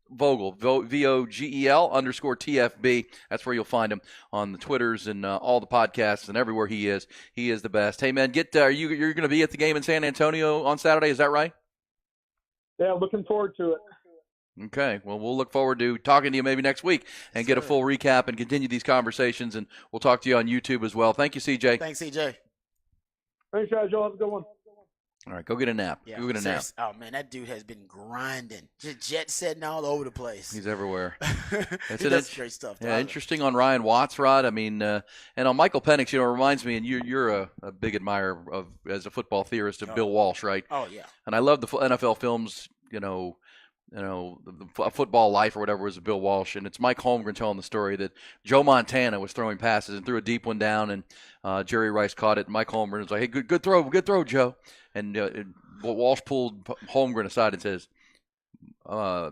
Vogel, VOGEL _TFB. That's where you'll find him on the Twitters and all the podcasts and everywhere he is. He is the best. Hey, man, you're going to be at the game in San Antonio on Saturday. Is that right? Yeah, looking forward to it. Okay. Well, we'll look forward to talking to you maybe next week and get a full recap and continue these conversations. And we'll talk to you on YouTube as well. Thank you, CJ. Thanks, CJ. Thanks, guys. Y'all have a good one. All right, go get a nap. Yeah, go get a nap. Oh, man, that dude has been grinding. Just jet setting all over the place. He's everywhere. He does great stuff. Yeah, interesting on Ryan Watts, Rod. I mean, and on Michael Penix, it reminds me, and you're a big admirer of, as a football theorist, of Bill Walsh, right? Oh, yeah. And I love the NFL films, the Football Life or whatever was Bill Walsh, and it's Mike Holmgren telling the story that Joe Montana was throwing passes and threw a deep one down, and Jerry Rice caught it, and Mike Holmgren was like, "Hey, good throw, Joe." And Walsh pulled Holmgren aside and says,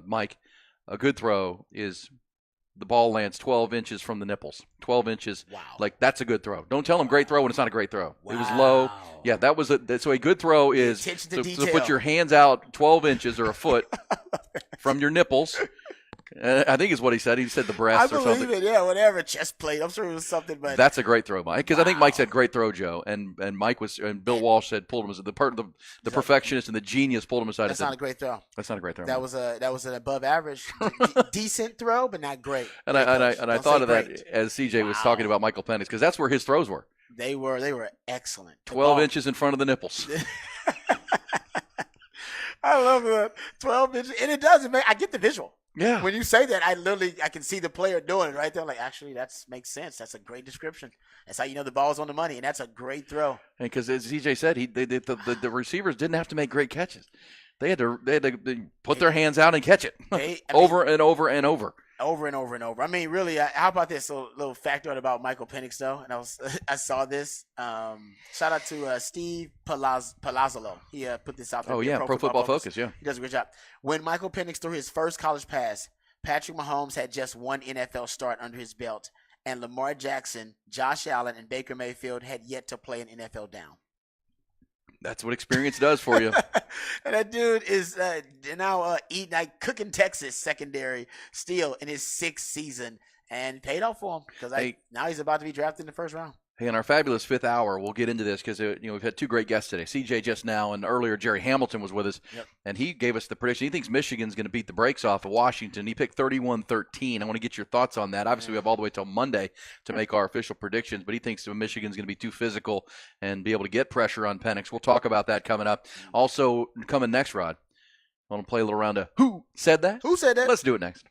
"Mike, a good throw is the ball lands 12 inches from the nipples. 12 inches. Wow. Like, that's a good throw. Don't tell him great throw when it's not a great throw. Wow. It was low. Yeah, that was so a good throw is to put your hands out 12 inches or a foot from your nipples. I think is what he said. He said the breast or something. I believe it, yeah, whatever. Chest plate. I'm sure it was something, but that's a great throw, Mike. Because I think Mike said great throw, Joe, and Mike was, and Bill Walsh said pulled him as the perfectionist and the genius pulled him aside. That's not a great throw. That's not a great throw. That was an above average, decent throw, but not great. And I thought of that as CJ was talking about Michael Penix, because that's where his throws were. They were excellent. 12 inches in front of the nipples. I love that. 12 inches, and it does. I get the visual. Yeah. When you say that, I can see the player doing it right there. Like, actually, that makes sense. That's a great description. That's how you know the ball's on the money, and that's a great throw. And because as CJ said, the receivers didn't have to make great catches. They had to put their hands out and catch it over and over and over. Over and over and over. I mean, really, how about this little factoid about Michael Penix, though? And I saw this. Shout out to Steve Palazzolo. He put this out there. Oh, yeah, Pro Football Focus, yeah. He does a great job. When Michael Penix threw his first college pass, Patrick Mahomes had just one NFL start under his belt, and Lamar Jackson, Josh Allen, and Baker Mayfield had yet to play an NFL down. That's what experience does for you. And that dude is now cooking Texas secondary still in his 6th season, and paid off for him because now he's about to be drafted in the first round. Hey, in our fabulous 5th hour, we'll get into this because we've had 2 great guests today. CJ just now, and earlier Jerry Hamilton was with us, and he gave us the prediction. He thinks Michigan's going to beat the brakes off of Washington. He picked 31-13. I want to get your thoughts on that. Obviously, we have all the way till Monday to make our official predictions, but he thinks Michigan's going to be too physical and be able to get pressure on Penix. We'll talk about that coming up. Also, coming next, Rod, I want to play a little round of Who Said That? Who Said That? Let's do it next.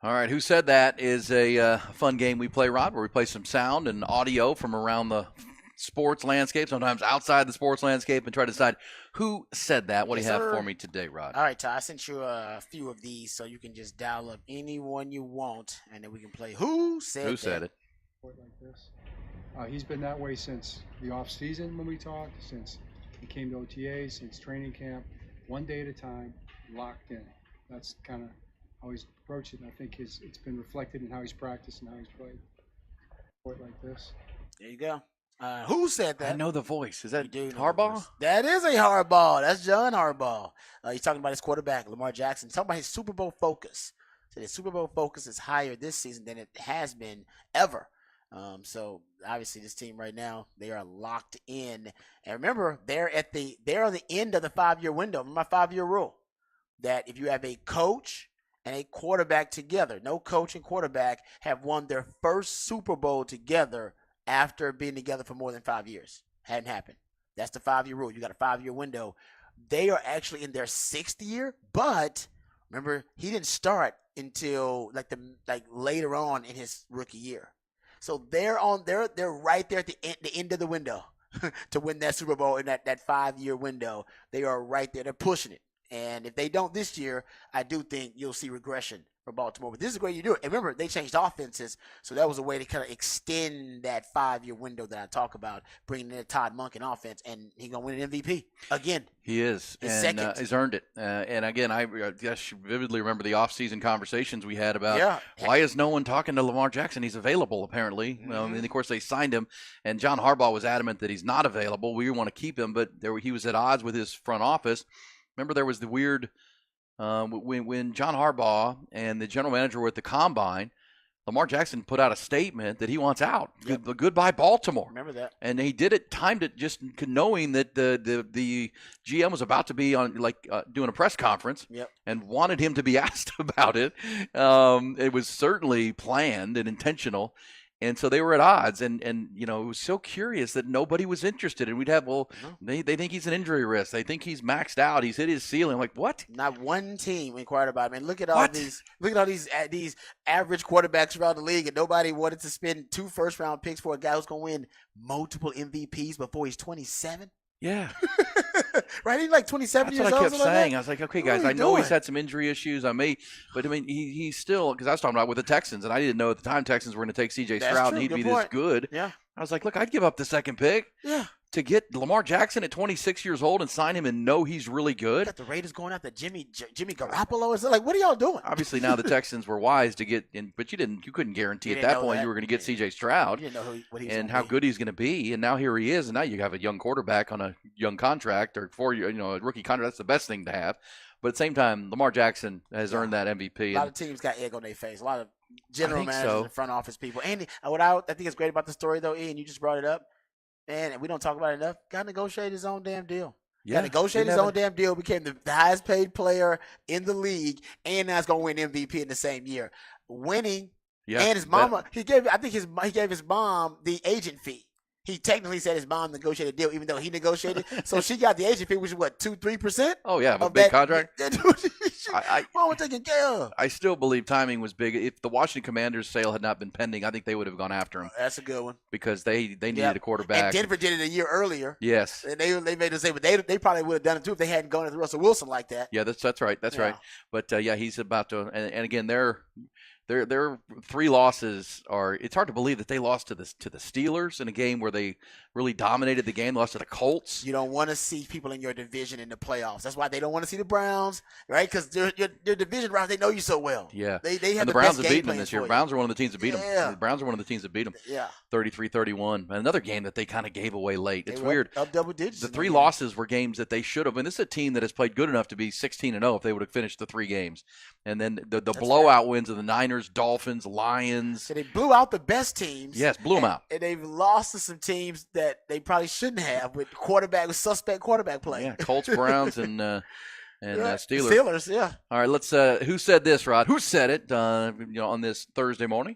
All right, Who Said That is a fun game we play, Rod, where we play some sound and audio from around the sports landscape, sometimes outside the sports landscape, and try to decide who said that. What do you have for me today, Rod? All right, Ty, I sent you a few of these so you can just dial up any one you want, and then we can play Who Said That. Who said it? Like this. He's been that way since the off season when we talked, since he came to OTA, since training camp, one day at a time, locked in. That's kind of how he's approached it, and I think it's been reflected in how he's practiced and how he's played. Like this. There you go. Who said that? I know the voice. Is that Harbaugh? That is a Harbaugh. That's John Harbaugh. He's talking about his quarterback, Lamar Jackson. He's talking about his Super Bowl focus. So his Super Bowl focus is higher this season than it has been ever. So obviously this team right now, they are locked in. And remember, they're on the end of the 5-year window. Remember my 5-year rule that if you have a coach and a quarterback together, no coach and quarterback have won their first Super Bowl together after being together for more than 5 years. Hadn't happened. That's the 5-year rule. You got a 5-year window. They are actually in their 6th year, but remember, he didn't start until like later on in his rookie year. So they're right there at the end of the window to win that Super Bowl in that 5-year window. They are right there. They're pushing it. And if they don't this year, I do think you'll see regression for Baltimore. But this is a way you do it. And remember, they changed offenses, so that was a way to kind of extend that 5-year window that I talk about, bringing in a Todd Monken offense, and he's going to win an MVP again. He is, His and second. he's earned it. And again, I just vividly remember the offseason conversations we had about why is no one talking to Lamar Jackson? He's available, apparently. Mm-hmm. And of course, they signed him, and John Harbaugh was adamant that he's not available. We want to keep him, but he was at odds with his front office. Remember, there was the weird when John Harbaugh and the general manager were at the Combine, Lamar Jackson put out a statement that he wants out. Yep. Goodbye, Baltimore. Remember that. And he did it, timed it, just knowing that the GM was about to be on doing a press conference. Yep. And wanted him to be asked about it. It was certainly planned and intentional. And so they were at odds, and it was so curious that nobody was interested. And we'd have, they think he's an injury risk. They think he's maxed out. He's hit his ceiling. Like, what? Not one team inquired about him. And look at all these average quarterbacks around the league, and nobody wanted to spend 2 first-round picks for a guy who's going to win multiple MVPs before he's 27. Yeah. Right? He's like 27 years old. That's what I kept saying. Like I was like, okay, guys, I know he's had some injury issues. But I mean, he's still, because I was talking about with the Texans, and I didn't know at the time Texans were going to take C.J. Stroud, and he'd be this good. Yeah. I was like, look, I'd give up the second pick. Yeah. To get Lamar Jackson at 26 years old and sign him and know he's really good. Got the Raiders going after Jimmy Garoppolo. It's like, what are y'all doing? Obviously, now the Texans were wise to get in, but you couldn't guarantee at that point you were going to get C.J. Stroud. You didn't know what he was and how good he's going to be. And now here he is, and now you have a young quarterback on a young contract or a rookie contract. That's the best thing to have. But at the same time, Lamar Jackson has earned that MVP. A lot of teams got egg on their face. A lot of general managers and front office people. And what I think is great about the story, though, Ian, you just brought it up. And we don't talk about it enough. Got to negotiate his own damn deal. Yeah, negotiated his own damn deal. Became the highest paid player in the league, and now he's gonna win MVP in the same year. Winning, and his mama. He gave his mom the agent fee. He technically said his mom negotiated a deal, even though he negotiated. So she got the agent fee, which is what, 2-3%? Oh yeah, a big contract. Mama taking care of. I still believe timing was big. If the Washington Commanders sale had not been pending, I think they would have gone after him. That's a good one because they needed a quarterback. And Denver did it a year earlier. Yes, and they made the same, but they probably would have done it too if they hadn't gone after Russell Wilson like that. Yeah, that's right. That's right. But he's about to. And again, their 3 losses are. It's hard to believe that they lost to the Steelers in a game where they really dominated the game. Lost to the Colts. You don't want to see people in your division in the playoffs. That's why they don't want to see the Browns, right? Because your division rivals, they know you so well. Yeah, they have the Browns have beaten them this year. Browns are one of the teams that beat them. The Browns are one of the teams that beat them. Yeah, 33-31. Another game that they kind of gave away late. It's weird. Up double digits. The 3 losses were games that they should have. And this is a team that has played good enough to be 16-0 if they would have finished the 3 games. And then the blowout wins of the Niners, Dolphins, Lions. So they blew out the best teams. Yes, blew them out. And they've lost to some teams that they probably shouldn't have with suspect quarterback play. Yeah, Colts, Browns, and Steelers. Steelers, yeah. All right, let's. Who said this, Rod? Who said it? On this Thursday morning.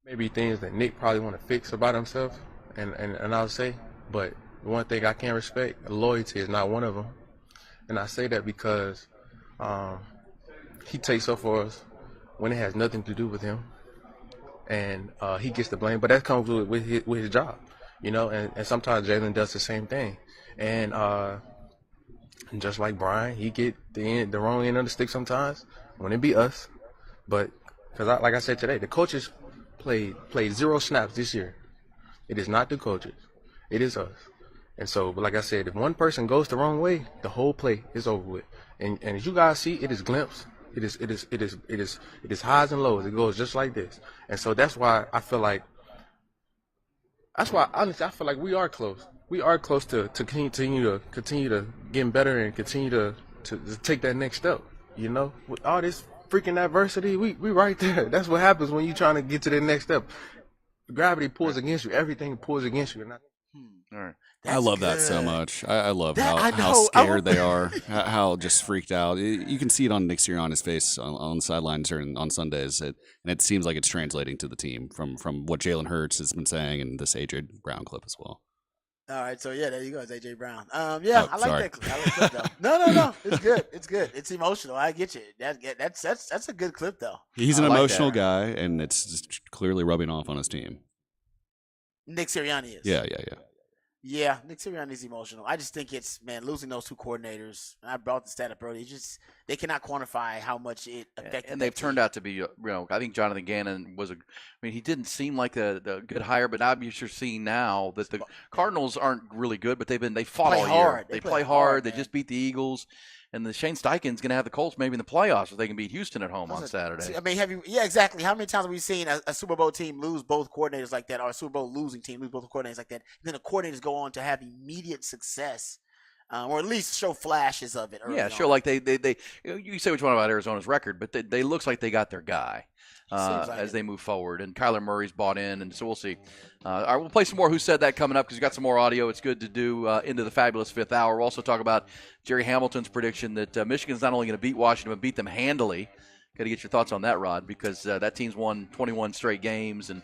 Maybe things that Nick probably want to fix about himself, and I'll say, but the one thing I can't respect, loyalty is not one of them, and I say that because he takes up for us when it has nothing to do with him, and he gets the blame. But that comes with his job, you know. And sometimes Jalen does the same thing, and just like Brian, he get the wrong end of the stick sometimes when it be us. But because like I said today, the coaches played 0 snaps this year. It is not the coaches, it is us. And so, but like I said, if one person goes the wrong way, the whole play is over with. And as you guys see, it is glimpse. It is highs and lows. It goes just like this. And so that's why I feel like. That's why honestly I feel like we are close. We are close to continue to getting better and continue to take that next step. You know, with all this freaking adversity, we right there. That's what happens when you're trying to get to the next step. Gravity pulls against you. Everything pulls against you. All right. I love that so much. I love That- how scared they are, how just freaked out. You can see it on Nick Sirianni's face on the sidelines or on Sundays, and it seems like it's translating to the team from what Jalen Hurts has been saying and this A.J. Brown clip as well. All right, so yeah, there you go. It's AJ Brown. I like sorry. that clip. I like that clip, though. No, it's good. It's good. It's emotional. I get you. That's a good clip though. He's an I like emotional that. guy, and it's just clearly rubbing off on his team. Nick Sirianni is. Yeah. Yeah, Nick Sirianni's emotional. I just think it's losing those two coordinators. I brought the stat up earlier. They cannot quantify how much it affected. And they've turned out to be, I think Jonathan Gannon he didn't seem like the good hire, but now you're seeing now that the Cardinals aren't really good, but they fought play all hard. year. They Play play hard. hard, They just beat the Eagles. And the Shane Steichen's going to have the Colts maybe in the playoffs if they can beat Houston at home on Saturday. I mean, yeah, exactly. How many times have we seen a Super Bowl team lose both coordinators like that, or a Super Bowl losing team lose both coordinators like that? And then the coordinators go on to have immediate success, or at least show flashes of it. Yeah, sure. Like they you say which one about Arizona's record, but they looks like they got their guy as they move forward. And Kyler Murray's bought in, and so we'll see. All right, we'll play some more Who Said That coming up because we got some more audio. It's good to do into the fabulous fifth hour. We'll also talk about Jerry Hamilton's prediction that Michigan's not only going to beat Washington, but beat them handily. Got to get your thoughts on that, Rod, because that team's won 21 straight games and,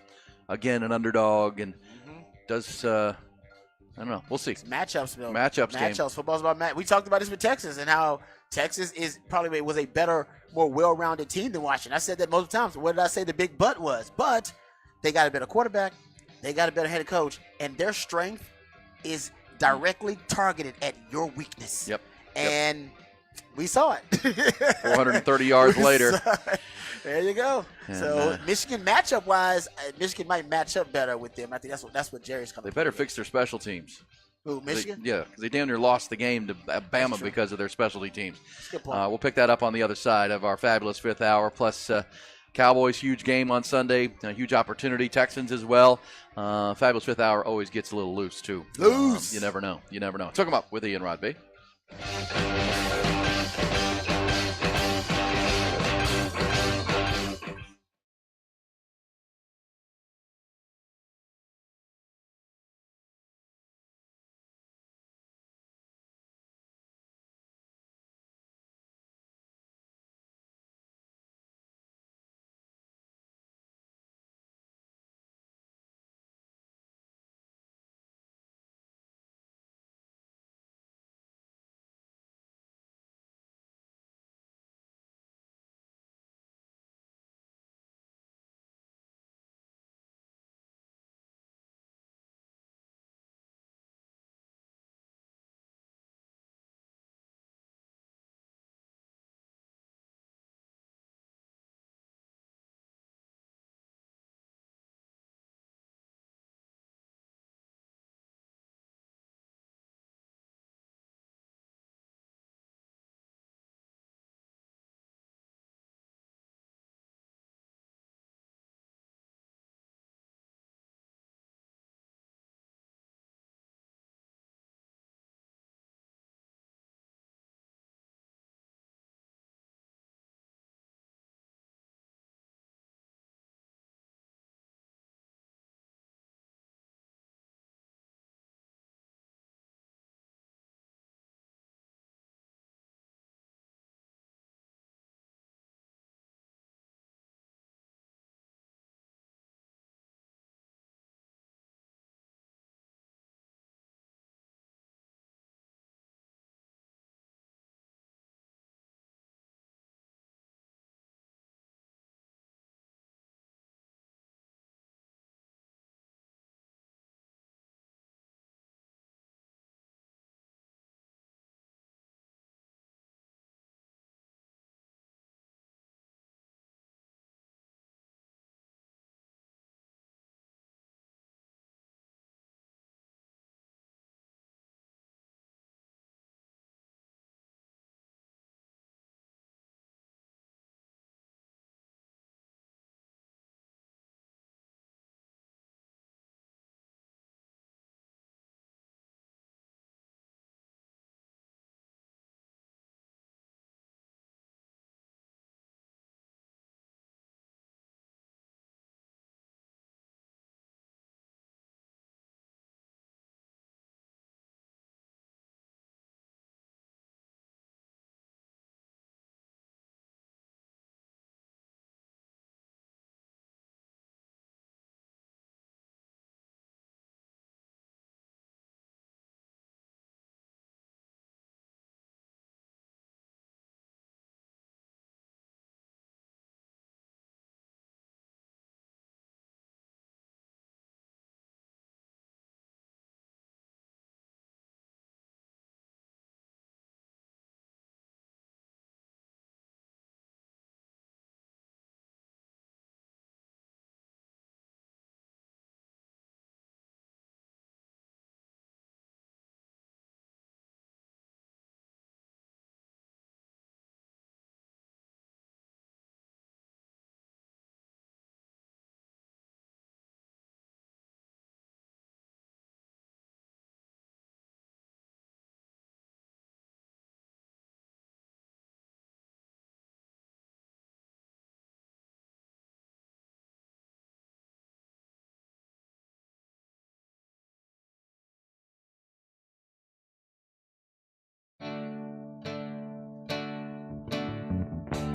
again, an underdog and does I don't know. We'll see. It's matchups, Bill. Matchups. Football's about match. We talked about this with Texas and how Texas was a better, more well-rounded team than Washington. I said that multiple times. What did I say the big but was? But they got a better quarterback. They got a better head coach. And their strength is directly targeted at your weakness. Yep. And we saw it. 430 yards later. There you go. And, so Michigan matchup-wise, Michigan might match up better with them. I think that's what Jerry's coming. They better fix their special teams. Who, Michigan? Because they damn near lost the game to Bama because of their specialty teams. Good point. We'll pick that up on the other side of our fabulous fifth hour. Plus, Cowboys, huge game on Sunday. A huge opportunity. Texans as well. Fabulous fifth hour always gets a little loose, too. Loose. You never know. Took them up with Ian Rod B.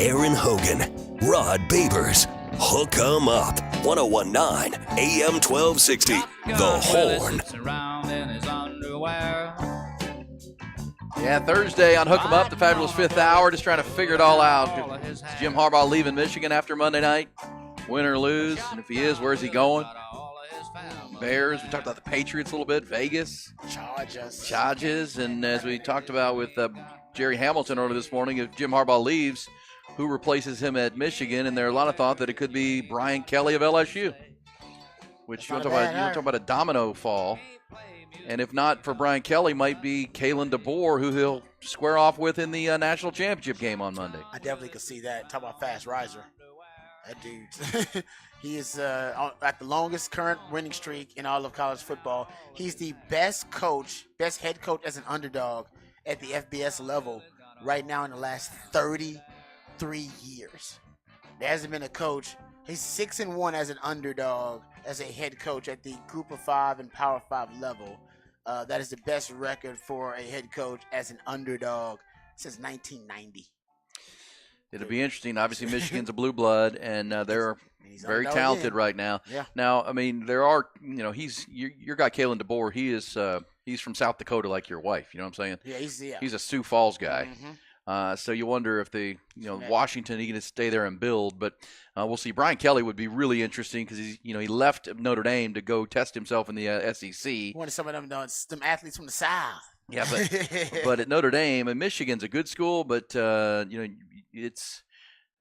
Aaron Hogan, Rod Babers. Hook 'em up. 1019 AM 1260. The Horn. Yeah, Thursday on Hook 'em Up, the fabulous fifth hour, just trying to figure it all out. Is Jim Harbaugh leaving Michigan after Monday night? Win or lose? And if he is, where's he going? Bears. We talked about the Patriots a little bit. Vegas. Chargers. And as we talked about with Jerry Hamilton earlier this morning, if Jim Harbaugh leaves, who replaces him at Michigan? And there are a lot of thought that it could be Brian Kelly of LSU. Which you want to talk about a domino fall. And if not for Brian Kelly, might be Kalen DeBoer, who he'll square off with in the national championship game on Monday. I definitely could see that. Talk about fast riser. That dude. He is at the longest current winning streak in all of college football. He's the best head coach as an underdog at the FBS level right now in the last 33 years. There hasn't been a coach. He's 6-1 as an underdog as a head coach at the Group of 5 and Power 5 level. That is the best record for a head coach as an underdog since 1990. It'll be interesting. Obviously, Michigan's a blue blood, and they're very talented right now. Yeah. Now, I mean, there are, your guy Kalen DeBoer. He's from South Dakota, like your wife. You know what I'm saying? Yeah, he's a Sioux Falls guy. Mm-hmm. So you wonder if Washington, he can stay there and build. But we'll see. Brian Kelly would be really interesting because he left Notre Dame to go test himself in the SEC. He wanted some of them athletes from the South. Yeah, but at Notre Dame, and Michigan's a good school, but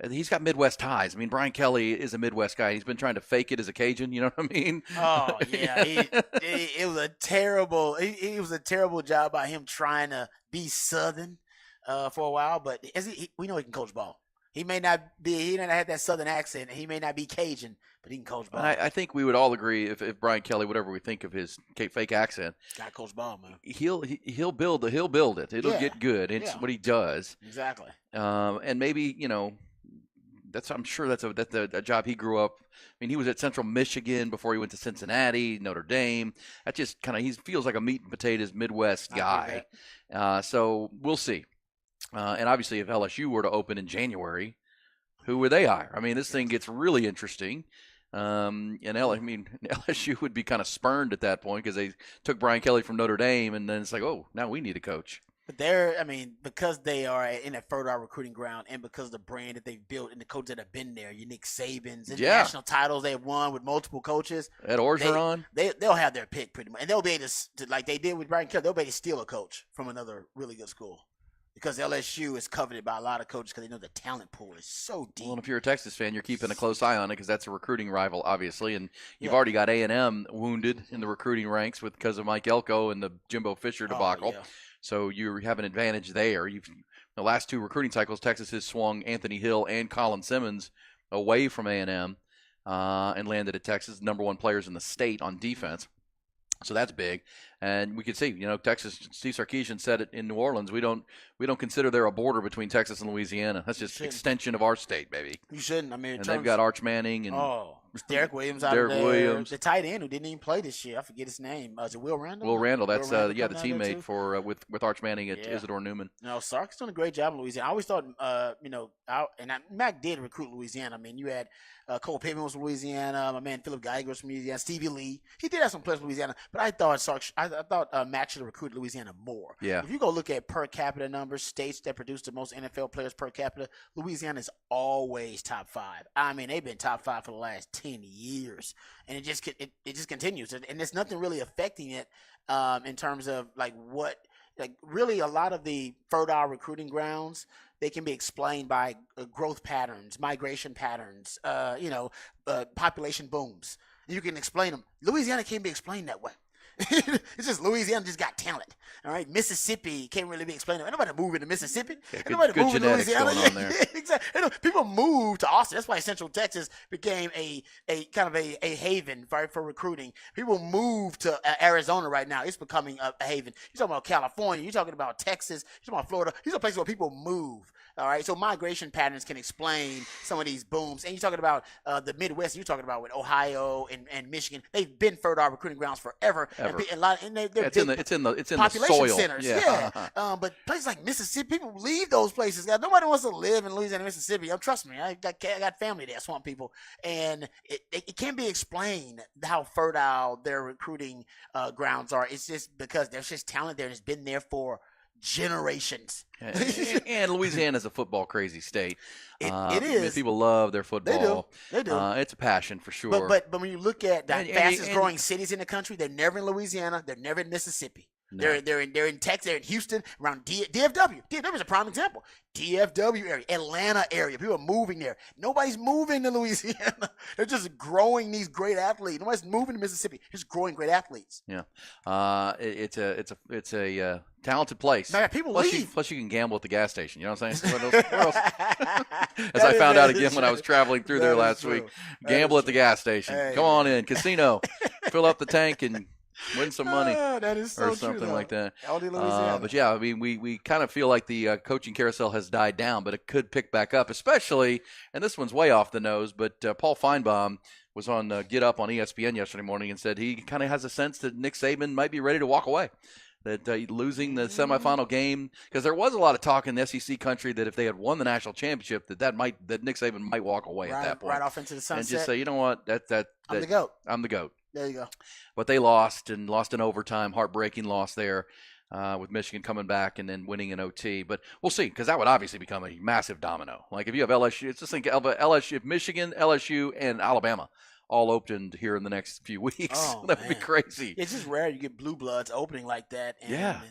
he's got Midwest ties. I mean, Brian Kelly is a Midwest guy. He's been trying to fake it as a Cajun. You know what I mean? Oh yeah, it was a terrible. It was a terrible job by him trying to be Southern for a while. But we know he can coach ball. He may not be. He didn't have that Southern accent. He may not be Cajun, but he can coach ball. I think we would all agree if Brian Kelly, whatever we think of his fake accent, got coach ball, man. He'll build it. It'll get good. It's what he does. Exactly. And maybe I'm sure that's a job he grew up. I mean, he was at Central Michigan before he went to Cincinnati, Notre Dame. That just he feels like a meat and potatoes Midwest guy. So we'll see. And obviously, if LSU were to open in January, who would they hire? I mean, this thing gets really interesting. And LSU would be kind of spurned at that point because they took Brian Kelly from Notre Dame, and then it's like, oh, now we need a coach. But because they are in a fertile recruiting ground and because of the brand that they've built and the coaches that have been there, your Nick Sabans, and national titles they've won with multiple coaches. Ed Orgeron. They'll have their pick pretty much. And they'll be able to, like they did with Brian Kelly, they'll be able to steal a coach from another really good school. Because LSU is coveted by a lot of coaches because they know the talent pool is so deep. Well, and if you're a Texas fan, you're keeping a close eye on it because that's a recruiting rival, obviously. And you've already got A&M wounded in the recruiting ranks because of Mike Elko and the Jimbo Fisher debacle. Yeah. So you have an advantage there. The last two recruiting cycles, Texas has swung Anthony Hill and Colin Simmons away from A&M and landed at Texas, number one players in the state on defense. So that's big. And we could see, Texas, Steve Sarkisian said it in New Orleans. We don't consider there a border between Texas and Louisiana. That's just extension of our state, baby. You shouldn't. And they've got Arch Manning and Derek Williams out there. Williams. The tight end who didn't even play this year. I forget his name. Is it Will Randall? Will Randall. That's the teammate for with Arch Manning at Isidore Newman. No, Sark's doing a great job in Louisiana. I always thought, Mac did recruit Louisiana. I mean, you had Cole Pittman was from Louisiana. My man Philip Geiger was from Louisiana. Stevie Lee. He did have some players from Louisiana, but I thought Mac should have recruited Louisiana more. Yeah. If you go look at per capita numbers, states that produce the most NFL players per capita, Louisiana is always top 5. I mean, they've been top 5 for the last 10 years, and it just continues, and there's nothing really affecting it in terms of really a lot of the fertile recruiting grounds. They can be explained by growth patterns, migration patterns, population booms. You can explain them. Louisiana can't be explained that way. It's just Louisiana just got talent. All right, Mississippi can't really be explained. Ain't nobody moving to Mississippi. Ain't nobody moving to Louisiana. Going on there. Exactly. People move to Austin. That's why Central Texas became a kind of a haven for recruiting. People move to Arizona right now. It's becoming a haven. You're talking about California. You're talking about Texas. You're talking about Florida. These are places where people move. All right, so migration patterns can explain some of these booms. And you're talking about the Midwest. You're talking about with Ohio and Michigan. They've been fertile recruiting grounds forever. ever. A lot, and they're It's in the population soil. centers. Yeah. But places like Mississippi, people leave those places. Nobody wants to live in Louisiana, Mississippi. Trust me, I got family there, swamp people, and it can't be explained how fertile their recruiting grounds are. It's just because there's just talent there that's been there for generations. And Louisiana's a football crazy state. It is. I mean, people love their football. They do. It's a passion for sure. But when you look at the And- fastest and- growing cities in the country, they're never in Louisiana. They're never in Mississippi. No. They're in Texas. They're in Houston, around DFW. DFW is a prime example. DFW area, Atlanta area. People are moving there. Nobody's moving to Louisiana. They're just growing these great athletes. Nobody's moving to Mississippi. Just growing great athletes. Yeah, it's a talented place. Man, people leave. Plus, you can gamble at the gas station. You know what I'm saying? What else? As I found out again when I was traveling through there last week. Gamble at the gas station. Hey. Come on in, casino. Fill up the tank and win some money. That is so or something true, like that. LD Louisiana. But yeah, I mean, we kind of feel like the coaching carousel has died down, but it could pick back up, especially, and this one's way off the nose, but Paul Feinbaum was on Get Up on ESPN yesterday morning and said he kind of has a sense that Nick Saban might be ready to walk away. That losing the semifinal game, because there was a lot of talk in the SEC country that if they had won the national championship, that Nick Saban might walk away at that point, right off into the sunset, and just say, you know what, I'm the GOAT. I'm the GOAT. There you go. But they lost in overtime, heartbreaking loss there, with Michigan coming back and then winning in OT. But we'll see, because that would obviously become a massive domino. Like if you have LSU, it's just think LSU, if Michigan, LSU, and Alabama all opened here in the next few weeks. That would be crazy. It's just rare you get blue bloods opening like that. And Yeah.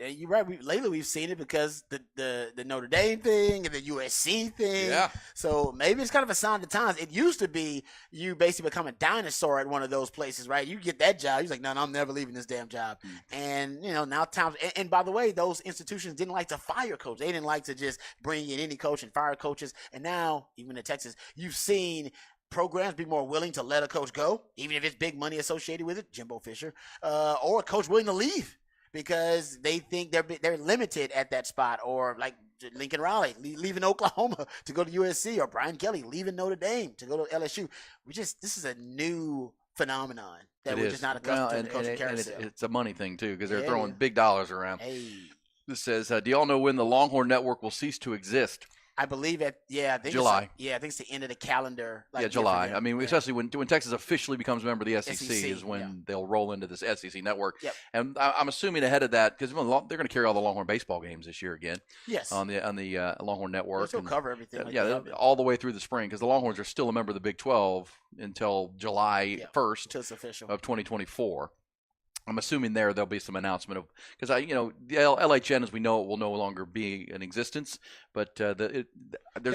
You're right. Lately we've seen it because the Notre Dame thing and the USC thing. Yeah. So maybe it's kind of a sign of the times. It used to be you basically become a dinosaur at one of those places, right? You get that job. You're like, no, I'm never leaving this damn job. And, now times – and by the way, those institutions didn't like to fire coaches. They didn't like to just bring in any coach and fire coaches. And now, even in Texas, you've seen – programs be more willing to let a coach go, even if it's big money associated with it, Jimbo Fisher, or a coach willing to leave because they think they're limited at that spot, or like Lincoln Riley leaving Oklahoma to go to USC, or Brian Kelly leaving Notre Dame to go to LSU. This is a new phenomenon that we're just not accustomed to in the coaching carousel. It's a money thing too, because they're Yeah, throwing yeah. big dollars around. Hey. This says, do y'all know when the Longhorn Network will cease to exist? I believe I think July. I think it's the end of the calendar. Yeah, July. I mean, especially when Texas officially becomes a member of the SEC is when they'll roll into this SEC network. Yep. And I'm assuming ahead of that, because they're going to carry all the Longhorn baseball games this year again. Yes. On the Longhorn Network. They'll still And, cover everything. Like yeah, they have been. all the way through the spring, because the Longhorns are still a member of the Big 12 until July 1st until it's official. of 2024. I'm assuming there'll be some announcement of, because the LHN as we know it will no longer be in existence, but they'll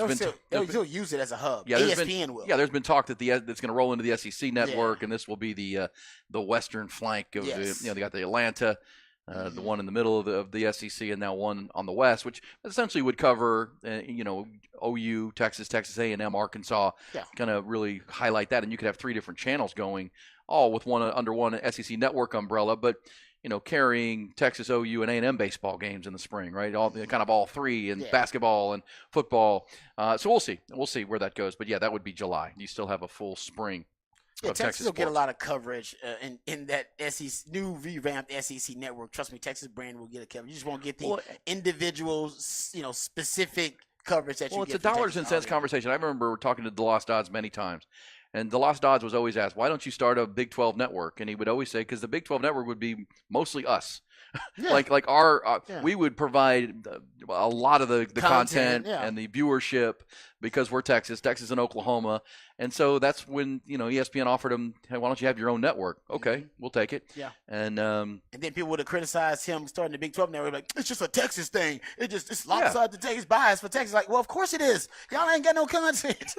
still use it as a hub. Yeah, ESPN will. Yeah, there's been talk that that's going to roll into the SEC network, and this will be the western flank of they got the Atlanta, the one in the middle of the SEC, and now one on the west, which essentially would cover OU, Texas A&M, Arkansas. Yeah. Kind of really highlight that, and you could have 3 different channels going, all with under one SEC network umbrella, but carrying Texas, OU, and A&M baseball games in the spring, right? All 3, and basketball and football. So we'll see. We'll see where that goes. But yeah, that would be July. You still have a full spring. Yeah, of Texas will sports. get a lot of coverage in that new revamped SEC network. Trust me, Texas brand will get a coverage. You just won't get the individual, specific coverage that you get. Well, it's a from dollars and Texas cents already. conversation. I remember talking to DeLost Dodds many times. And DeLost Dodds was always asked, why don't you start a Big 12 network? And he would always say, because the Big 12 network would be mostly us. Yeah. like our we would provide a lot of the content yeah. and the viewership because we're Texas and Oklahoma. And so that's when, ESPN offered him, hey, why don't you have your own network? Okay, we'll take it. Yeah. And then people would have criticized him starting the Big 12 network, like, it's just a Texas thing. It's lopsided to Texas bias for Texas. Like, well, of course it is. Y'all ain't got no content.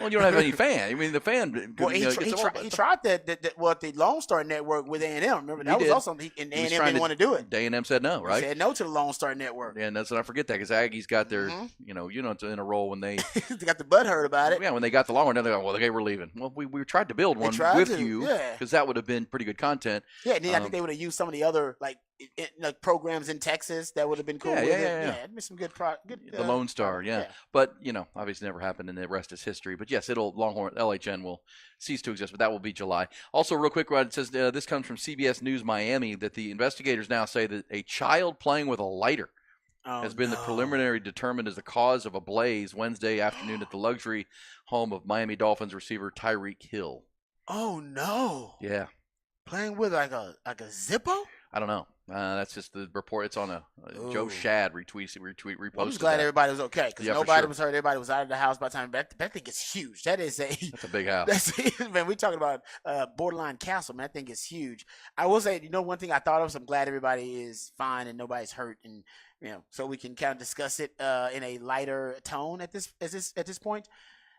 well, you don't have any fan. I mean, the fan. Well, he tried that the Lone Star Network with A&M. Remember, that was also and A&M didn't want to do it. A&M said no, right? He said no to the Lone Star Network. And that's what I forget that, because Aggie's got their, in a role when when they they got the butt hurt about it. Yeah, when they got the Longhorn, then they go, well, okay, we're leaving. Well, we tried to build one with you because that would have been pretty good content. Yeah, and then I think they would have used some of the other like programs in Texas that would have been cool. Yeah, with it. yeah. It'd be some good. The Lone Star, yeah. But obviously never happened, and the rest is history. But yes, Longhorn LHN will cease to exist, but that will be July. Also, real quick, Rod, it says this comes from CBS News Miami that the investigators now say that a child playing with a lighter has been the preliminary determined as the cause of a blaze Wednesday afternoon at the luxury home of Miami Dolphins receiver Tyreek Hill. Oh no! Yeah, playing with like a Zippo. I don't know. That's just the report. It's on Joe Shad reposted. I'm just glad everybody was okay because nobody sure. was hurt. Everybody was out of the house by the time. That thing is huge. That's a big house. Man, we're talking about borderline castle. Man, that thing is huge. I will say, one thing I thought of. I'm glad everybody is fine and nobody's hurt, and so we can kind of discuss it in a lighter tone at this point.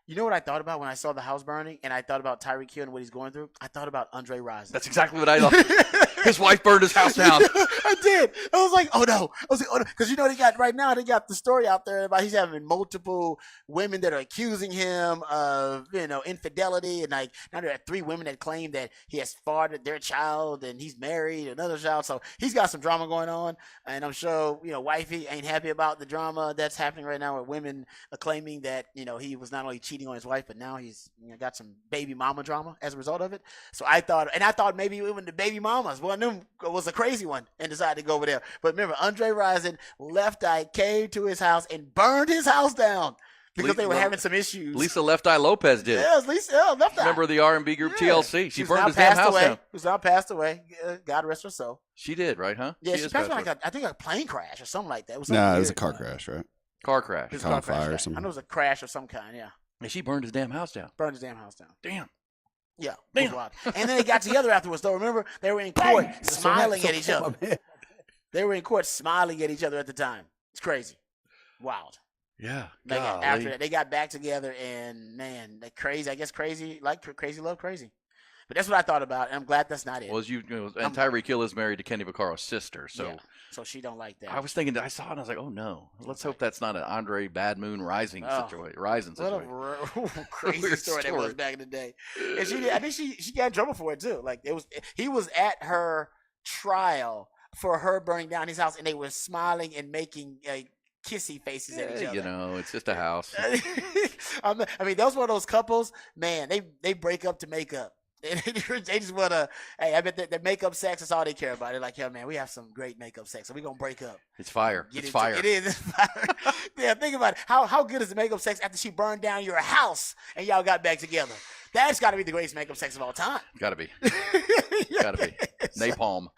You know what I thought about when I saw the house burning, and I thought about Tyreek Hill and what he's going through? I thought about Andre Rison. That's exactly what I thought. His wife burned his house down. I did. I was like, oh no. Because they got the story out there about he's having multiple women that are accusing him of, infidelity. And like now there are 3 women that claim that he has fathered their child and he's married another child. So he's got some drama going on. And I'm sure, wifey ain't happy about the drama that's happening right now with women claiming that, he was not only cheating on his wife, but now he's got some baby mama drama as a result of it. So I thought maybe even the baby mamas, one of them was a crazy one and decided to go over there. But remember, Andre Rison left eye came to his house and burned his house down because they were having some issues. Lisa Left Eye Lopez did it. Yes, Lisa Left Eye. Remember the R&B group TLC? She burned his damn house down. Who's now passed away. God rest her soul. She did, right, huh? Yeah, she passed away I think a plane crash or something like that. It was a car crash, right? Car crash. It was on fire or something. I know it was a crash of some kind, yeah. And she burned his damn house down. Damn. Yeah. Damn. And then they got together afterwards, though. Remember, they were in court smiling at each other. They were in court smiling at each other at the time. It's crazy. Wild. Yeah. After that, they got back together, and man, crazy love crazy. But that's what I thought about, and I'm glad that's not it. Well, and Tyreek Hill is married to Kenny Vaccaro's sister, so so she don't like that. I was thinking, I saw it, and I was like, oh no, let's hope that's not an Andre Bad Moon Rising situation. What a crazy story that was back in the day. And I think she got in trouble for it too. Like he was at her trial for her burning down his house, and they were smiling and making kissy faces at each other. It's just a house. I mean, those were those couples. Man, they break up to make up. They just want to, I bet that makeup sex is all they care about. They're like, man, we have some great makeup sex, so we're going to break up. It's fire. It's fire. It is. It's fire. Yeah, think about it. How good is the makeup sex after she burned down your house and y'all got back together? That's got to be the greatest makeup sex of all time. Got to be. Got to be. Napalm.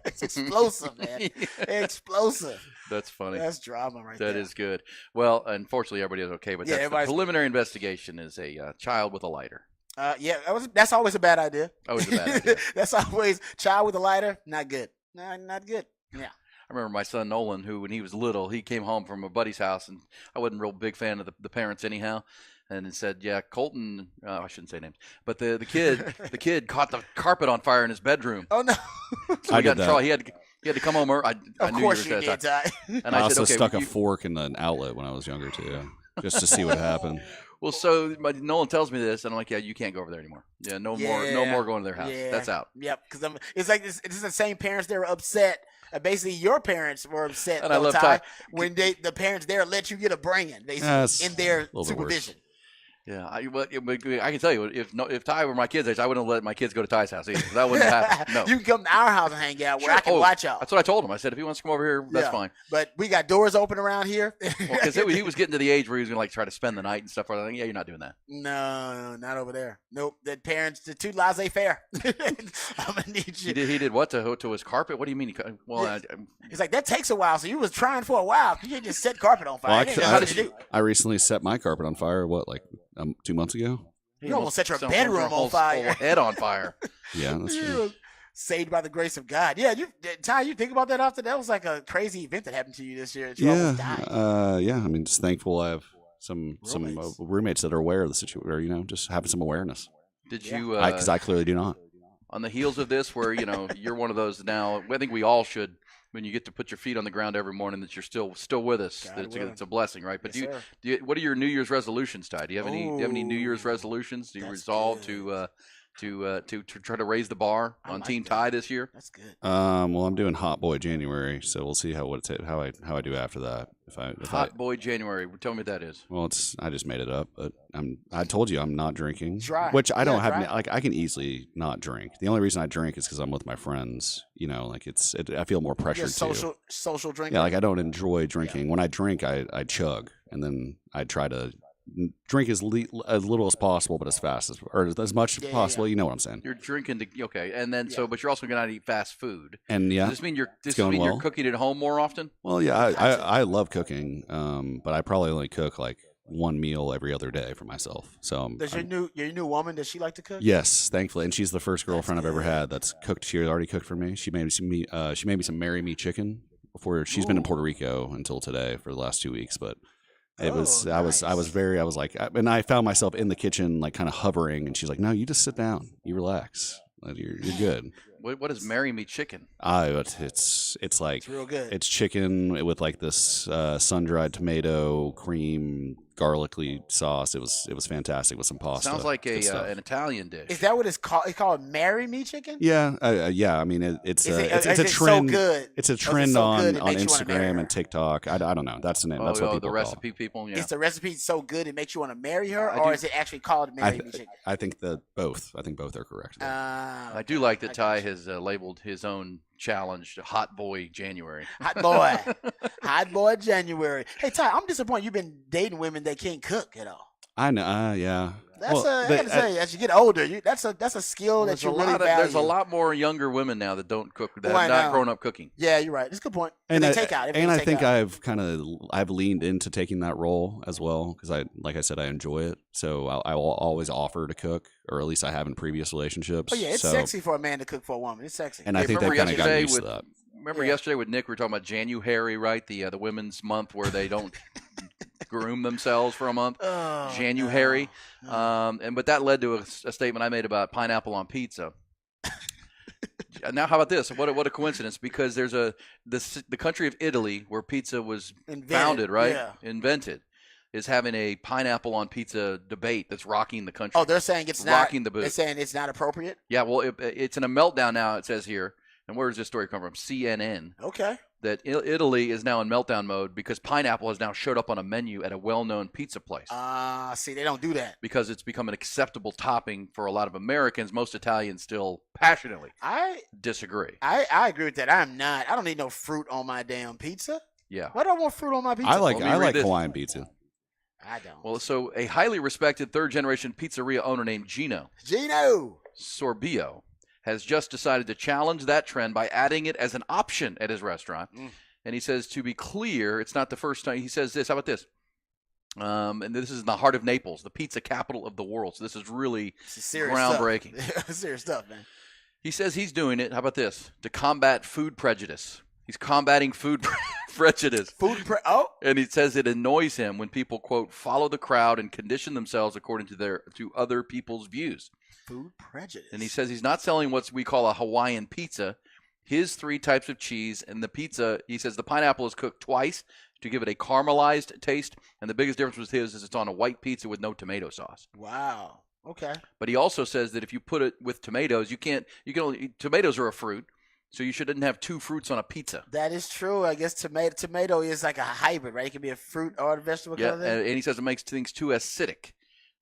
It's explosive, man. Explosive. That's funny. That's drama right there. That is good. Well, unfortunately, everybody is okay, but the preliminary investigation is a child with a lighter. That's always a bad idea. Always a bad idea. That's always child with a lighter. Not good. Not good. Yeah. I remember my son Nolan, who when he was little, he came home from a buddy's house, and I wasn't a real big fan of the parents anyhow. And it said, yeah, Colton. I shouldn't say names, but the kid caught the carpet on fire in his bedroom. Oh no! So he got in trouble. He had to come home. I knew you were that time. And I also stuck a fork in an outlet when I was younger too, just to see what happened. Well, so Nolan tells me this, and I'm like, yeah, you can't go over there anymore. Yeah, no more going to their house. Yeah. That's out. Yep, because it's like it's the same parents that were upset. Basically, your parents were upset and I love when the parents there let you get a bring-in, basically, in their supervision. Yeah, I can tell you, if Ty were my kids' age, I wouldn't let my kids go to Ty's house either. That wouldn't happen. No. You can come to our house and hang out where I can watch y'all. That's what I told him. I said, if he wants to come over here, that's fine. But we got doors open around here. Well, because he was getting to the age where he was going to try to spend the night and stuff. I was like, yeah, you're not doing that. No, not over there. Nope. The parents, the too laissez-faire. I'm gonna need you. He did what to his carpet? What do you mean? He's like, that takes a while. So you was trying for a while. You can't just set carpet on fire. I recently set my carpet on fire. 2 months ago? You almost set your bedroom on fire. Whole head on fire. Yeah, that's true. Saved by the grace of God. Yeah, Ty, you think about that often? That was like a crazy event that happened to you this year. Yeah. I mean, just thankful I have some roommates that are aware of the situation. Just having some awareness. Did you? Because I clearly do not. On the heels of this, where you're one of those now. I think we all should when you get to put your feet on the ground every morning, that you're still with us. God That willing. it's a blessing, right? But Yes, what are your New Year's resolutions, Ty? Do you have any New Year's resolutions? Do you resolve to try to raise the bar on Team Ty this year? That's good. Well, I'm doing Hot Boy January, so we'll see how I do after that. Hot Boy January. Tell me what that is. Well, I just made it up, but I told you I'm not drinking. Dry. Which I don't have. dry. Like I can easily not drink. The only reason I drink is because I'm with my friends. You know, like I feel more pressure You're a to. social drinker. Yeah, like I don't enjoy drinking. When I drink, I chug, and then I try to drink as little as possible, but as fast or as much as possible. You know what I'm saying? You're drinking and then but you're also going to eat fast food. And Does this mean you're cooking at home more often? Well, yeah, I love cooking, but I probably only cook like one meal every other day for myself. So Does your new woman, does she like to cook? Yes, thankfully, and she's the first girlfriend I've ever had that's cooked. She already cooked for me. She made me some Marry Me chicken before. She's been in Puerto Rico until today for the last 2 weeks, but. I was like, and I found myself in the kitchen, like kind of hovering, and she's like, "No, you just sit down, you relax, you're good." What is Marry Me chicken? It's like it's real good. It's chicken with like this sun-dried tomato cream, garlicky sauce. It was fantastic with some pasta. Sounds like an Italian dish. Is that what it's called? It's called Marry Me chicken? Yeah, yeah. I mean, it's a trend. So good? It's a trend on Instagram her? and TikTok. I don't know. That's the name. That's what people the recipe people. Yeah. Is the recipe so good it makes you want to marry her, or is it actually called Marry Me chicken? I think both. I think both are correct. I do like that Ty has labeled his own challenge Hot Boy January. Hot boy January. Hey Ty, I'm disappointed you've been dating women that can't cook at all. I know. Yeah. That's I gotta say, as you get older, that's a skill that you really value. There's a lot more younger women now that don't cook, that have not grown up cooking. Yeah, you're right. That's a good point. And they take out. And I think I've leaned into taking that role as well because like I said, I enjoy it. So I will always offer to cook, or at least I have in previous relationships. Oh yeah, it's sexy for a man to cook for a woman. It's sexy. And I think that kind of got used to that. Remember yesterday with Nick, we were talking about January, right? The Women's Month where they don't groom themselves for a month. Oh, January. no. But that led to a statement I made about pineapple on pizza. Now, how about this? What a coincidence! Because there's the country of Italy where pizza was founded, right? Yeah. Invented, is having a pineapple on pizza debate that's rocking the country. Oh, they're saying it's rocking the boot. They're saying it's not appropriate. Yeah, well, it's in a meltdown now. It says here. And where does this story come from? CNN. Okay. That Italy is now in meltdown mode because pineapple has now showed up on a menu at a well-known pizza place. See, they don't do that. Because it's become an acceptable topping for a lot of Americans. Most Italians still passionately disagree. I agree with that. I don't need no fruit on my damn pizza. Yeah. Why do I want fruit on my pizza? I like Hawaiian pizza. I don't. Well, so a highly respected third-generation pizzeria owner named Gino Sorbio has just decided to challenge that trend by adding it as an option at his restaurant. And he says, to be clear, it's not the first time. He says this. How about this? And this is in the heart of Naples, the pizza capital of the world. So this is really groundbreaking. Serious stuff, man. He says he's doing it. How about this? To combat food prejudice. He's combating food prejudice. And he says it annoys him when people, quote, follow the crowd and condition themselves according to other people's views. Food prejudice. And he says he's not selling what we call a Hawaiian pizza. His 3 types of cheese and the pizza, he says the pineapple is cooked twice to give it a caramelized taste. And the biggest difference with his is it's on a white pizza with no tomato sauce. Wow. Okay. But he also says that if you put it with tomatoes, tomatoes are a fruit. So you shouldn't have 2 fruits on a pizza. That is true. I guess tomato is like a hybrid, right? It can be a fruit or a vegetable. Yeah, kind of thing. And he says it makes things too acidic.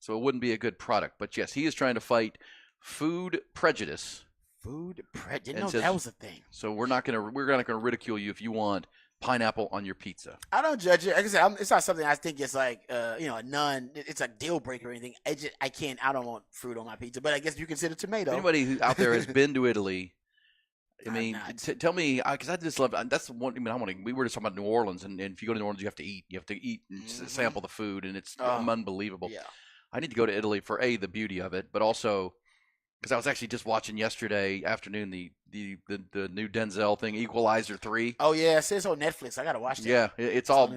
So it wouldn't be a good product. But yes, he is trying to fight food prejudice. Food prejudice. No, that was a thing. So we're not gonna ridicule you if you want pineapple on your pizza. I don't judge it. Like I said, it's not something I think it's like it's a deal breaker or anything. I don't want fruit on my pizza. But I guess you consider tomato. Anybody who out there has been to Italy. I mean, tell me, because I just love. That's one. I mean, we were just talking about New Orleans, and if you go to New Orleans, you have to eat. You have to eat and sample the food, and it's unbelievable. Yeah. I need to go to Italy for the beauty of it, but also because I was actually just watching yesterday afternoon the new Denzel thing, Equalizer 3. Oh yeah, it says on Netflix. I gotta watch that. Yeah, it's all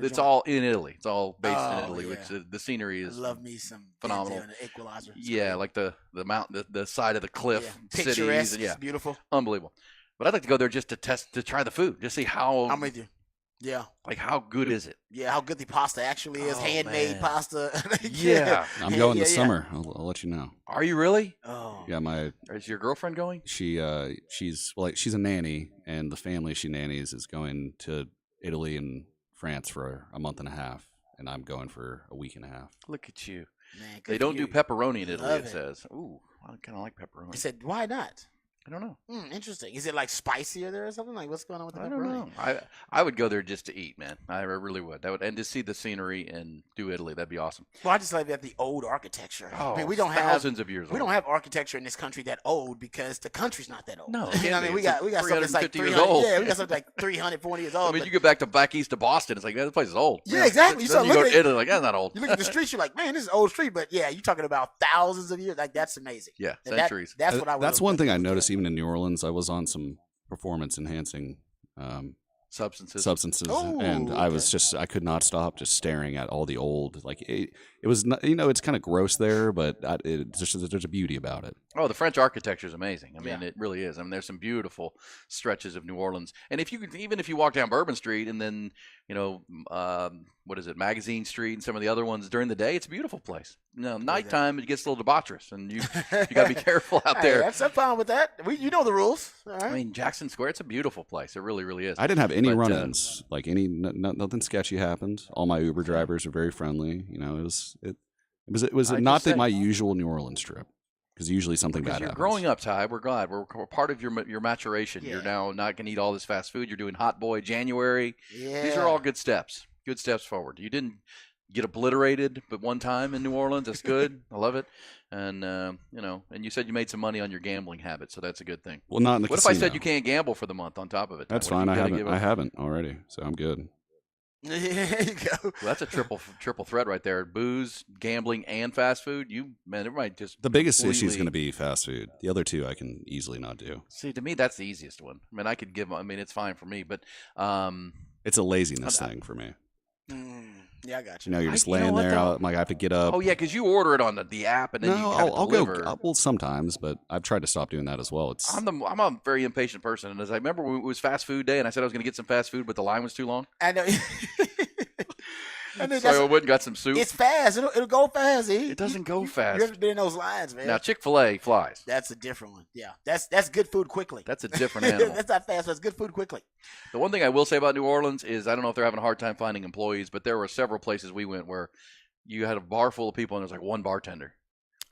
in Italy. It's all based in Italy, which the scenery is. I love me some phenomenal. Denzel and the Equalizer. Yeah, like the mountain, the side of the cliff, cities. Picturesque. It's beautiful. Unbelievable. But I'd like to go there just to try the food, just see how. I'm with you. Yeah. Like, how good is it? Yeah, how good the pasta actually is. Handmade pasta. Yeah. I'm going this summer. I'll let you know. Are you really? Oh. Yeah, Is your girlfriend going? she's a nanny, and the family she nannies is going to Italy and France for a month and a half, and I'm going for a week and a half. Look at you. Man, They don't do pepperoni in Italy, Love it it. says. Ooh, I kind of like pepperoni. I said, why not? I don't know. Interesting. Is it like spicier there or something? Like what's going on with the I pepperoni? don't know. I would go there just to eat, man. I really would. And to see the scenery and do Italy, that'd be awesome. Well, I just like that the old architecture. Oh, I mean, we don't have thousands of years We old. don't have architecture in this country that old because the country's not that old. No, You know what I mean, we got something that's like 350 years 300. old. Yeah, we got something like 340 years old. I mean, but- you get back east to Boston, it's like, this place is old. yeah, exactly. Then start you go looking to at- Italy, like, that's not old. You look at the streets, you're like, man, this is an old street. But yeah, you're talking about thousands of years. Like that's amazing. Yeah, And centuries. That's what I would. That's one thing I noticed even in New Orleans. I was on some performance enhancing substances. And I was I could not stop just staring at all the old, like it was not, it's kind of gross there, but there's a beauty about it. Oh, the French architecture is amazing. I mean, it really is. I mean, there's some beautiful stretches of New Orleans. And even if you walk down Bourbon Street and then, what is it, Magazine Street and some of the other ones during the day, it's a beautiful place. Nighttime, it gets a little debaucherous, and you got to be careful out there. Hey, I'm fine with that. You know the rules. All right. I mean, Jackson Square, it's a beautiful place. It really, really is. I didn't have any But, run-ins, nothing sketchy happened. All my Uber drivers were very friendly. It was not my usual New Orleans trip, because usually something Because bad you're happens. growing up, Ty. We're glad. We're part of your maturation. You're now not going to eat all this fast food. You're doing Hot Boy January. These Yeah. are all good steps. Good steps forward. You didn't get obliterated, but one time in New Orleans. That's good. I love it. And and you said you made some money on your gambling habit, so that's a good thing. Well, not in the What if I said casino. you can't gamble for the month on top of it? That's What if fine. you I gotta haven't. give up? I haven't already, so I'm good. There you go. Well, that's a triple threat right there: booze, gambling, and fast food. It might just The biggest issue is completely- going to be fast food. The other two I can easily not do. See, to me, that's the easiest one. I mean, it's fine for me, but It's a laziness thing for me. Yeah, I got you. You're just you know laying what, there. though? I'm like, I have to get up. oh yeah, because you order it on the app, and then you No, kind of I'll deliver. go. Well, sometimes, but I've tried to stop doing that as well. It's I'm a very impatient person, and as I remember when it was fast food day, and I said I was going to get some fast food, but the line was too long. I know. So I went and got some soup. It's fast. It'll go fast. It doesn't go fast. You ever been in those lines, man? Now Chick-fil-A flies. That's a different one. Yeah, that's good food quickly. That's a different animal. That's not fast. That's good food quickly. The one thing I will say about New Orleans is I don't know if they're having a hard time finding employees, but there were several places we went where you had a bar full of people and there was like one bartender.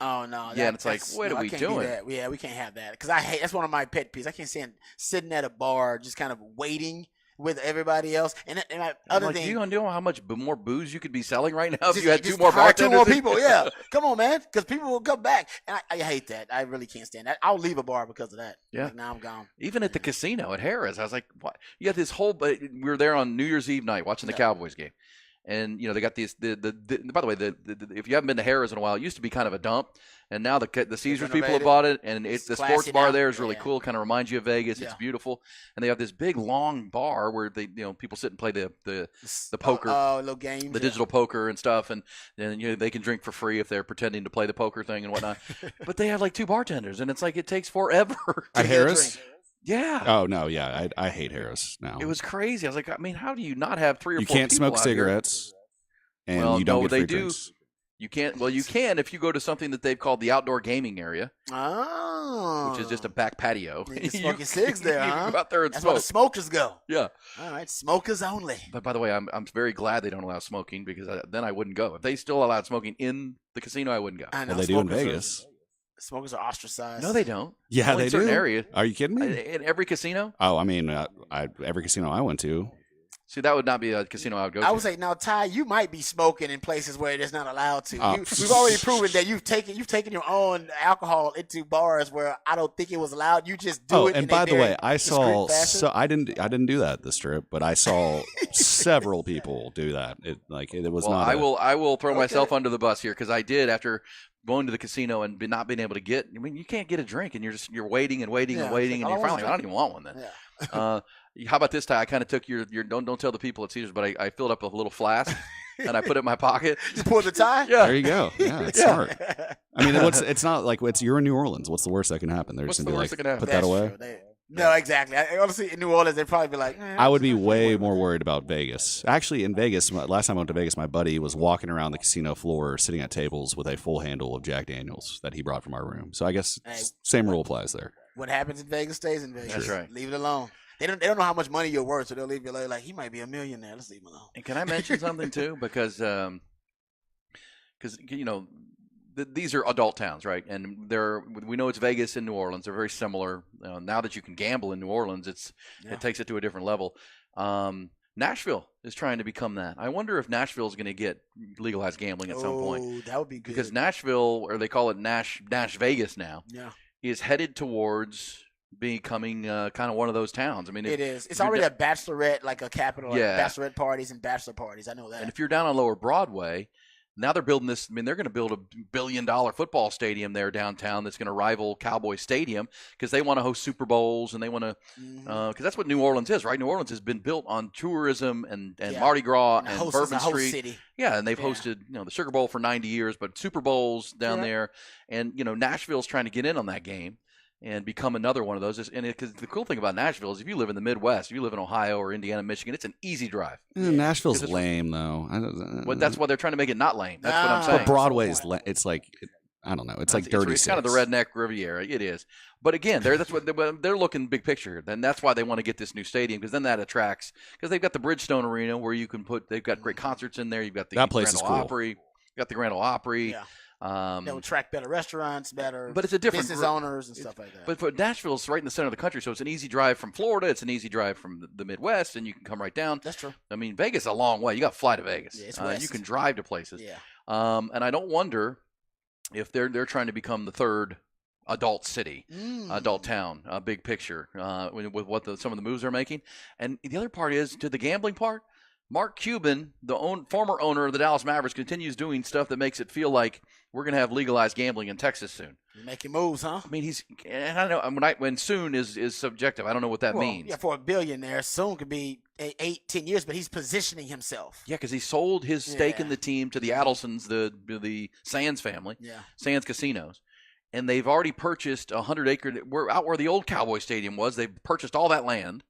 Oh no! Yeah, and it's like, what are I we can't do doing? that. Yeah, we can't have that because I hate. That's one of my pet peeves. I can't stand sitting at a bar just kind of waiting with everybody else. And my other thing, do you know how much more booze you could be selling right now if just- you had just two more hire bartenders? two more people. Yeah, come on, man, because people will come back, and I hate that. I really can't stand that. I'll leave a bar because of that. Yeah. Like, now I'm gone. Even at the casino at Harrah's, I was like, "What?" You got this whole. We were there on New Year's Eve night watching the Cowboys game, and they got these. By the way, if you haven't been to Harrah's in a while, it used to be kind of a dump, and now the Caesars people have renovated. bought it, and It's the classy sports bar now. there is really Yeah. cool. Kind of reminds you of Vegas. It's Yeah. beautiful, and they have this big long bar where people sit and play the poker, little games, the digital poker and stuff, and they can drink for free if they're pretending to play the poker thing and whatnot. But they have like two bartenders, and it's like it takes forever At to Harris. Yeah. Oh no, yeah, I hate Harris now. It was crazy. I was like, I mean, how do you not have three or You four can't people smoke out here? cigarettes, and Well, you don't no, get they free do. drinks. You can't. Well, you can if you go to something that they've called the outdoor gaming area, Oh, which is just a back patio. You can smoke your cigs there, you huh? can go out there and That's smoke. where the smokers go. Yeah. All right, smokers only. But by the way, I'm very glad they don't allow smoking because then I wouldn't go. If they still allowed smoking in the casino, I wouldn't go. I know. Well, they do in smokers are- Vegas. Smokers are ostracized. No, they don't. Yeah, Only they in certain do. Area. Are you kidding me? In every casino. Oh, I mean, every casino I went to. See, that would not be a casino I would go to. I would say now, Ty, you might be smoking in places where it's not allowed to. Oh. We've already proven that you've taken your own alcohol into bars where I don't think it was allowed. You just do Oh, it. and in by a the very way, I saw. discreet fashion. So I didn't do that at this trip, but I saw several people do that. It was Well, not. I will throw myself under the bus here because I did after going to the casino and not being able to get. I mean, you can't get a drink, and you're waiting and waiting and Yeah, waiting, and I you're don't finally want like, I don't even want one then. Yeah. How about this time? I kind of took your don't tell the people at Caesars, but I filled up a little flask and I put it in my pocket. Just pour the tie. Yeah. There you go. Yeah, it's smart. I mean, it's not like you're in New Orleans. What's the worst that can happen? They're What's just the gonna be worst like, that can happen? put that That's away. true. No, exactly. Honestly, in New Orleans, they'd probably be like, I would be way more worried about Vegas. Actually, in Vegas, last time I went to Vegas, my buddy was walking around the casino floor, sitting at tables with a full handle of Jack Daniels that he brought from our room. So I guess same rule applies there. What happens in Vegas stays in Vegas. That's right. Leave it alone. They don't know how much money you're worth, so they'll leave you alone. Like, he might be a millionaire. Let's leave him alone. And can I mention something too? Because these are adult towns, right? And we know it's Vegas and New Orleans. They're very similar. Now that you can gamble in New Orleans, it takes it to a different level. Nashville is trying to become that. I wonder if Nashville is going to get legalized gambling at some point. Oh, that would be good. Because Nashville, or they call it Nash Vegas now, is headed towards becoming kind of one of those towns. I mean, it is. It's already a bachelorette, like a capital, like bachelorette parties and bachelor parties. I know that. And if you're down on Lower Broadway, now they're building this. I mean, they're going to build a $1 billion football stadium there downtown that's going to rival Cowboy Stadium because they want to host Super Bowls and they want to because that's what New Orleans is, right? New Orleans has been built on tourism and Mardi Gras and Bourbon Street. City. Yeah, and they've hosted the Sugar Bowl for 90 years, but Super Bowls down there, and Nashville's trying to get in on that game and become another one of those. Because the cool thing about Nashville is if you live in the Midwest, if you live in Ohio or Indiana, Michigan, it's an easy drive. Nashville's lame, though. Well, that's why they're trying to make it not lame. That's what I'm saying. But Broadway's it's like, I don't know. It's like dirty. It's kind of the redneck Riviera. It is. But again, that's what they're looking big picture. Then that's why they want to get this new stadium because then that attracts. Because they've got the Bridgestone Arena where you can they've got great concerts in there. You've got the that place Grand is Ole cool. Opry. You got the Grand Ole Opry. Yeah. They'll attract better restaurants, better but it's a different business owners and stuff like that. But Nashville's right in the center of the country, so it's an easy drive from Florida. It's an easy drive from the Midwest, and you can come right down. That's true. I mean, Vegas is a long way. You got to fly to Vegas. Yeah, it's west. You can drive to places. Yeah. And I don't wonder if they're trying to become the third adult city, adult town, big picture, with what some of the moves they're making. And the other part is to the gambling part. Mark Cuban, the former owner of the Dallas Mavericks, continues doing stuff that makes it feel like we're going to have legalized gambling in Texas soon. You're making moves, huh? I mean, and I know when soon is subjective. I don't know what that means. Yeah, for a billionaire, soon could be 8-10 years, but he's positioning himself. Yeah, because he sold his stake in the team to the Adelsons, the Sands family, Sands Casinos, and they've already purchased 100-acre. We're out where the old Cowboy Stadium was. They've purchased all that land.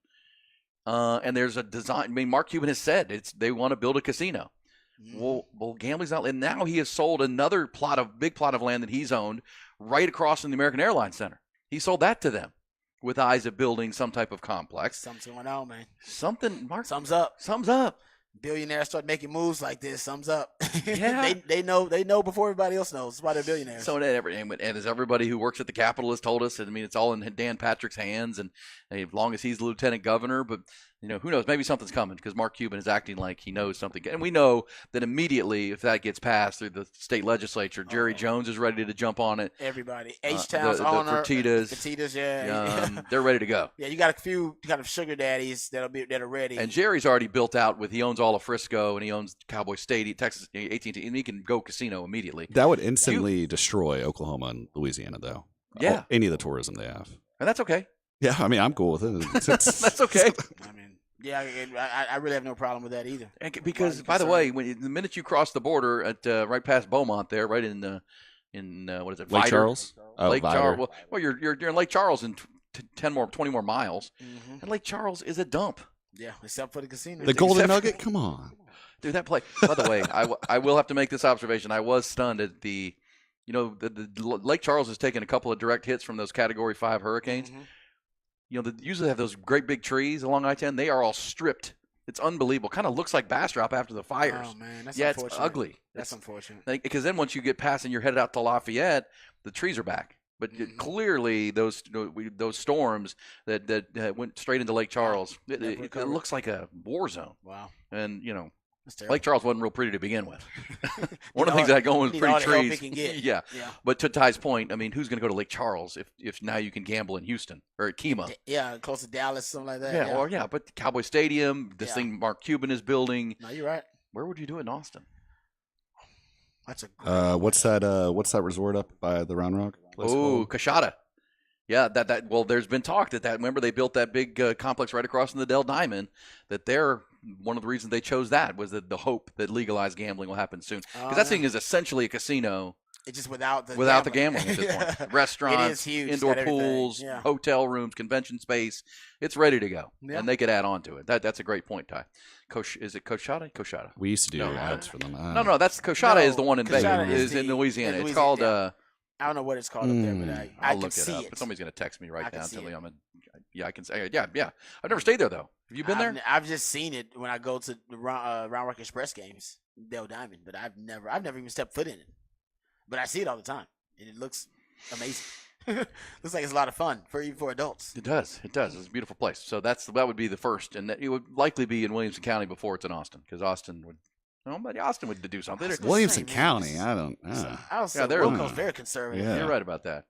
And there's a design. I mean, Mark Cuban has said they want to build a casino. Well, gambling's not. And now he has sold another big plot of land that he's owned right across from the American Airlines Center. He sold that to them with eyes of building some type of complex. Something's going on, man. Mark. Thumbs up. Thumbs up. Billionaires start making moves like this. Thumbs up. Yeah. they know before everybody else knows. That's why they're billionaires. So and as everybody who works at the Capitol has told us, I mean, it's all in Dan Patrick's hands, and as long as he's the lieutenant governor, but who knows? Maybe something's coming because Mark Cuban is acting like he knows something. And we know that immediately if that gets passed through the state legislature, Jerry Jones is ready to jump on it. Everybody. H-Town's owner. Fertittas, they're ready to go. Yeah, you got a few kind of sugar daddies that are ready. And Jerry's already built out he owns all of Frisco and he owns Cowboy Stadium, Texas AT&T, and he can go casino immediately. That would instantly destroy Oklahoma and Louisiana, though. Yeah. Any of the tourism they have. And that's okay. Yeah, I mean, I'm cool with it. That's okay. I mean, yeah, I really have no problem with that either. Because, by the way, the minute you cross the border at right past Beaumont there, right in what is it, Lake Vidor? Charles? Oh, Lake Vidor. Charles. Well, you're in Lake Charles in 20 more miles, and Lake Charles is a dump. Yeah, except for the casino. The Golden Nugget? Come on. Dude, that play. By the way, I will have to make this observation. I was stunned at the Lake Charles has taken a couple of direct hits from those Category 5 hurricanes. They usually have those great big trees along I-10. They are all stripped. It's unbelievable. Kind of looks like Bastrop after the fires. Oh, man. That's unfortunate. unfortunate. It's ugly. That's unfortunate. Because then once you get past and you're headed out to Lafayette, the trees are back. But clearly those storms that went straight into Lake Charles, it looks like a war zone. Wow. And, Lake Charles wasn't real pretty to begin with. One of the things that had going was pretty trees. Yeah. But to Ty's point, I mean, who's going to go to Lake Charles if now you can gamble in Houston or at Kemah? Yeah, close to Dallas, something like that. Yeah, but Cowboy Stadium, this thing Mark Cuban is building. No, you're right. Where would you do it in Austin? That's a what's that resort up by the Round Rock? Oh, Coshada. Yeah, well, there's been talk that remember they built that big complex right across from the Dell Diamond, one of the reasons they chose that was the hope that legalized gambling will happen soon. Because that thing is essentially a casino It's just without the gambling at this point. Restaurants, it is huge. indoor It's got everything. pools, Yeah. hotel rooms, convention space. It's ready to go, Yeah. and they could add on to it. That's a great point, Ty. Is it Coachella? Coachella. We used to do No, ads for them. No, that's Coachella is the one in Coachella Vegas. is in the- Louisiana. in It's called. Louisiana. I don't know what it's called up there, but I I'll can look see it up. it. But somebody's going to text me right I can now. see Tell me it. yeah, I can say. Yeah. I've never stayed there though. Have you been there? I've just seen it when I go to the Round Rock Express games, Dale Diamond, but I've never even stepped foot in it. But I see it all the time, and it looks amazing. Looks like it's a lot of fun even for adults. It does. It's a beautiful place. So that would be the first, and it would likely be in Williamson County before it's in Austin, because Austin would do something. Williamson County. I don't. I was they're Wilco's very conservative. Yeah. You're right about that.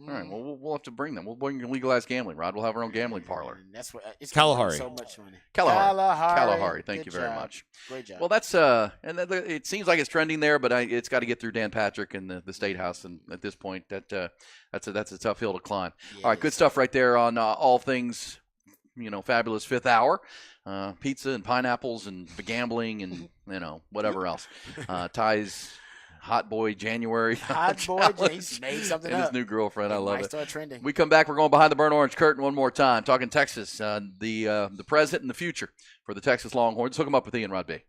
All right. Well, we'll have to bring them. We'll bring legalized gambling, Rod. We'll have our own gambling parlor. And that's what it's Kalahari. so much money. Kalahari. Thank Good you very job. much. Great job. Well, that's it seems like it's trending there, but it's got to get through Dan Patrick and the State House, and at this point, that's a tough hill to climb. All right, good stuff right there on all things, fabulous fifth hour, pizza and pineapples and gambling and whatever else. Ty's Hot Boy January. Hot Boy, he's made something and up. his new girlfriend. I love might it. start trending. We come back. We're going behind the burnt orange curtain one more time, talking Texas, the present and the future for the Texas Longhorns. Hook them up with Ian Rod B.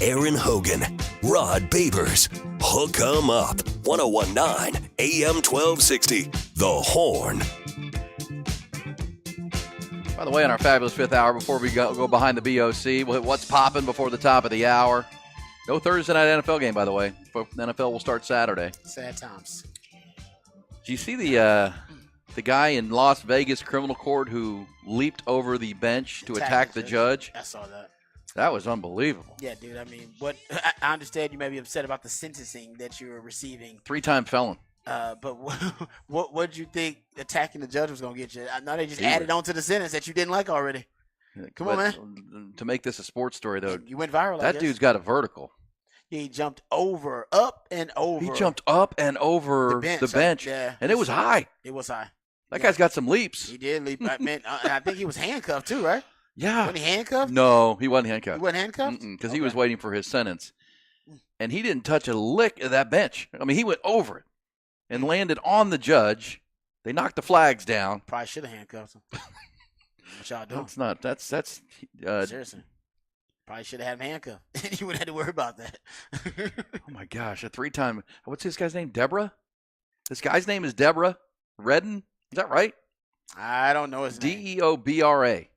Aaron Hogan, Rod Babers, Hook 'em Up, 1019 AM 1260, The Horn. By the way, on our fabulous fifth hour, before we go behind the BOC, what's popping before the top of the hour? No Thursday night NFL game, by the way. The NFL will start Saturday. Sad times. Do you see the guy in Las Vegas criminal court who leaped over the bench to attack the judge? I saw that. That was unbelievable. Yeah, dude. I mean, I understand you may be upset about the sentencing that you were receiving. 3-time felon. But what did you think attacking the judge was going to get you? I know they just added on to the sentence that you didn't like already. Come on, man. To make this a sports story, though, you went viral. That dude's got a vertical. Yeah, he jumped up and over. He jumped up and over the bench, yeah, and it was high. It was high. That guy's got some leaps. He did leap. I think he was handcuffed too, right? Yeah. Wasn't he handcuffed? No, he wasn't handcuffed. He wasn't handcuffed? Because he was waiting for his sentence. And he didn't touch a lick of that bench. I mean, he went over it and landed on the judge. They knocked the flags down. Probably should have handcuffed him. What y'all doing? That's not. That's seriously. Probably should have had him handcuffed. You wouldn't have to worry about that. Oh my gosh, a 3-time. What's this guy's name? Deborah. This guy's name is Deborah Redden. Is that right? I don't know his name. Deobra.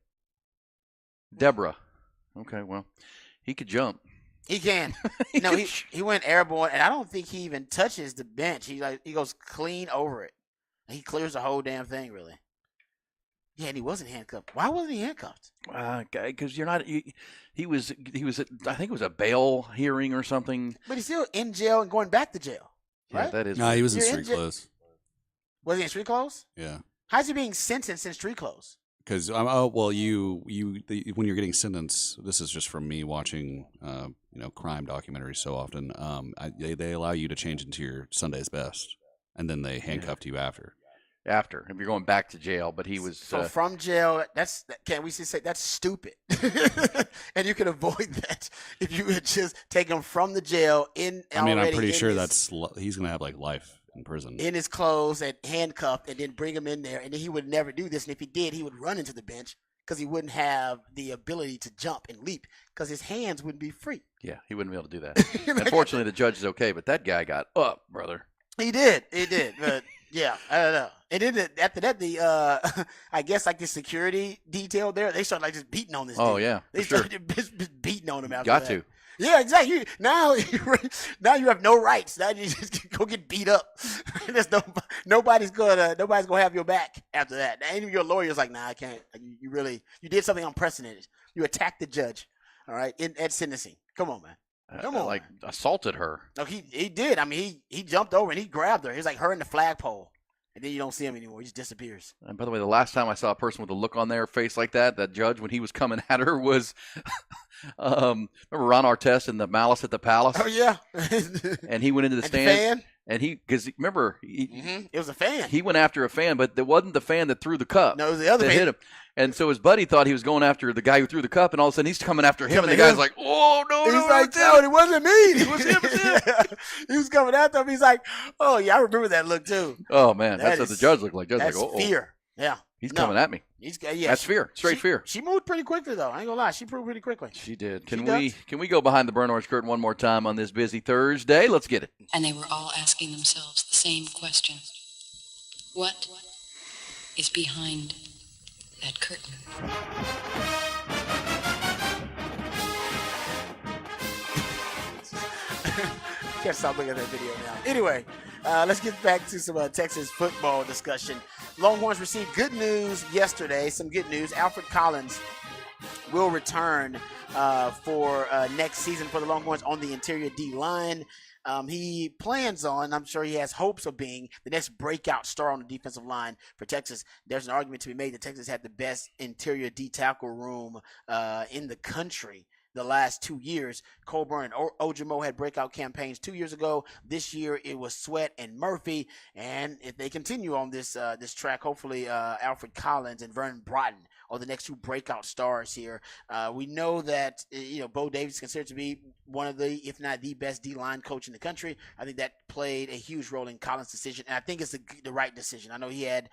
Deborah. Okay, well, he could jump. He can. He went airborne, and I don't think he even touches the bench. He goes clean over it. He clears the whole damn thing, really. Yeah, and he wasn't handcuffed. Why wasn't he handcuffed? Because you're not. He was. I think it was a bail hearing or something. But he's still in jail and going back to jail. Right? Yeah, that is. No, he was in You're street clothes. Was he in street clothes? Yeah. How's he being sentenced in street clothes? Because when you're getting sentenced, this is just from me watching crime documentaries so often. They allow you to change into your Sunday's best, and then they handcuffed you after. After, if you're going back to jail, but he was from jail. Can we just say that's stupid? And you can avoid that if you would just take him from the jail in. I mean, I'm pretty sure he's gonna have like life in prison. In his clothes and handcuffed, and then bring him in there, and then he would never do this. And if he did, he would run into the bench because he wouldn't have the ability to jump and leap because his hands wouldn't be free. Yeah, he wouldn't be able to do that. Unfortunately, the judge is okay, but that guy got up, brother. He did, but yeah, I don't know. And then after that, the I guess like the security detail there, they started like just beating on this. Oh dude. yeah, they started just beating on him after Got that. to. Yeah, exactly. Now you have no rights. Now you just go get beat up. There's nobody's gonna have your back after that. Now, even your lawyer's like, nah, I can't. You did something unprecedented. You attacked the judge. All right, at sentencing. Come on, man. Come on. Like assaulted her. No, he did. I mean, he jumped over and he grabbed her. He's like her in the flagpole. And then you don't see him anymore. He just disappears. And by the way, the last time I saw a person with a look on their face like that judge, when he was coming at her, was remember Ron Artest in the Malice at the Palace? Oh yeah. And he went into the stand. And because remember, it was a fan. He went after a fan, but it wasn't the fan that threw the cup. No, it was the other that fan. hit him. And so his buddy thought he was going after the guy who threw the cup, and all of a sudden he's coming after him, and the guy's like, "Oh no, he's like, no, it wasn't me. It was him. He was coming after him. He's like, oh yeah, I remember that look too. Oh man, that's what the judge looked like. That's fear. Yeah, he's coming at me. That's fear, straight fear. She moved pretty quickly though. I ain't gonna lie, she moved pretty quickly. She did. Can we go behind the burnt orange curtain one more time on this busy Thursday? Let's get it. And they were all asking themselves the same question: what is behind that curtain? Can't stop looking at that video now. Anyway, let's get back to some Texas football discussion. Longhorns received good news yesterday. Some good news. Alfred Collins will return for next season for the Longhorns on the interior D-line. He plans on, I'm sure he has hopes of being the next breakout star on the defensive line for Texas. There's an argument to be made that Texas had the best interior D-tackle room in the country the last 2 years. Coburn and Ojimo had breakout campaigns 2 years ago. This year it was Sweat and Murphy. And if they continue on this track, hopefully Alfred Collins and Vernon Broughton are the next two breakout stars here. We know that Bo Davis is considered to be one of the, if not the best D-line coach in the country. I think that played a huge role in Collins' decision, and I think it's the right decision. I know he had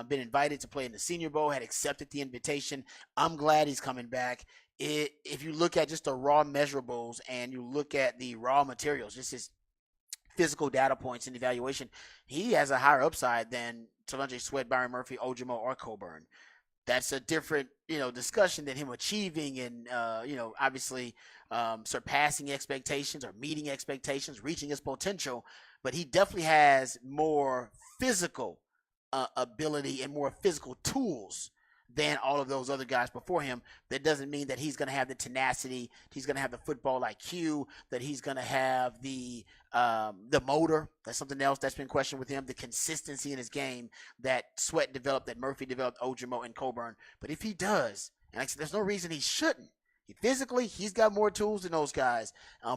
been invited to play in the Senior Bowl, had accepted the invitation. I'm glad he's coming back. If you look at just the raw measurables and you look at the raw materials, just his physical data points and evaluation, he has a higher upside than Talonje Sweat, Byron Murphy, Ojimo, or Coburn. That's a different, discussion than him achieving and, obviously surpassing expectations or meeting expectations, reaching his potential. But he definitely has more physical ability and more physical tools than all of those other guys before him. That doesn't mean that he's going to have the tenacity, he's going to have the football IQ, that he's going to have the motor. That's something else that's been questioned with him, the consistency in his game that Sweat developed, that Murphy developed, Ojimo and Coburn. But if he does, and like I said, there's no reason he shouldn't. Physically, he's got more tools than those guys.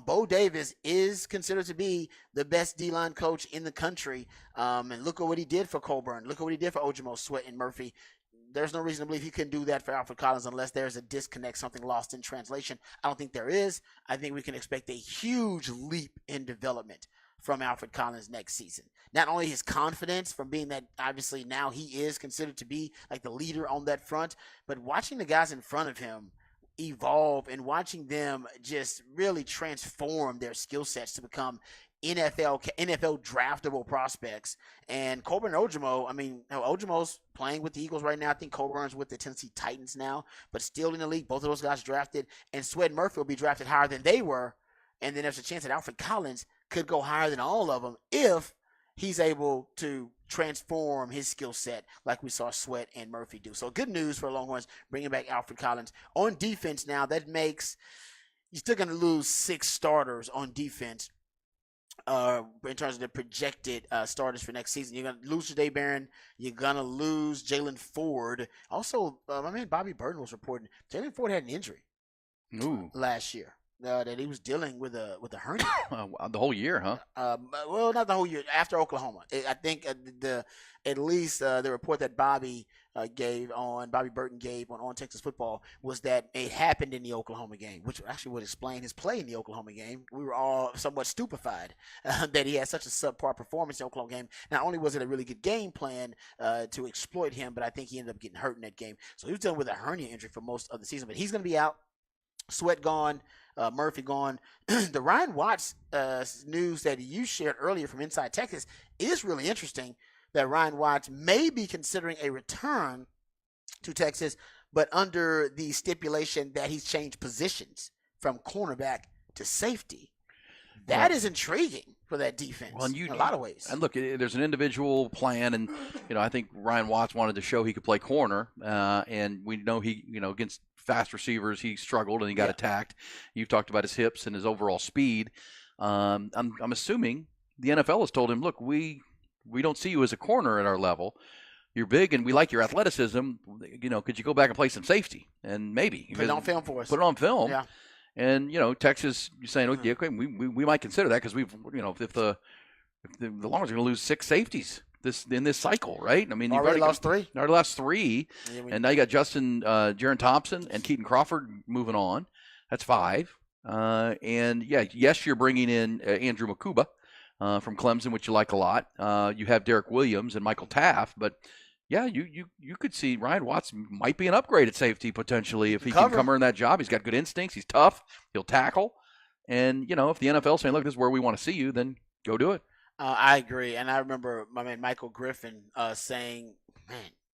Bo Davis is considered to be the best D-line coach in the country. And look at what he did for Coburn. Look at what he did for Ojimo, Sweat, and Murphy. there's no reason to believe he couldn't do that for Alfred Collins unless there's a disconnect, something lost in translation. I don't think there is. I think we can expect a huge leap in development from Alfred Collins next season. Not only his confidence from being that, obviously now he is considered to be like the leader on that front, but watching the guys in front of him evolve and watching them just really transform their skill sets to become NFL draftable prospects. And Coburn Ojimo, I mean, Ojimo's playing with the Eagles right now. I think Coburn's with the Tennessee Titans now, but still in the league. Both of those guys drafted, and Sweat Murphy will be drafted higher than they were. And then there's a chance that Alfred Collins could go higher than all of them if he's able to transform his skill set like we saw Sweat and Murphy do. So good news for Longhorns bringing back Alfred Collins. On defense now, that makes you're still going to lose 6 starters on defense. In terms of the projected starters for next season. You're going to lose Jahdae Barron. You're going to lose Jalen Ford. Also, my man Bobby Burton was reporting Jalen Ford had an injury last year that he was dealing with a hernia. The whole year, huh? Well, not the whole year. After Oklahoma. I think at least the report that Bobby Burton gave on Texas Football was that it happened in the Oklahoma game, which actually would explain his play in the Oklahoma game. We were all somewhat stupefied that he had such a subpar performance in the Oklahoma game. Not only was it a really good game plan to exploit him, but I think he ended up getting hurt in that game. So he was dealing with a hernia injury for most of the season, but he's going to be out. Sweat gone, Murphy gone. The Ryan Watts news that you shared earlier from Inside Texas is really interesting, that Ryan Watts may be considering a return to Texas, but under the stipulation that he's changed positions from cornerback to safety. That is intriguing for that defense in a lot of ways. And look, there's an individual plan, and I think Ryan Watts wanted to show he could play corner, and we know he, against fast receivers, he struggled and he got attacked. You've talked about his hips and his overall speed. I'm assuming the NFL has told him, look, we don't see you as a corner at our level. You're big and we like your athleticism. Could you go back and play some safety? And maybe put it on film for us. Put it on film. Yeah. And Texas, you're saying, okay, we might consider that because we've, if the Longhorns are going to lose 6 safeties in this cycle, right? I mean, already lost 3. Already lost 3, and now you got Jaron Thompson and Keaton Crawford moving on. That's 5. And yes, you're bringing in Andrew Makuba from Clemson, which you like a lot. You have Derek Williams and Michael Taft, but yeah, you could see Ryan Watts might be an upgrade at safety potentially if he can come earn that job. He's got good instincts. He's tough. He'll tackle. And, if the NFL's saying, look, this is where we want to see you, then go do it. I agree. And I remember my man Michael Griffin saying,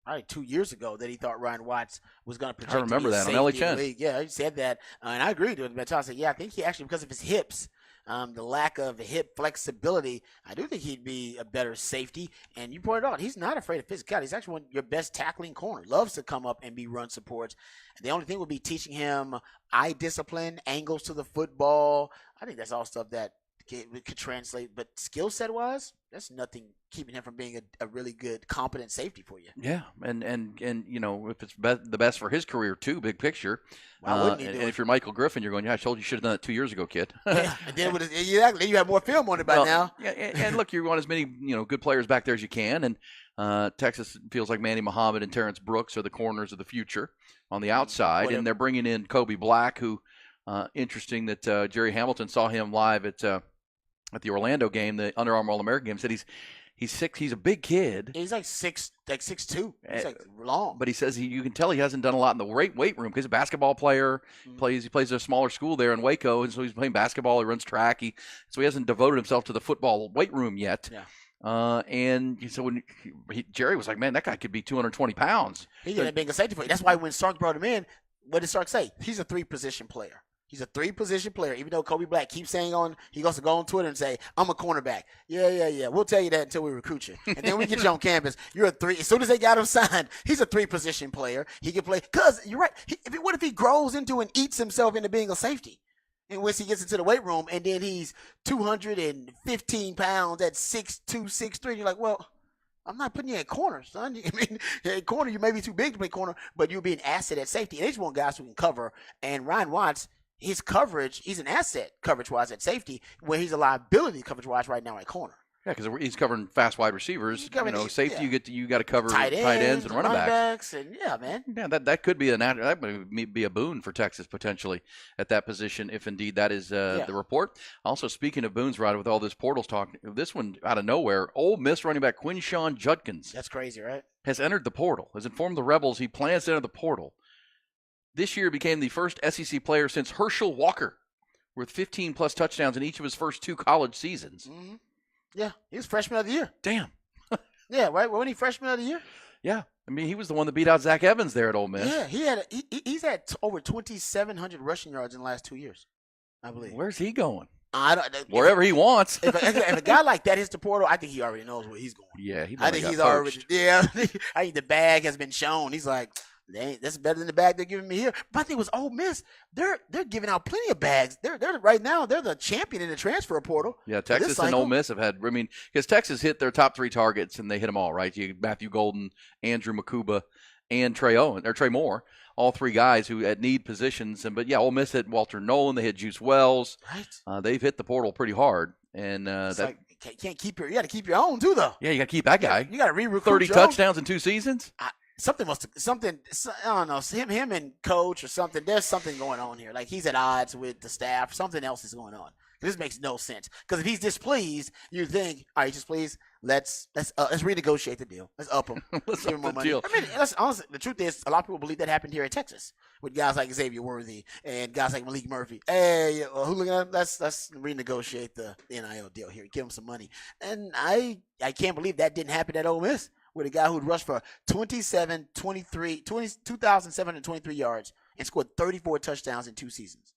probably 2 years ago, that he thought Ryan Watts was going to project. I remember that on LA Chen. Yeah, he said that. And I agreed with him. I said, I think he actually, because of his hips, the lack of hip flexibility, I do think he'd be a better safety. And you pointed out, he's not afraid of physicality. He's actually one of your best tackling corner. Loves to come up and be run supports. And the only thing would be teaching him eye discipline, angles to the football. I think that's all stuff that could translate. But skill set wise, that's nothing keeping him from being a really good, competent safety for you. Yeah, and if it's the best for his career too, big picture. Why wouldn't he do and it? if you're Michael Griffin, you're going, I told you should have done that 2 years ago, kid. Yeah, and then you have more film on it by now. Yeah, and look, you want as many good players back there as you can, and Texas feels like Manny Muhammad and Terrence Brooks are the corners of the future on the outside, and they're bringing in Kobe Black, who interesting that Jerry Hamilton saw him live at the Orlando game, the Under Armour All-American game, said he's 6. He's a big kid. He's like 6'2". He's like long. But he says you can tell he hasn't done a lot in the weight room because he's a basketball player. He plays at a smaller school there in Waco, and so he's playing basketball. He runs track. So he hasn't devoted himself to the football weight room yet. Yeah. And so when Jerry was like, man, that guy could be 220 pounds. He's going to be a safety player. That's why when Sark brought him in, what did Sark say? He's a 3-position player. He's a 3-position player, even though Kobe Black keeps saying he goes to go on Twitter and say, I'm a cornerback. Yeah. We'll tell you that until we recruit you. And then we get you on campus. You're a 3. As soon as they got him signed, he's a 3-position player. He can play. Because you're right. What if he grows into and eats himself into being a safety? And once he gets into the weight room and then he's 215 pounds at 6'2", 6'3", you're like, well, I'm not putting you at corner, son. I mean, at corner, you may be too big to play corner, but you'll be an asset at safety. And they just want guys who can cover. And Ryan Watts, his coverage, he's an asset coverage-wise at safety, where he's a liability coverage-wise right now at corner. Yeah, because he's covering fast wide receivers. Safety, you got to cover tight ends and running backs. And yeah, man. Yeah, that could be that would be a boon for Texas potentially at that position if indeed that is the report. Also, speaking of boons, Rod, with all this portals talk, this one out of nowhere, Ole Miss running back Quinshon Judkins. That's crazy, right? Has entered the portal. Has informed the Rebels he plans to enter the portal. This year became the first SEC player since Herschel Walker, with 15-plus touchdowns in each of his first 2 college seasons. Mm-hmm. Yeah, he was freshman of the year. Damn. Yeah, right? Wasn't he freshman of the year? Yeah. I mean, he was the one that beat out Zach Evans there at Ole Miss. Yeah, he's had over 2,700 rushing yards in the last 2 years, I believe. Where's he going? Wherever he wants. if a guy like that hits the portal, I think he already knows where he's going. Yeah, I think he's already. Yeah, I think the bag has been shown. He's like, that's better than the bag they're giving me here. But I think it was Ole Miss. They're giving out plenty of bags. They're right now. They're the champion in the transfer portal. Yeah, Texas and Ole Miss have had. I mean, because Texas hit their top 3 targets and they hit them all right. You Matthew Golden, Andrew Makuba, and Trey Moore. All 3 guys who had need positions. But yeah, Ole Miss hit Walter Nolan. They hit Juice Wells. Right. They've hit the portal pretty hard. And you got to keep your own too, though. Yeah, you got to keep that guy. You got to re-recruit 30 touchdowns in 2 seasons. I don't know, him and coach or something. There's something going on here. Like he's at odds with the staff. Something else is going on. This makes no sense. Because if he's displeased, you think, all right, he's displeased. Let's renegotiate the deal. Let's up him. Let's give up him more the money. deal. I mean, honestly, the truth is, a lot of people believe that happened here in Texas with guys like Xavier Worthy and guys like Malik Murphy. Hey, hooligan, let's renegotiate the NIL deal here. Give him some money. And I can't believe that didn't happen at Ole Miss with a guy who'd rushed for 2,723 yards and scored 34 touchdowns in 2 seasons.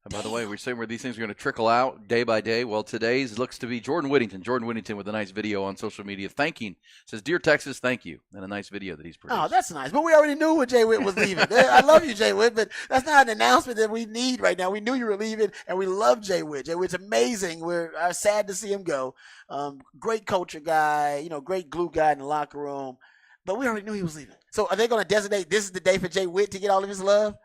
And by the way, we're saying where these things are going to trickle out day by day. Well, today's looks to be Jordan Whittington. Jordan Whittington with a nice video on social media thanking. Says, "Dear Texas, thank you." And a nice video that he's produced. Oh, that's nice. But we already knew when Jay Witt was leaving. I love you, Jay Witt, but that's not an announcement that we need right now. We knew you were leaving, and we love Jay Witt. Jay Witt's amazing. We're sad to see him go. Great culture guy, great glue guy in the locker room. But we already knew he was leaving. So are they going to designate this is the day for Jay Witt to get all of his love?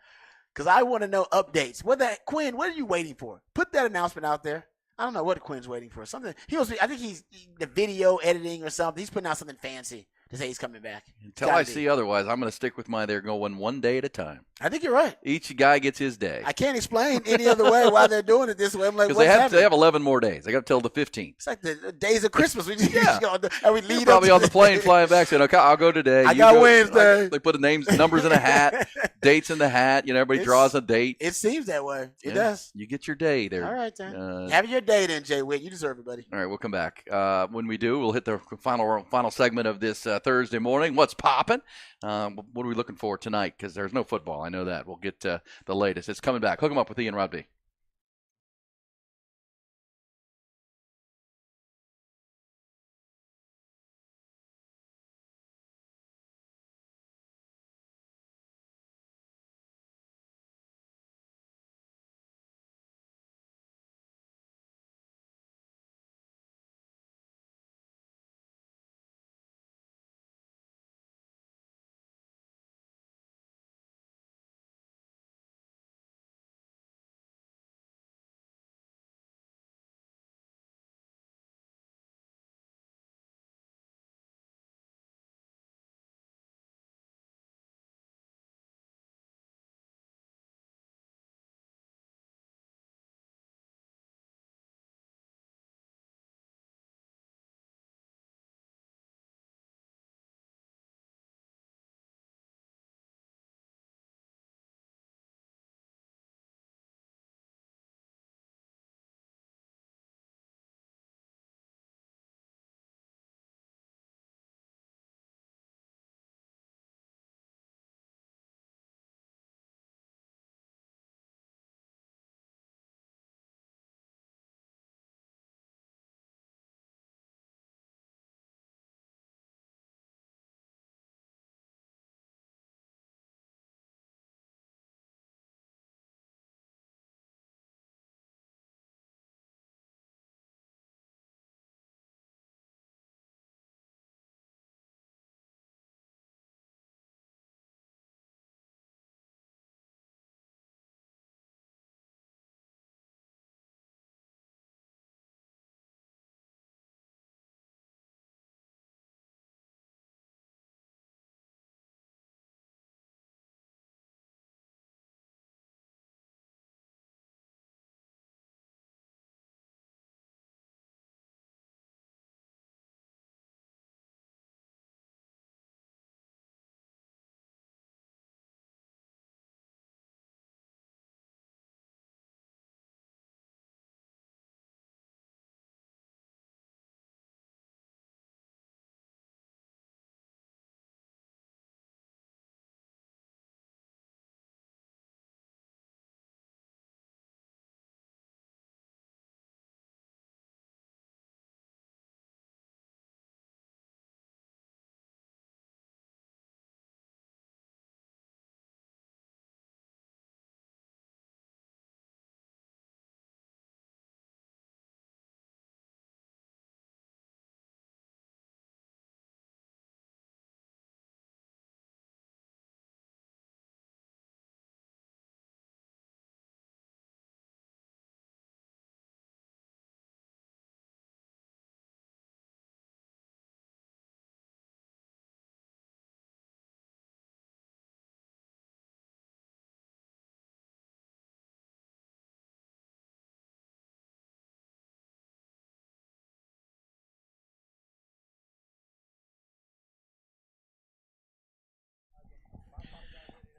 Because I want to know updates. Quinn, what are you waiting for? Put that announcement out there. I don't know what Quinn's waiting for. Something I think he's the video editing or something. He's putting out something fancy to say he's coming back. Until I see otherwise, I'm going to stick with they're going one day at a time. I think you're right. Each guy gets his day. I can't explain any other way why they're doing it this way. I'm like, because they have 11 more days. They got till the 15th. It's like the days of Christmas. We just and we lead probably on the plane flying back saying, "Okay, I'll go today." I got Wednesday. They put the numbers in a hat, dates in the hat. Everybody draws a date. It seems that way. It does. You get your day there. All right, then. Have your day then, Jay Witt. You deserve it, buddy. All right, we'll come back. When we do, we'll hit the final segment of this Thursday morning. What's popping? What are we looking for tonight? Because there's no football. I know that. We'll get the latest. It's coming back. Hook 'em up with Ian Rod B.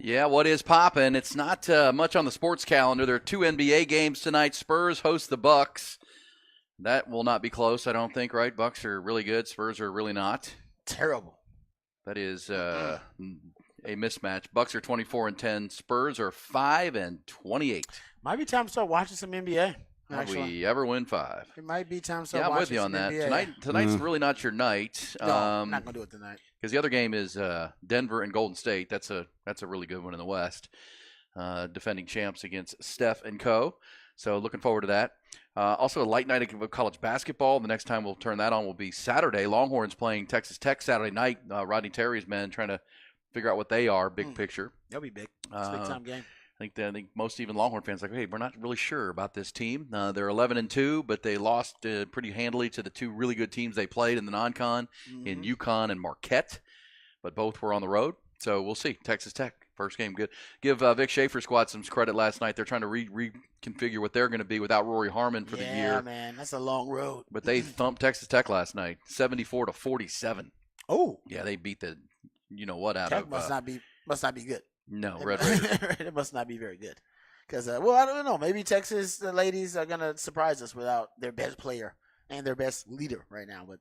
Yeah, what is poppin'? It's not much on the sports calendar. There are 2 NBA games tonight. Spurs host the Bucks. That will not be close, I don't think, right? Bucks are really good. Spurs are really not. Terrible. That is a mismatch. Bucks are 24-10. Spurs are 5-28. Might be time to start watching some NBA. Have we ever win 5? It might be time to start Yeah, I'm watching with you on some that. NBA. Tonight's really not your night. No, I'm not going to do it tonight. Because the other game is Denver and Golden State. That's a really good one in the West. Defending champs against Steph and Co. So looking forward to that. Also a light night of college basketball. The next time we'll turn that on will be Saturday. Longhorns playing Texas Tech Saturday night. Rodney Terry's men trying to figure out what they are, big picture. That'll be big. It's a big-time game. I think most even Longhorn fans are like, hey, we're not really sure about this team. They're 11-2, but they lost pretty handily to the 2 really good teams they played in the non-con in UConn and Marquette, but both were on the road. So we'll see. Texas Tech, first game, good. Give Vic Schaefer's squad some credit last night. They're trying to reconfigure what they're going to be without Rory Harmon for the year. Yeah, man, that's a long road. But they thumped Texas Tech last night, 74-47. Oh, yeah, they beat the you-know-what out Tech of. Must not be good. No, Red Raiders. It must not be very good. Because, I don't know. Maybe Texas, the ladies are going to surprise us without their best player and their best leader right now. But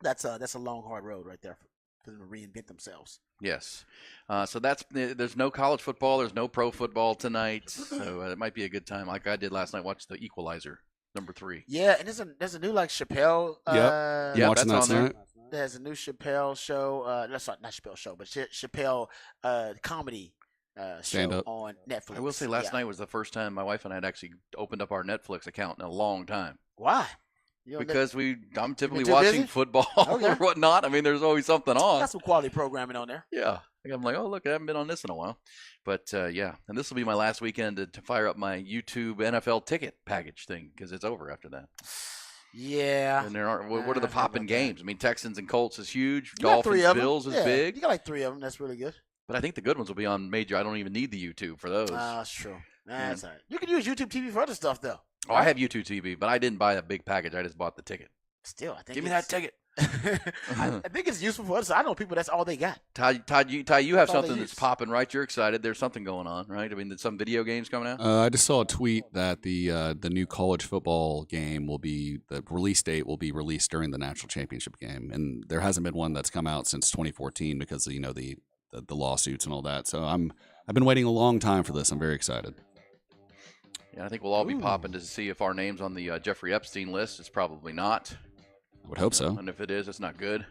that's a long, hard road right there for them to reinvent themselves. Yes. So there's no college football. There's no pro football tonight. So it might be a good time, like I did last night, watch The Equalizer, number 3. Yeah, and there's a new, like, Chappelle. Yeah, watching that tonight. There's a new Chappelle show. That's not Chappelle show, but Chappelle comedy show on Netflix. I will say last night was the first time my wife and I had actually opened up our Netflix account in a long time. Why? Because I'm typically watching football or whatnot. I mean, there's always something on. Got some quality programming on there. Yeah. I'm like, oh, look, I haven't been on this in a while. But, yeah, and this will be my last weekend to fire up my YouTube NFL ticket package thing because it's over after that. Yeah. And there are what are the popping games? I mean, Texans and Colts is huge. You got 3 Dolphins, of them. Bills is Yeah, big. You got like 3 of them. That's really good. But I think the good ones will be on major. I don't even need the YouTube for those. That's true. That's all right. You can use YouTube TV for other stuff, though. Oh, I have YouTube TV, but I didn't buy a big package. I just bought the ticket. Still, I think Give me that ticket. I think it's useful for us. I know people that's all they got. Todd, you have That's all something they that's use. popping, right? You're excited. There's something going on, right? I mean, there's some video games coming out. I just saw a tweet that the new college football game the release date will be released during the national championship game, and there hasn't been one that's come out since 2014 because of, the lawsuits and all that. So I've been waiting a long time for this. I'm very excited. Yeah, I think we'll all be popping to see if our name's on the Jeffrey Epstein list. It's probably not. I would hope so. And if it is, it's not good.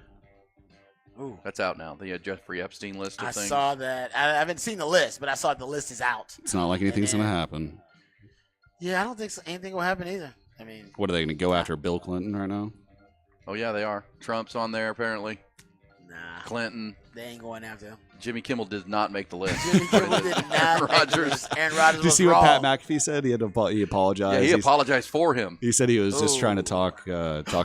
Ooh. That's out now. The Jeffrey Epstein list of I things. saw that. I haven't seen the list, but I saw the list is out. It's not like anything's going to happen. Yeah, I don't think anything will happen either. I mean, What are they going to go after Bill Clinton right now? Oh, yeah, they are. Trump's on there, apparently. Nah. Clinton. They ain't going after him. Jimmy Kimmel did not make the list. Jimmy Kimmel did not make the Rodgers. list. Aaron Rodgers Did you was see what wrong. Pat McAfee said? He apologized. Yeah, he apologized for him. He said he was just trying to talk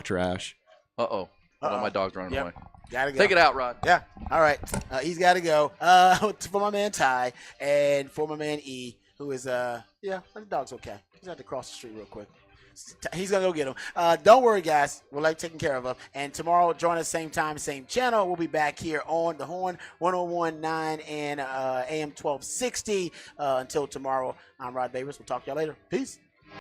trash. Uh-oh. Hold on, my dog's running away. Gotta go. Take it out, Rod. Yeah. All right. He's got to go. For my man Ty and for my man E, who is the dog's okay. He's at to cross the street real quick. He's gonna go get him. Don't worry, guys. We're taking care of him. And tomorrow, join us same time, same channel. We'll be back here on the Horn 101.9 and AM 1260. Until tomorrow, I'm Rod Babers. We'll talk to y'all later. Peace.